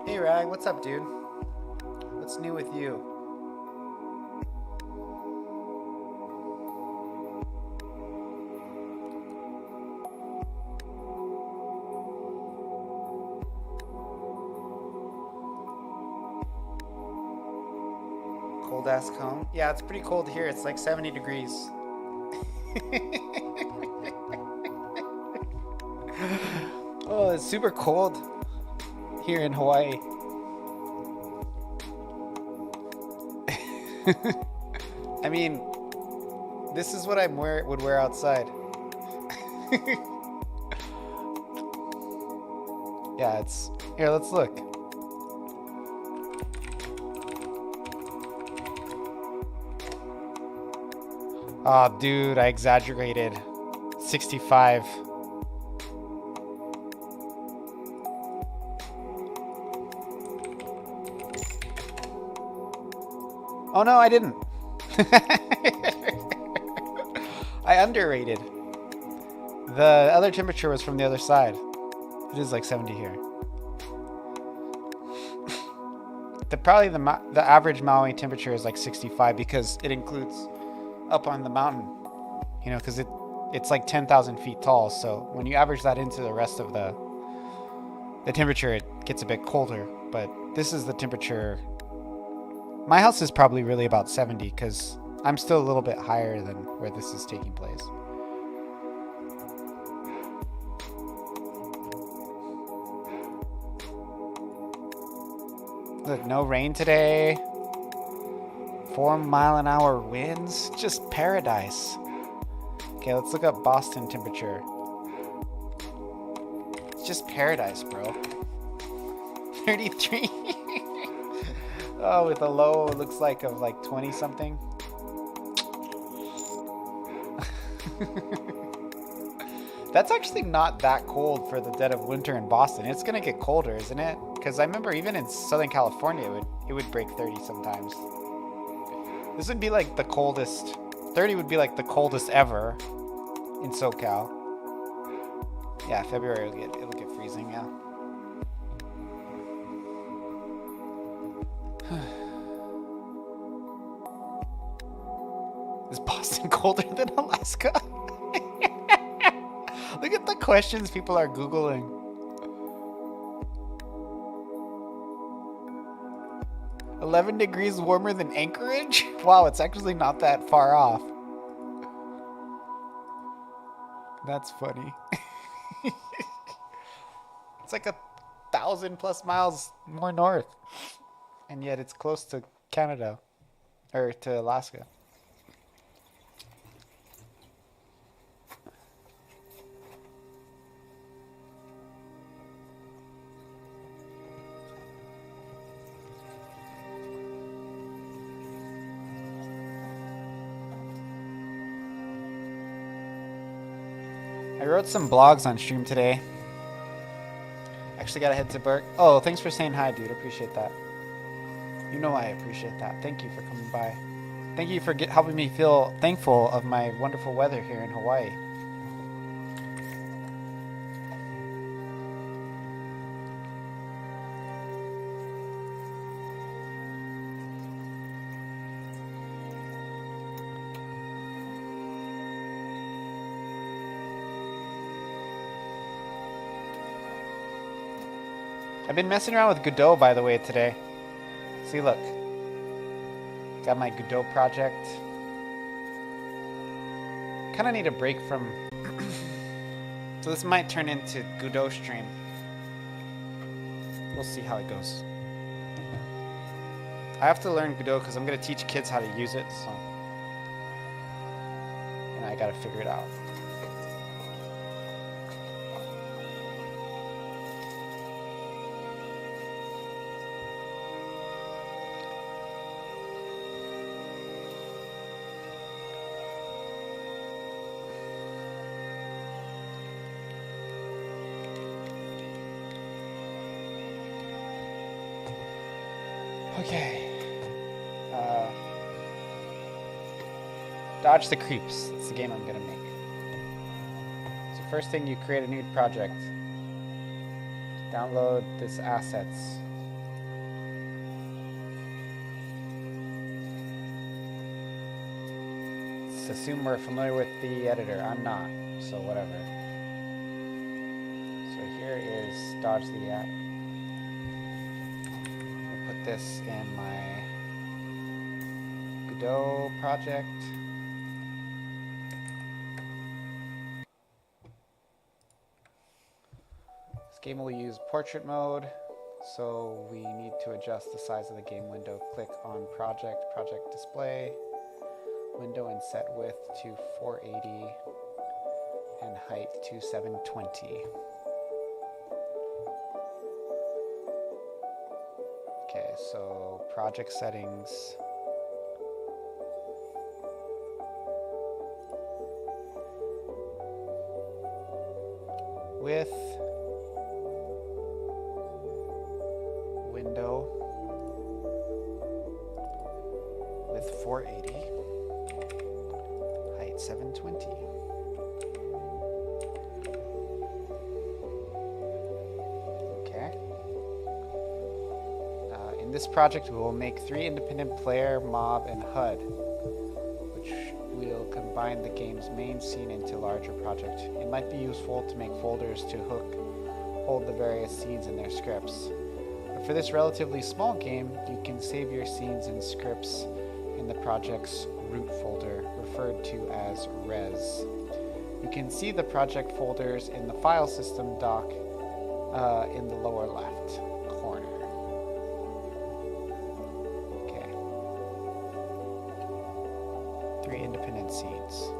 Hey Rag, what's up, dude? What's new with you? Cold ass cone? Yeah, it's pretty cold here. It's like 70 degrees. Oh, it's super cold here in Hawaii. I mean, this is what I would wear outside. Yeah, it's... Here, let's look. Oh, dude, I exaggerated. 65. Oh no, I didn't. I underrated. The other temperature was from the other side. It is like 70 here. Probably the average Maui temperature is like 65 because it includes up on the mountain. You know, because it's like 10,000 feet tall. So when you average that into the rest of the temperature, it gets a bit colder. But this is the temperature. My house is probably really about 70 because I'm still a little bit higher than where this is taking place. Look, no rain today. 4-mile-an-hour winds. Just paradise. Okay, let's look up Boston temperature. It's just paradise, bro. 33. Oh, with a low, it looks like of like 20 something. That's actually not that cold for the dead of winter in Boston. It's gonna get colder, isn't it? Because I remember even in Southern California, it would break 30 sometimes. This would be like the coldest. 30 would be like the coldest ever in SoCal. Yeah, February it'll get freezing. Yeah. Is Boston colder than Alaska? Look at the questions people are Googling. "11 degrees warmer than Anchorage?" Wow, it's actually not that far off. That's funny. It's like 1,000+ miles more north. And yet it's close to Canada. Or to Alaska. I wrote some blogs on stream today. Actually gotta head to Burke. Oh, thanks for saying hi, dude. Appreciate that. You know I appreciate that. Thank you for coming by. Thank you for helping me feel thankful of my wonderful weather here in Hawaii. I've been messing around with Godot, by the way, today. See, look. Got my Godot project. Kind of need a break from... So this might turn into Godot stream. We'll see how it goes. I have to learn Godot because I'm going to teach kids how to use it, so... And I got to figure it out. Okay. Dodge the creeps. That's the game I'm gonna make. So first thing, you create a new project. Download this assets. assume we're familiar with the editor. I'm not, so whatever. So here is dodge the at. I'll put this in my Godot project. This game will use portrait mode, so we need to adjust the size of the game window. Click on project, project display, window, and set width to 480 and height to 720. Okay, so project settings. Width, window, with 480, height 720. Okay. In this project, we will make 3 independent player, mob, and HUD, which will combine the game's main scene into a larger project. It might be useful to make folders to hold the various scenes in their scripts. But for this relatively small game, you can save your scenes and scripts in the project's root folder, referred to as res. You can see the project folders in the file system dock in the lower left corner. Okay. 3 independent scenes.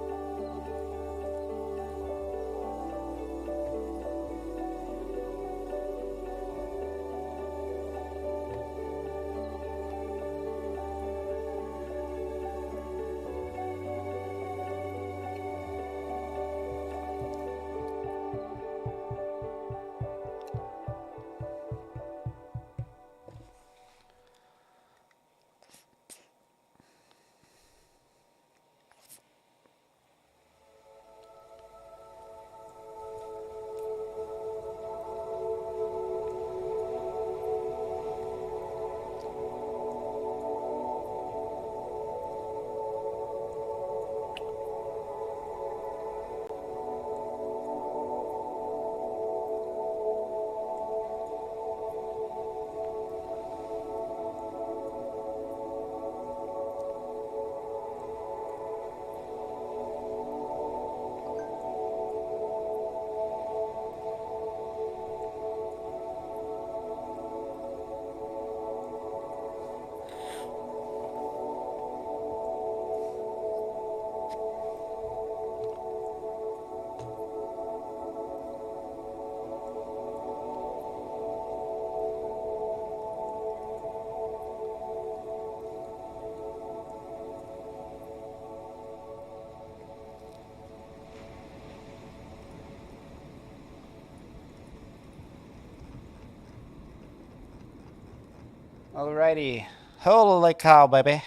Alrighty. Holy cow, baby.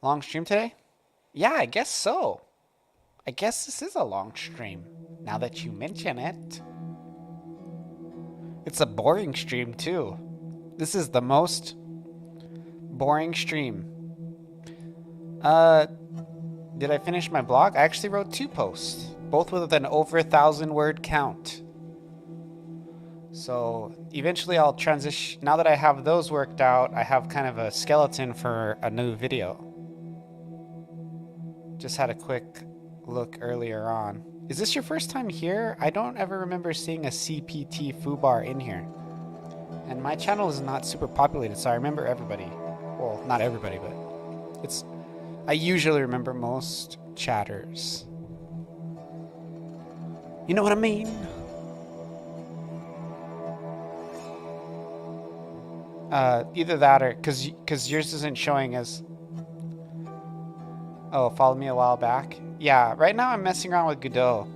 Long stream today? Yeah, I guess so. I guess this is a long stream, now that you mention it. It's a boring stream, too. This is the most boring stream. Did I finish my blog? I actually wrote 2 posts, both with an over 1,000 word count. So eventually I'll transition. Now that I have those worked out, I have kind of a skeleton for a new video. Just had a quick look earlier on. Is this your first time here? I don't ever remember seeing a CPT foobar in here. And my channel is not super populated, so I remember everybody. Well, not everybody, but I usually remember most chatters. You know what I mean? Either that or because yours isn't showing as. Oh, followed me a while back. Yeah, right now I'm messing around with Godot.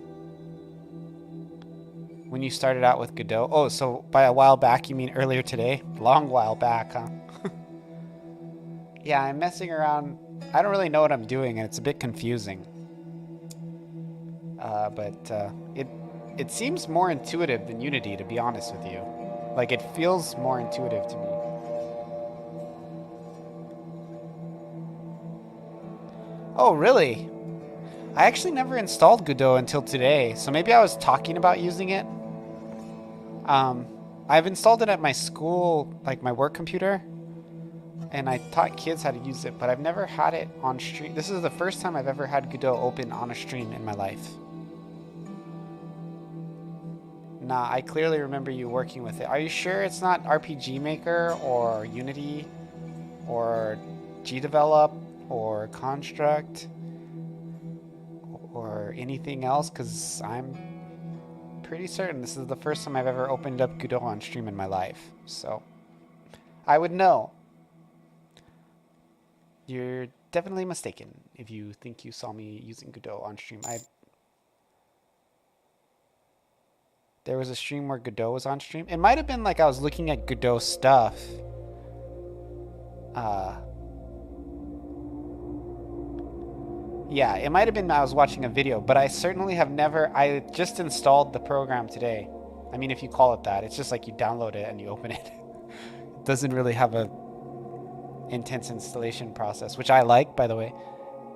When you started out with Godot. Oh, so by a while back you mean earlier today? Long while back, huh? Yeah, I'm messing around. I don't really know what I'm doing, and it's a bit confusing. But it seems more intuitive than Unity, to be honest with you. Like, it feels more intuitive to me. Oh, really? I actually never installed Godot until today, so maybe I was talking about using it. I've installed it at my school, like my work computer, and I taught kids how to use it, but I've never had it on stream. This is the first time I've ever had Godot open on a stream in my life. Nah, I clearly remember you working with it. Are you sure it's not RPG Maker or Unity or GDevelop or Construct or anything else? Because I'm pretty certain this is the first time I've ever opened up Godot on stream in my life. So I would know. You're definitely mistaken if you think you saw me using Godot on stream. There was a stream where Godot was on stream. It might have been like I was looking at Godot stuff. Yeah, it might have been I was watching a video, but I certainly have never... I just installed the program today. I mean, if you call it that. It's just like you download it and you open it. It doesn't really have a intense installation process, which I like, by the way.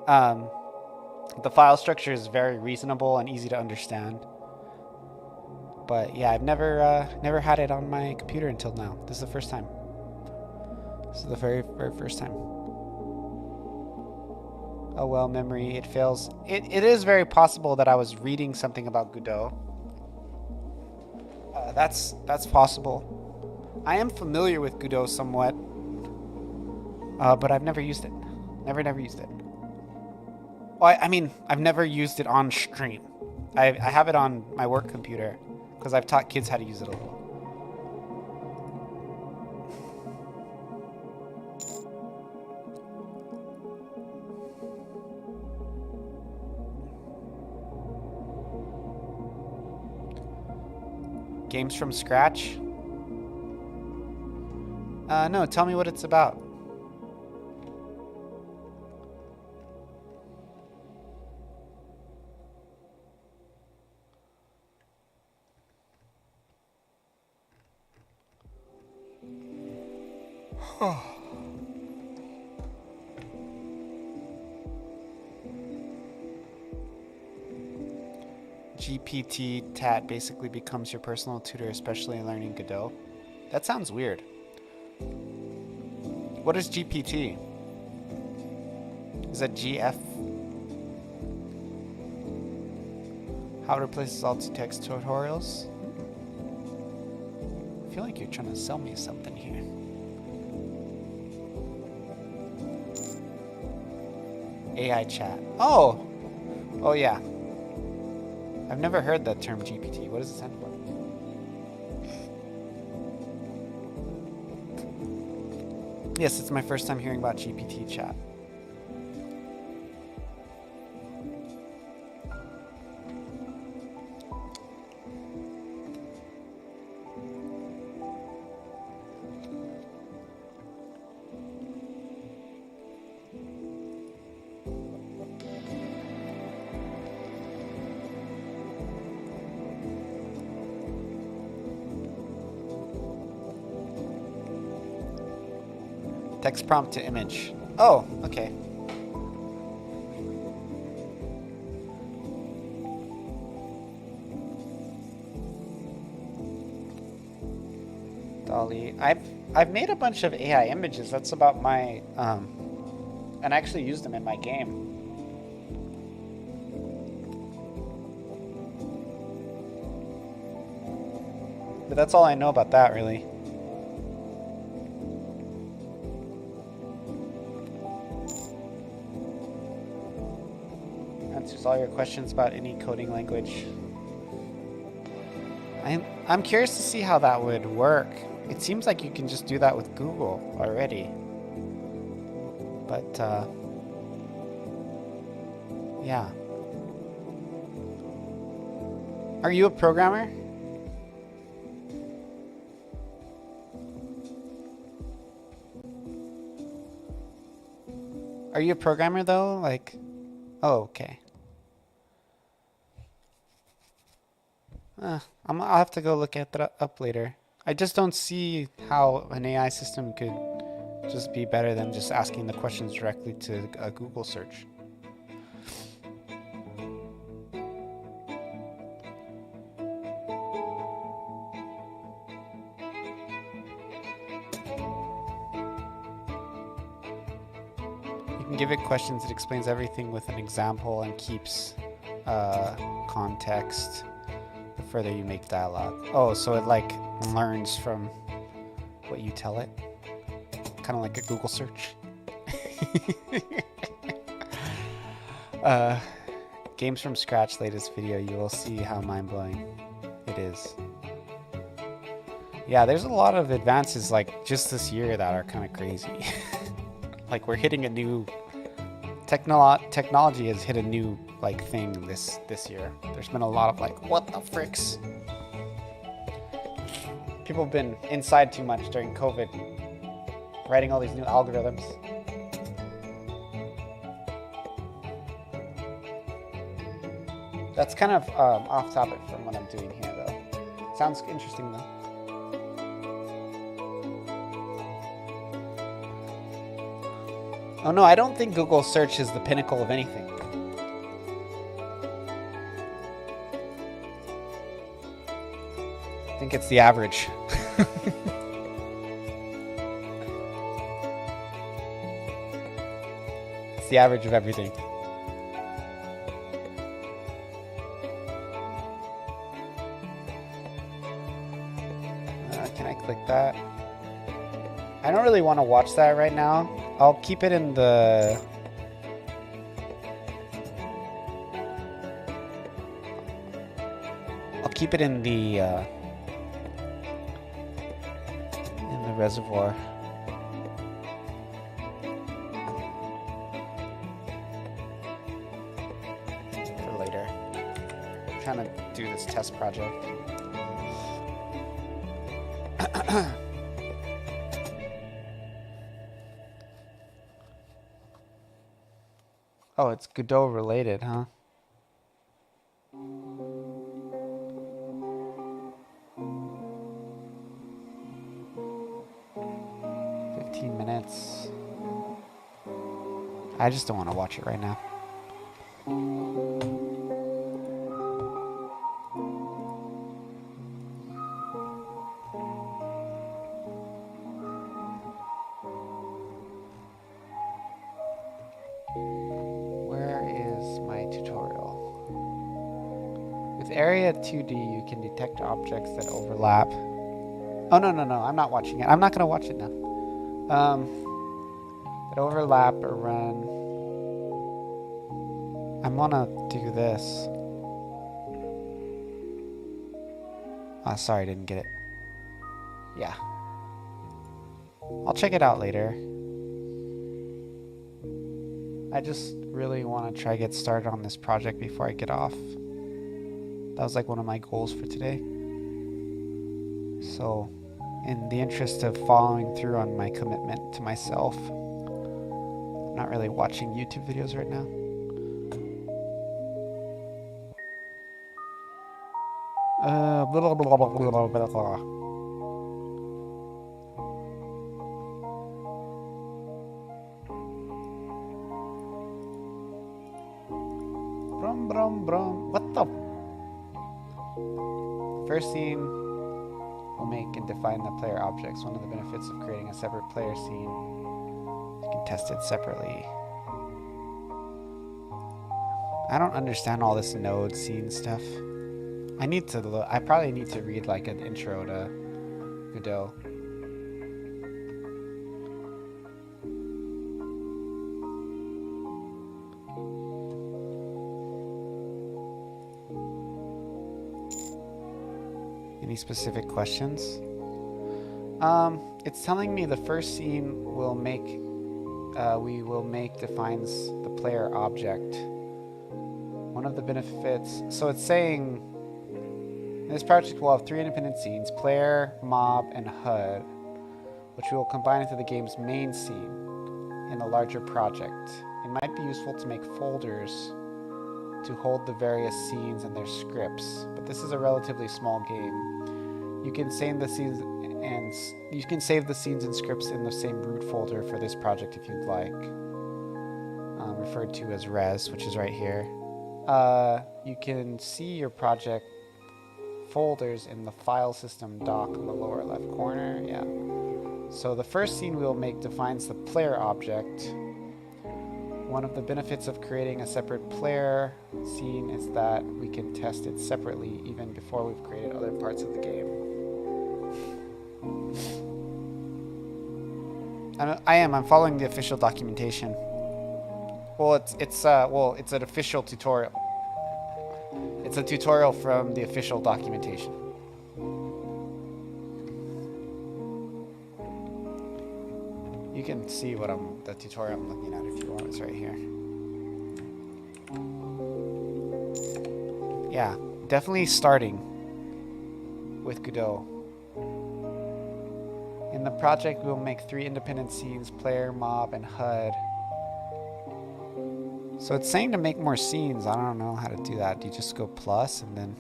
The file structure is very reasonable and easy to understand. But yeah, I've never had it on my computer until now. This is the first time. This is the very, very first time. Oh well, memory, it fails. It is very possible that I was reading something about Godot. That's possible. I am familiar with Godot somewhat, but I've never used it. Never used it. Well, I mean, I've never used it on stream. I have it on my work computer because I've taught kids how to use it a little. Games from scratch? No, tell me what it's about. GPT Tat basically becomes your personal tutor, especially in learning Godot. That sounds weird. What is GPT? Is that GF? How it replaces all text tutorials? I feel like you're trying to sell me something here. AI chat. Oh yeah. I've never heard that term GPT. What does it stand for? Yes, it's my first time hearing about GPT chat. Text prompt to image. Oh, okay. Dolly. I've made a bunch of AI images. That's about my and I actually used them in my game. But that's all I know about that, really. Answers all your questions about any coding language. I'm curious to see how that would work. It seems like you can just do that with Google already. But yeah. Are you a programmer? Are you a programmer though? Like, oh, okay. I'll have to go look at that up later. I just don't see how an AI system could just be better than just asking the questions directly to a Google search. can give it questions. It explains everything with an example and keeps context the further you make dialogue. Oh, so it like learns from what you tell it, kind of like a Google search. Games from Scratch latest video, you will see how mind-blowing it is. Yeah, there's a lot of advances like just this year that are kind of crazy. Like we're hitting a new technology has hit a new like thing this year. There's been a lot of like, what the fricks? People have been inside too much during COVID, writing all these new algorithms. That's kind of off topic from what I'm doing here, though. Sounds interesting, though. Oh no, I don't think Google search is the pinnacle of anything. I think it's the average. It's the average of everything. Can I click that? I don't really want to watch that right now. I'll keep it in the... I'll keep it in the reservoir. For later. I'm trying to do this test project. Oh, it's Godot related, huh? Minutes. I just don't want to watch it right now. Where is my tutorial? With Area 2D, you can detect objects that overlap. Oh, no, I'm not watching it. I'm not going to watch it now. That overlap or run. I want to do this. Oh, sorry, I didn't get it. Yeah. I'll check it out later. I just really want to try to get started on this project before I get off. That was like one of my goals for today. So, in the interest of following through on my commitment to myself, I'm not really watching YouTube videos right now. Blah, blah, blah, blah, blah, blah, blah. Brum, brum, brum. What the? First scene will make and define the player objects. One of the benefits of creating a separate player scene, you can test it separately. I don't understand all this node scene stuff. I probably need to read like an intro to Godot. Any specific questions? It's telling me the first scene we will make defines the player object. One of the benefits, so it's saying this project will have 3 independent scenes: player, mob, and HUD, which we will combine into the game's main scene in a larger project. It might be useful to make folders to hold the various scenes and their scripts, but this is a relatively small game. You can save the scenes and scripts in the same root folder for this project if you'd like, referred to as res, which is right here. You can see your project folders in the file system dock in the lower left corner. Yeah. So the first scene we'll make defines the player object. One of the benefits of creating a separate player scene is that we can test it separately even before we've created other parts of the game. I'm following the official documentation. Well, it's an official tutorial. It's a tutorial from the official documentation. You can see the tutorial I'm looking at if you want. It's right here. Yeah, definitely starting with Godot. In the project, we will make 3 independent scenes: player, mob, and HUD. So it's saying to make more scenes. I don't know how to do that. Do you just go plus and then...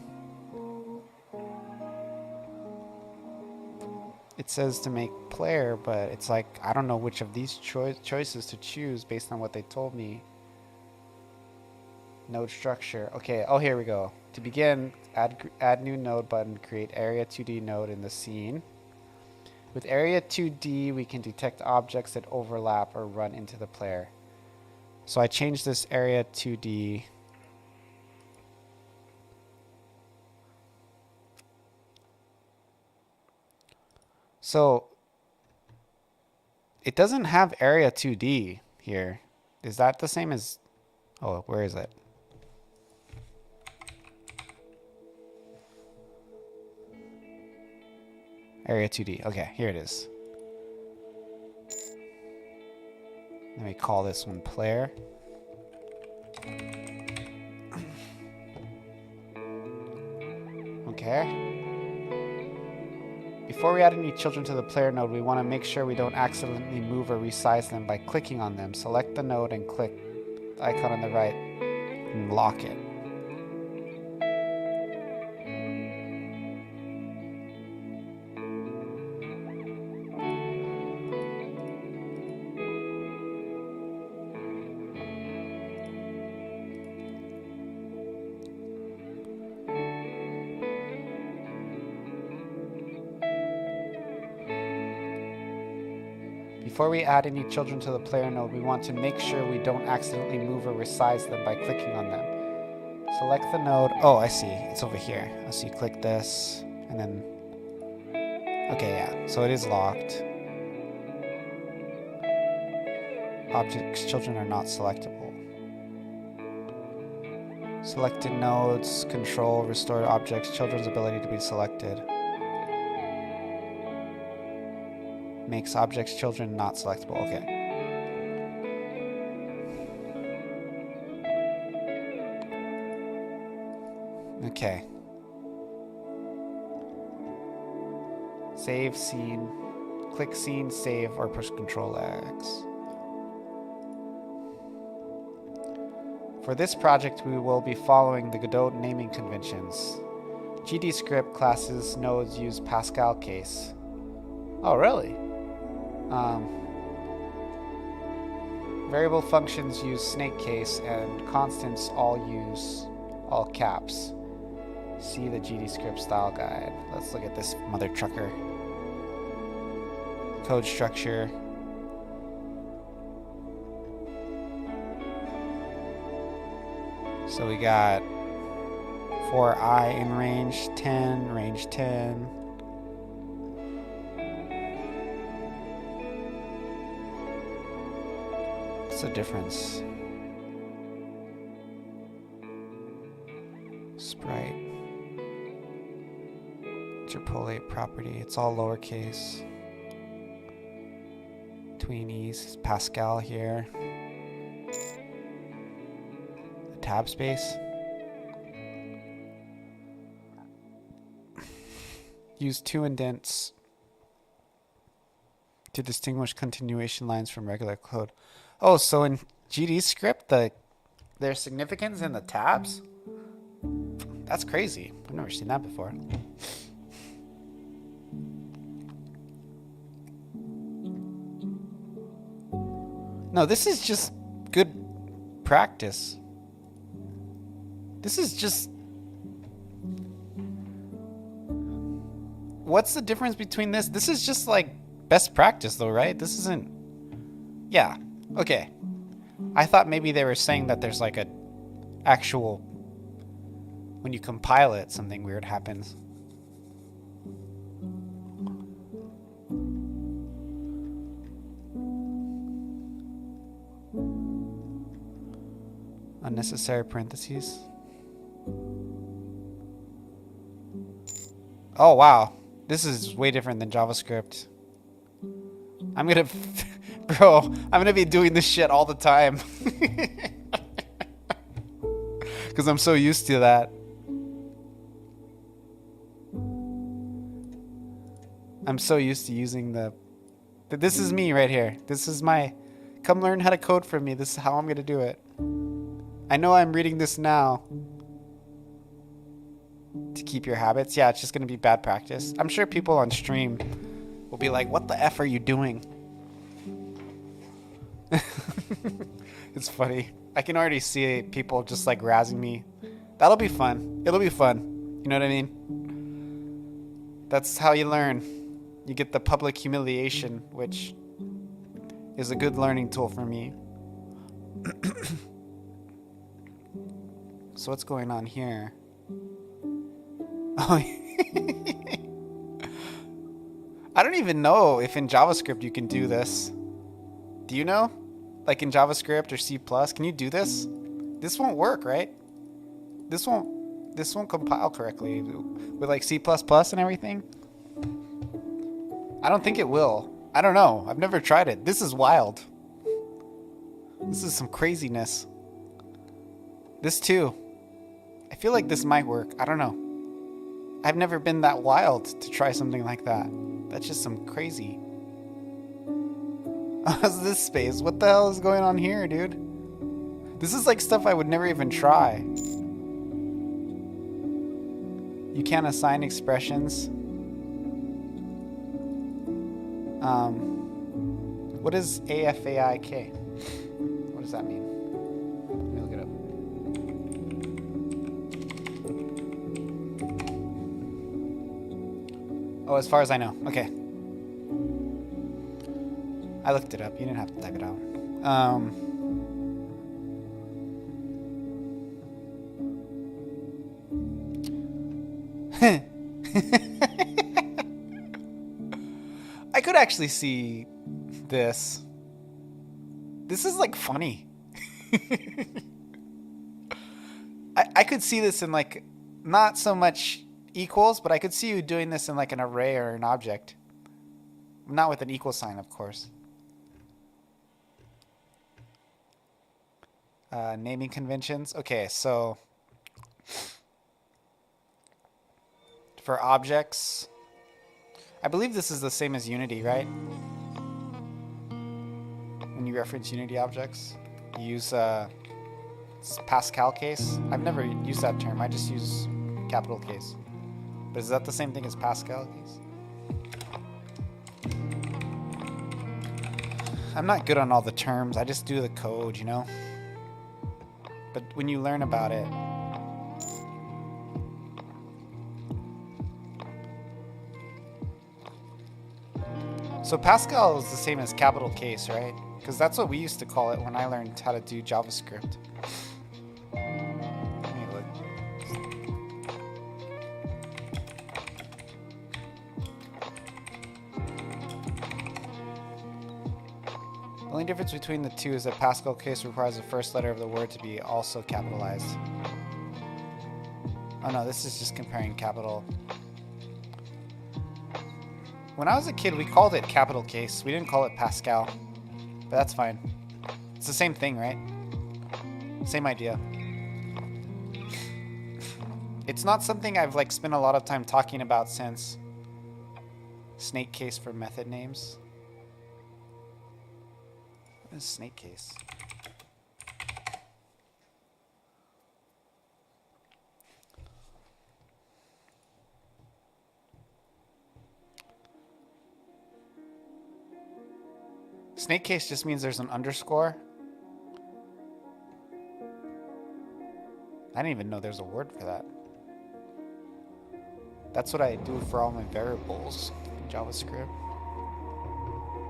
It says to make player, but it's like, I don't know which of these choices to choose based on what they told me. Node structure. Okay, oh, here we go. To begin, add new node button, create area 2D node in the scene. With area 2D, we can detect objects that overlap or run into the player. So I changed this area 2D. So it doesn't have area 2D here. Is that the same as... Oh, where is it? Area 2D. Okay, here it is. Let me call this one player. Okay. Before we add any children to the player node, we want to make sure we don't accidentally move or resize them by clicking on them. Select the node and click the icon on the right and lock it. Before we add any children to the player node, we want to make sure we don't accidentally move or resize them by clicking on them. Select the node. Oh, I see. It's over here. So you click this, and then... Okay, yeah. So it is locked. Objects children are not selectable. Selected nodes, control, restore objects children's ability to be selected. Makes objects children not selectable. Okay. Okay. Save scene. Click scene, save, or push Control X. For this project, we will be following the Godot naming conventions. GDScript classes nodes use Pascal case. Oh, really? Variable functions use snake case, and constants all use all caps. See the GDScript style guide. Let's look at this mother trucker. Code structure. So we got for I in range 10, range 10. What's the difference? Sprite. Interpolate property. It's all lowercase. Between E's. Pascal here. The tab space. Use 2 indents to distinguish continuation lines from regular code. Oh, so in GDScript, there's significance in the tabs? That's crazy. I've never seen that before. No, this is just good practice. This is just... What's the difference between this? This is just like best practice though, right? This isn't... Yeah. Okay. I thought maybe they were saying that there's like a actual, when you compile it, something weird happens. Unnecessary parentheses. Oh wow, this is way different than JavaScript. I'm gonna, bro, I'm gonna be doing this shit all the time. Because I'm so used to that. I'm so used to using this is me right here. This is my, come learn how to code from me. This is how I'm gonna do it. I know I'm reading this now to keep your habits. Yeah, it's just gonna be bad practice. I'm sure people on stream will be like, what the F are you doing? It's funny. I can already see people just like razzing me. That'll be fun. It'll be fun. You know what I mean? That's how you learn. You get the public humiliation, which is a good learning tool for me. So what's going on here? Oh, I don't even know if in JavaScript you can do this. Do you know? Like in JavaScript or C+, can you do this? This won't work, right? This won't compile correctly with like C++ and everything. I don't think it will. I don't know. I've never tried it. This is wild. This is some craziness. This too. I feel like this might work. I don't know. I've never been that wild to try something like that. That's just some crazy. How's this space? What the hell is going on here, dude? This is like stuff I would never even try. You can't assign expressions. What is AFAIK? What does that mean? Let me look it up. Oh, as far as I know. Okay. I looked it up. You didn't have to type it out. I could actually see this. This is like funny. I could see this in like, not so much equals, but I could see you doing this in like an array or an object. Not with an equal sign, of course. Naming conventions. Okay, so for objects, I believe this is the same as Unity, right? When you reference Unity objects, you use Pascal case. I've never used that term. I just use capital case. But is that the same thing as Pascal case? I'm not good on all the terms. I just do the code, you know? But when you learn about it, so Pascal is the same as capital case, right? Because that's what we used to call it when I learned how to do JavaScript. Let me look. The only difference between the two is that Pascal case requires the first letter of the word to be also capitalized. Oh no, this is just comparing capital. When I was a kid, we called it capital case. We didn't call it Pascal, but that's fine. It's the same thing, right? Same idea. It's not something I've like spent a lot of time talking about since snake case for method names. What is snake case? Snake case just means there's an underscore. I didn't even know there's a word for that. That's what I do for all my variables in JavaScript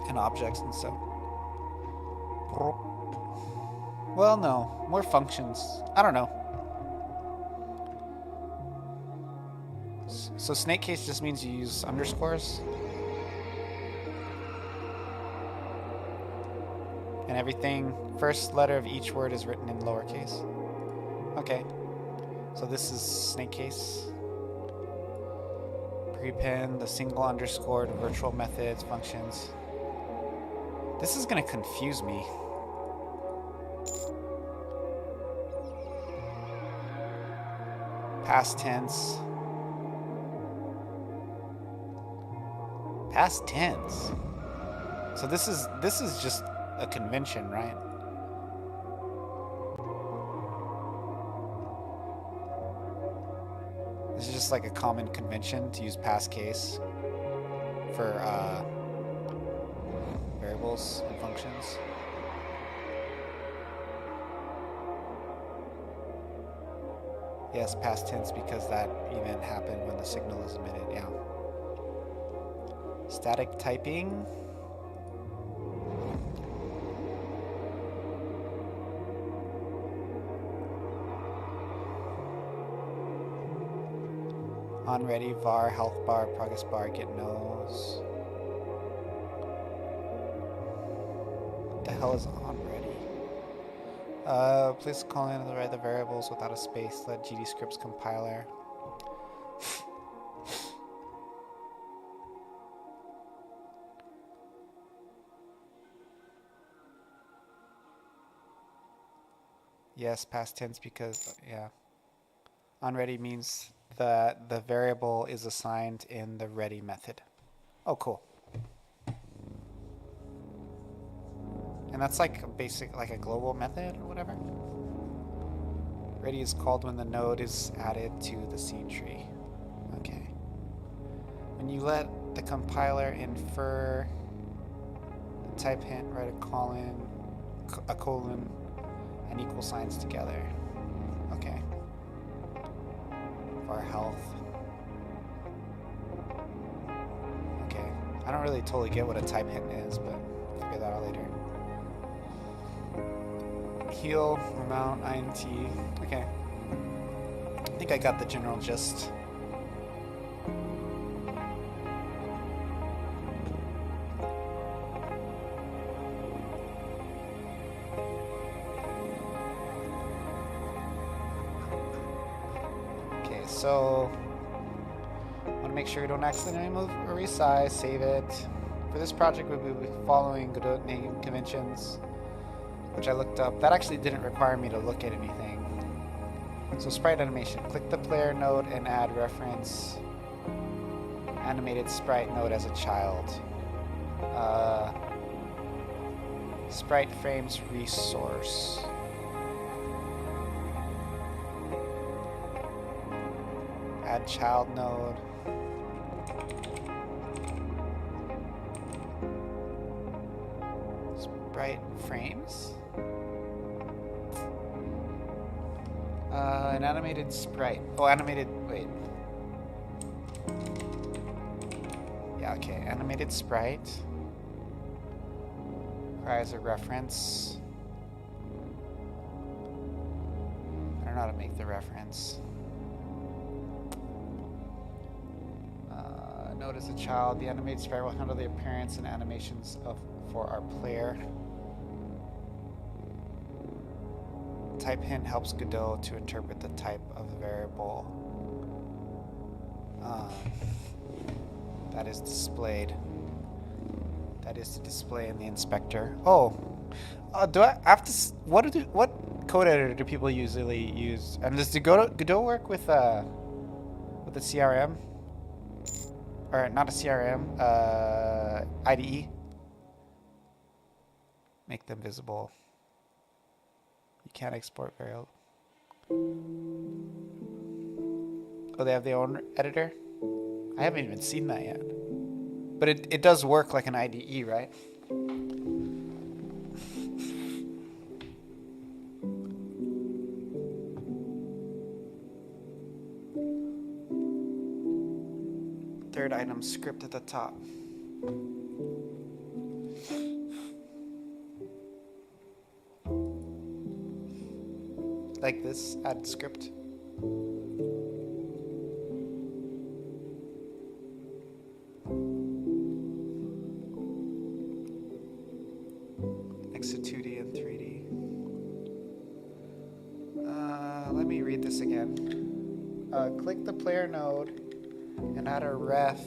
and objects and stuff. Well, no. More functions. I don't know. So snake case just means you use underscores? And everything, first letter of each word is written in lowercase. Okay. So this is snake case. Prepend, the single underscored virtual methods, functions. This is gonna confuse me. Past tense. Past tense. So this is just a convention, right? This is just like a common convention to use past case for variables and functions. Yes, past tense because that event happened when the signal is emitted, yeah. Static typing. On ready, var, health bar, progress bar, get nose. What the hell is on ready? Please call in the write the variables without a space. Let GD scripts compiler. Yes, past tense because, yeah. On ready means that the variable is assigned in the ready method. Oh, cool. And that's like a basic, like a global method or whatever. Ready is called when the node is added to the seed tree. Okay. When you let the compiler infer the type hint, write a colon, and equal signs together. Okay. For our health. Okay. I don't really totally get what a type hint is, but I'll figure that out later. Heal, amount, int. Okay. I think I got the general gist. Okay, so I want to make sure we don't accidentally move or resize, save it. For this project, we'll be following Godot naming conventions, which I looked up. That actually didn't require me to look at anything. So sprite animation. Click the player node and add reference animated sprite node as a child. Sprite frames resource. Add child node. Sprite frames. An animated sprite. Oh, animated. Wait. Yeah, okay. Animated sprite. Requires a reference. I don't know how to make the reference. Node as a child. The animated sprite will handle the appearance and animations for our player. Type hint helps Godot to interpret the type of the variable that is displayed. That is to display in the inspector. Oh, do I have to? What code editor do people usually use? And does Godot work with a CRM? Or not a CRM? IDE. Make them visible. You can't export variable. Oh, they have their own editor? I haven't even seen that yet. But it does work like an IDE, right? Third item, script at the top. like this, add script. Next to 2D and 3D. Let me read this again. Click the player node and add a ref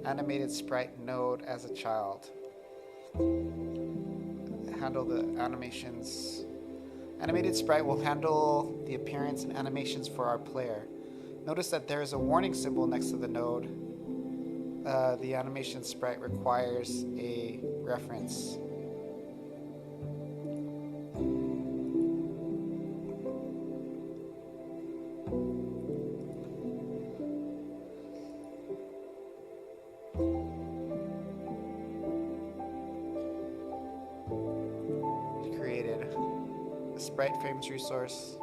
animated sprite node as a child. Handle the animations. Animated sprite will handle the appearance and animations for our player. Notice that there is a warning symbol next to the node. The animation sprite requires a reference. Sprite frames resource.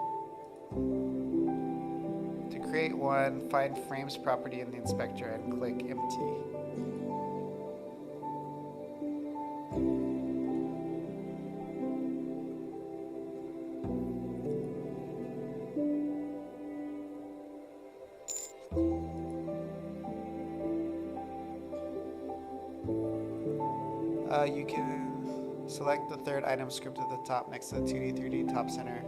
To create one, find frames property in the inspector and click empty. You can select the third item script at the top next to the 2D, 3D top center.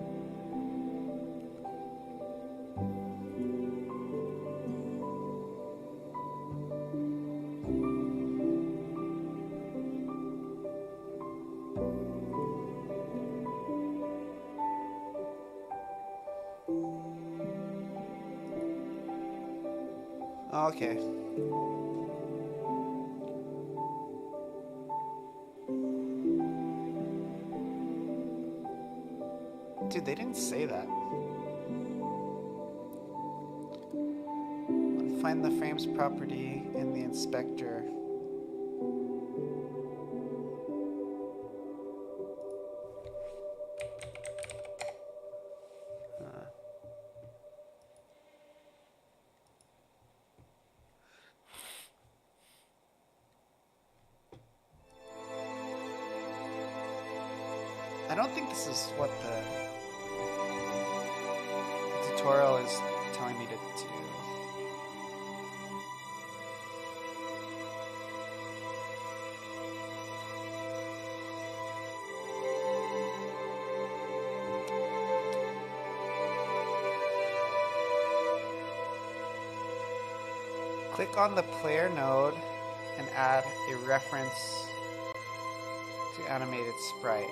Okay. Dude, they didn't say that. Find the frames property in the inspector. I don't think this is what the tutorial is telling me to do. Click on the player node and add a reference to animated sprite.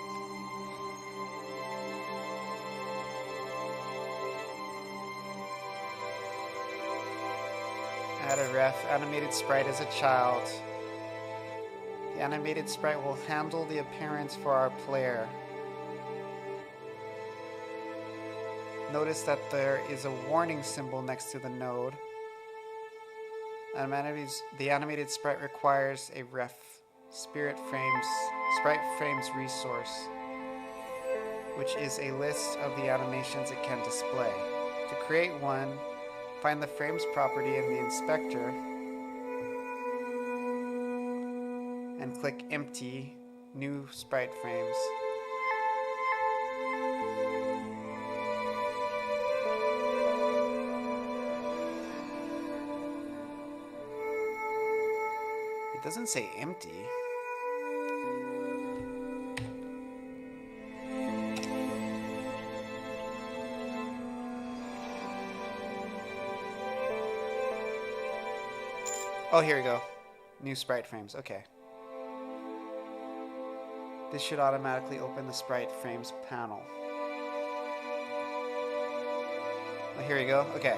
Add a ref animated sprite as a child. The animated sprite will handle the appearance for our player. Notice that there is a warning symbol next to the node. The animated sprite requires a ref sprite frames resource, which is a list of the animations it can display. To create one, find the frames property in the inspector and click empty, new sprite frames. It doesn't say empty. Oh, here we go. New sprite frames. Okay. This should automatically open the sprite frames panel. Oh, here we go. Okay.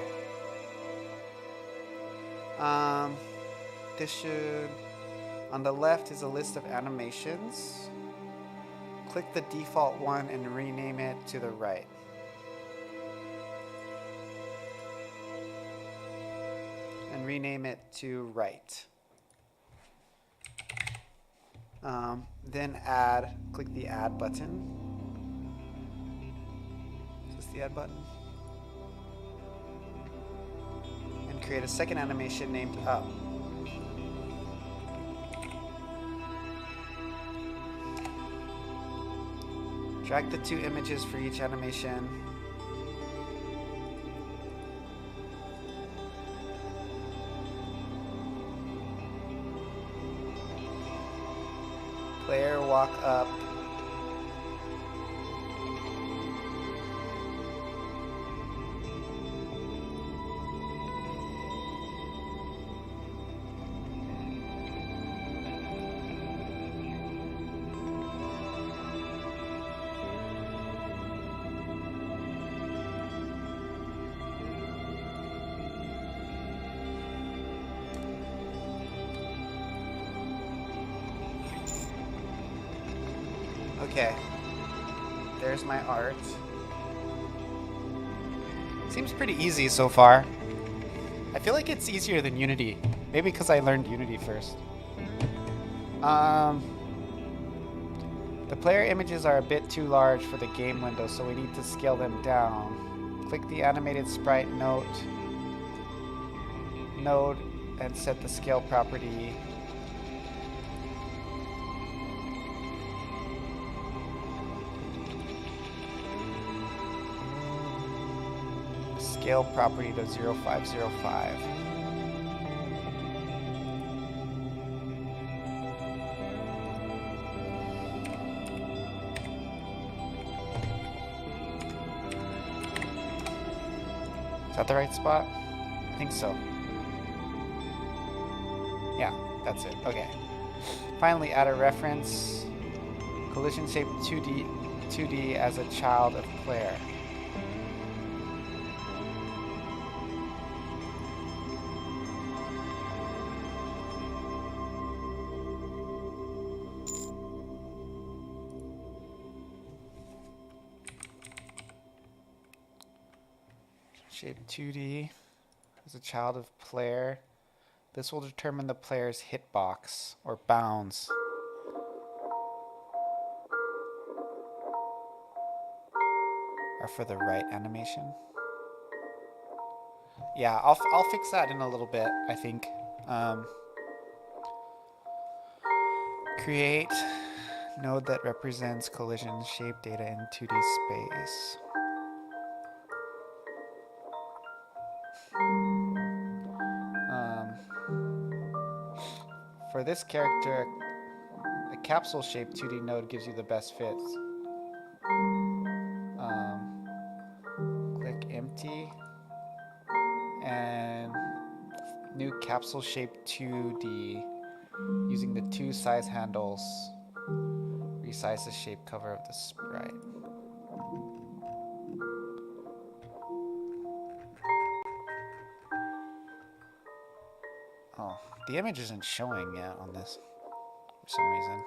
This should... On the left is a list of animations. Click the default one and rename it to the right. And rename it to right. Then click the add button. Is this the add button? And create a second animation named up. Drag the two images for each animation Player walk up. Okay, there's my art. Seems pretty easy so far. I feel like it's easier than Unity. Maybe because I learned Unity first. The player images are a bit too large for the game window, so we need to scale them down. Click the animated sprite node and set the scale property. Scale property to 0505. Is that the right spot? I think so. Yeah, that's it. Okay. Finally, add a reference. Collision shape 2D as a child of Claire. Shape 2D as a child of player. This will determine the player's hitbox or bounds. Are for the right animation. Yeah, I'll fix that in a little bit, I think. Create node that represents collision shape data in 2D space. For this character, a capsule shape 2D node gives you the best fits. Click empty and new capsule shape 2D using the two size handles. Resize the shape cover of the sprite. Oh, the image isn't showing yet on this for some reason.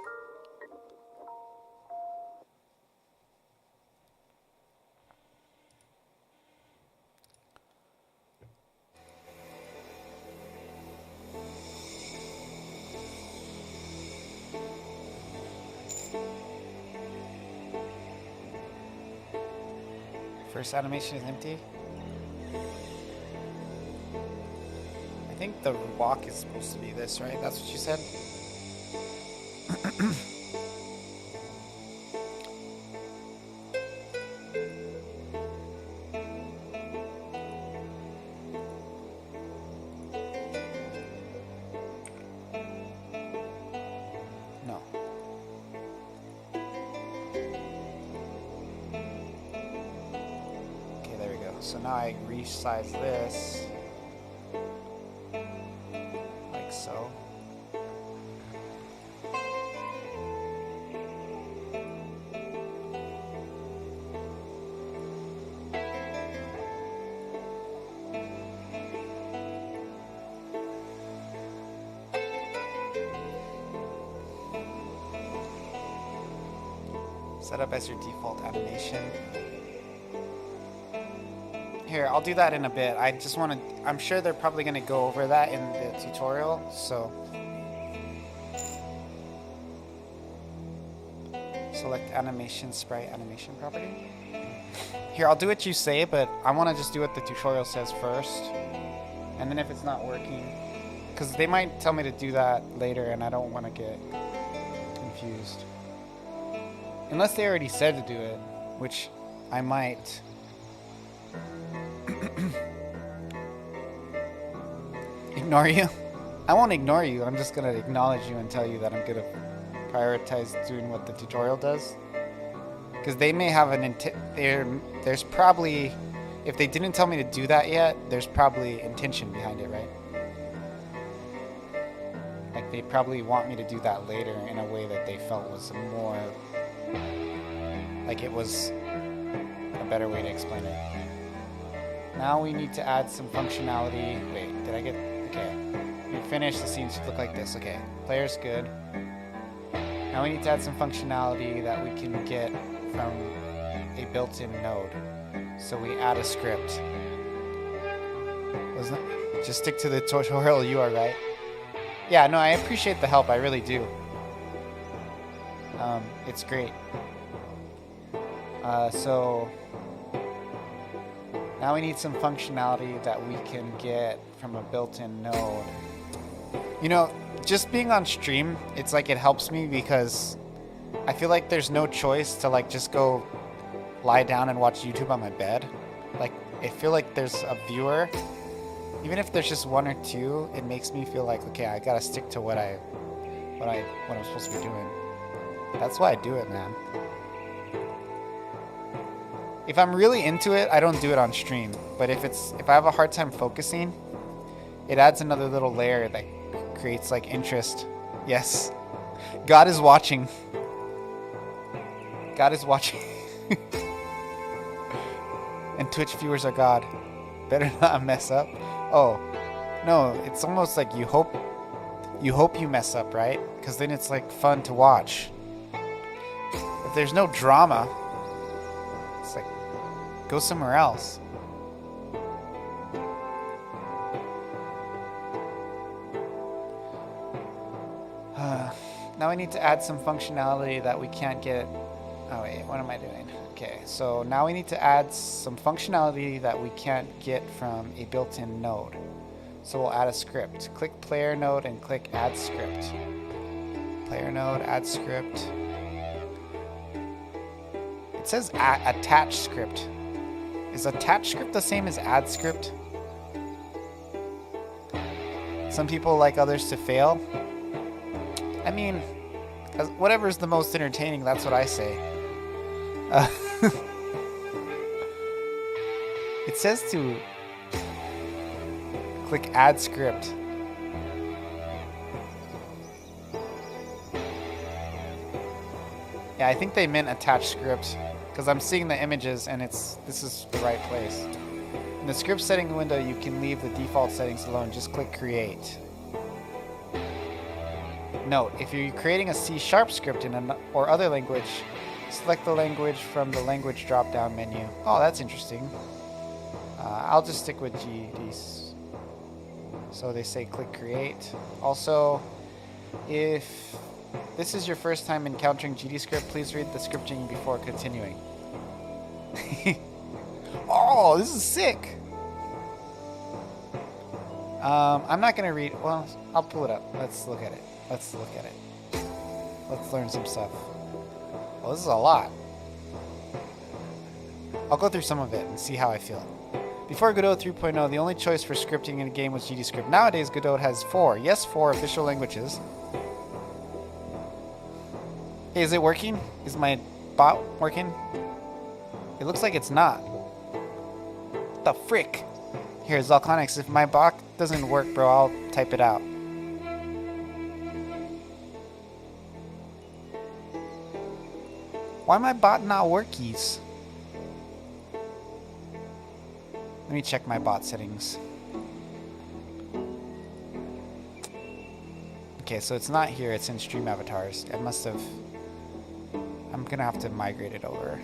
First animation is empty. I think the walk is supposed to be this, right? That's what you said? No. Okay, there we go. So now I resize this. Like so. Set up as your default animation. Here, I'll do that in a bit. I just want to, I'm sure they're probably going to go over that in the tutorial, so. Select animation, sprite animation property. Here, I'll do what you say, but I want to just do what the tutorial says first. And then if it's not working, because they might tell me to do that later and I don't want to get confused. Unless they already said to do it, which I might. Ignore you? I won't ignore you. I'm just going to acknowledge you and tell you that I'm going to prioritize doing what the tutorial does. Because they may have an intent. There's probably, if they didn't tell me to do that yet, there's probably intention behind it, right? Like they probably want me to do that later in a way that they felt was more, like it was a better way to explain it. Now we need to add some functionality. Wait, did I get, okay. We finished, the scene should look like this. Okay, player's good. Now we need to add some functionality that we can get from a built-in node. So we add a script. Wasn't it? Just stick to the tutorial, you are right. Yeah, no, I appreciate the help, I really do. It's great. So now we need some functionality that we can get from a built-in node. You know, just being on stream, it's like it helps me because I feel like there's no choice to like just go lie down and watch YouTube on my bed. Like, I feel like there's a viewer. Even if there's just one or two, it makes me feel like, okay, I gotta stick to what I'm supposed to be doing. That's why I do it, man. If I'm really into it, I don't do it on stream. But if I have a hard time focusing, it adds another little layer that creates like interest. Yes. God is watching. God is watching. And Twitch viewers are God. Better not mess up. Oh, no, it's almost like you hope you mess up, right? Because then it's like fun to watch. If there's no drama, it's like, go somewhere else. Now we need to add some functionality that we can't get. Oh wait, what am I doing? Okay, so now we need to add some functionality that we can't get from a built-in node. So we'll add a script. Click player node and click add script. Player node, add script. It says attach script. Is attach script the same as add script? Some people like others to fail. I mean, whatever's the most entertaining, that's what I say. It says to click add script. Yeah, I think they meant attach script because I'm seeing the images and this is the right place. In the script setting window, you can leave the default settings alone. Just click create. Note, if you're creating a C# script in or other language, select the language from the language drop-down menu. Oh, that's interesting. I'll just stick with GDs. So they say click create. Also, if this is your first time encountering GDScript, please read the scripting before continuing. Oh, this is sick. I'm not gonna read. Well, I'll pull it up. Let's look at it. Let's learn some stuff. Well, this is a lot. I'll go through some of it and see how I feel. Before Godot 3.0, the only choice for scripting in a game was GDScript. Nowadays, Godot has 4 official languages. Hey, is it working? Is my bot working? It looks like it's not. What the frick? Here, Zalconix, if my bot doesn't work, bro, I'll type it out. Why my bot not workies? Let me check my bot settings. Okay, so it's not here, it's in stream avatars. I must have... I'm gonna have to migrate it over.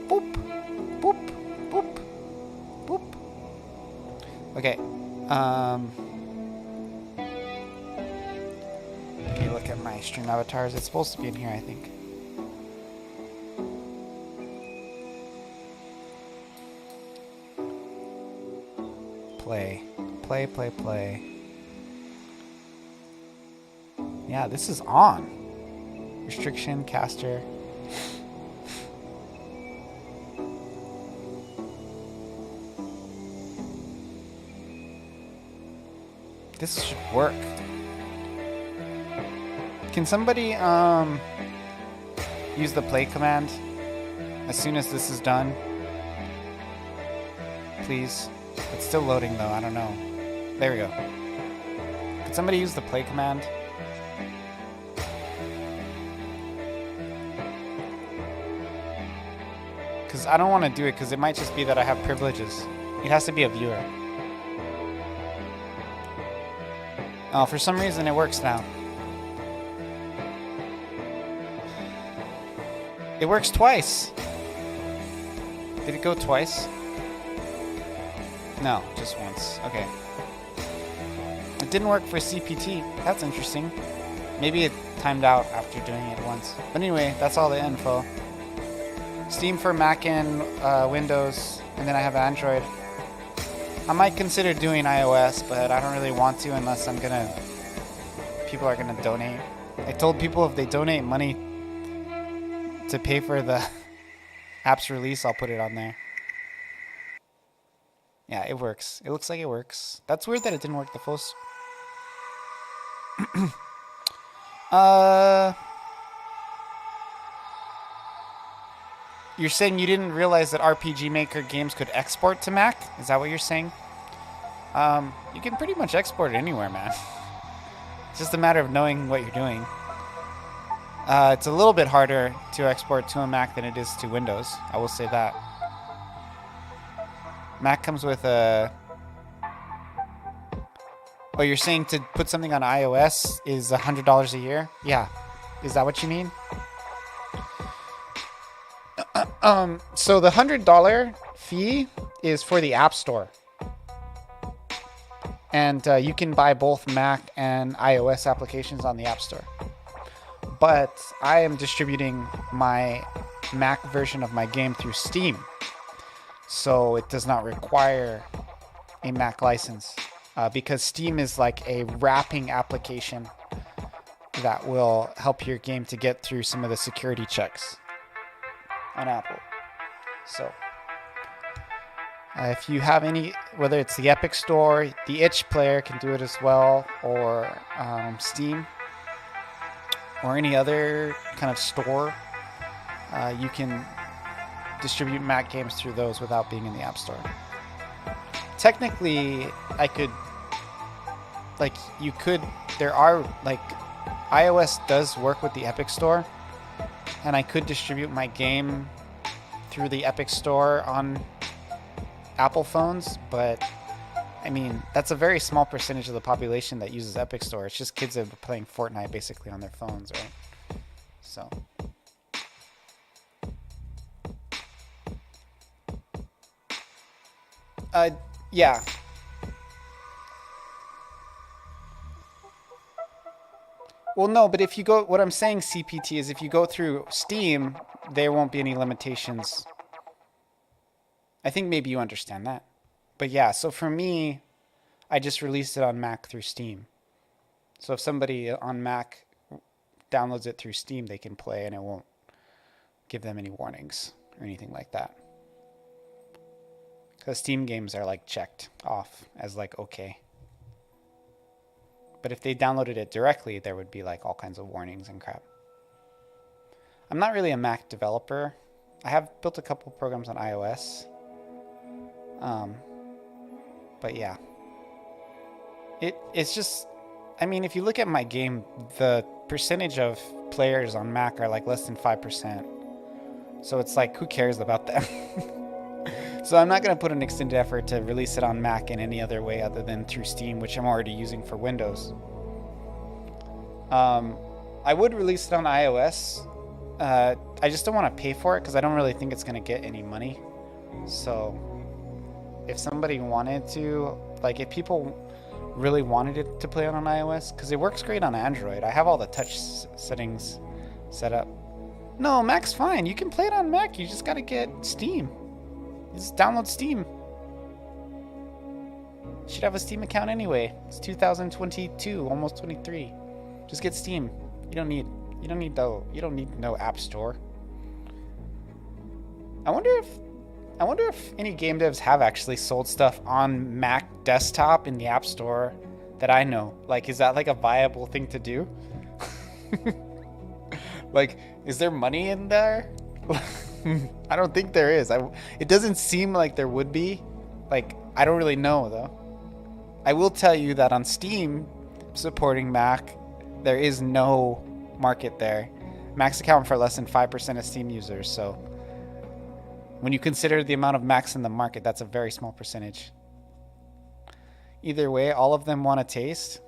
Boop, boop, boop, boop. Okay, okay, look at my stream avatars. It's supposed to be in here, I think. Play. Play, play, play. Yeah, this is on. Restriction, caster. This should work. Can somebody use the play command as soon as this is done? Please. It's still loading though, I don't know. There we go. Could somebody use the play command? Because I don't want to do it because it might just be that I have privileges. It has to be a viewer. Oh, for some reason it works now. It works twice. Did it go twice? No, just once. Okay. It didn't work for CPT. That's interesting. Maybe it timed out after doing it once. But anyway, that's all the info. Steam for Mac and Windows, and then I have Android. I might consider doing iOS, but I don't really want to unless people are gonna donate. I told people if they donate money to pay for the app's release, I'll put it on there. Yeah, it works. It looks like it works. That's weird that it didn't work the first. You're saying you didn't realize that RPG Maker games could export to Mac? Is that what you're saying? You can pretty much export it anywhere, man. It's just a matter of knowing what you're doing. It's a little bit harder to export to a Mac than it is to Windows. I will say that. Mac comes with a... Oh, you're saying to put something on iOS is $100 a year? Yeah. Is that what you mean? So the $100 fee is for the App Store. And you can buy both Mac and iOS applications on the App Store. But I am distributing my Mac version of my game through Steam. So it does not require a Mac license. Because Steam is like a wrapping application that will help your game to get through some of the security checks on Apple. So if you have any, whether it's the Epic Store, the Itch player can do it as well, or Steam, or any other kind of store, you can distribute Mac games through those without being in the App Store. Technically, I could, like, you could, there are, like, iOS does work with the Epic Store, and I could distribute my game through the Epic Store on Apple phones, but I mean, that's a very small percentage of the population that uses Epic Store. It's just kids that are playing Fortnite basically on their phones, right? So. Yeah. Well, no, but if you go, what I'm saying, CPT, is if you go through Steam, there won't be any limitations. I think maybe you understand that. But yeah, so for me, I just released it on Mac through Steam. So if somebody on Mac downloads it through Steam, they can play and it won't give them any warnings or anything like that. Because Steam games are like checked off as like okay. But if they downloaded it directly, there would be like all kinds of warnings and crap. I'm not really a Mac developer. I have built a couple programs on iOS. But yeah. It's just, I mean, if you look at my game, the percentage of players on Mac are like less than 5%. So it's like, who cares about them? So I'm not going to put an extended effort to release it on Mac in any other way other than through Steam, which I'm already using for Windows. I would release it on iOS. I just don't want to pay for it because I don't really think it's going to get any money. So if somebody wanted to, like if people really wanted it to play on iOS, because it works great on Android. I have all the touch settings set up. No, Mac's fine. You can play it on Mac. You just got to get Steam. Just download Steam. You should have a Steam account anyway. It's 2022, almost 23. Just get Steam. You don't need no App Store. I wonder if any game devs have actually sold stuff on Mac desktop in the App Store that I know. Like, is that like a viable thing to do? Like, is there money in there? I don't think there is. It doesn't seem like there would be. Like, I don't really know, though. I will tell you that on Steam, supporting Mac, there is no market there. Macs account for less than 5% of Steam users, so when you consider the amount of Macs in the market, that's a very small percentage. Either way, all of them want a taste.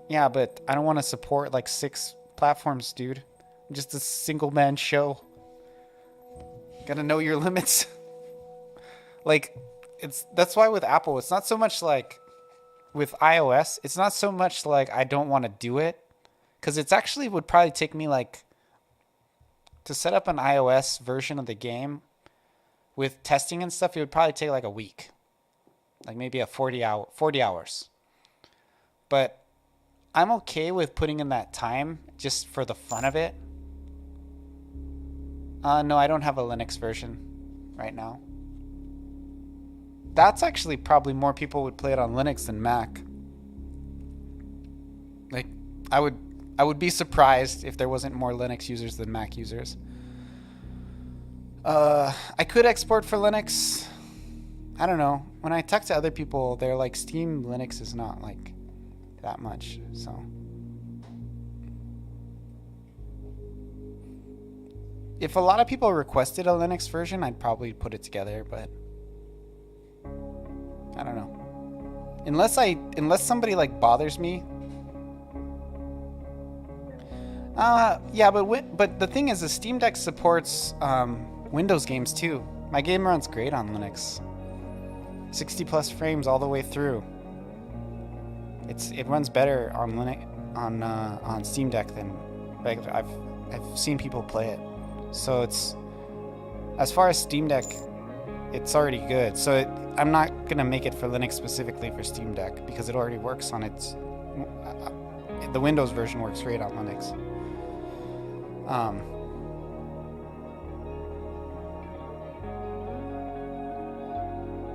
Yeah, but I don't want to support like 6 platforms, dude. I'm just a single man show. Gotta know your limits. Like, that's why with Apple, it's not so much like with iOS, it's not so much like I don't want to do it, because it's actually would probably take me like to set up an iOS version of the game with testing and stuff. It would probably take like a week, like maybe 40 hours. But I'm okay with putting in that time just for the fun of it. No, I don't have a Linux version right now. That's actually probably more people would play it on Linux than Mac. Like, I would be surprised if there wasn't more Linux users than Mac users. I could export for Linux. I don't know. When I talk to other people, they're like, Steam Linux is not like that much. So if a lot of people requested a Linux version, I'd probably put it together, but I don't know. Unless somebody like bothers me. Yeah, but the thing is, the Steam Deck supports Windows games too. My game runs great on Linux. 60 plus frames all the way through. It runs better on Linux on Steam Deck than like I've seen people play it. So it's, as far as Steam Deck, it's already good. So I'm not gonna make it for Linux specifically for Steam Deck because it already works on its. The Windows version works great on Linux.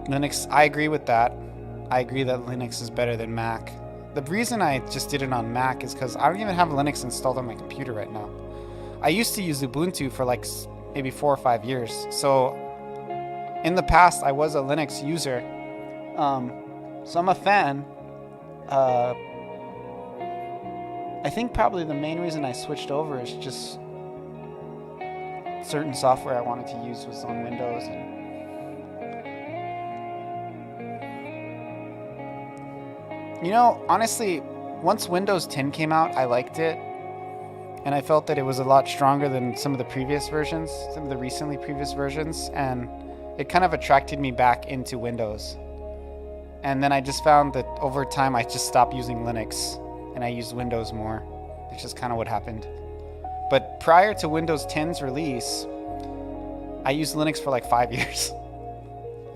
Linux, I agree with that. I agree that Linux is better than Mac. The reason I just did it on Mac is because I don't even have Linux installed on my computer right now. I used to use Ubuntu for like maybe 4 or 5 years. So in the past, I was a Linux user. So I'm a fan. I think probably the main reason I switched over is just certain software I wanted to use was on Windows. You know, honestly, once Windows 10 came out, I liked it. And I felt that it was a lot stronger than some of the previous versions, some of the recently previous versions. And it kind of attracted me back into Windows. And then I just found that over time, I just stopped using Linux and I used Windows more. It's just kind of what happened. But prior to Windows 10's release, I used Linux for like 5 years.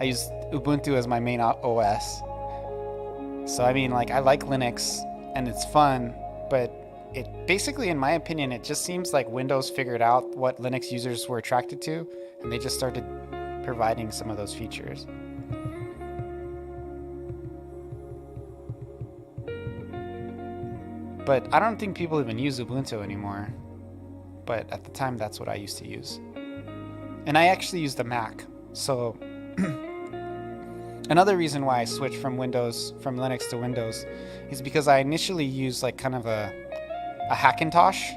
I used Ubuntu as my main OS. So I mean, like, I like Linux and it's fun, but it basically, in my opinion, it just seems like Windows figured out what Linux users were attracted to, and they just started providing some of those features. But I don't think people even use Ubuntu anymore. But at the time, that's what I used to use. And I actually used a Mac. So another reason why I switched from Linux to Windows is because I initially used like kind of a Hackintosh,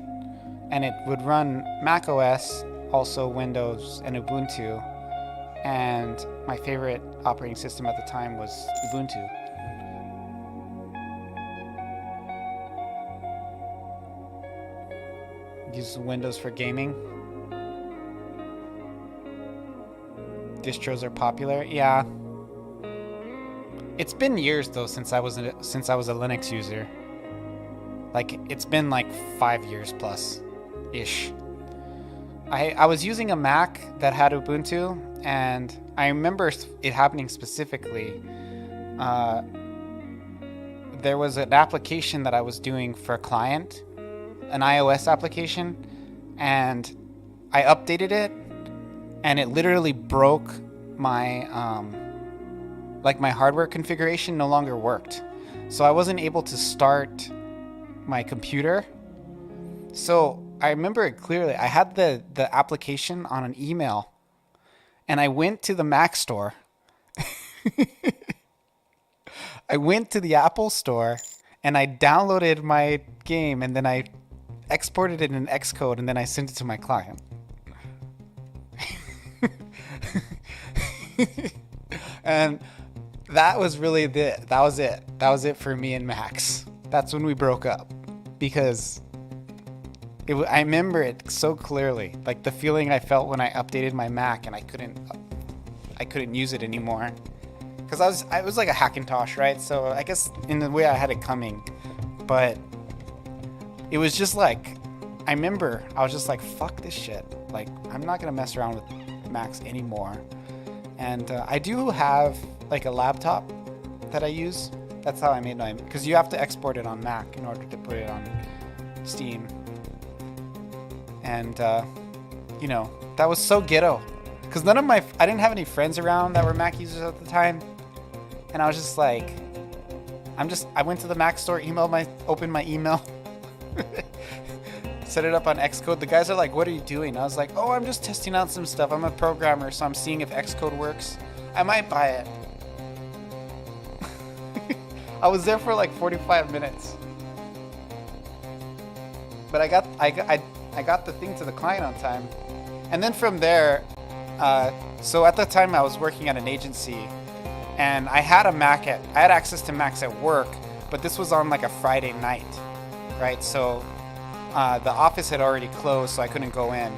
and it would run Mac OS, also Windows and Ubuntu. And my favorite operating system at the time was Ubuntu. Use Windows for gaming. Distros are popular. Yeah. It's been years though since I was a Linux user. Like, it's been like 5 years plus ish. I was using a Mac that had Ubuntu, and I remember it happening specifically. There was an application that I was doing for a client, an iOS application, and I updated it, and it literally broke my my hardware configuration no longer worked. So I wasn't able to start my computer, So I remember it clearly. I had the application on an email, and I went to the Mac store. I went to the Apple store, and I downloaded my game, and then I exported it in Xcode, and then I sent it to my client. And that was really it. That was it. That was it for me and Max. That's when we broke up, because I remember it so clearly, like the feeling I felt when I updated my Mac and I couldn't use it anymore, because I was like a Hackintosh, right? So I guess in the way I had it coming, but it was just like, I remember I was just like, fuck this shit. Like, I'm not gonna mess around with Macs anymore. And I do have like a laptop that I use. That's how I made mine, because you have to export it on Mac in order to put it on Steam. And you know, that was so ghetto, because I didn't have any friends around that were Mac users at the time, and I was just like, I went to the Mac store, opened my email, set it up on Xcode. The guys are like, "What are you doing?" I was like, "Oh, I'm just testing out some stuff. I'm a programmer, so I'm seeing if Xcode works. I might buy it." I was there for like 45 minutes, but I got the thing to the client on time. And then from there, so at the time I was working at an agency, and I had access to Macs at work, but this was on like a Friday night, right? So the office had already closed, so I couldn't go in.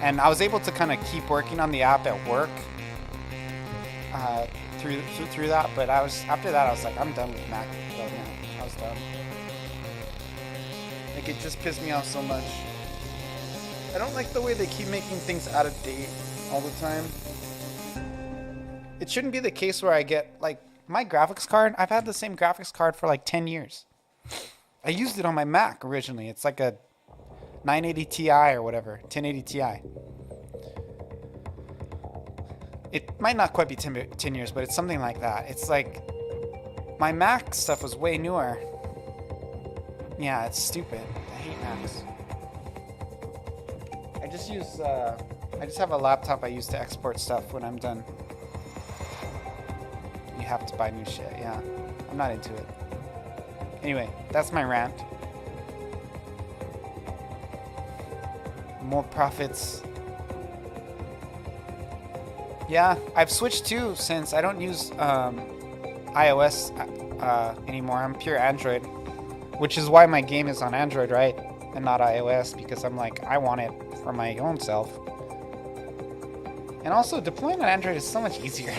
And I was able to kind of keep working on the app at work through that, but after that I was like, I'm done with Mac. So, yeah, I was done. Like, it just pissed me off so much. I don't like the way they keep making things out of date all the time. It shouldn't be the case where I get, like, my graphics card. I've had the same graphics card for like 10 years. I used it on my Mac originally. It's like a 980 Ti or whatever, 1080 Ti. It might not quite be 10 years, but it's something like that. It's like, my Mac stuff was way newer. Yeah, it's stupid. I hate Macs. I just have a laptop I use to export stuff when I'm done. You have to buy new shit, yeah. I'm not into it. Anyway, that's my rant. More profits. Yeah, I've switched too, since I don't use iOS anymore. I'm pure Android, which is why my game is on Android, right? And not iOS, because I'm like, I want it for my own self. And also, deploying on Android is so much easier.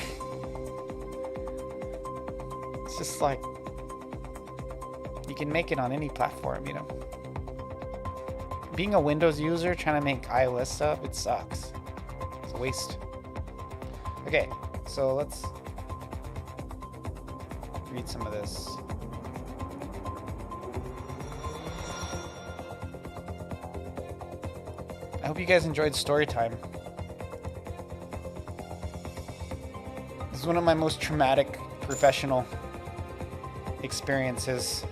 It's just like, you can make it on any platform, you know? Being a Windows user trying to make iOS stuff, it sucks. It's a waste. Okay, so let's read some of this. I hope you guys enjoyed story time. This is one of my most traumatic professional experiences.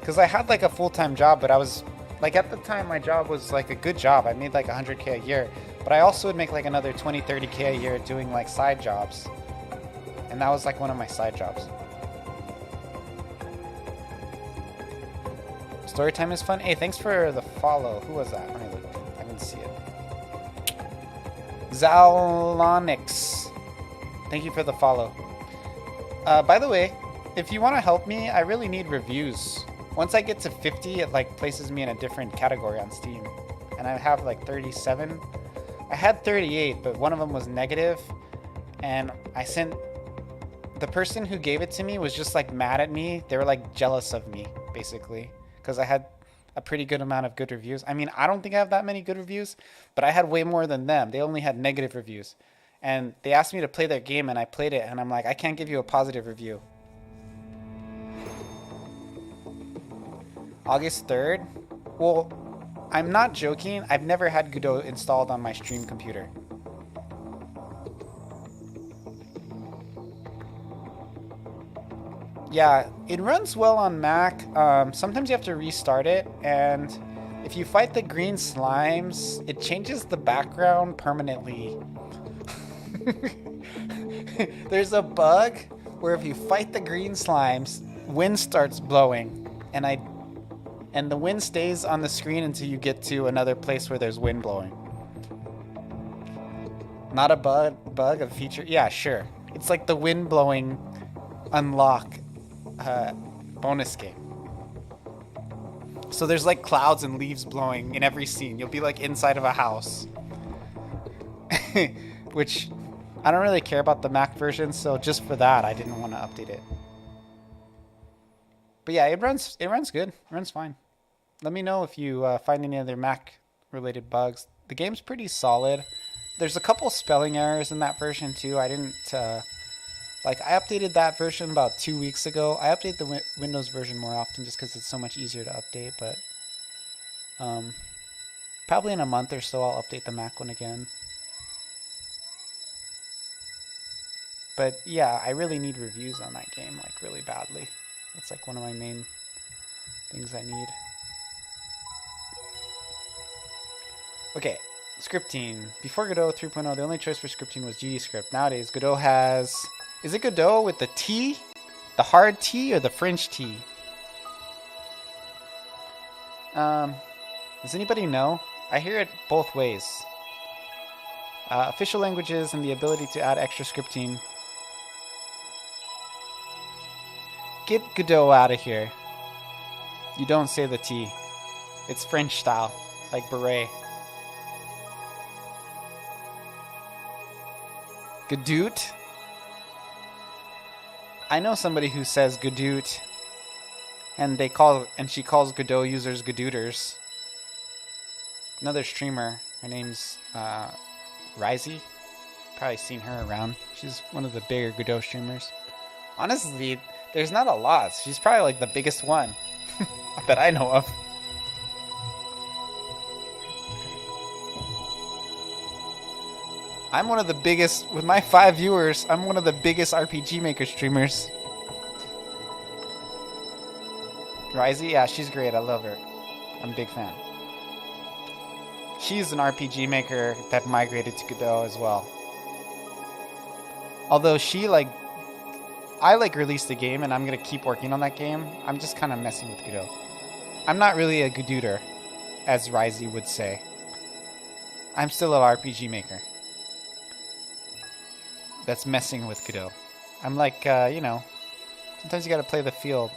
Because I had like a full-time job, but I was like, at the time my job was like a good job. I made like 100K a year, but I also would make like another 20, 30K a year doing like side jobs. And that was like one of my side jobs. Story time is fun. Hey, thanks for the follow. Who was that? Let me look. I didn't see it. Zalonix. Thank you for the follow. By the way, if you want to help me, I really need reviews. Once I get to 50, it like places me in a different category on Steam. And I have like 37. I had 38, but one of them was negative. And the person who gave it to me was just like mad at me. They were like jealous of me, basically, because I had a pretty good amount of good reviews. I mean, I don't think I have that many good reviews, but I had way more than them. They only had negative reviews. And they asked me to play their game, and I played it, and I'm like, I can't give you a positive review. August 3rd? Well, I'm not joking. I've never had Godot installed on my stream computer. Yeah, it runs well on Mac. Sometimes you have to restart it, and if you fight the green slimes, it changes the background permanently. There's a bug where if you fight the green slimes, wind starts blowing, and the wind stays on the screen until you get to another place where there's wind blowing. Not a bug, a feature. Yeah, sure. It's like the wind blowing unlock bonus game. So there's like clouds and leaves blowing in every scene. You'll be like inside of a house. Which I don't really care about the Mac version, so just for that I didn't want to update it. But yeah, it runs good. It runs fine. Let me know if you find any other Mac related bugs. The game's pretty solid. There's a couple spelling errors in that version too. I didn't I updated that version about 2 weeks ago. I update the Windows version more often just because it's so much easier to update, but probably in a month or so I'll update the Mac one again. But yeah, I really need reviews on that game, like really badly. That's like one of my main things I need. Okay, scripting. Before Godot 3.0, the only choice for scripting was GDScript. Nowadays, Godot has... Is it Godot with the T? The hard T or the French T? Does anybody know? I hear it both ways. Official languages and the ability to add extra scripting. Get Godot out of here. You don't say the T. It's French style, like beret. Gadoot? I know somebody who says Gadoot, and she calls Godot users Gadooters. Another streamer, her name's Rizey. Probably seen her around. She's one of the bigger Godot streamers. Honestly, there's not a lot. She's probably like the biggest one that I know of. I'm one of the biggest, with my 5 viewers, I'm one of the biggest RPG Maker streamers. Rizey? Yeah, she's great. I love her. I'm a big fan. She's an RPG Maker that migrated to Godot as well. Although I released the game and I'm going to keep working on that game. I'm just kind of messing with Godot. I'm not really a Godooter, as Rizey would say. I'm still an RPG Maker that's messing with Godot. I'm like, sometimes you gotta play the field.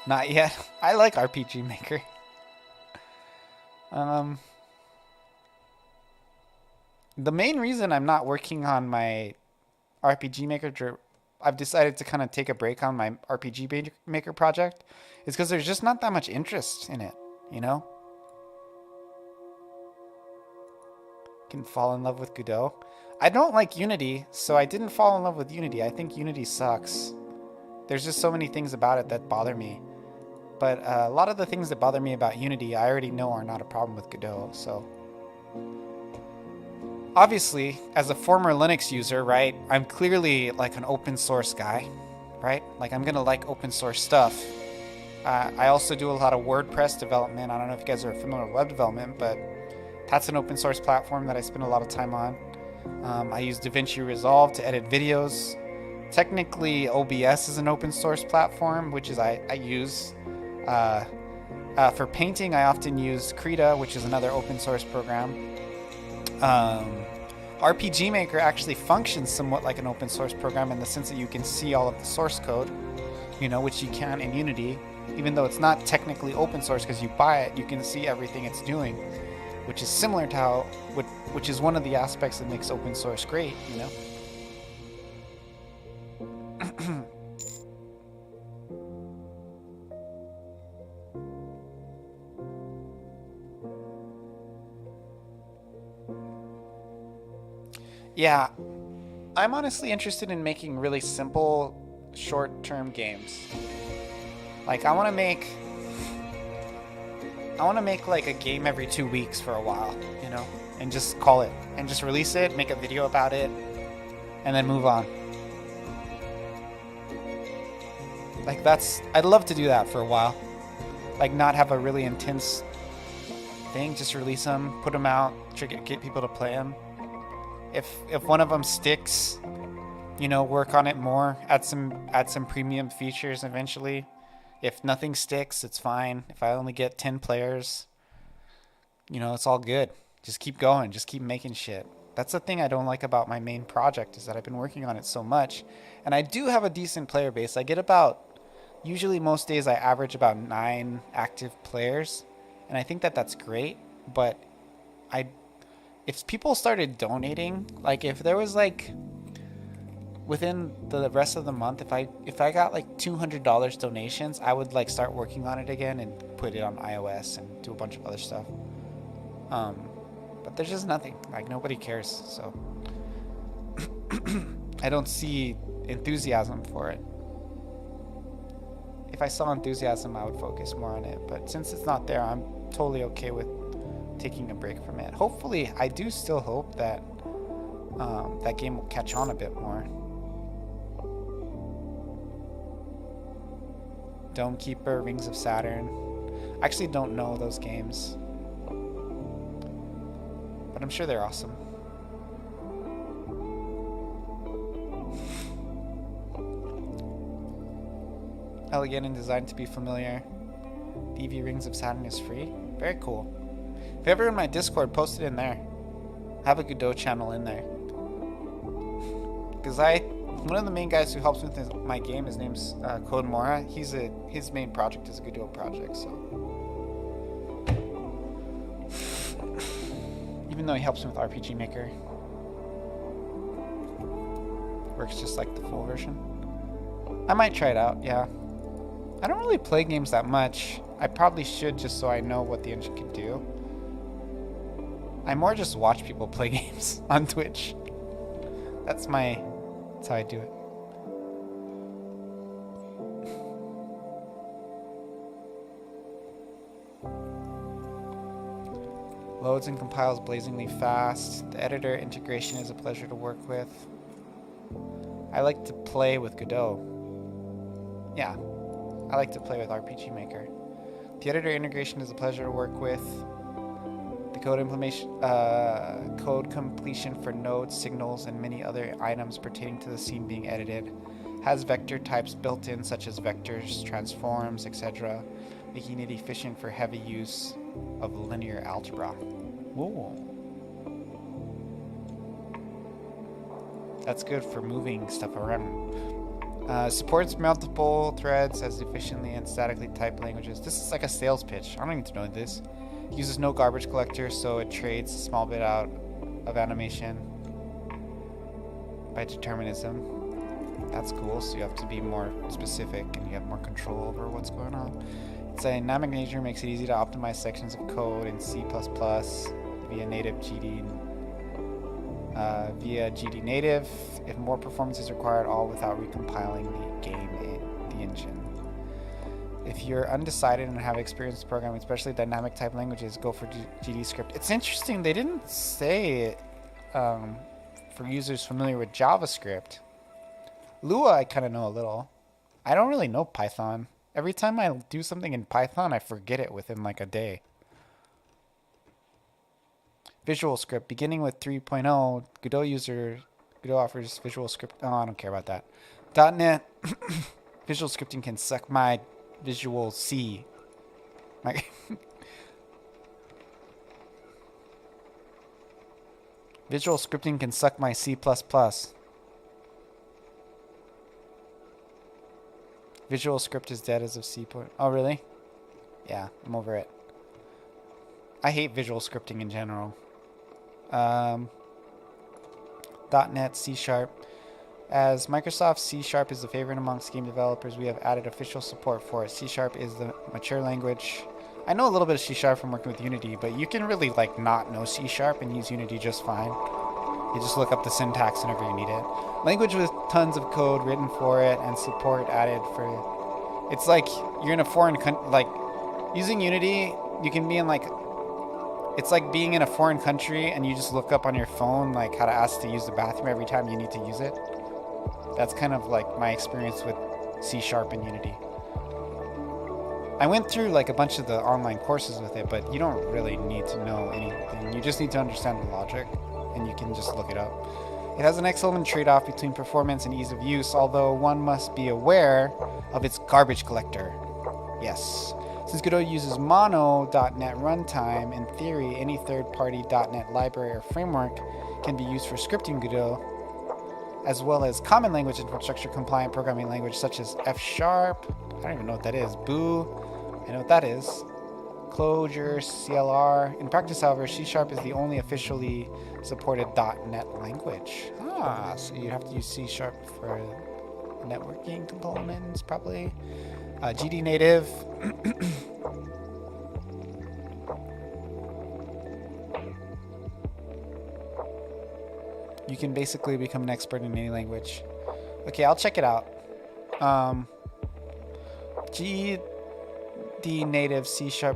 Not yet. I like RPG Maker. The main reason I'm not working on my RPG Maker, I've decided to kind of take a break on my RPG Maker project, is because there's just not that much interest in it, you know? Can fall in love with Godot. I don't like Unity, so I didn't fall in love with Unity. I think Unity sucks. There's just so many things about it that bother me. But a lot of the things that bother me about Unity, I already know are not a problem with Godot, so... Obviously, as a former Linux user, right, I'm clearly like an open source guy, right? Like, I'm gonna like open source stuff. I also do a lot of WordPress development. I don't know if you guys are familiar with web development, but that's an open source platform that I spend a lot of time on. I use DaVinci Resolve to edit videos. Technically, OBS is an open source platform, which is I use. For painting, I often use Krita, which is another open source program. RPG Maker actually functions somewhat like an open source program in the sense that you can see all of the source code, which you can in Unity. Even though it's not technically open source because you buy it, you can see everything it's doing, which is similar to which is one of the aspects that makes open source great, Yeah, I'm honestly interested in making really simple, short-term games. Like, I want to make like a game every 2 weeks for a while, and just call it, and just release it, make a video about it, and then move on. Like I'd love to do that for a while. Like not have a really intense thing, just release them, put them out, get people to play them. If one of them sticks, work on it more, add some premium features eventually. If nothing sticks, it's fine. If I only get 10 players, it's all good. Just keep going, just keep making shit. That's the thing I don't like about my main project, is that I've been working on it so much. And I do have a decent player base. I get usually most days I average about 9 active players. And I think that that's great. But if people started donating, like if there was like, within the rest of the month, if I got like $200 donations, I would like start working on it again and put it on iOS and do a bunch of other stuff. But there's just nothing. Like nobody cares. So I don't see enthusiasm for it. If I saw enthusiasm, I would focus more on it. But since it's not there, I'm totally okay with taking a break from it. Hopefully, I do still hope that that game will catch on a bit more. Dome Keeper, Rings of Saturn. I actually don't know those games, but I'm sure they're awesome. Elegant and designed to be familiar. The EV Rings of Saturn is free. Very cool. If you're ever in my Discord, post it in there. I have a Godot channel in there. Because one of the main guys who helps with my game, his name's Code Mora. His main project is a Godot project, so. Even though he helps me with RPG Maker. Works just like the full version. I might try it out, yeah. I don't really play games that much. I probably should, just so I know what the engine can do. I more just watch people play games on Twitch. That's how I do it. Loads and compiles blazingly fast. The editor integration is a pleasure to work with. I like to play with Godot. Yeah, I like to play with RPG Maker. The editor integration is a pleasure to work with. The code completion for nodes, signals, and many other items pertaining to the scene being edited has vector types built in, such as vectors, transforms, etc., making it efficient for heavy use of linear algebra. Whoa. That's good for moving stuff around. Supports multiple threads as efficiently and statically typed languages. This is like a sales pitch. I don't need to know this. Uses no garbage collector, so it trades a small bit out of animation by determinism. That's cool, so you have to be more specific and you have more control over what's going on. It's a dynamic nature, makes it easy to optimize sections of code in C++ via native GD native. If more performance is required, all without recompiling the game in the engine. If you're undecided and have experience with programming, especially dynamic type languages, go for GD script. It's interesting, they didn't say it for users familiar with JavaScript. Lua, I kind of know a little. I don't really know Python. Every time I do something in Python, I forget it within like a day. Visual Script, beginning with 3.0, Godot offers Visual Script. Oh, I don't care about that. .NET, Visual Scripting can suck my Visual C. Visual Scripting can suck my C++. Visual Script is dead as of C. Oh, really? Yeah, I'm over it. I hate Visual Scripting in general. .NET, C#. As Microsoft, C# is the favorite amongst game developers, we have added official support for it. C# is the mature language. I know a little bit of C# from working with Unity, but you can really like not know C# and use Unity just fine. You just look up the syntax whenever you need it. Language with tons of code written for it and support added for it. It's like you're in a foreign country. Like using Unity, you can be in like, it's like being in a foreign country and you just look up on your phone like how to ask to use the bathroom every time you need to use it. That's kind of like my experience with C# and Unity. I went through like a bunch of the online courses with it, but you don't really need to know anything. You just need to understand the logic, and you can just look it up. It has an excellent trade-off between performance and ease of use, although one must be aware of its garbage collector. Yes. Since Godot uses Mono.NET runtime, in theory, any third-party .NET library or framework can be used for scripting Godot, as well as common language infrastructure compliant programming language such as F#. I don't even know what that is. Boo. I know what that is. Clojure, CLR. In practice, however, C# is the only officially supported .NET language. So you'd have to use C# for networking components, probably. GD native. You can basically become an expert in any language. Okay, I'll check it out. GD native, C#, C++. I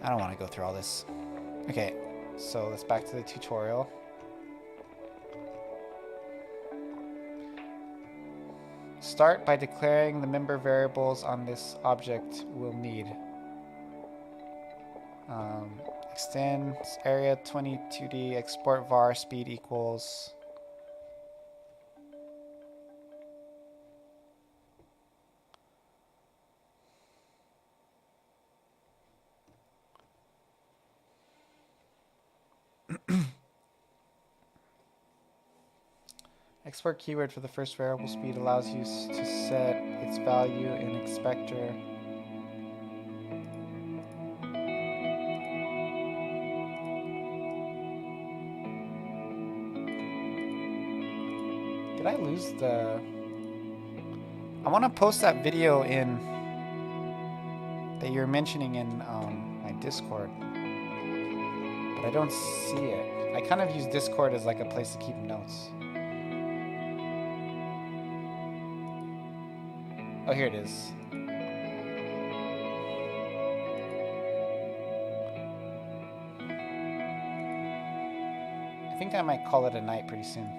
don't want to go through all this. Okay, so let's back to the tutorial. Start by declaring the member variables on this object we'll need. Extend area 22D, export var speed equals. Export keyword for the first variable speed allows you to set its value in expector. Did I lose the... I want to post that video in... that you're mentioning in my Discord. But I don't see it. I kind of use Discord as like a place to keep notes. Oh, here it is. I think I might call it a night pretty soon.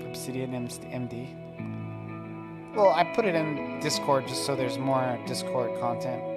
Obsidian MD. Well, I put it in Discord just so there's more Discord content.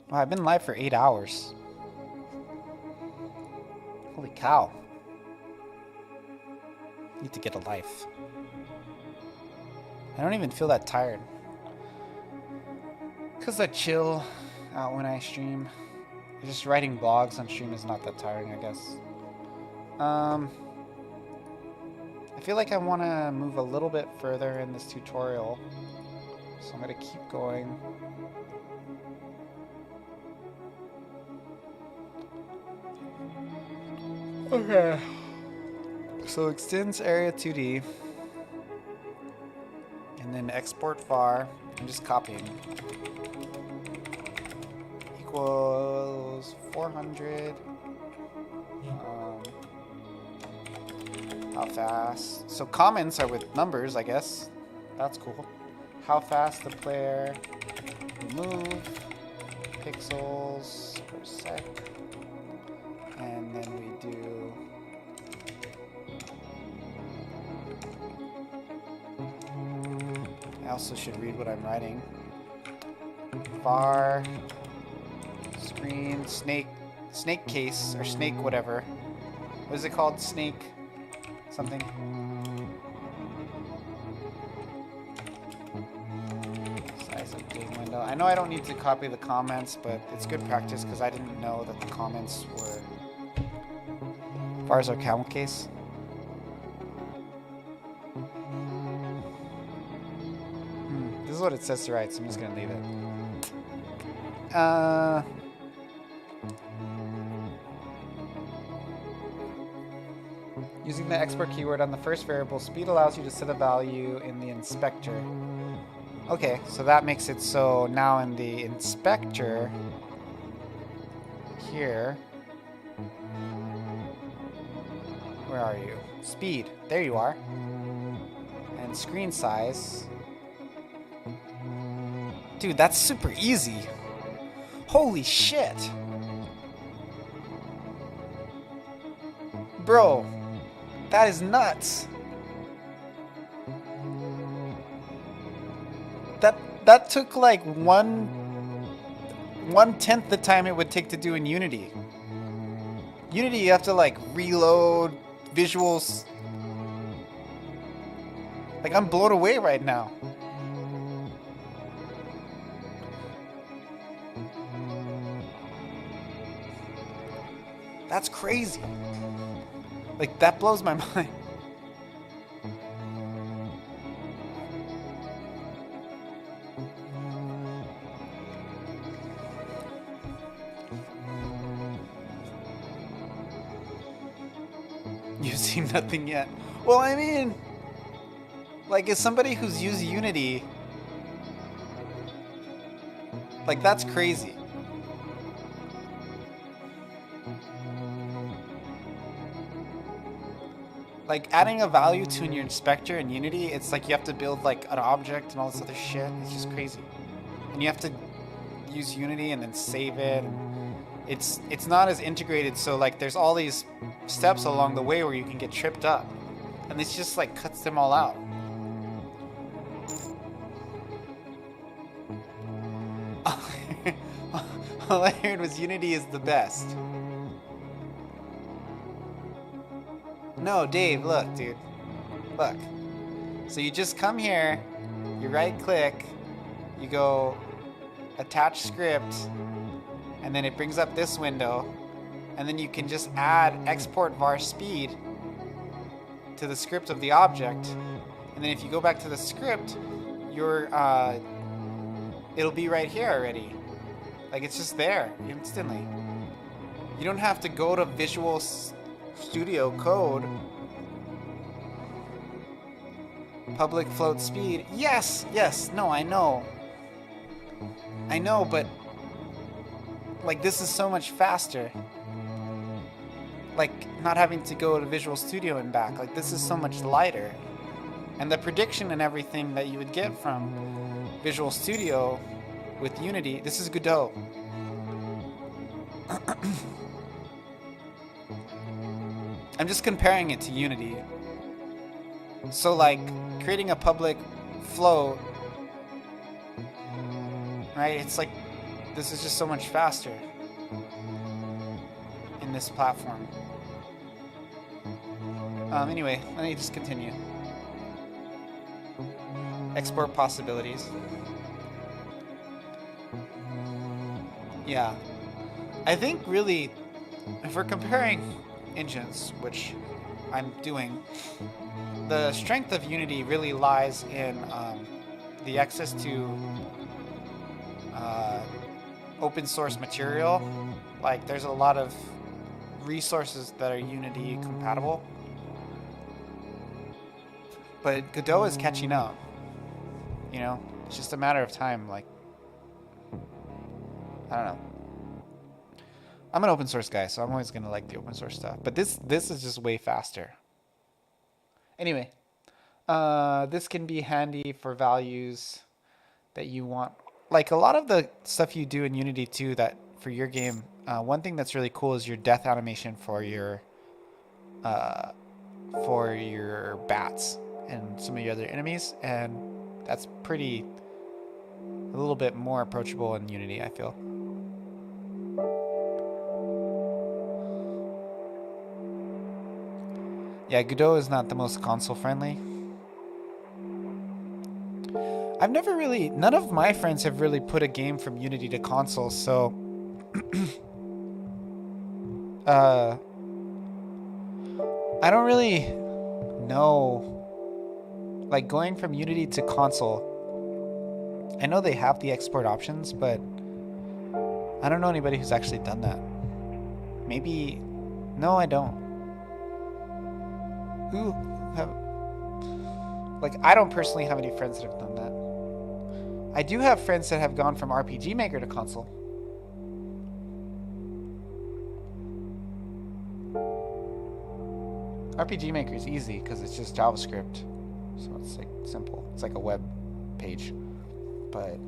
Wow, I've been live for 8 hours. Holy cow. Need to get a life. I don't even feel that tired. Because I chill out when I stream. Just writing blogs on stream is not that tiring, I guess. I feel like I want to move a little bit further in this tutorial. So I'm going to keep going. Okay. So extends area 2D. And then export var. I'm just copying. Equals 400. How fast? So comments are with numbers, I guess. That's cool. How fast the player move. Pixels. per sec. And then we do I also should read what I'm writing. Var screen snake case or snake whatever. What is it called? Snake something. Size of big window. I know I don't need to copy the comments, but it's good practice because I didn't know that the comments were Var's our camel case. This is what it says to write, so I'm just gonna leave it. Using the export keyword on the first variable, speed allows you to set a value in the inspector. Okay, so that makes it so now in the inspector here, where are you? Speed, there you are. And screen size. Dude, that's super easy. Holy shit. Bro, that is nuts. That took like 1/10 the time it would take to do in Unity. Unity, you have to like reload visuals. Like, I'm blown away right now. That's crazy. Like, that blows my mind. You've seen nothing yet. Well, I mean, like, as somebody who's used Unity, like, that's crazy. Like, adding a value to in your inspector in Unity, it's like you have to build like an object and all this other shit. It's just crazy. And you have to use Unity and then save it. And it's not as integrated, so like there's all these steps along the way where you can get tripped up. And this just like cuts them all out. All I heard was Unity is the best. No, Dave, look, dude. Look. So you just come here, you right click, you go attach script, and then it brings up this window, and then you can just add export var speed to the script of the object, and then if you go back to the script, it'll be right here already. Like, it's just there instantly. You don't have to go to Visual Studio Code. Public float speed. Yes, no, I know, but like, this is so much faster. Like, not having to go to Visual Studio and back. Like, this is so much lighter. And the prediction and everything that you would get from Visual Studio with Unity, this is Godot. I'm just comparing it to Unity. So, like, creating a public float, right? It's like, this is just so much faster in this platform. Anyway, let me just continue. Export possibilities. Yeah. I think really, if we're comparing engines, which I'm doing, the strength of Unity really lies in the access to open source material. Like, there's a lot of resources that are Unity compatible. But Godot is catching up. You know, it's just a matter of time. Like, I don't know. I'm an open source guy, so I'm always gonna like the open source stuff. But this is just way faster. Anyway, this can be handy for values that you want. Like, a lot of the stuff you do in Unity too, that for your game, one thing that's really cool is your death animation for your bats and some of your other enemies, and that's pretty a little bit more approachable in Unity, I feel. Yeah, Godot is not the most console friendly. I've never really, none of my friends have really put a game from Unity to console, so I don't really know. Like going from Unity to console, I know they have the export options, but I don't know anybody who's actually done that. Maybe, no, I don't. Who have, like, I don't personally have any friends that have done that. I do have friends that have gone from RPG Maker to console. RPG Maker is easy because it's just JavaScript, so it's like simple. It's like a web page, but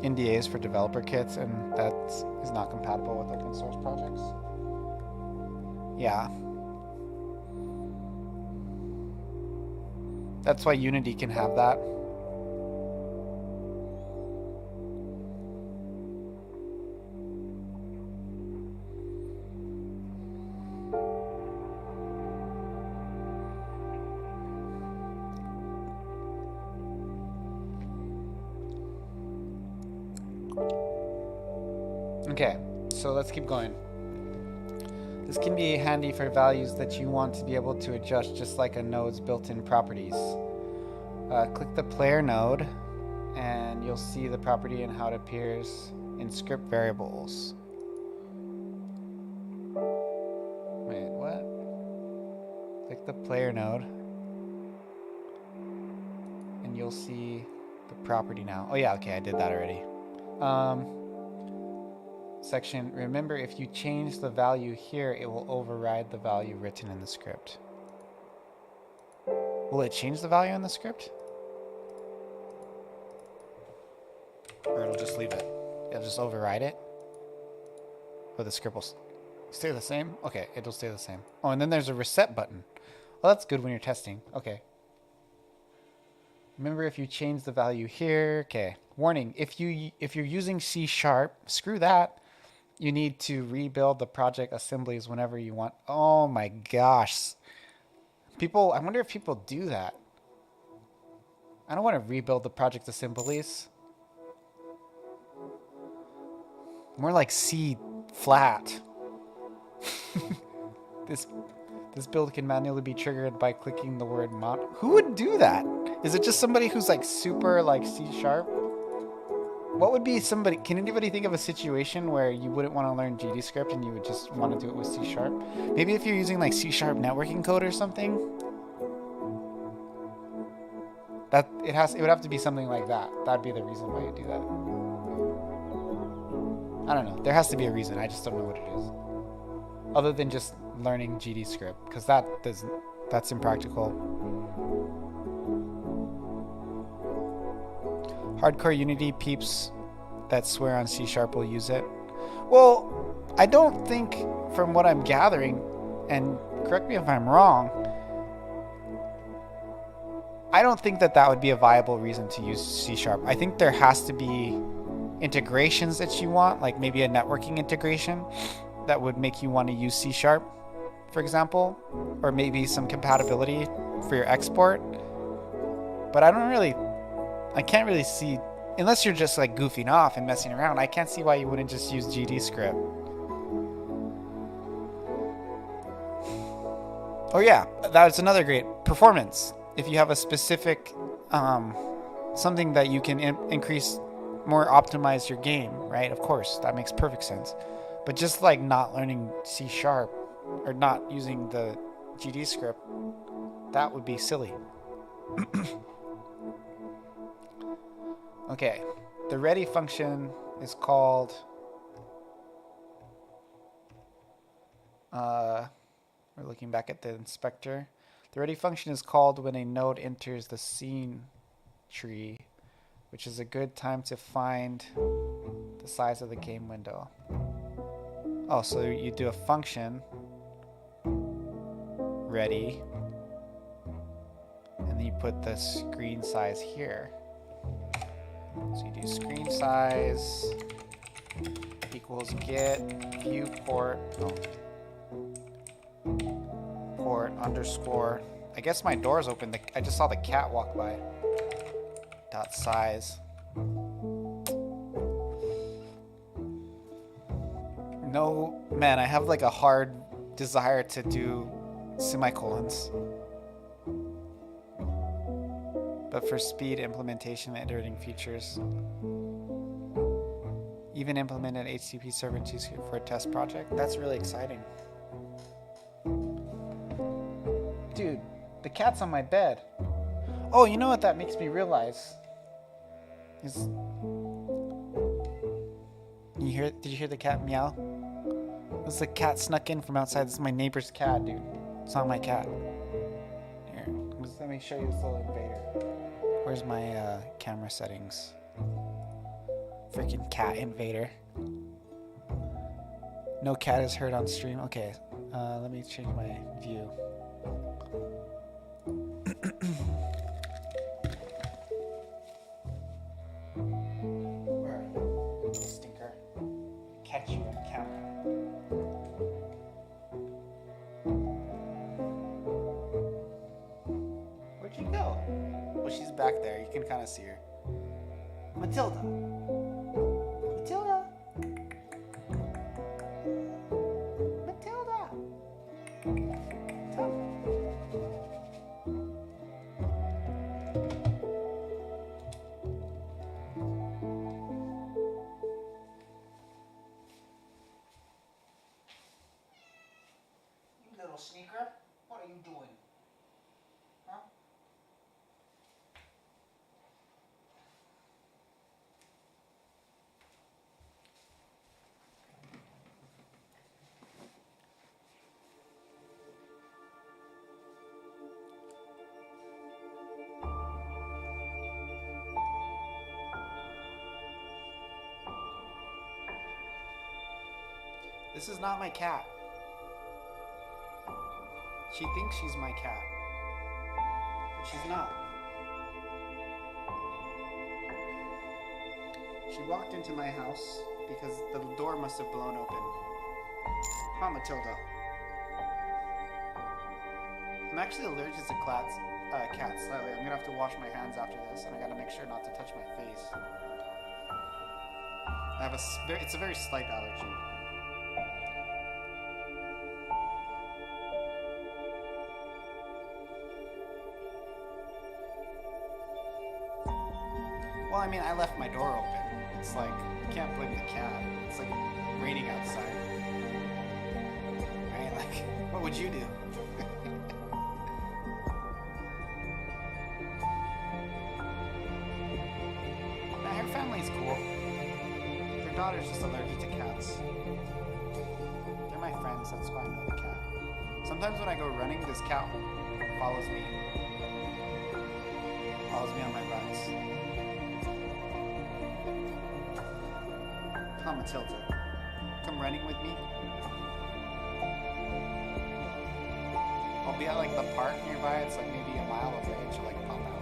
NDAs for developer kits, and that is not compatible with open source projects. Yeah. That's why Unity can have that. Okay, so let's keep going. This can be handy for values that you want to be able to adjust, just like a node's built-in properties. Click the player node, and you'll see the property and how it appears in script variables. Wait, what? Click the player node, and you'll see the property now. Oh yeah, okay, I did that already. Section, remember if you change the value here, it will override the value written in the script. Will it change the value in the script? Or it'll just leave it? It'll just override it? Or the script will stay the same? Okay, it'll stay the same. Oh, and then there's a reset button. Well, that's good when you're testing. Okay. Remember if you change the value here, okay. Warning, if you're using C#, screw that. You need to rebuild the project assemblies whenever you want. Oh my gosh. People, I wonder if people do that. I don't want to rebuild the project assemblies. More like C flat. This build can manually be triggered by clicking the word mod. Who would do that? Is it just somebody who's like super like C#? What would be somebody, can anybody think of a situation where you wouldn't want to learn GDScript and you would just want to do it with C#? Maybe if you're using like C# networking code or something. It would have to be something like that. That'd be the reason why you do that. I don't know. There has to be a reason. I just don't know what it is. Other than just learning GDScript, because that's impractical. Hardcore Unity peeps that swear on C# will use it. Well, I don't think, from what I'm gathering, and correct me if I'm wrong, I don't think that would be a viable reason to use C#. I think there has to be integrations that you want, like maybe a networking integration that would make you want to use C#, for example, or maybe some compatibility for your export. But I can't really see, unless you're just like goofing off and messing around, I can't see why you wouldn't just use GDScript. Oh yeah, that's another great performance. If you have a specific something that you can increase, more optimize your game, right? Of course, that makes perfect sense. But just like not learning C# or not using the GDScript, that would be silly. Okay, the ready function is called we're looking back at the inspector. The ready function is called when a node enters the scene tree, which is a good time to find the size of the game window. Oh, so you do a function, ready, and then you put the screen size here. So you do screen size equals get viewport, port underscore. I guess my door's open. I just saw the cat walk by. Dot size. No, man, I have like a hard desire to do semicolons. But for speed, implementation, and iterating features. Even implemented HTTP server 2 for a test project. That's really exciting. Dude, the cat's on my bed. Oh, you know what that makes me realize? Did you hear the cat meow? It was the cat snuck in from outside. This is my neighbor's cat, dude. It's not my cat. Here, let me show you this little invader. Where's my camera settings? Freaking cat invader. No cat is heard on stream. Okay, let me change my view. Where? Little stinker. Catch you on camera. Where'd you go? Well, she's back there. You can kind of see her. Matilda. Matilda. Matilda. You little sneaker. What are you doing? Huh? This is not my cat. She thinks she's my cat, but she's not. She walked into my house because the door must have blown open. Huh, Matilda? I'm actually allergic to cats slightly. I'm gonna have to wash my hands after this, and I gotta make sure not to touch my face. I have it's a very slight allergy. Well, I mean, I left my door open. It's like, you can't blame the cat. It's like raining outside. Right? Like, what would you do? Nah, her family's cool. Their daughter's just allergic to cats. They're my friends, that's why I know the cat. Sometimes when I go running, this cat follows me. Follows me on my runs. Come, Matilda. Come running with me. I'll be at like the park nearby. It's like maybe a mile away, and she'll like pop out.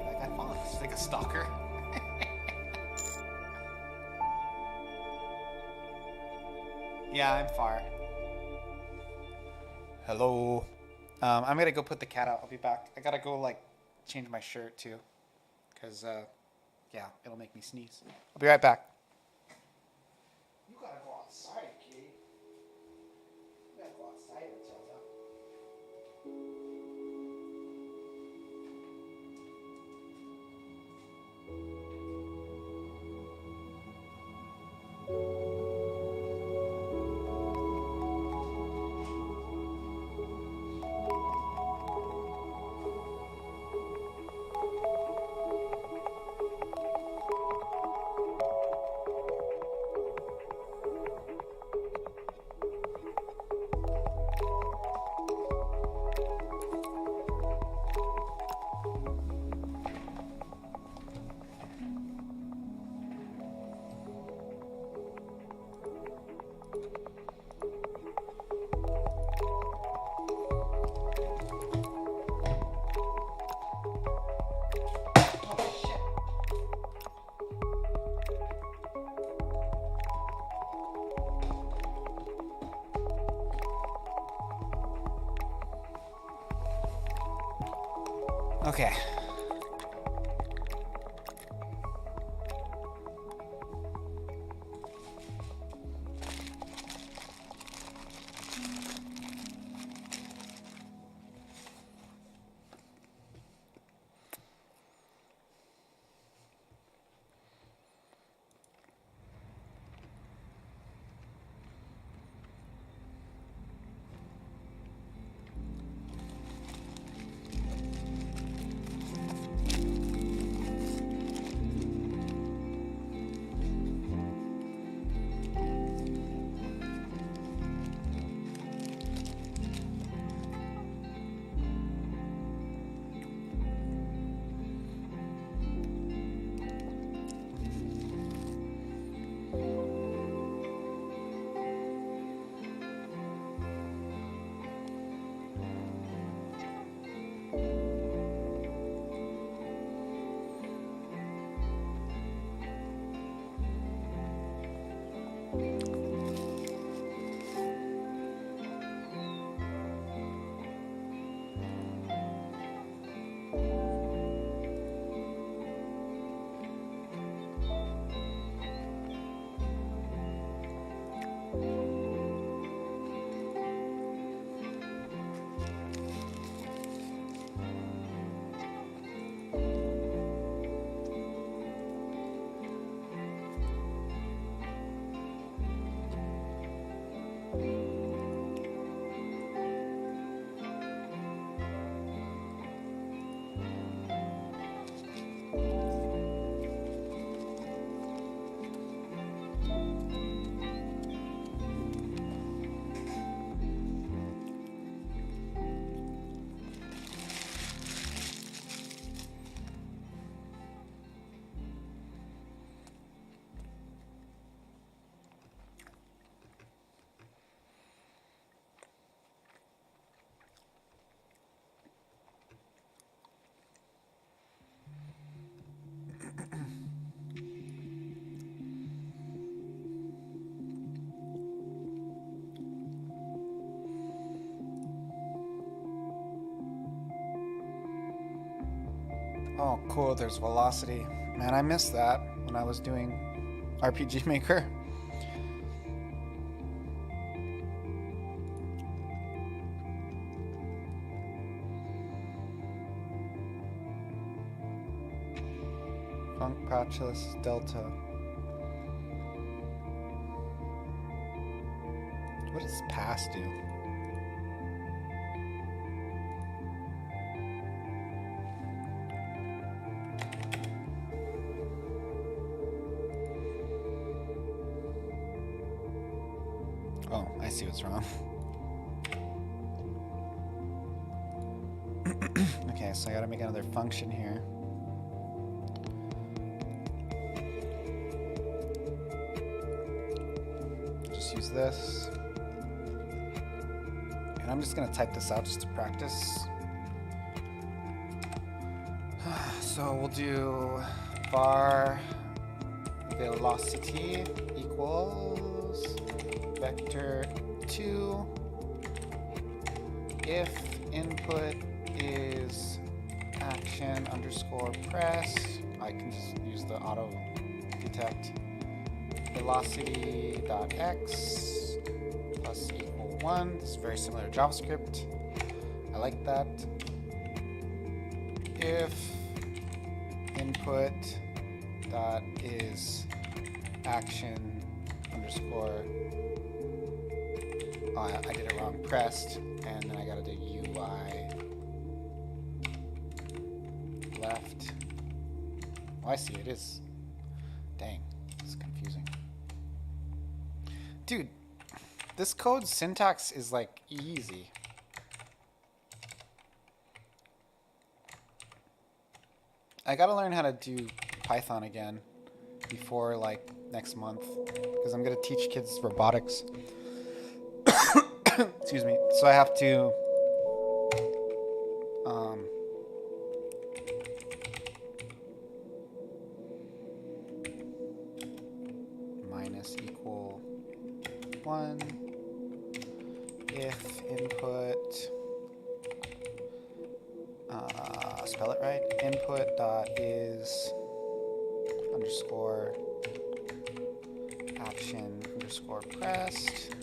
Like I follow. She's like a stalker. Yeah, I'm far. Hello. I'm gonna go put the cat out. I'll be back. I gotta go like change my shirt too, cause yeah, it'll make me sneeze. I'll be right back. You gotta go outside, kitty. You gotta go outside, Matilda. Okay. Oh, cool. There's velocity. Man, I missed that when I was doing RPG Maker. Func Patchless Delta. What does pass do? Oh, I see what's wrong. Okay, so I gotta make another function here. Just use this. And I'm just gonna type this out just to practice. So we'll do var velocity equals vector 2 if input is action underscore press. I can just use the auto detect velocity dot x plus equal 1. This is very similar to JavaScript. I like that. If input dot is action underscore, oh, I did it wrong, pressed, and then I gotta do UI left. Oh, I see, it is. Dang, it's confusing. Dude, this code's syntax is like easy. I gotta learn how to do Python again before like next month, because I'm gonna teach kids robotics. Excuse me. So I have to minus equal 1 if input spell it right. Input dot is underscore action underscore pressed.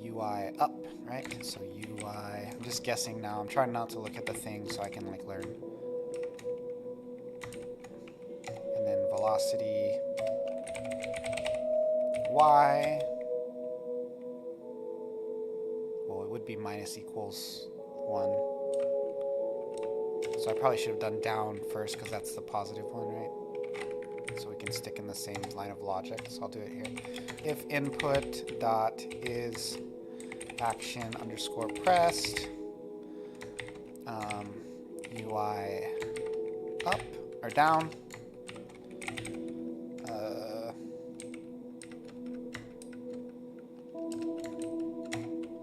UI up, right? So UI, I'm just guessing now. I'm trying not to look at the thing so I can like learn. And then velocity Y. Well, it would be minus equals 1. So I probably should have done down first because that's the positive one, right? So we can stick in the same line of logic. So I'll do it here. If input dot is action underscore pressed, UI up or down,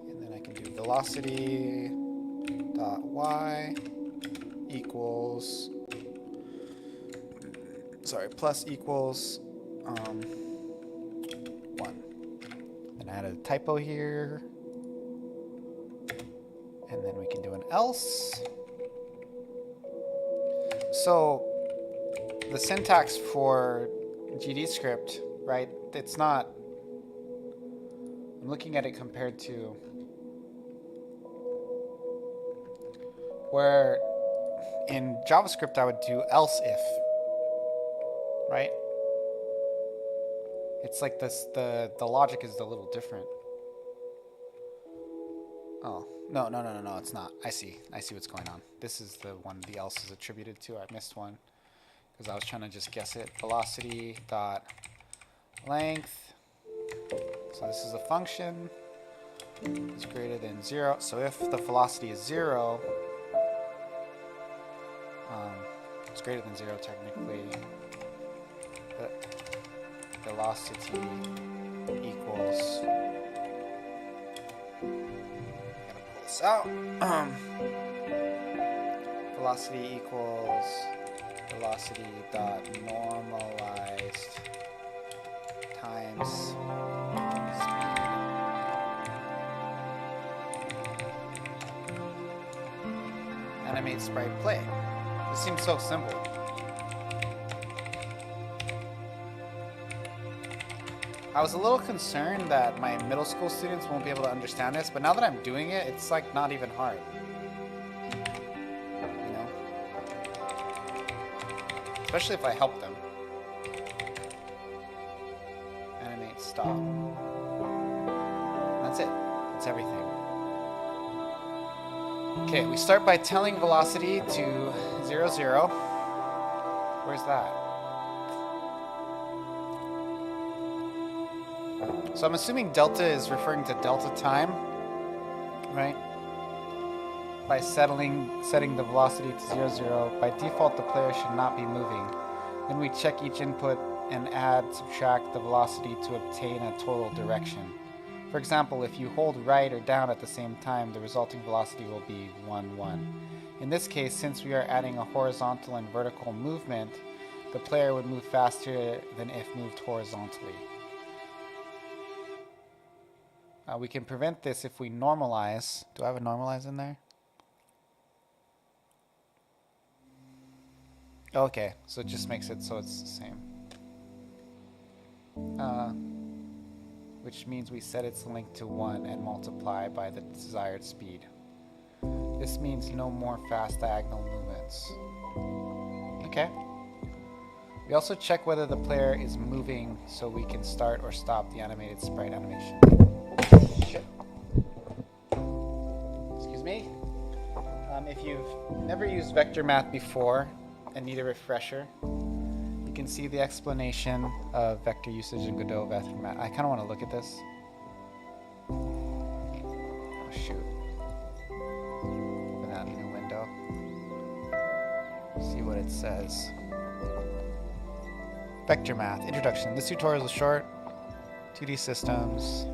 and then I can do velocity dot Y equals, plus equals 1. Then I added a typo here. And then we can do an else. So the syntax for GD script, right? It's not, I'm looking at it compared to where in JavaScript I would do else if, right? It's like this, the logic is a little different. Oh, no, it's not. I see what's going on. This is the one the else is attributed to. I missed one because I was trying to just guess it. Velocity dot length. So this is a function. It's greater than 0. So if the velocity is 0, it's greater than 0 technically. But velocity equals, gotta pull this out. Velocity equals velocity dot normalized times speed. Animate sprite play. This seems so simple. I was a little concerned that my middle school students won't be able to understand this, but now that I'm doing it, it's like not even hard. You know? Especially if I help them. Animate stop. That's it. That's everything. Okay, we start by telling velocity to 0, 0. Where's that? So I'm assuming delta is referring to delta time, right? By setting the velocity to 0, 0. By default, the player should not be moving. Then we check each input and subtract the velocity to obtain a total direction. For example, if you hold right or down at the same time, the resulting velocity will be 1, 1. In this case, since we are adding a horizontal and vertical movement, the player would move faster than if moved horizontally. We can prevent this if we normalize. Do I have a normalize in there? Okay, so it just makes it so it's the same. Which means we set its length to 1 and multiply by the desired speed. This means no more fast diagonal movements. Okay. We also check whether the player is moving so we can start or stop the animated sprite animation. Shit. Excuse me. If you've never used vector math before and need a refresher, you can see the explanation of vector usage in Godot vector math. I kind of want to look at this. Oh shoot. Open that new window. See what it says. Vector math, introduction. This tutorial is short. 2D systems.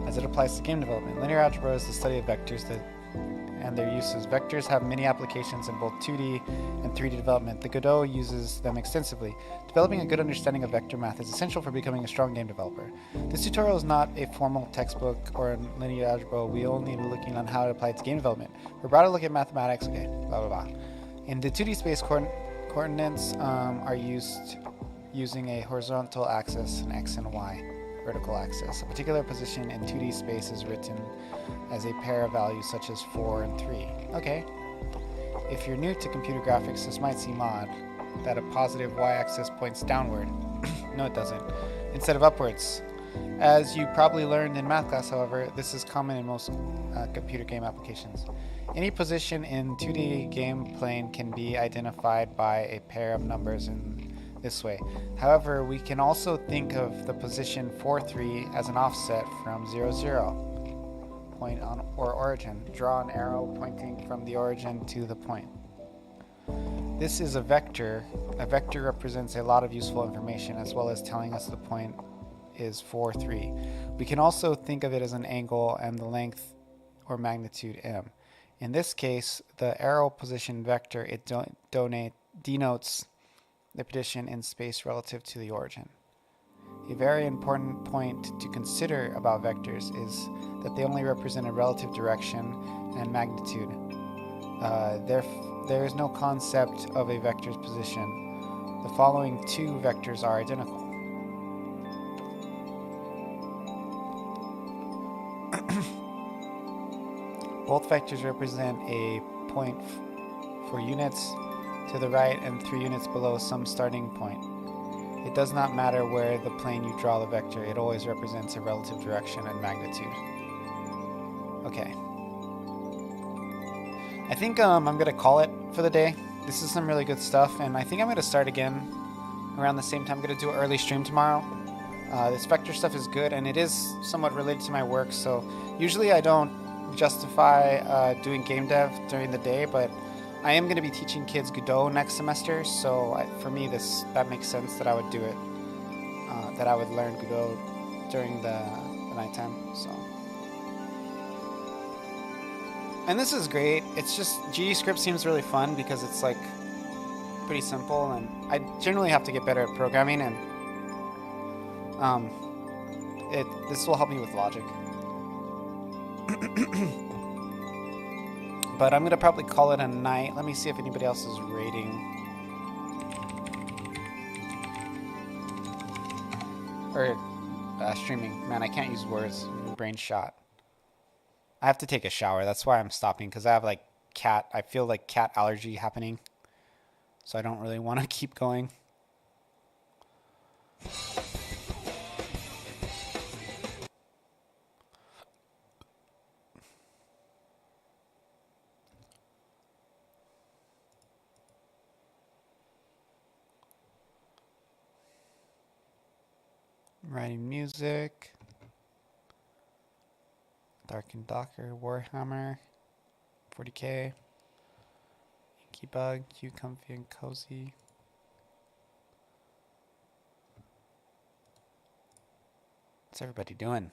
As it applies to game development. Linear algebra is the study of vectors and their uses. Vectors have many applications in both 2D and 3D development. The Godot uses them extensively. Developing a good understanding of vector math is essential for becoming a strong game developer. This tutorial is not a formal textbook or a linear algebra. We only be looking on how it applies to game development. For a broader look at mathematics, okay, blah, blah, blah. In the 2D space, coordinates are used using a horizontal axis, an x and y vertical axis. A particular position in 2D space is written as a pair of values such as 4 and 3. Okay. If you're new to computer graphics, this might seem odd that a positive y-axis points downward. No, it doesn't. Instead of upwards. As you probably learned in math class, however, this is common in most computer game applications. Any position in 2D game plane can be identified by a pair of numbers in this way. However, we can also think of the position 4, 3 as an offset from 0, 0. Point on or origin. Draw an arrow pointing from the origin to the point. This is a vector. A vector represents a lot of useful information as well as telling us the point is 4, 3. We can also think of it as an angle and the length or magnitude m. In this case, the arrow position vector, it denotes the position in space relative to the origin. A very important point to consider about vectors is that they only represent a relative direction and magnitude. There is no concept of a vector's position. The following two vectors are identical. Both vectors represent a point for units to the right and 3 units below some starting point. It does not matter where the plane you draw the vector, it always represents a relative direction and magnitude. Okay. I think I'm going to call it for the day. This is some really good stuff, and I think I'm going to start again around the same time. I'm going to do an early stream tomorrow. This vector stuff is good, and it is somewhat related to my work, so usually I don't justify doing game dev during the day, but I am going to be teaching kids Godot next semester, so for me that makes sense that I would do it, that I would learn Godot during the nighttime. So, and this is great. It's just GDScript seems really fun because it's like pretty simple, and I generally have to get better at programming, and this will help me with logic. But I'm going to probably call it a night. Let me see if anybody else is rating. Or streaming. Man, I can't use words. Brain shot. I have to take a shower. That's why I'm stopping, because I have like I feel like cat allergy happening. So I don't really want to keep going. Writing music. Dark and Docker, Warhammer, 40k, Inky Bug, Q Comfy and Cozy. What's everybody doing?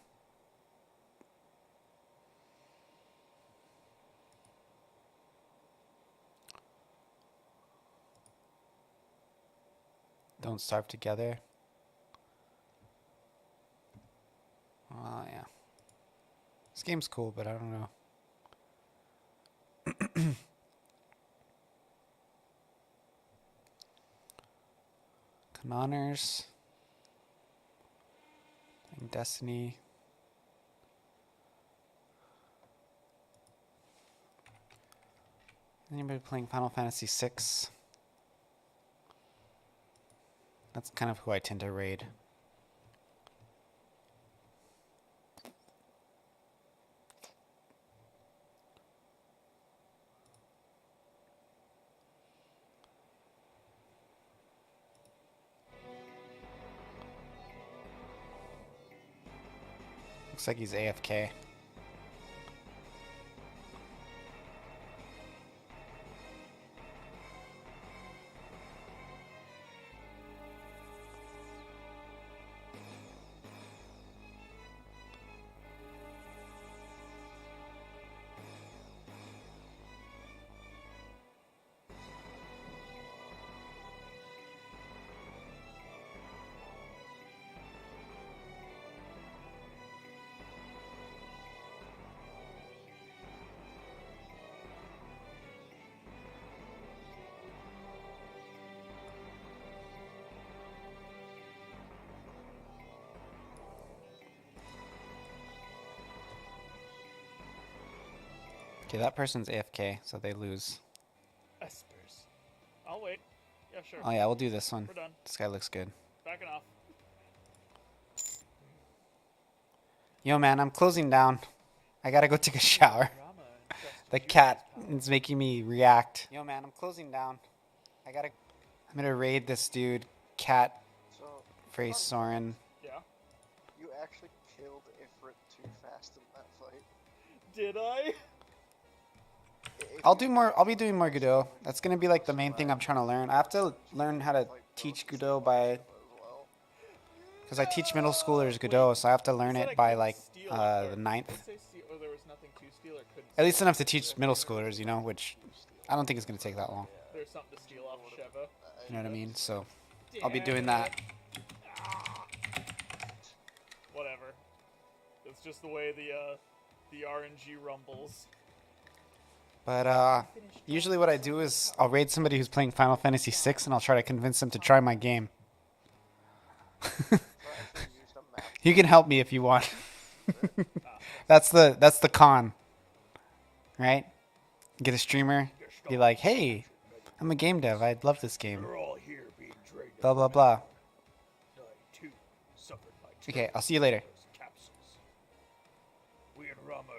Don't Starve Together. Oh, yeah. This game's cool, but I don't know. Canoners. Playing Destiny. Anybody playing Final Fantasy VI? That's kind of who I tend to raid. Looks like he's AFK. Okay, that person's AFK, so they lose. Espers. I'll wait. Yeah, sure. Oh yeah, we'll do this one. We're done. This guy looks good. Backing off. Yo, man, I'm closing down. I gotta go take a shower. Rama and trust The you cat as power. is making me react. Yo, man, I'm closing down. I'm gonna raid this dude, Cat So, Face Soren. Yeah. you actually killed Ifrit too fast in that fight. Did I? If I'll you do more. I'll be doing more actually Godot. That's gonna be like the main thing I'm trying to learn. I have to learn how to teach Godot by, because I teach middle schoolers Godot, so I have to learn You said it I by couldn't like steal it, the or ninth. did you say oh, there was nothing to steal or couldn't At least steal? enough to teach middle schoolers, you know, which I don't think it's gonna take that long. There's something to steal off Sheva. You know what I mean? So I'll be doing that. Whatever. It's just the way the RNG rumbles. But usually what I do is I'll raid somebody who's playing Final Fantasy VI, and I'll try to convince them to try my game. You can help me if you want. That's the con, right? Get a streamer, be like, hey, I'm a game dev. I love this game. We're all here being dragged Blah blah blah. too. Suffered by Okay, I'll see you later.